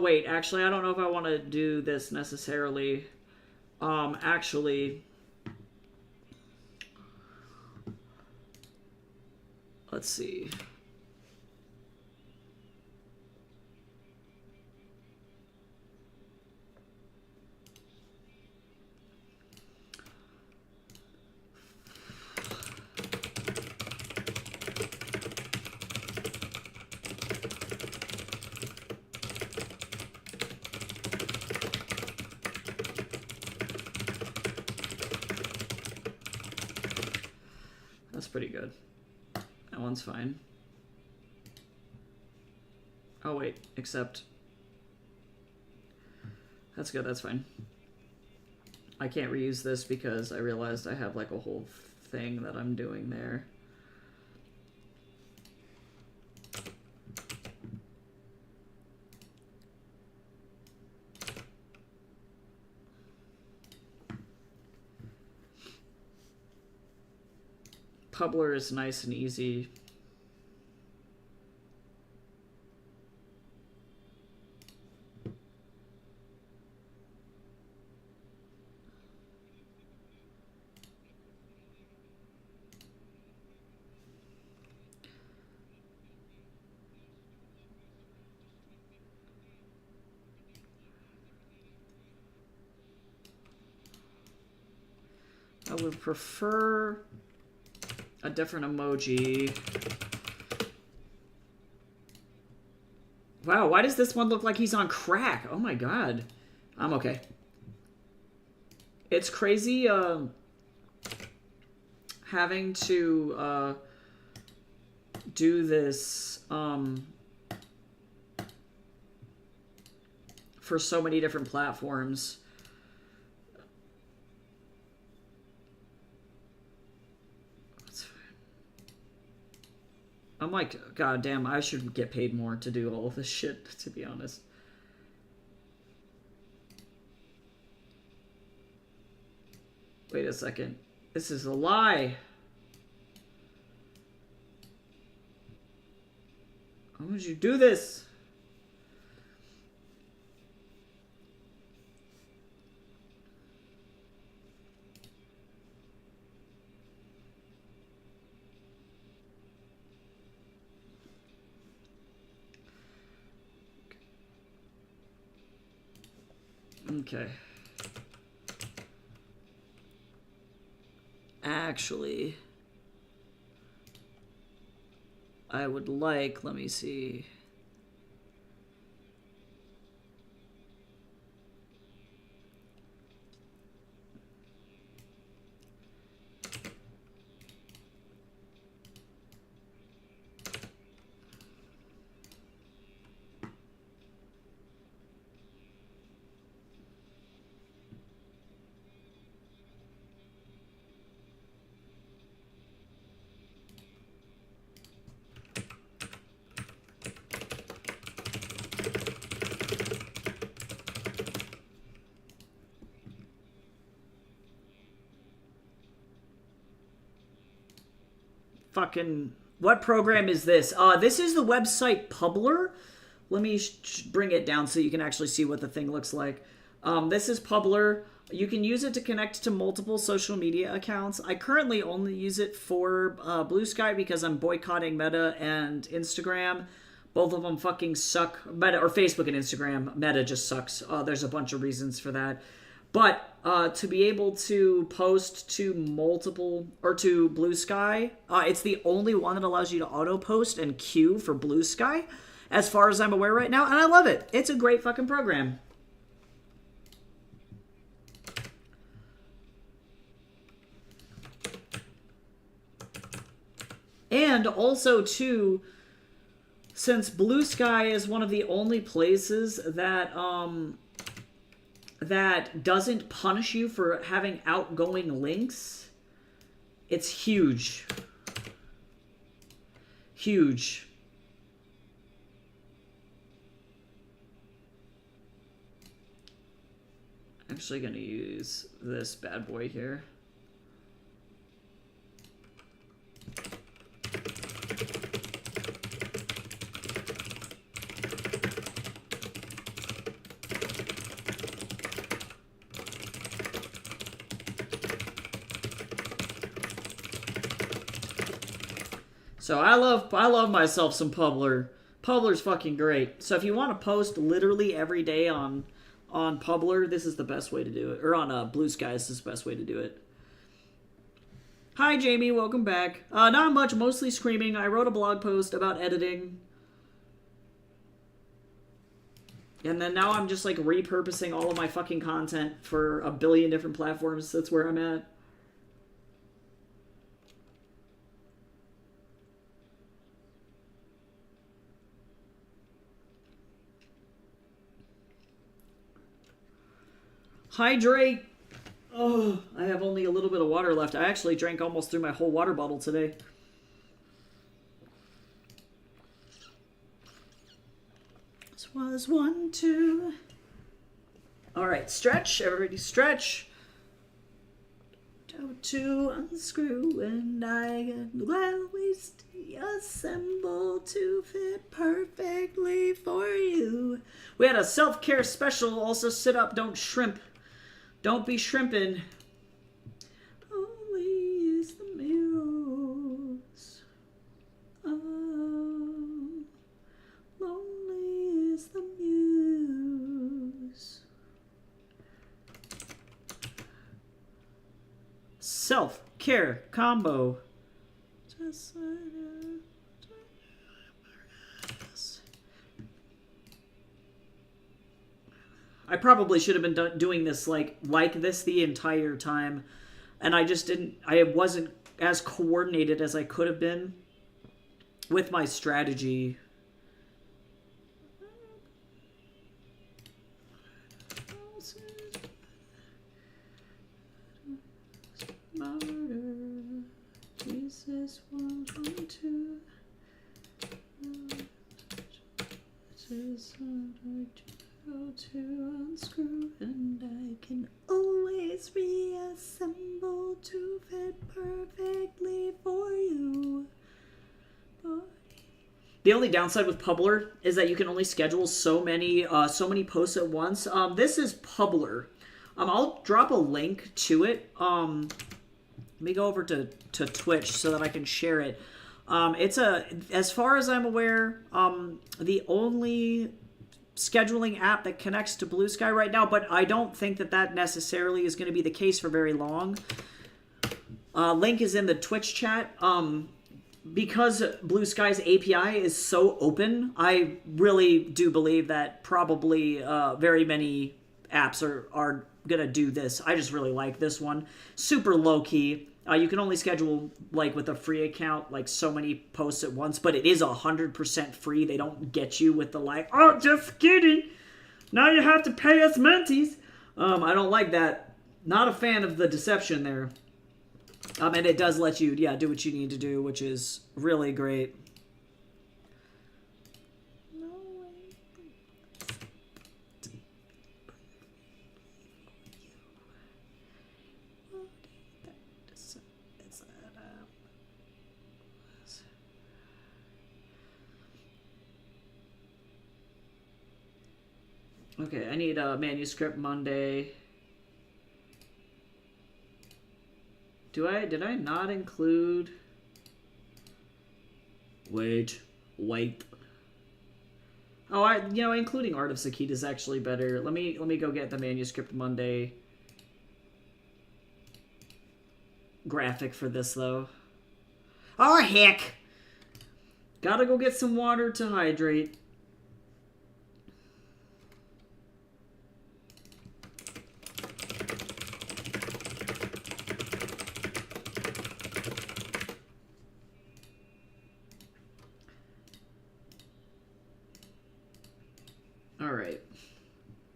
Wait, actually, I don't know if I want to do this necessarily. Actually, let's see. That's pretty good. That one's fine. Oh wait, except... That's good, that's fine. I can't reuse this because I realized I have like a whole thing that I'm doing there. Publer is nice and easy. I would prefer a different emoji. Wow, why does this one look like he's on crack? Oh my god. I'm okay. It's crazy having to do this for so many different platforms. I'm like, god damn, I should get paid more to do all of this shit, to be honest. Wait a second. This is a lie. How would you do this? Okay. Actually, I would like, let me see. Fucking, what program is this? This is the website Publer. Let me bring it down so you can actually see what the thing looks like. This is Publer. You can use it to connect to multiple social media accounts. I currently only use it for Blue Sky because I'm boycotting Meta and Instagram. Both of them fucking suck. Meta, or Facebook and Instagram. Meta just sucks. There's a bunch of reasons for that. But to be able to post to multiple, or to Blue Sky, it's the only one that allows you to auto post and queue for Blue Sky, as far as I'm aware right now, and I love it. It's a great fucking program. And also, too, since Blue Sky is one of the only places that that doesn't punish you for having outgoing links, it's huge. Huge. Actually gonna use this bad boy here. So I love myself some Publer. Publer's fucking great. So if you want to post literally every day on Publer, this is the best way to do it. Or on Blue Sky, this is the best way to do it. Hi Jamie, welcome back. Not much, mostly screaming. I wrote a blog post about editing. And then now I'm just like repurposing all of my fucking content for a billion different platforms. That's where I'm at. Hydrate. Oh, I have only a little bit of water left. I actually drank almost through my whole water bottle today. This was 1, 2. All right, stretch. Everybody stretch. Toe to unscrew, and I can always assemble to fit perfectly for you. We had a self-care special. Also, sit up, don't shrimp. Don't be shrimping. Only is the muse. Oh, lonely is the muse. Self-care combo. Just I probably should have been doing this like this the entire time, and I just didn't. I wasn't as coordinated as I could have been with my strategy. Jesus, 1, 2. To unscrew, and I can always reassemble to fit perfectly for you. The only downside with Publer is that you can only schedule so many posts at once. This is Publer. I'll drop a link to it. Let me go over to Twitch so that I can share it. It's as far as I'm aware, the only scheduling app that connects to Blue Sky right now, but I don't think that necessarily is going to be the case for very long. Link is in the Twitch chat. Because Blue Sky's API is so open, I really do believe that probably very many apps are going to do this. I just really like this one. Super low-key. You can only schedule, like, with a free account, like, so many posts at once, but it is 100% free. They don't get you with the, like, oh, just kidding. Now you have to pay us mentees. I don't like that. Not a fan of the deception there. And it does let you, do what you need to do, which is really great. Okay, I need a manuscript Monday. Did I not include? Wait. Oh, including Art of Sakita is actually better. Let me go get the manuscript Monday graphic for this though. Oh heck! Gotta go get some water to hydrate.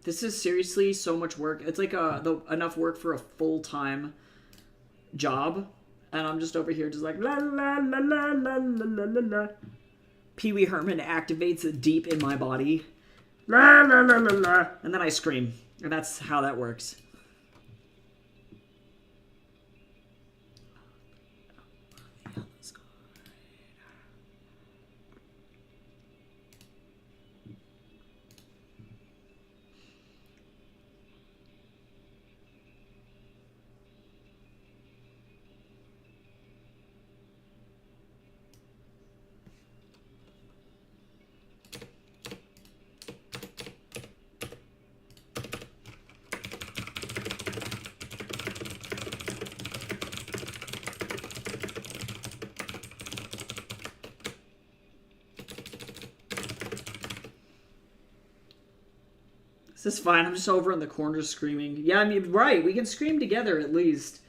This is seriously so much work. It's like enough work for a full-time job. And I'm just over here just like, la la la la la la la la la. Pee Wee Herman activates it deep in my body. La la la la la. And then I scream. And that's how that works. This is fine. I'm just over in the corner screaming. Yeah, I mean, right. We can scream together at least.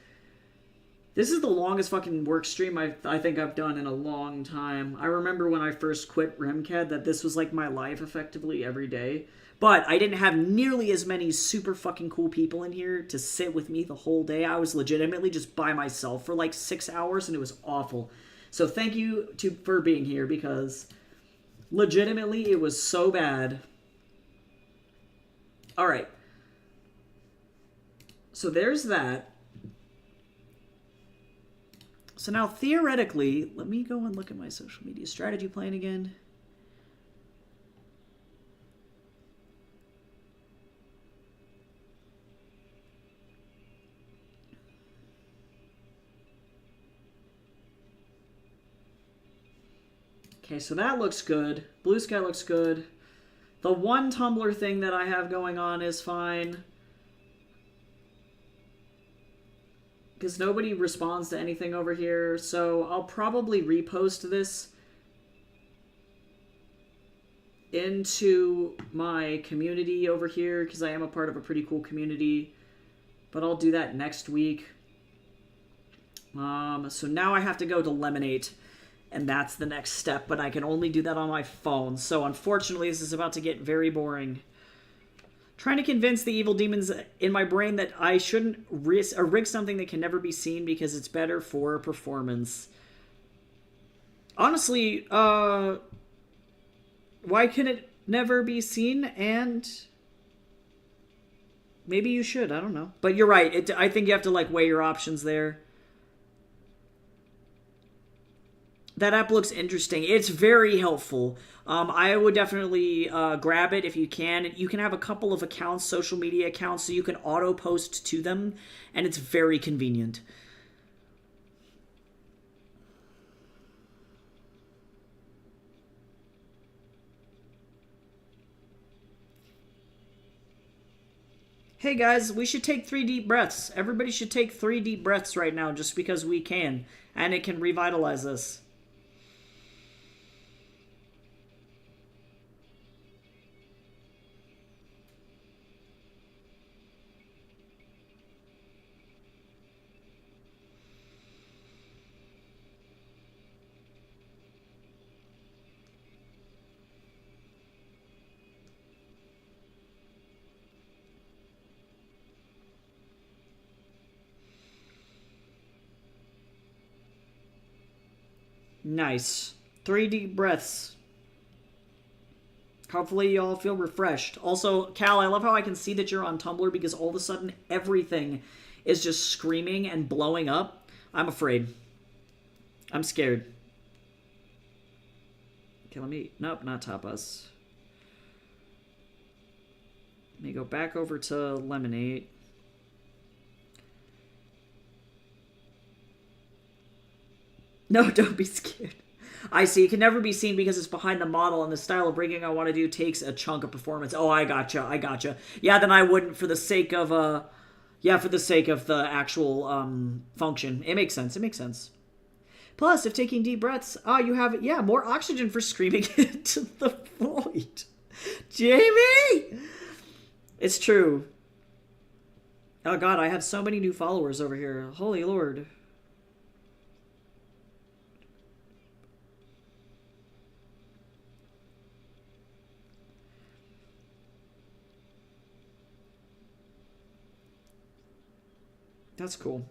This is the longest fucking work stream I think I've done in a long time. I remember when I first quit Remcad that this was like my life effectively every day. But I didn't have nearly as many super fucking cool people in here to sit with me the whole day. I was legitimately just by myself for like 6 hours and it was awful. So thank you for being here because legitimately it was so bad. Alright. So there's that. So now, theoretically, let me go and look at my social media strategy plan again. Okay, so that looks good. Blue Sky looks good. The one Tumblr thing that I have going on is fine. Because nobody responds to anything over here, so I'll probably repost this into my community over here, because I am a part of a pretty cool community, but I'll do that next week. So now I have to go to Lemonade, and that's the next step, but I can only do that on my phone, so unfortunately this is about to get very boring. Trying to convince the evil demons in my brain that I shouldn't rig something that can never be seen because it's better for performance. Honestly, why can it never be seen? And maybe you should. I don't know. But you're right. I think you have to like weigh your options there. That app looks interesting. It's very helpful. I would definitely grab it if you can. You can have a couple of accounts, social media accounts, so you can auto-post to them, and it's very convenient. Hey guys, we should take 3 deep breaths. Everybody should take 3 deep breaths right now just because we can, and it can revitalize us. Nice. 3 deep breaths. Hopefully you all feel refreshed. Also, Cal, I love how I can see that you're on Tumblr because all of a sudden everything is just screaming and blowing up. I'm afraid. I'm scared. Okay, let me... Nope, not Tapas. Let me go back over to Lemonade. No, don't be scared. I see. It can never be seen because it's behind the model, and the style of rigging I want to do takes a chunk of performance. Oh, I gotcha. I gotcha. Yeah, then I wouldn't for the sake of, yeah, for the sake of the actual, function. It makes sense. It makes sense. Plus, if taking deep breaths, you have, yeah, more oxygen for screaming into the void. Jamie! It's true. Oh, God, I have so many new followers over here. Holy Lord. That's cool.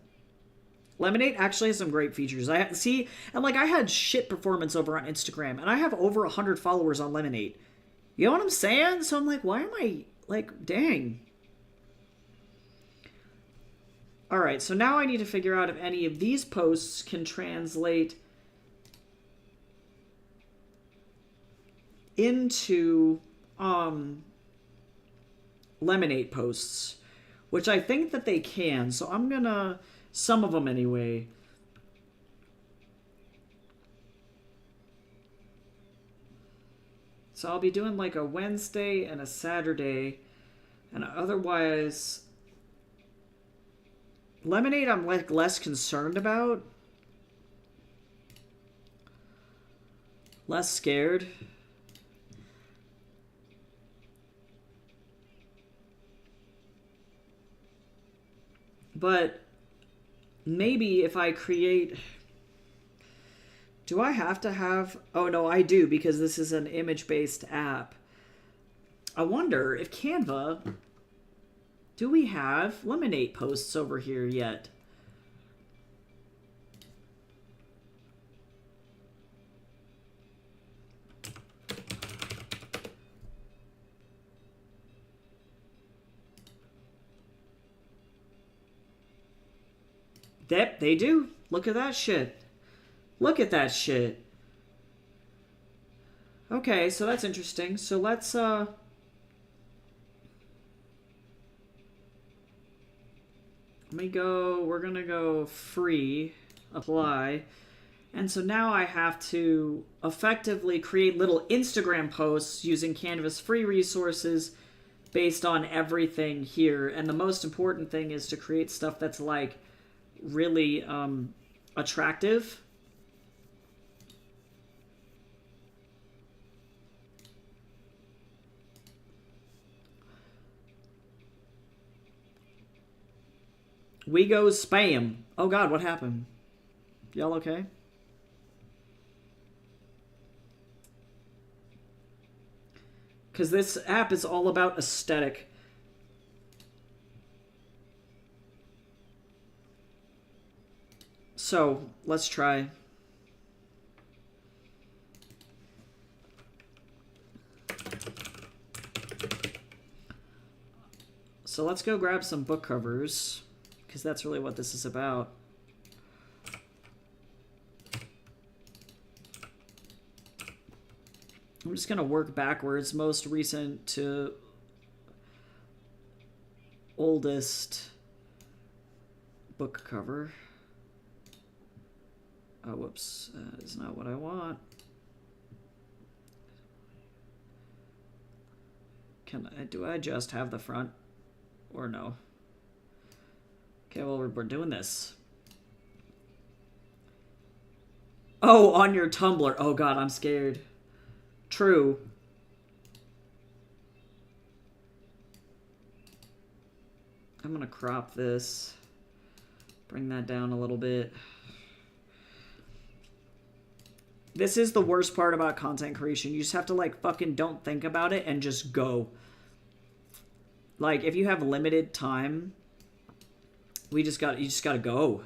Lemonade actually has some great features. I see, and like I had shit performance over on Instagram, and I have over 100 followers on Lemonade. You know what I'm saying? So I'm like, why am I like, dang. All right, so now I need to figure out if any of these posts can translate into Lemonade posts, which I think that they can. So I'm gonna, some of them anyway. So I'll be doing like a Wednesday and a Saturday, and otherwise Lemonade I'm like less concerned about. Less scared. But maybe if I create... Do I have to have... Oh, no, I do, because this is an image-based app. I wonder if Canva... Do we have Lemonade posts over here yet? Yep, they do. Look at that shit. Look at that shit. Okay, so that's interesting. So let's, let me go, we're gonna go free, apply. And so now I have to effectively create little Instagram posts using Canva's free resources based on everything here. And the most important thing is to create stuff that's like really attractive. We go spam. Oh God, what happened? Y'all okay? Because this app is all about aesthetic. So, let's try. So let's go grab some book covers, because that's really what this is about. I'm just going to work backwards, most recent to oldest book cover. Oh, whoops. That is not what I want. Do I just have the front? Or no? Okay, well, we're doing this. Oh, on your Tumblr. Oh, God, I'm scared. True. I'm going to crop this. Bring that down a little bit. This is the worst part about content creation. You just have to, like, fucking don't think about it and just go. Like, if you have limited time, you just gotta go.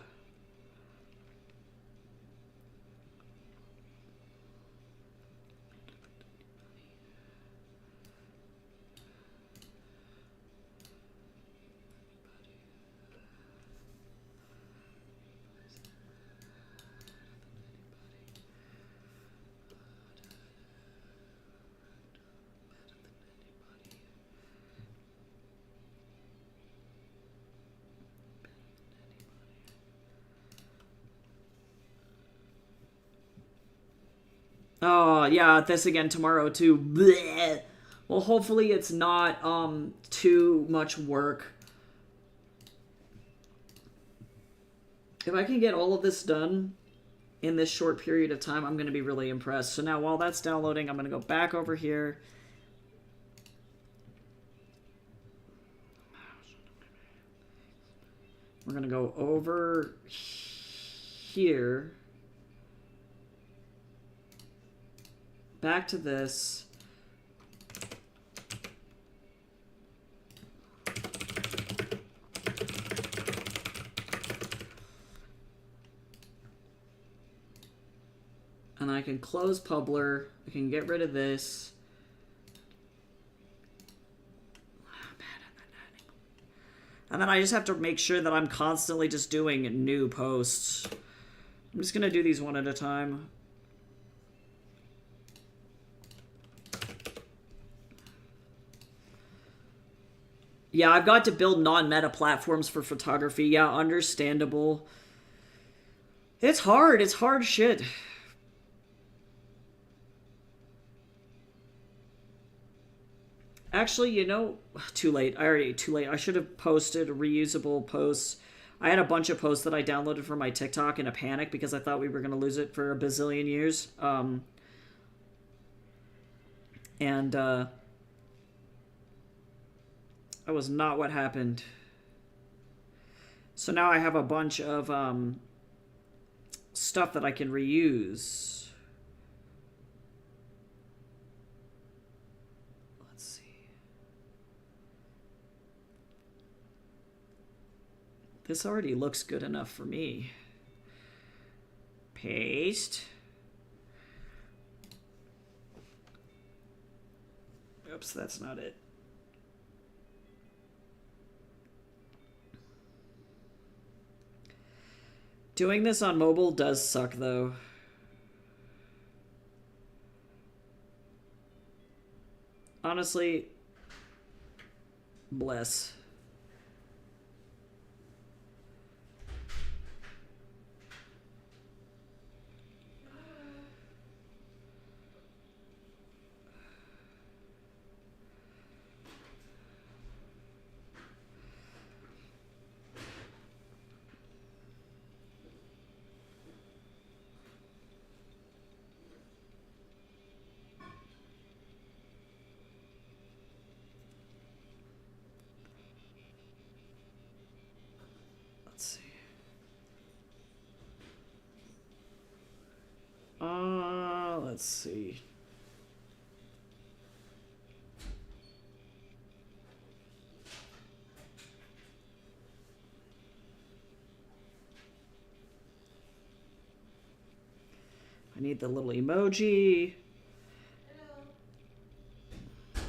Oh, yeah, this again tomorrow, too. Blech. Well, hopefully it's not, too much work. If I can get all of this done in this short period of time, I'm going to be really impressed. So now, while that's downloading, I'm going to go back over here. We're going to go over here. Back to this. And I can close Publer. I can get rid of this. And then I just have to make sure that I'm constantly just doing new posts. I'm just going to do these one at a time. Yeah, I've got to build non-meta platforms for photography. Yeah, understandable. It's hard. It's hard shit. Actually, you know, too late. Too late. I should have posted reusable posts. I had a bunch of posts that I downloaded from my TikTok in a panic because I thought we were going to lose it for a bazillion years. That was not what happened. So now I have a bunch of stuff that I can reuse. Let's see. This already looks good enough for me. Paste. Oops, that's not it. Doing this on mobile does suck, though. Honestly, bless. Let's see. I need the little emoji. Hello.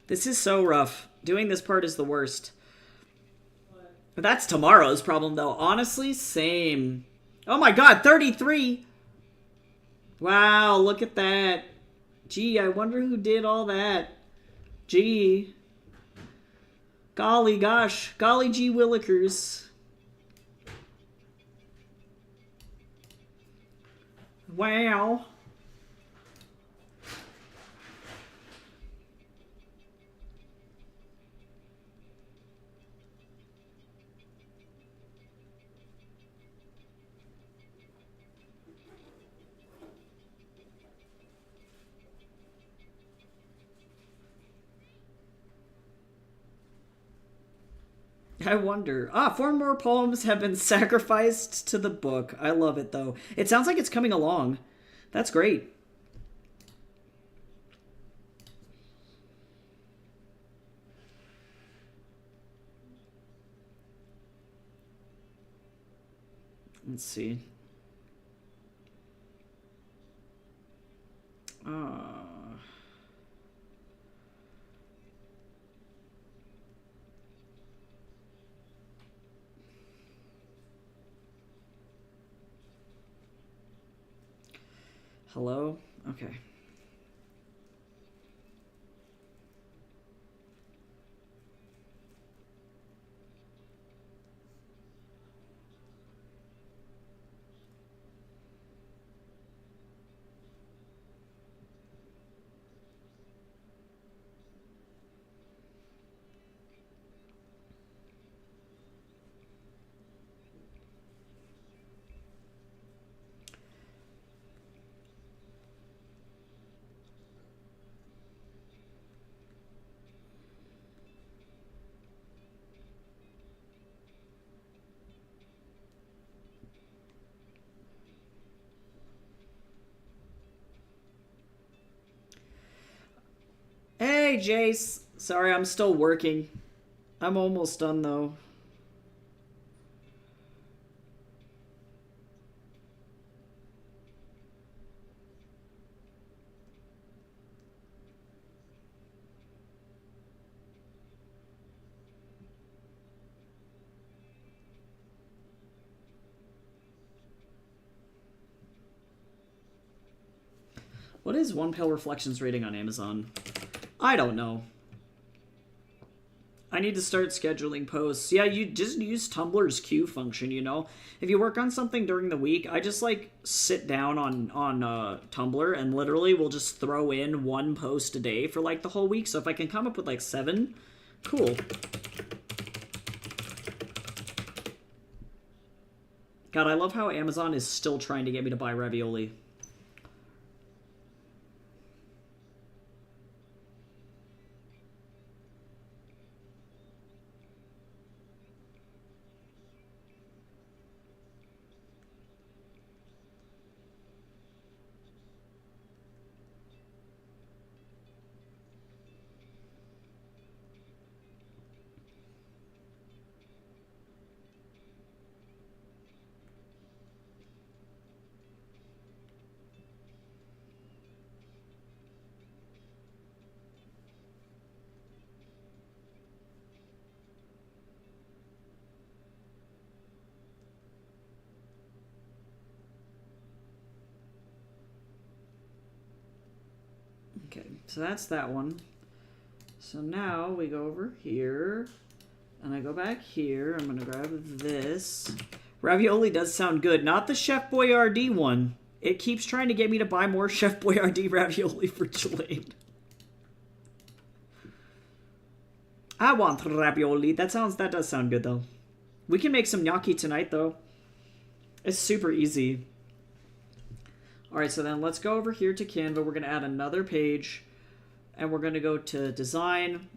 This is so rough. Doing this part is the worst. But that's tomorrow's problem, though. Honestly, same. Oh my god, 33! Wow, look at that. Gee, I wonder who did all that. Gee. Golly gosh. Golly gee willikers. Wow. I wonder. 4 more poems have been sacrificed to the book. I love it, though. It sounds like it's coming along. That's great. Let's see. Hello? Okay. Hey, Jace. Sorry, I'm still working. I'm almost done, though. What is One Pale Reflections rating on Amazon? I don't know. I need to start scheduling posts. Yeah, you just use Tumblr's queue function, you know? If you work on something during the week, I just, like, sit down on Tumblr and literally will just throw in one post a day for, like, the whole week. So if I can come up with, like, 7, cool. God, I love how Amazon is still trying to get me to buy ravioli. Okay, so that's that one. So now we go over here, and I go back here. I'm gonna grab this. Ravioli does sound good. Not the Chef Boyardee one. It keeps trying to get me to buy more Chef Boyardee ravioli for Jelaine. I want ravioli. That does sound good, though. We can make some gnocchi tonight, though. It's super easy. Alright, so then let's go over here to Canva. We're going to add another page. And we're going to go to Design.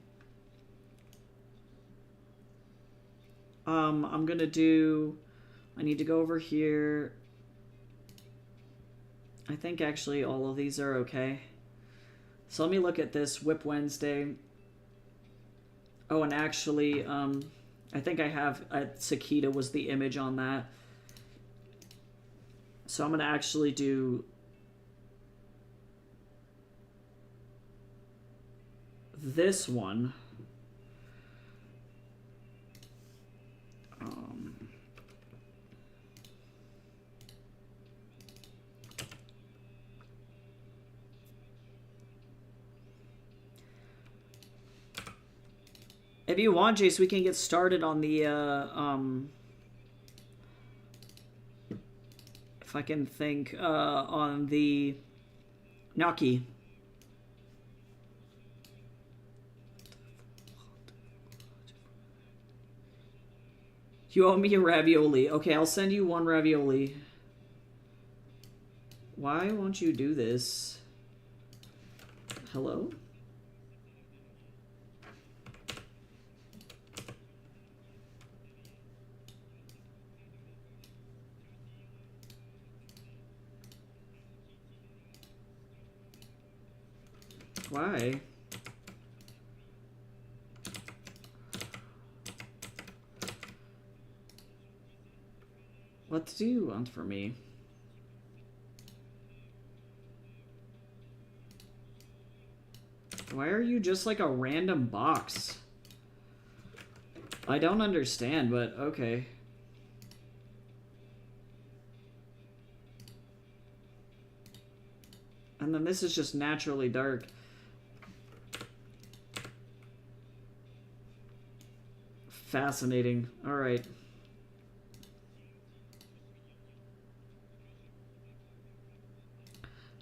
I'm going to do... I need to go over here. I think actually all of these are okay. So let me look at this. Whip Wednesday. Oh, and actually, I think I have... Sakita was the image on that. So I'm going to actually do this one. If you want, Jace, we can get started on the, if I can think, on the gnocchi. You owe me a ravioli. Okay, I'll send you one ravioli. Why won't you do this? Hello? Why? What do you want from me? Why are you just like a random box? I don't understand, but okay. And then this is just naturally dark. Fascinating. All right.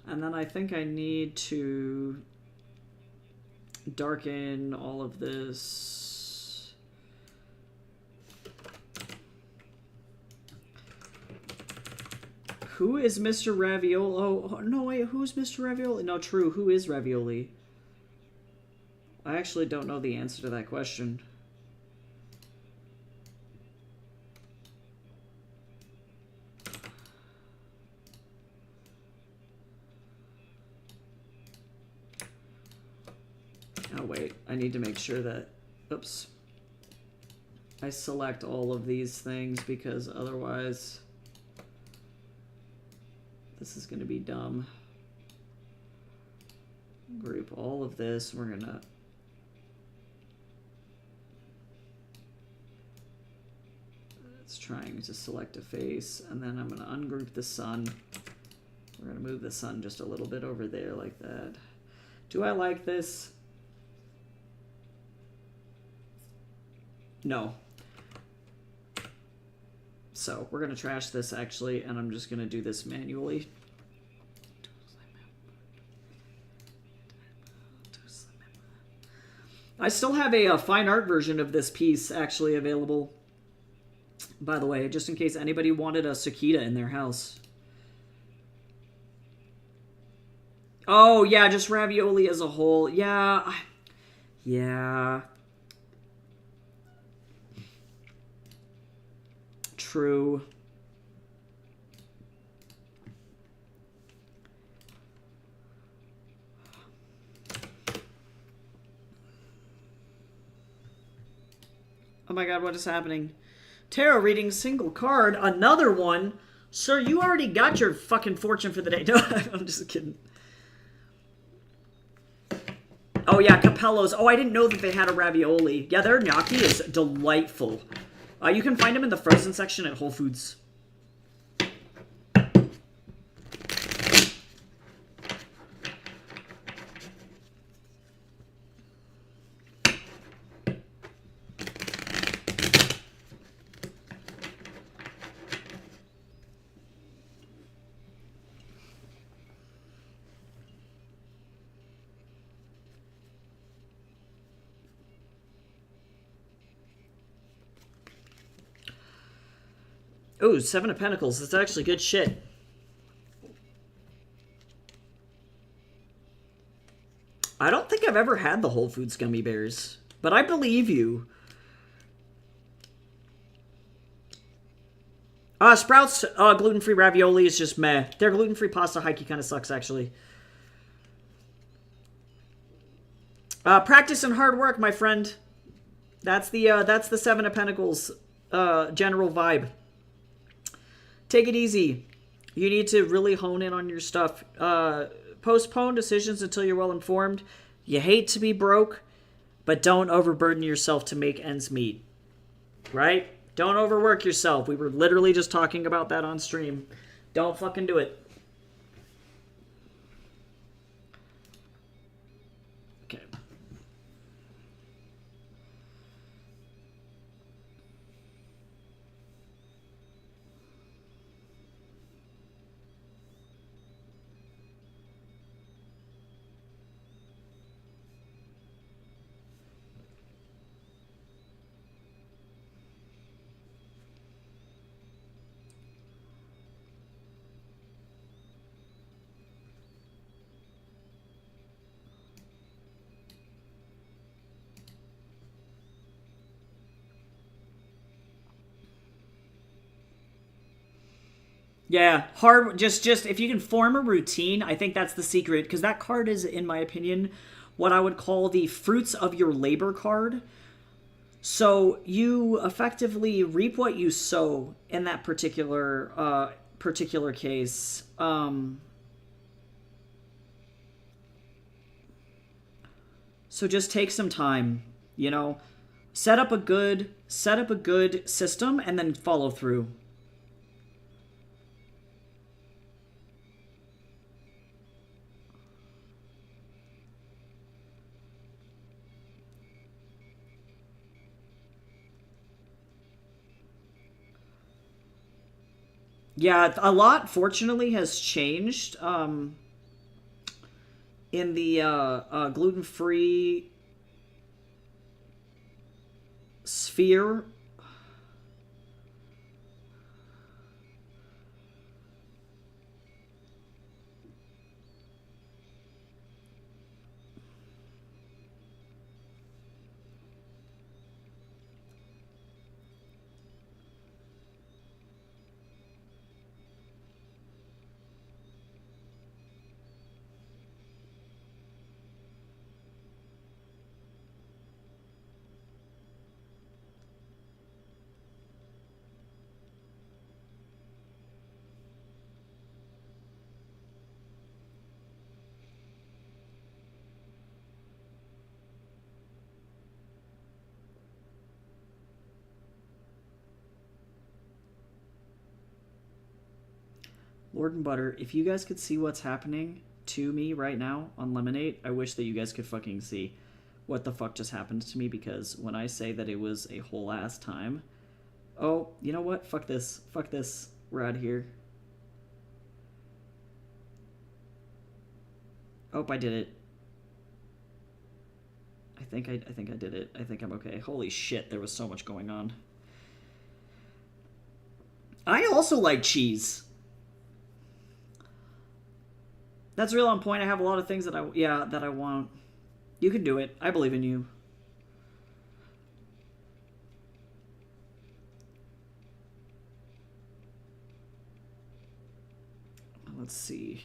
And then I think I need to darken all of this. Who is Mr. Ravioli? Oh, no, wait, who's Mr. Ravioli? No, true, who is Ravioli? I actually don't know the answer to that question. Oh, wait, I need to make sure that, oops, I select all of these things because otherwise this is going to be dumb. Group all of this. We're going to it's trying to select a face, and then I'm going to ungroup the sun. We're going to move the sun just a little bit over there like that. Do I like this? No. So we're going to trash this actually, and I'm just going to do this manually. I still have a fine art version of this piece actually available, by the way, just in case anybody wanted a cicada in their house. Oh, yeah, just ravioli as a whole. Yeah. Yeah. True. Oh my god, what is happening? Tarot reading, single card, another one? Sir, you already got your fucking fortune for the day. No, I'm just kidding. Oh yeah, Capello's. Oh, I didn't know that they had a ravioli. Yeah, their gnocchi is delightful. You can find them in the frozen section at Whole Foods. Ooh, Seven of Pentacles. That's actually good shit. I don't think I've ever had the Whole Foods gummy bears, but I believe you. Sprouts gluten-free ravioli is just meh. Their gluten-free pasta hikey kind of sucks, actually. Practice and hard work, my friend. That's the Seven of Pentacles general vibe. Take it easy. You need to really hone in on your stuff. Postpone decisions until you're well informed. You hate to be broke, but don't overburden yourself to make ends meet. Right? Don't overwork yourself. We were literally just talking about that on stream. Don't fucking do it. Okay. Yeah, hard. Just if you can form a routine, I think that's the secret. Because that card is, in my opinion, what I would call the fruits of your labor card. So you effectively reap what you sow in that particular case. So just take some time. You know, set up a good system and then follow through. Yeah, a lot, fortunately, has changed in the gluten-free sphere. Lord and Butter, if you guys could see what's happening to me right now on Lemonade, I wish that you guys could fucking see what the fuck just happened to me, because when I say that it was a whole ass time... Oh, you know what? Fuck this. Fuck this. We're out of here. Oh, I did it. I think I did it. I think I'm okay. Holy shit, there was so much going on. I also like cheese. That's real on point. I have a lot of things that I want. You can do it. I believe in you. Let's see.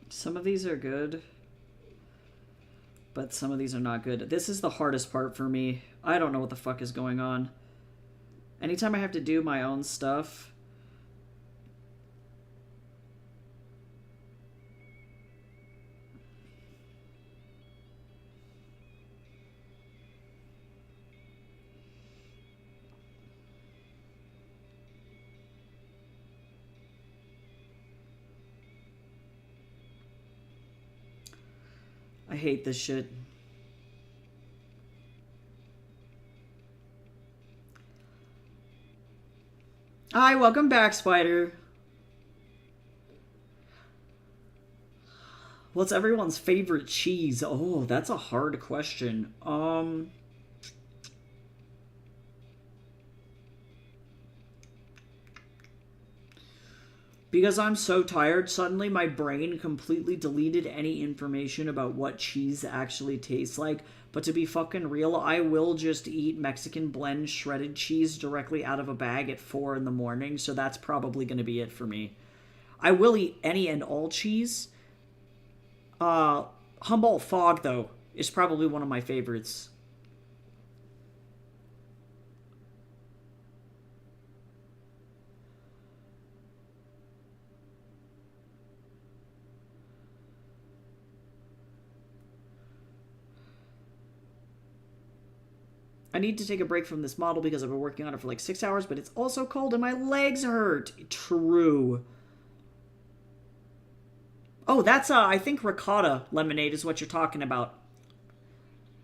Some of these are good, but some of these are not good. This is the hardest part for me. I don't know what the fuck is going on. Anytime I have to do my own stuff... I hate this shit. Hi, welcome back, Spider. What's everyone's favorite cheese? Oh, that's a hard question. Because I'm so tired, suddenly my brain completely deleted any information about what cheese actually tastes like. But to be fucking real, I will just eat Mexican blend shredded cheese directly out of a bag at 4 in the morning, so that's probably going to be it for me. I will eat any and all cheese. Humboldt Fog, though, is probably one of my favorites. I need to take a break from this model because I've been working on it for like 6 hours, but it's also cold and my legs hurt. True. Oh, that's, I think ricotta lemonade is what you're talking about.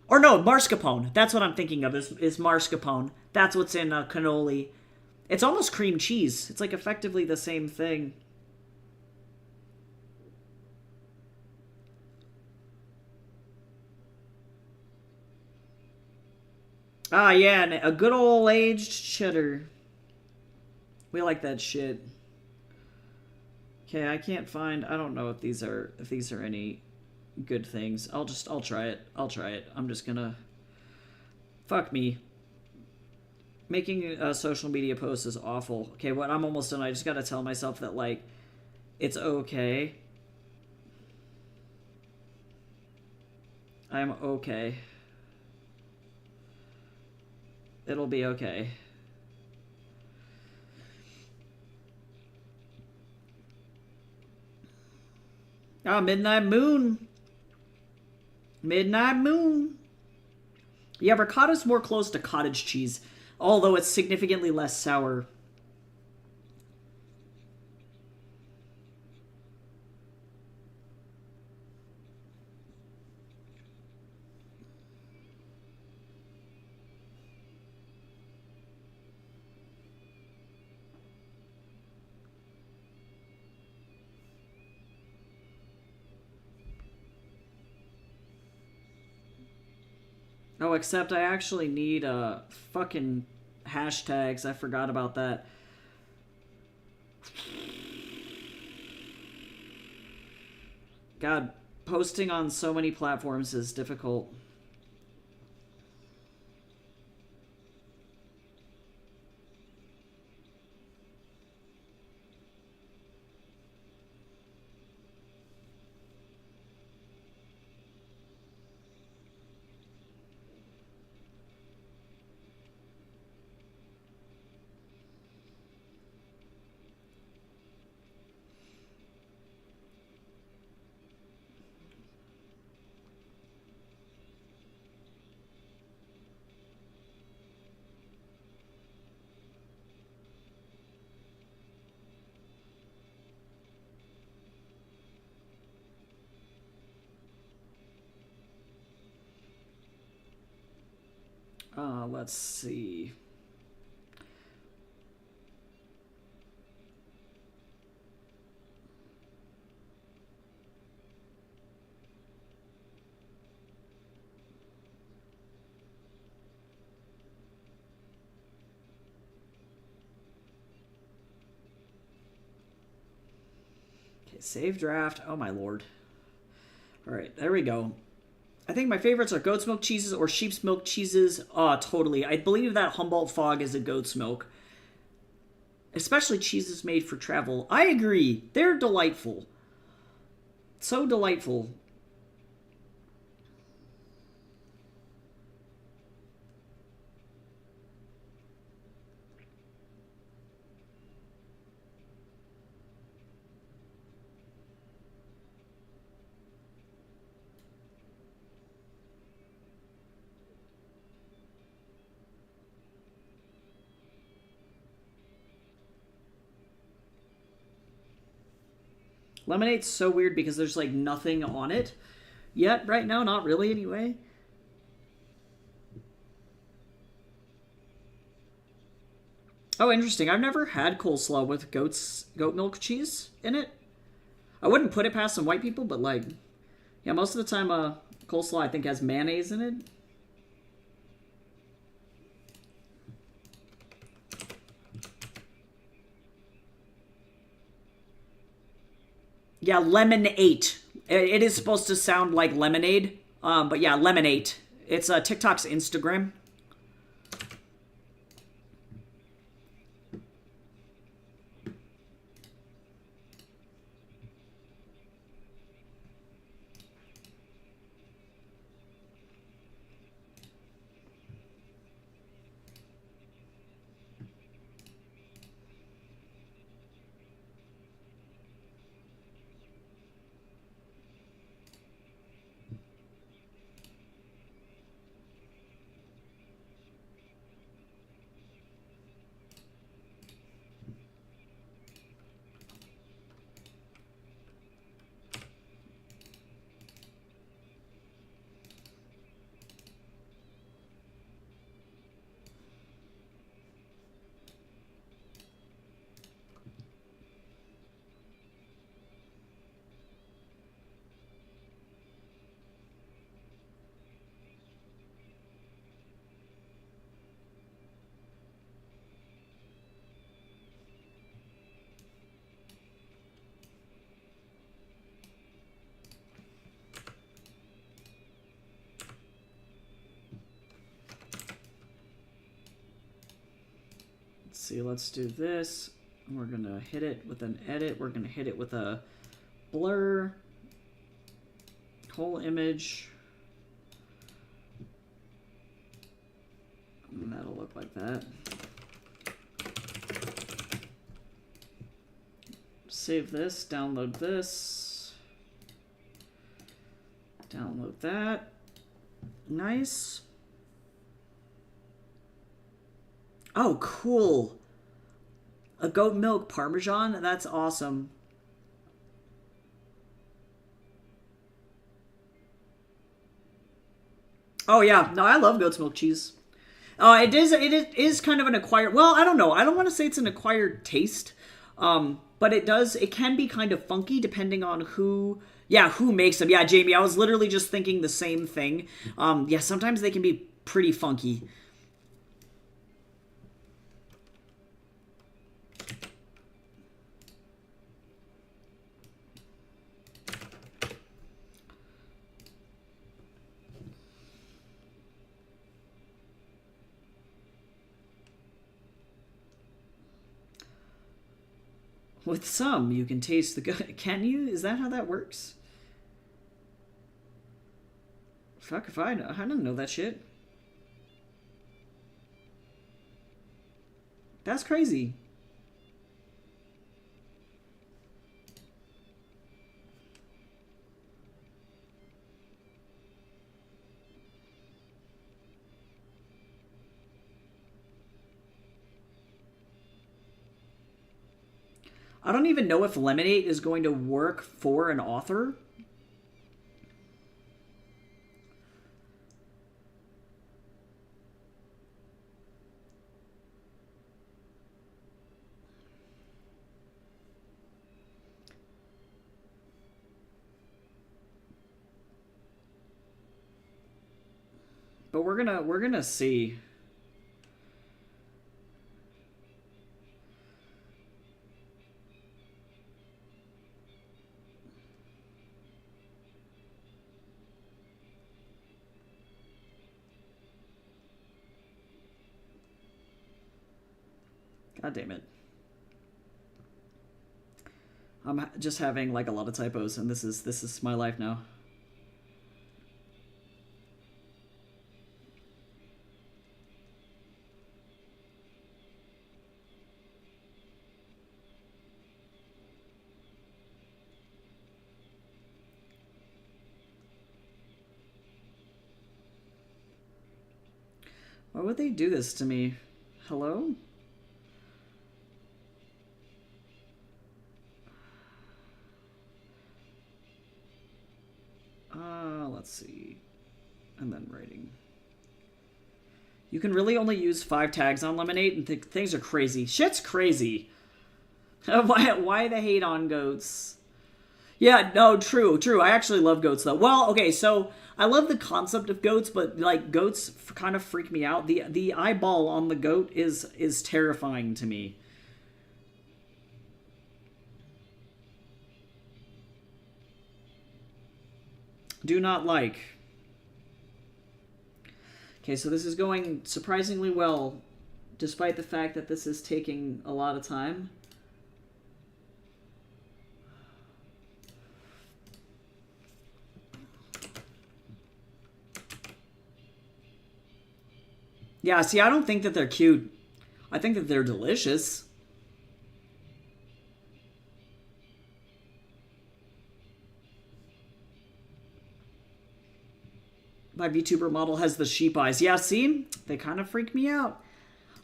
Or no, mascarpone. That's what I'm thinking of, is mascarpone. That's what's in cannoli. It's almost cream cheese. It's like effectively the same thing. Ah, yeah, and a good old aged cheddar. We like that shit. Okay, I can't find... I don't know if these are any good things. I'll try it. I'll try it. I'm just gonna... Fuck me. Making a social media post is awful. Okay, what? I'm almost done. I just gotta tell myself that, like, it's okay. I'm okay. It'll be okay. Ah, Midnight Moon. Midnight Moon. Yeah, ricotta's more close to cottage cheese, although it's significantly less sour. Oh, except I actually need fucking hashtags. I forgot about that. God, posting on so many platforms is difficult. Let's see. Okay, save draft. Oh my lord. All right, there we go. I think my favorites are goat's milk cheeses or sheep's milk cheeses. Totally. I believe that Humboldt Fog is a goat's milk. Especially cheeses made for travel. I agree. They're delightful. So delightful. Lemonade's so weird because there's like nothing on it yet right now. Not really, anyway. Oh, interesting. I've never had coleslaw with goat milk cheese in it. I wouldn't put it past some white people, but like, yeah, most of the time, coleslaw I think has mayonnaise in it. Yeah, Lemonade. It is supposed to sound like lemonade, but yeah, Lemonade. It's TikTok's Instagram. See, let's do this. We're gonna hit it with an edit. We're gonna hit it with a blur. Whole image. And that'll look like that. Save this, download this. Download that. Nice. Oh, cool. A goat milk parmesan? That's awesome. Oh yeah, no, I love goat's milk cheese. It is kind of an acquired. Well, I don't know. I don't want to say it's an acquired taste, but it can be kind of funky depending on who makes them. Yeah, Jamie, I was literally just thinking the same thing. Yeah, sometimes they can be pretty funky. With some, you can taste the goat. Can you? Is that how that works? Fuck if I know. I don't know that shit. That's crazy. I don't even know if Lemonade is going to work for an author. But we're gonna see. God damn it. I'm just having like a lot of typos, and this is my life now. Why would they do this to me? Hello? Let's see. And then writing. You can really only use 5 tags on Lemonade, and things are crazy. Shit's crazy. Why the hate on goats? Yeah, no, true. I actually love goats, though. Well, okay, so I love the concept of goats, but, like, goats kind of freak me out. The eyeball on the goat is terrifying to me. Do not like. Okay, so this is going surprisingly well, despite the fact that this is taking a lot of time. Yeah, see, I don't think that they're cute. I think that they're delicious. My VTuber model has the sheep eyes. Yeah, see? They kind of freak me out.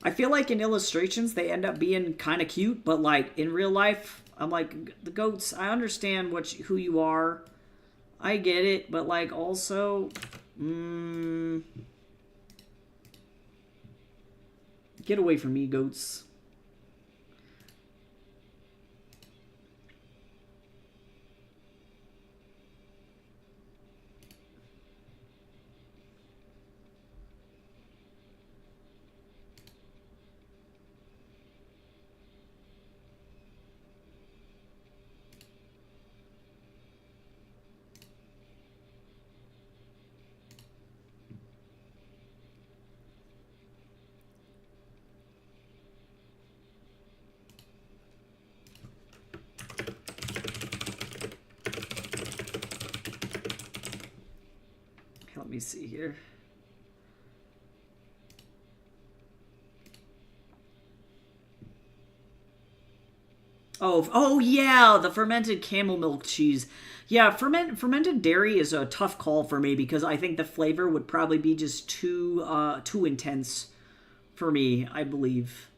I feel like in illustrations, they end up being kind of cute, but, like, in real life, I'm like, the goats, I understand who you are. I get it, but, like, also... Get away from me, goats. Let me see here. Oh yeah, the fermented camel milk cheese. Yeah, fermented dairy is a tough call for me because I think the flavor would probably be just too intense for me, I believe.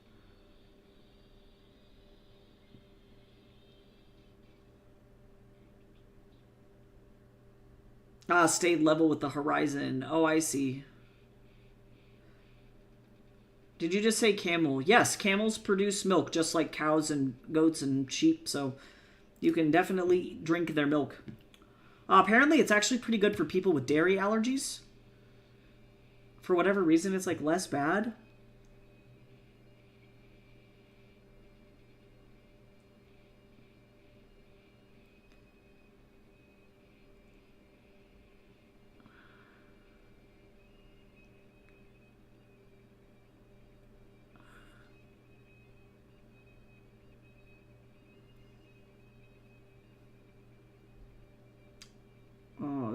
Stayed level with the horizon. Oh, I see. Did you just say camel? Yes, camels produce milk just like cows and goats and sheep, so you can definitely drink their milk. Apparently, it's actually pretty good for people with dairy allergies. For whatever reason, it's like less bad.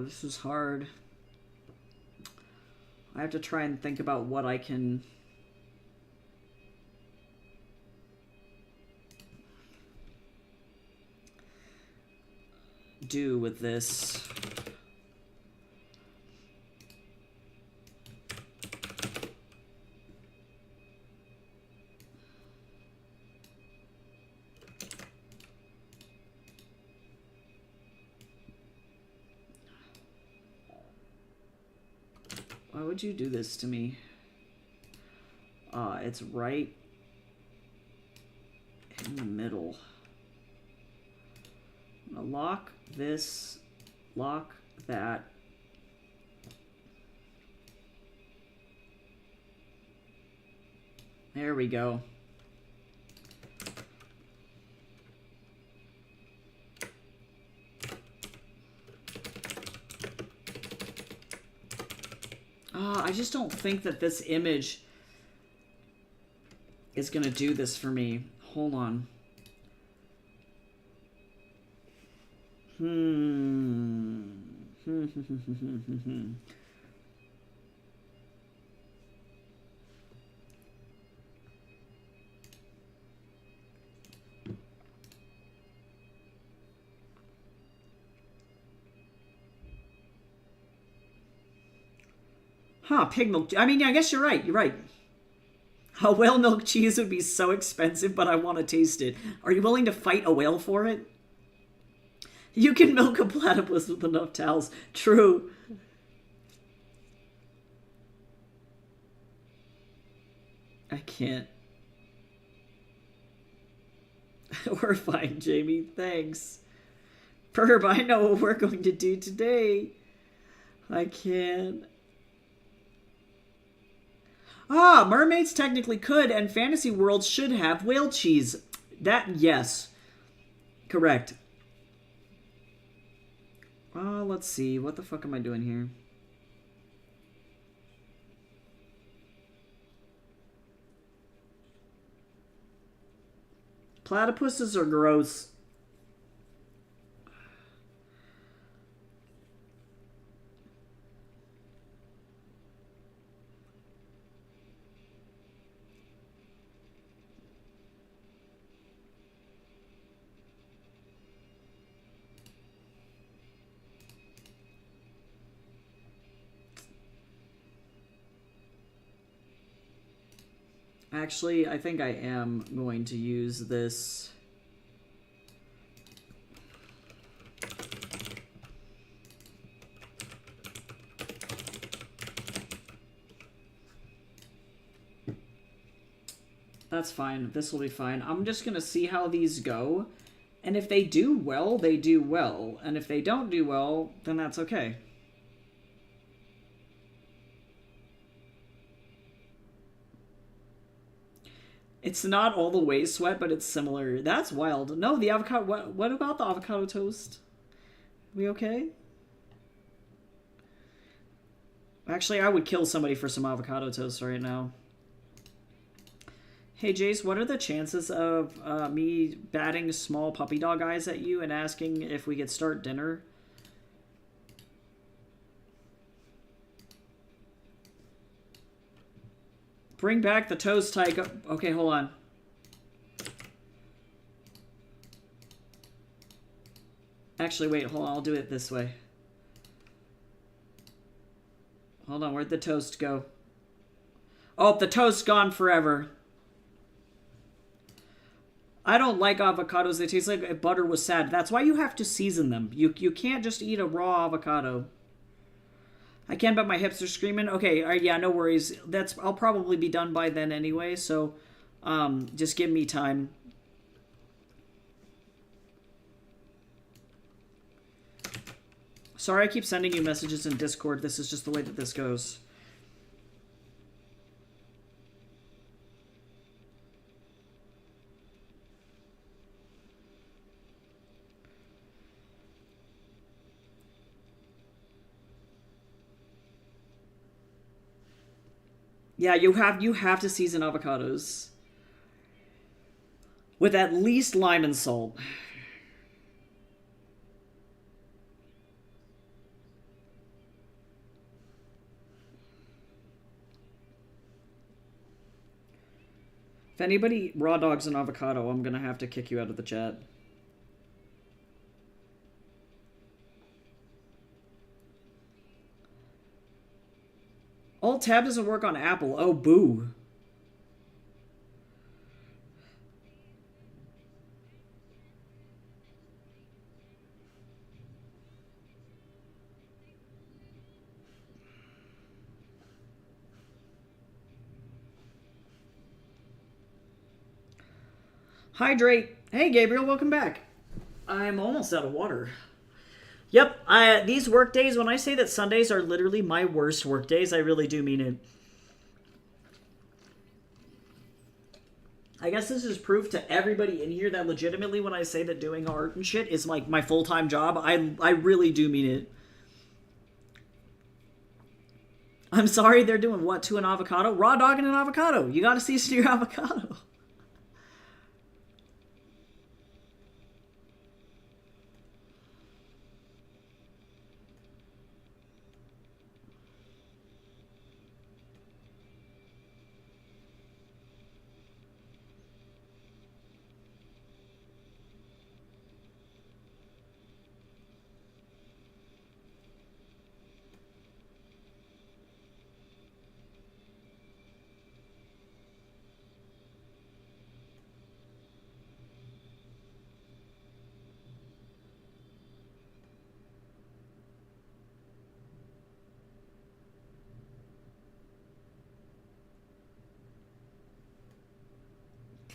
this is hard. I have to try and think about what I can do with this. Why would you do this to me? It's right in the middle. I'm gonna lock this, lock that. There we go. I just don't think that this image is going to do this for me. Hold on. Huh, pig milk. I mean, I guess you're right. You're right. A whale milk cheese would be so expensive, but I want to taste it. Are you willing to fight a whale for it? You can milk a platypus with enough towels. True. I can't. We're fine, Jamie. Thanks. Perb, I know what we're going to do today. I can't. Mermaids technically could, and fantasy worlds should have whale cheese. That, yes. Correct. Let's see. What the fuck am I doing here? Platypuses are gross. Actually, I think I am going to use this. That's fine. This will be fine. I'm just going to see how these go. And if they do well, they do well. And if they don't do well, then that's okay. It's not all the way sweat, but it's similar. That's wild. No, the avocado... What about the avocado toast? We okay? Actually, I would kill somebody for some avocado toast right now. Hey, Jace, what are the chances of me batting small puppy dog eyes at you and asking if we could start dinner? Bring back the toast, Tycho. Okay, hold on. Actually, wait, hold on. I'll do it this way. Hold on, where'd the toast go? Oh, the toast's gone forever. I don't like avocados. They taste like butter was sad. That's why you have to season them. You can't just eat a raw avocado. I can, but my hips are screaming. Okay, yeah, no worries. I'll probably be done by then anyway, so just give me time. Sorry I keep sending you messages in Discord. This is just the way that this goes. Yeah, you have to season avocados with at least lime and salt. If anybody raw dogs and avocado, I'm gonna have to kick you out of the chat. Alt tab doesn't work on Apple. Oh, boo. Hydrate. Hey, Gabriel, welcome back. I'm almost out of water. Yep, these work days, when I say that Sundays are literally my worst work days, I really do mean it. I guess this is proof to everybody in here that legitimately when I say that doing art and shit is like my full-time job, I really do mean it. I'm sorry, they're doing what to an avocado? Raw dog and an avocado. You gotta season your avocado.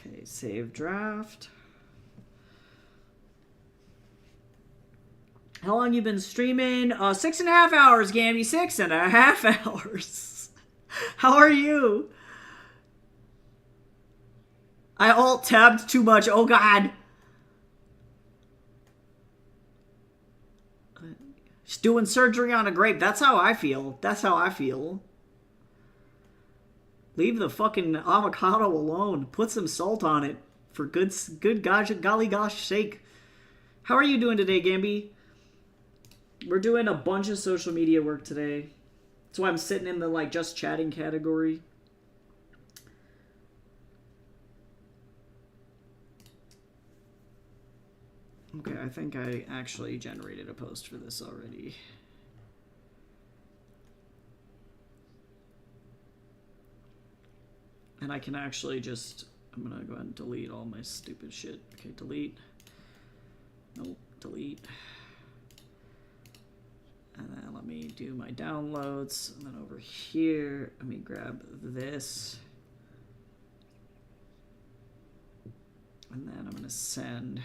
Okay, save draft. How long you been streaming? 6.5 hours, Gamby. 6.5 hours. How are you? I alt-tabbed too much. Oh, God. Just doing surgery on a grape. That's how I feel. That's how I feel. Leave the fucking avocado alone. Put some salt on it. For good gosh, golly gosh sake. How are you doing today, Gamby? We're doing a bunch of social media work today. That's why I'm sitting in the, like, just chatting category. Okay, I think I actually generated a post for this already. And I can actually just... I'm gonna go ahead and delete all my stupid shit. Okay, delete. Nope, delete. And then let me do my downloads. And then over here, let me grab this. And then I'm gonna send...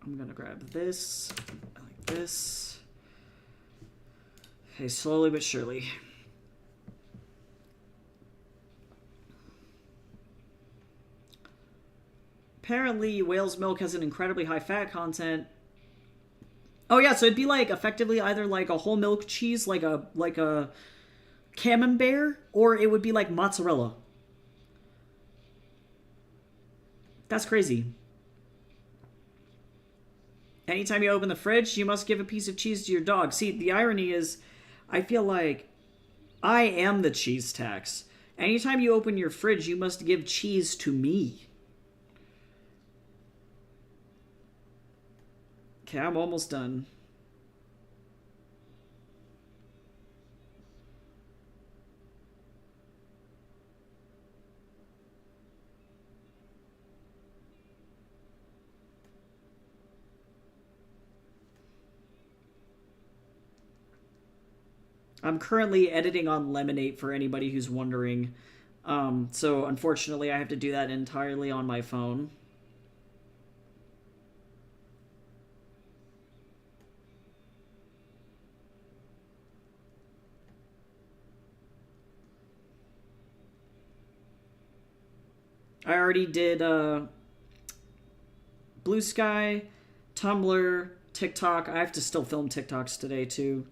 I'm gonna grab this, like this. Okay, slowly but surely. Apparently, whale's milk has an incredibly high fat content. Oh yeah, so it'd be like effectively either like a whole milk cheese, like a camembert, or it would be like mozzarella. That's crazy. Anytime you open the fridge, you must give a piece of cheese to your dog. See, the irony is, I feel like I am the cheese tax. Anytime you open your fridge, you must give cheese to me. Okay, I'm almost done. I'm currently editing on Lemonade for anybody who's wondering. So unfortunately, I have to do that entirely on my phone. I already did Blue Sky, Tumblr, TikTok. I have to still film TikToks today too.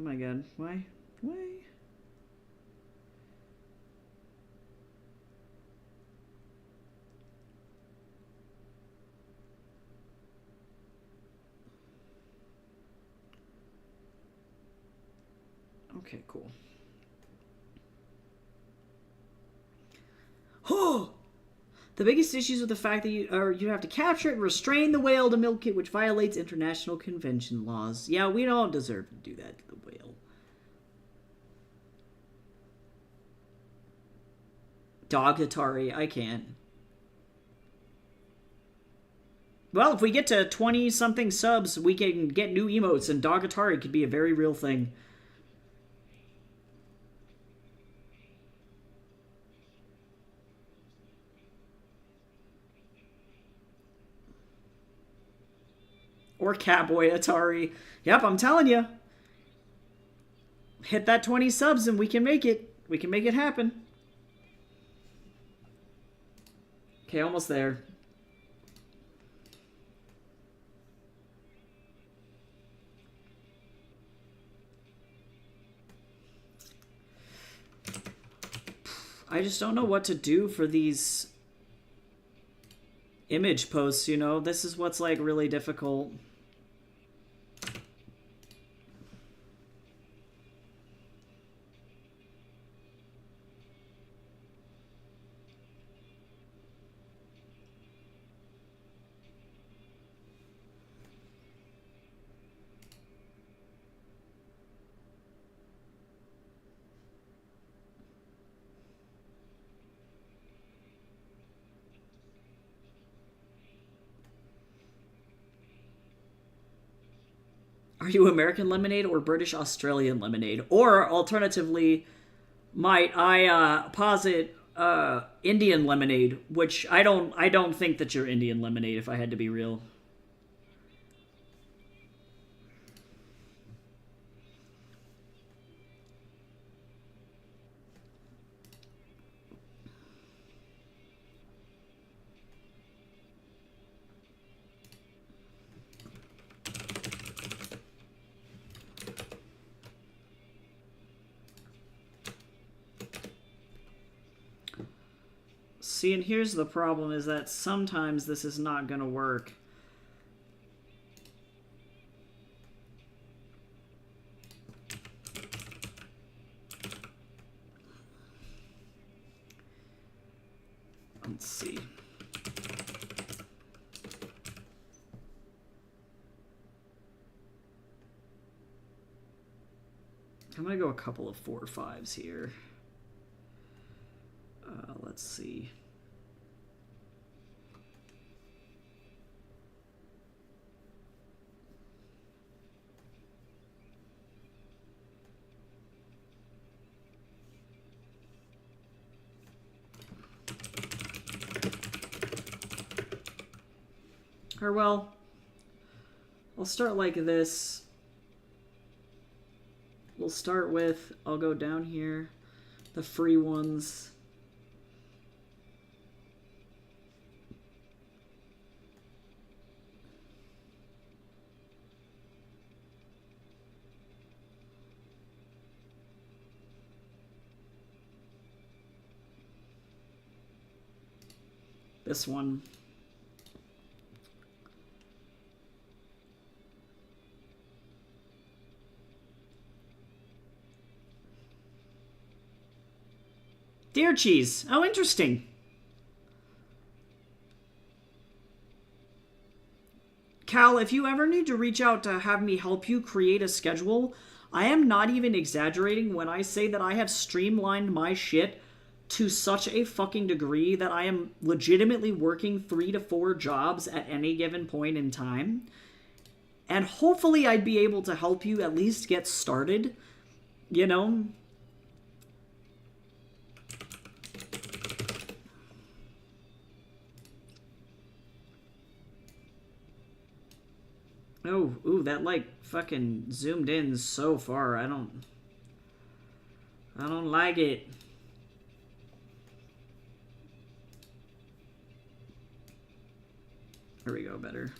my god. Why? Why? Okay, cool. Oh! The biggest issue is with the fact that you have to capture it and restrain the whale to milk it, which violates international convention laws. Yeah, we don't deserve to do that to the whale. Dog Atari, I can't. Well, if we get to 20-something subs, we can get new emotes, and Dog Atari could be a very real thing. Or Catboy Atari. Yep, I'm telling you. Hit that 20 subs and we can make it. We can make it happen. Okay, almost there. I just don't know what to do for these image posts, you know? This is what's, like, really difficult. Are you American lemonade or British Australian lemonade? Or alternatively, might I posit Indian lemonade, which I don't think that you're Indian lemonade, if I had to be real. See, and here's the problem, is that sometimes this is not going to work. Let's see. I'm going to go a couple of 4-5s here. Let's see. Or, well, I'll start like this. We'll start with, I'll go down here, the free ones. This one. Deer cheese. Oh, interesting. Cal, if you ever need to reach out to have me help you create a schedule, I am not even exaggerating when I say that I have streamlined my shit to such a fucking degree that I am legitimately working 3 to 4 jobs at any given point in time. And hopefully I'd be able to help you at least get started, you know? Oh, ooh, that like fucking zoomed in so far. I don't like it. Here we go, better.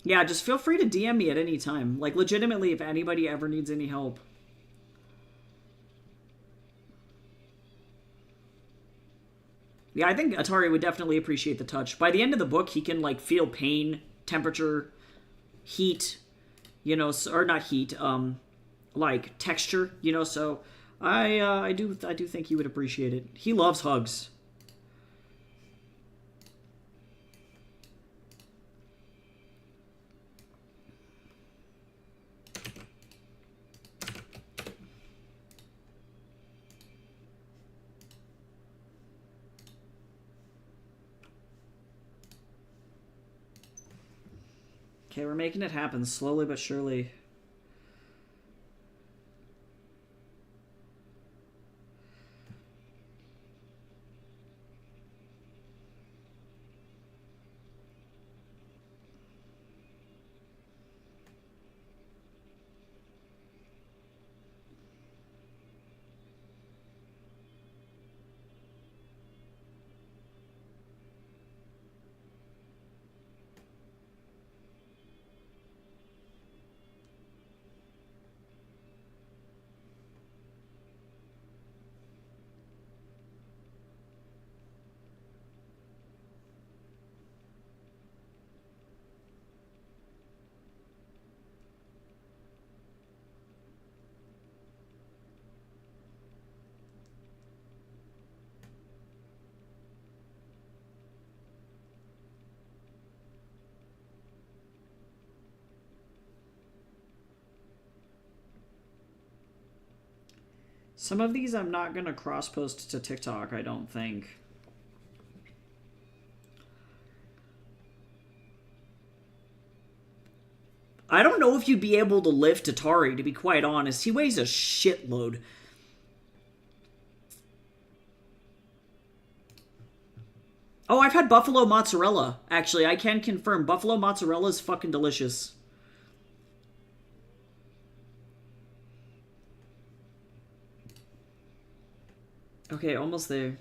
Yeah, just feel free to DM me at any time. Like, legitimately, if anybody ever needs any help. Yeah, I think Atari would definitely appreciate the touch. By the end of the book, he can, like, feel pain, temperature, heat, you know, or not heat, like, texture, you know, so I do think he would appreciate it. He loves hugs. Okay, we're making it happen slowly but surely. Some of these I'm not going to cross-post to TikTok, I don't think. I don't know if you'd be able to lift Atari, to be quite honest. He weighs a shitload. Oh, I've had buffalo mozzarella. Actually, I can confirm. Buffalo mozzarella is fucking delicious. Okay, almost there.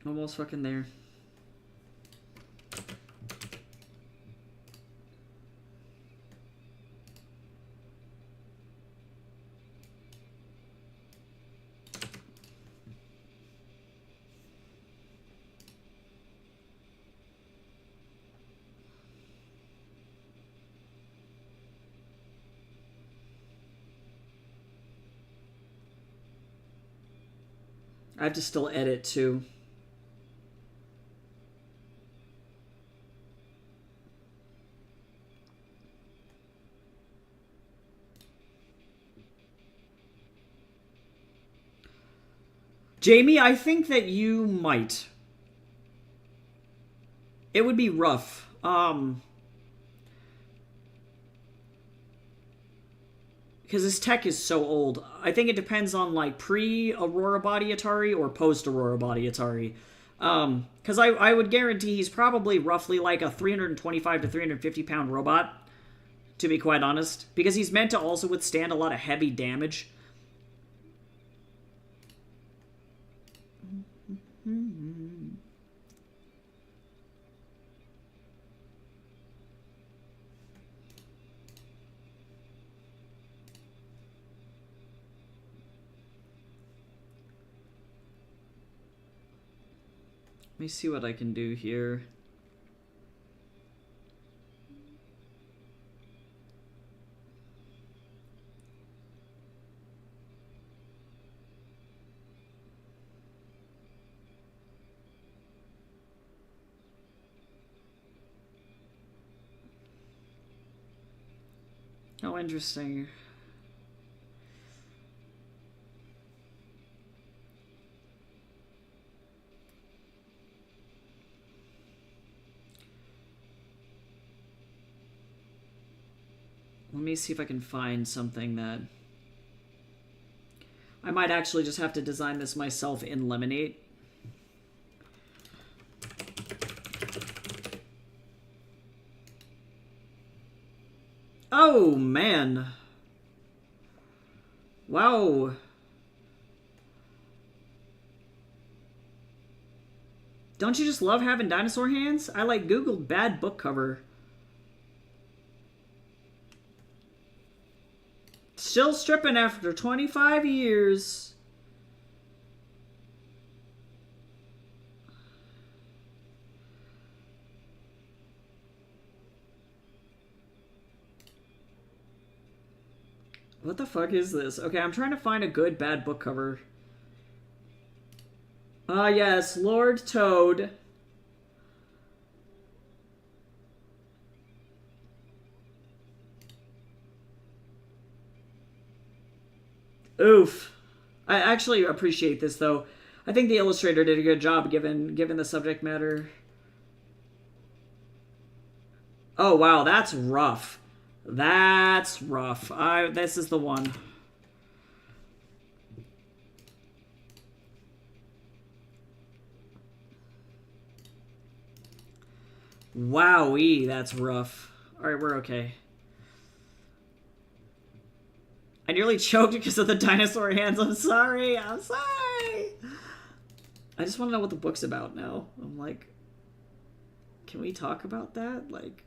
Almost fucking there. I have to still edit, too. Jamie, I think that you might. It would be rough. Because this tech is so old. I think it depends on, like, pre-Aurora Body Atari or post-Aurora Body Atari. Because I would guarantee he's probably roughly like a 325 to 350 pound robot, to be quite honest. Because he's meant to also withstand a lot of heavy damage. Let me see what I can do here. Oh, interesting. Let me see if I can find something that... I might actually just have to design this myself in Lemonade. Oh, man. Wow. Don't you just love having dinosaur hands? I like Googled bad book cover. Still stripping after 25 years. What the fuck is this? Okay, I'm trying to find a good bad book cover. Ah, yes, Lord Toad. Oof. I actually appreciate this, though. I think the illustrator did a good job given the subject matter. Oh, wow, that's rough. That's rough. This is the one. Wowee, that's rough. Alright, we're okay. I nearly choked because of the dinosaur hands. I'm sorry. I'm sorry. I just want to know what the book's about now. I'm like, can we talk about that? Like,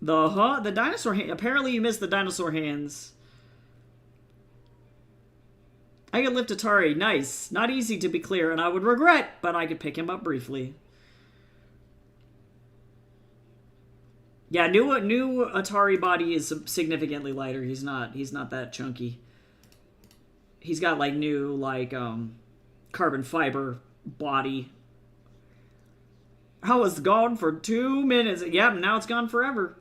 the dinosaur hand. Apparently, you missed the dinosaur hands. I could lift Atari. Nice. Not easy, to be clear, and I would regret, but I could pick him up briefly. Yeah, new Atari body is significantly lighter. He's not that chunky. He's got like new carbon fiber body. I was gone for 2 minutes. Yep, now it's gone forever.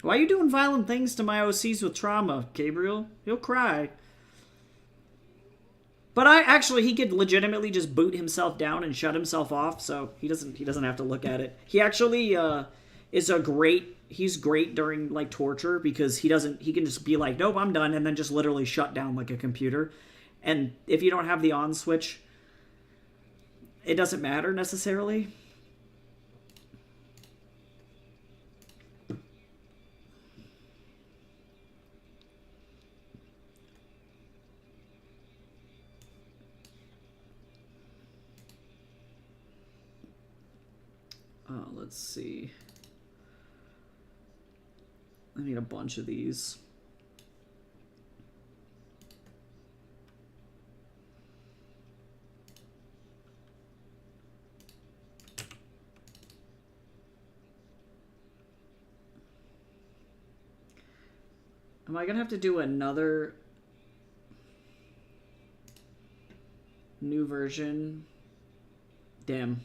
Why are you doing violent things to my OCs with trauma, Gabriel? He'll cry. But he could legitimately just boot himself down and shut himself off, so he doesn't have to look at it. He actually he's great during like torture because he can just be like, nope, I'm done, and then just literally shut down like a computer. And if you don't have the on switch, it doesn't matter necessarily. Let's see. I need a bunch of these. Am I gonna have to do another new version? Damn.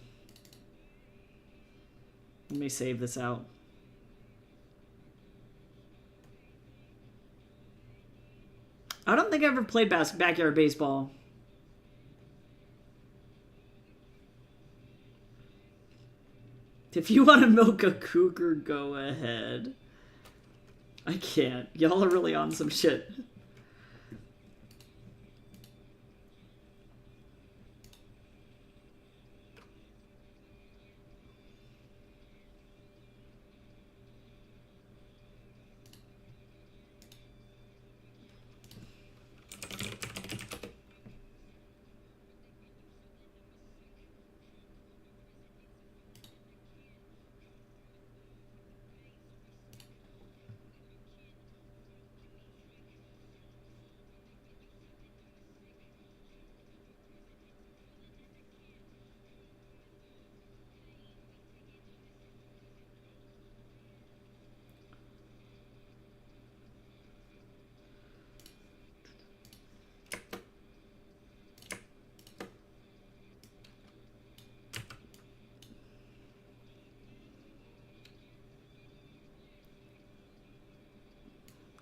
Let me save this out. I don't think I ever played backyard baseball. If you want to milk a cougar, go ahead. I can't. Y'all are really on some shit.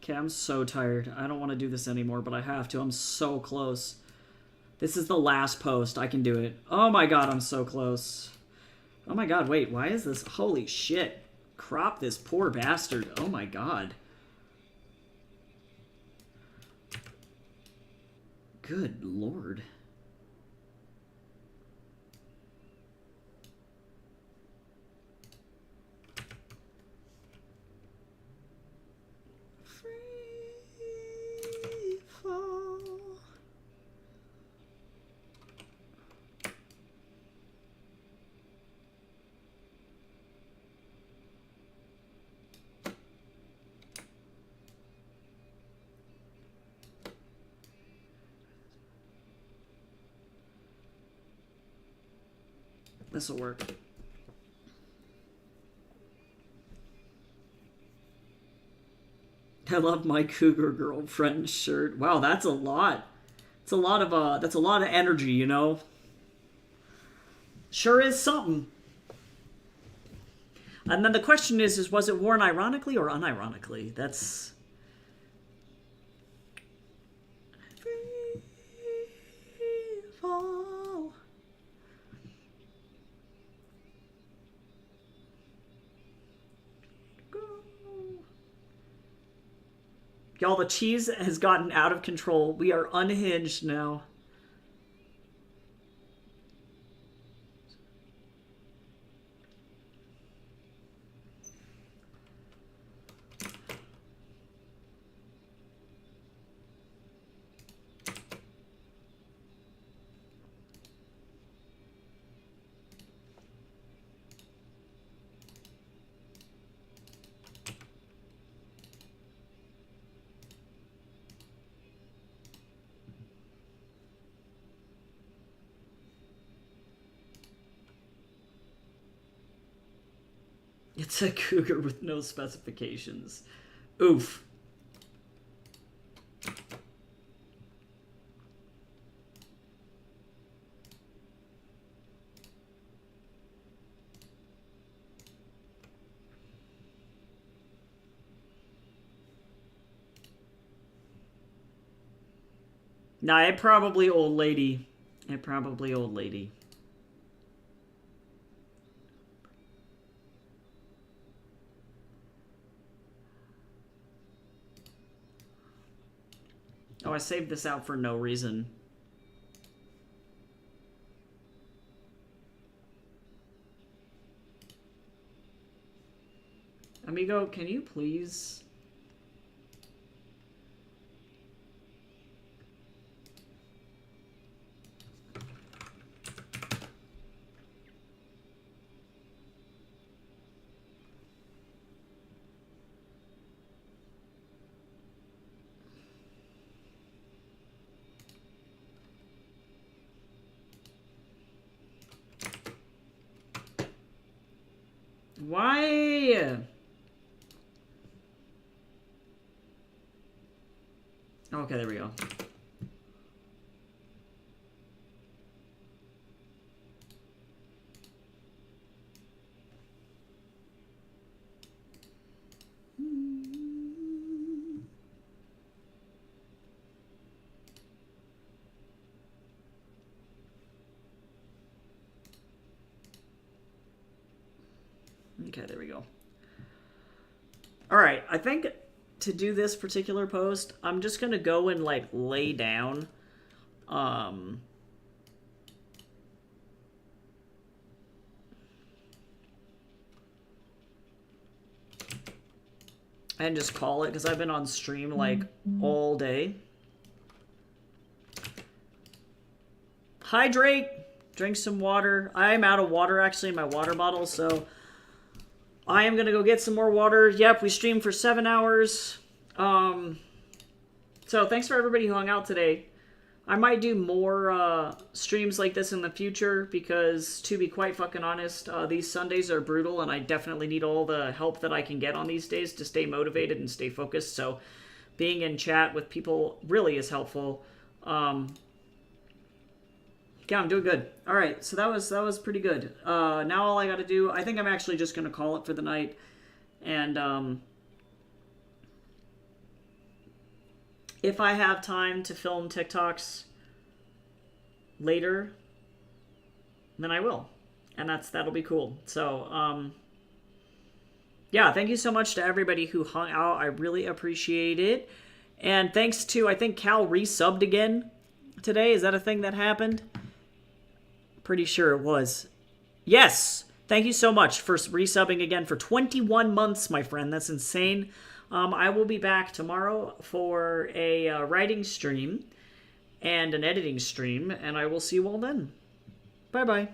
Okay, I'm so tired. I don't want to do this anymore, but I have to. I'm so close. This is the last post. I can do it. Oh my god, I'm so close. Oh my god, wait, why is this? Holy shit. Crop this poor bastard. Oh my god. Good lord. This'll work. I love my cougar girlfriend shirt. Wow, that's a lot. It's a lot of that's a lot of energy, you know. Sure is something. And then the question is was it worn ironically or unironically? That's fall. Y'all, the cheese has gotten out of control. We are unhinged now. It's a cougar with no specifications. Oof. Nah, it probably old lady. It probably old lady. Oh, I saved this out for no reason. Amigo, can you please... Why? Okay, there we go. Okay, there we go. All right, I think to do this particular post, I'm just going to go and, like, lay down. And just call it, because I've been on stream, like, all day. Hydrate! Drink some water. I'm out of water, actually, in my water bottle, so... I am going to go get some more water. Yep, we streamed for 7 hours. So thanks for everybody who hung out today. I might do more streams like this in the future because, to be quite fucking honest, these Sundays are brutal and I definitely need all the help that I can get on these days to stay motivated and stay focused. So being in chat with people really is helpful. Yeah, I'm doing good. All right, so that was pretty good. Now all I got to do, I think I'm actually just going to call it for the night. And if I have time to film TikToks later, then I will. And that'll be cool. So, yeah, thank you so much to everybody who hung out. I really appreciate it. And thanks to, I think Cal resubbed again today. Is that a thing that happened? Pretty sure it was. Yes! Thank you so much for resubbing again for 21 months, my friend. That's insane. I will be back tomorrow for a writing stream and an editing stream, and I will see you all then. Bye-bye.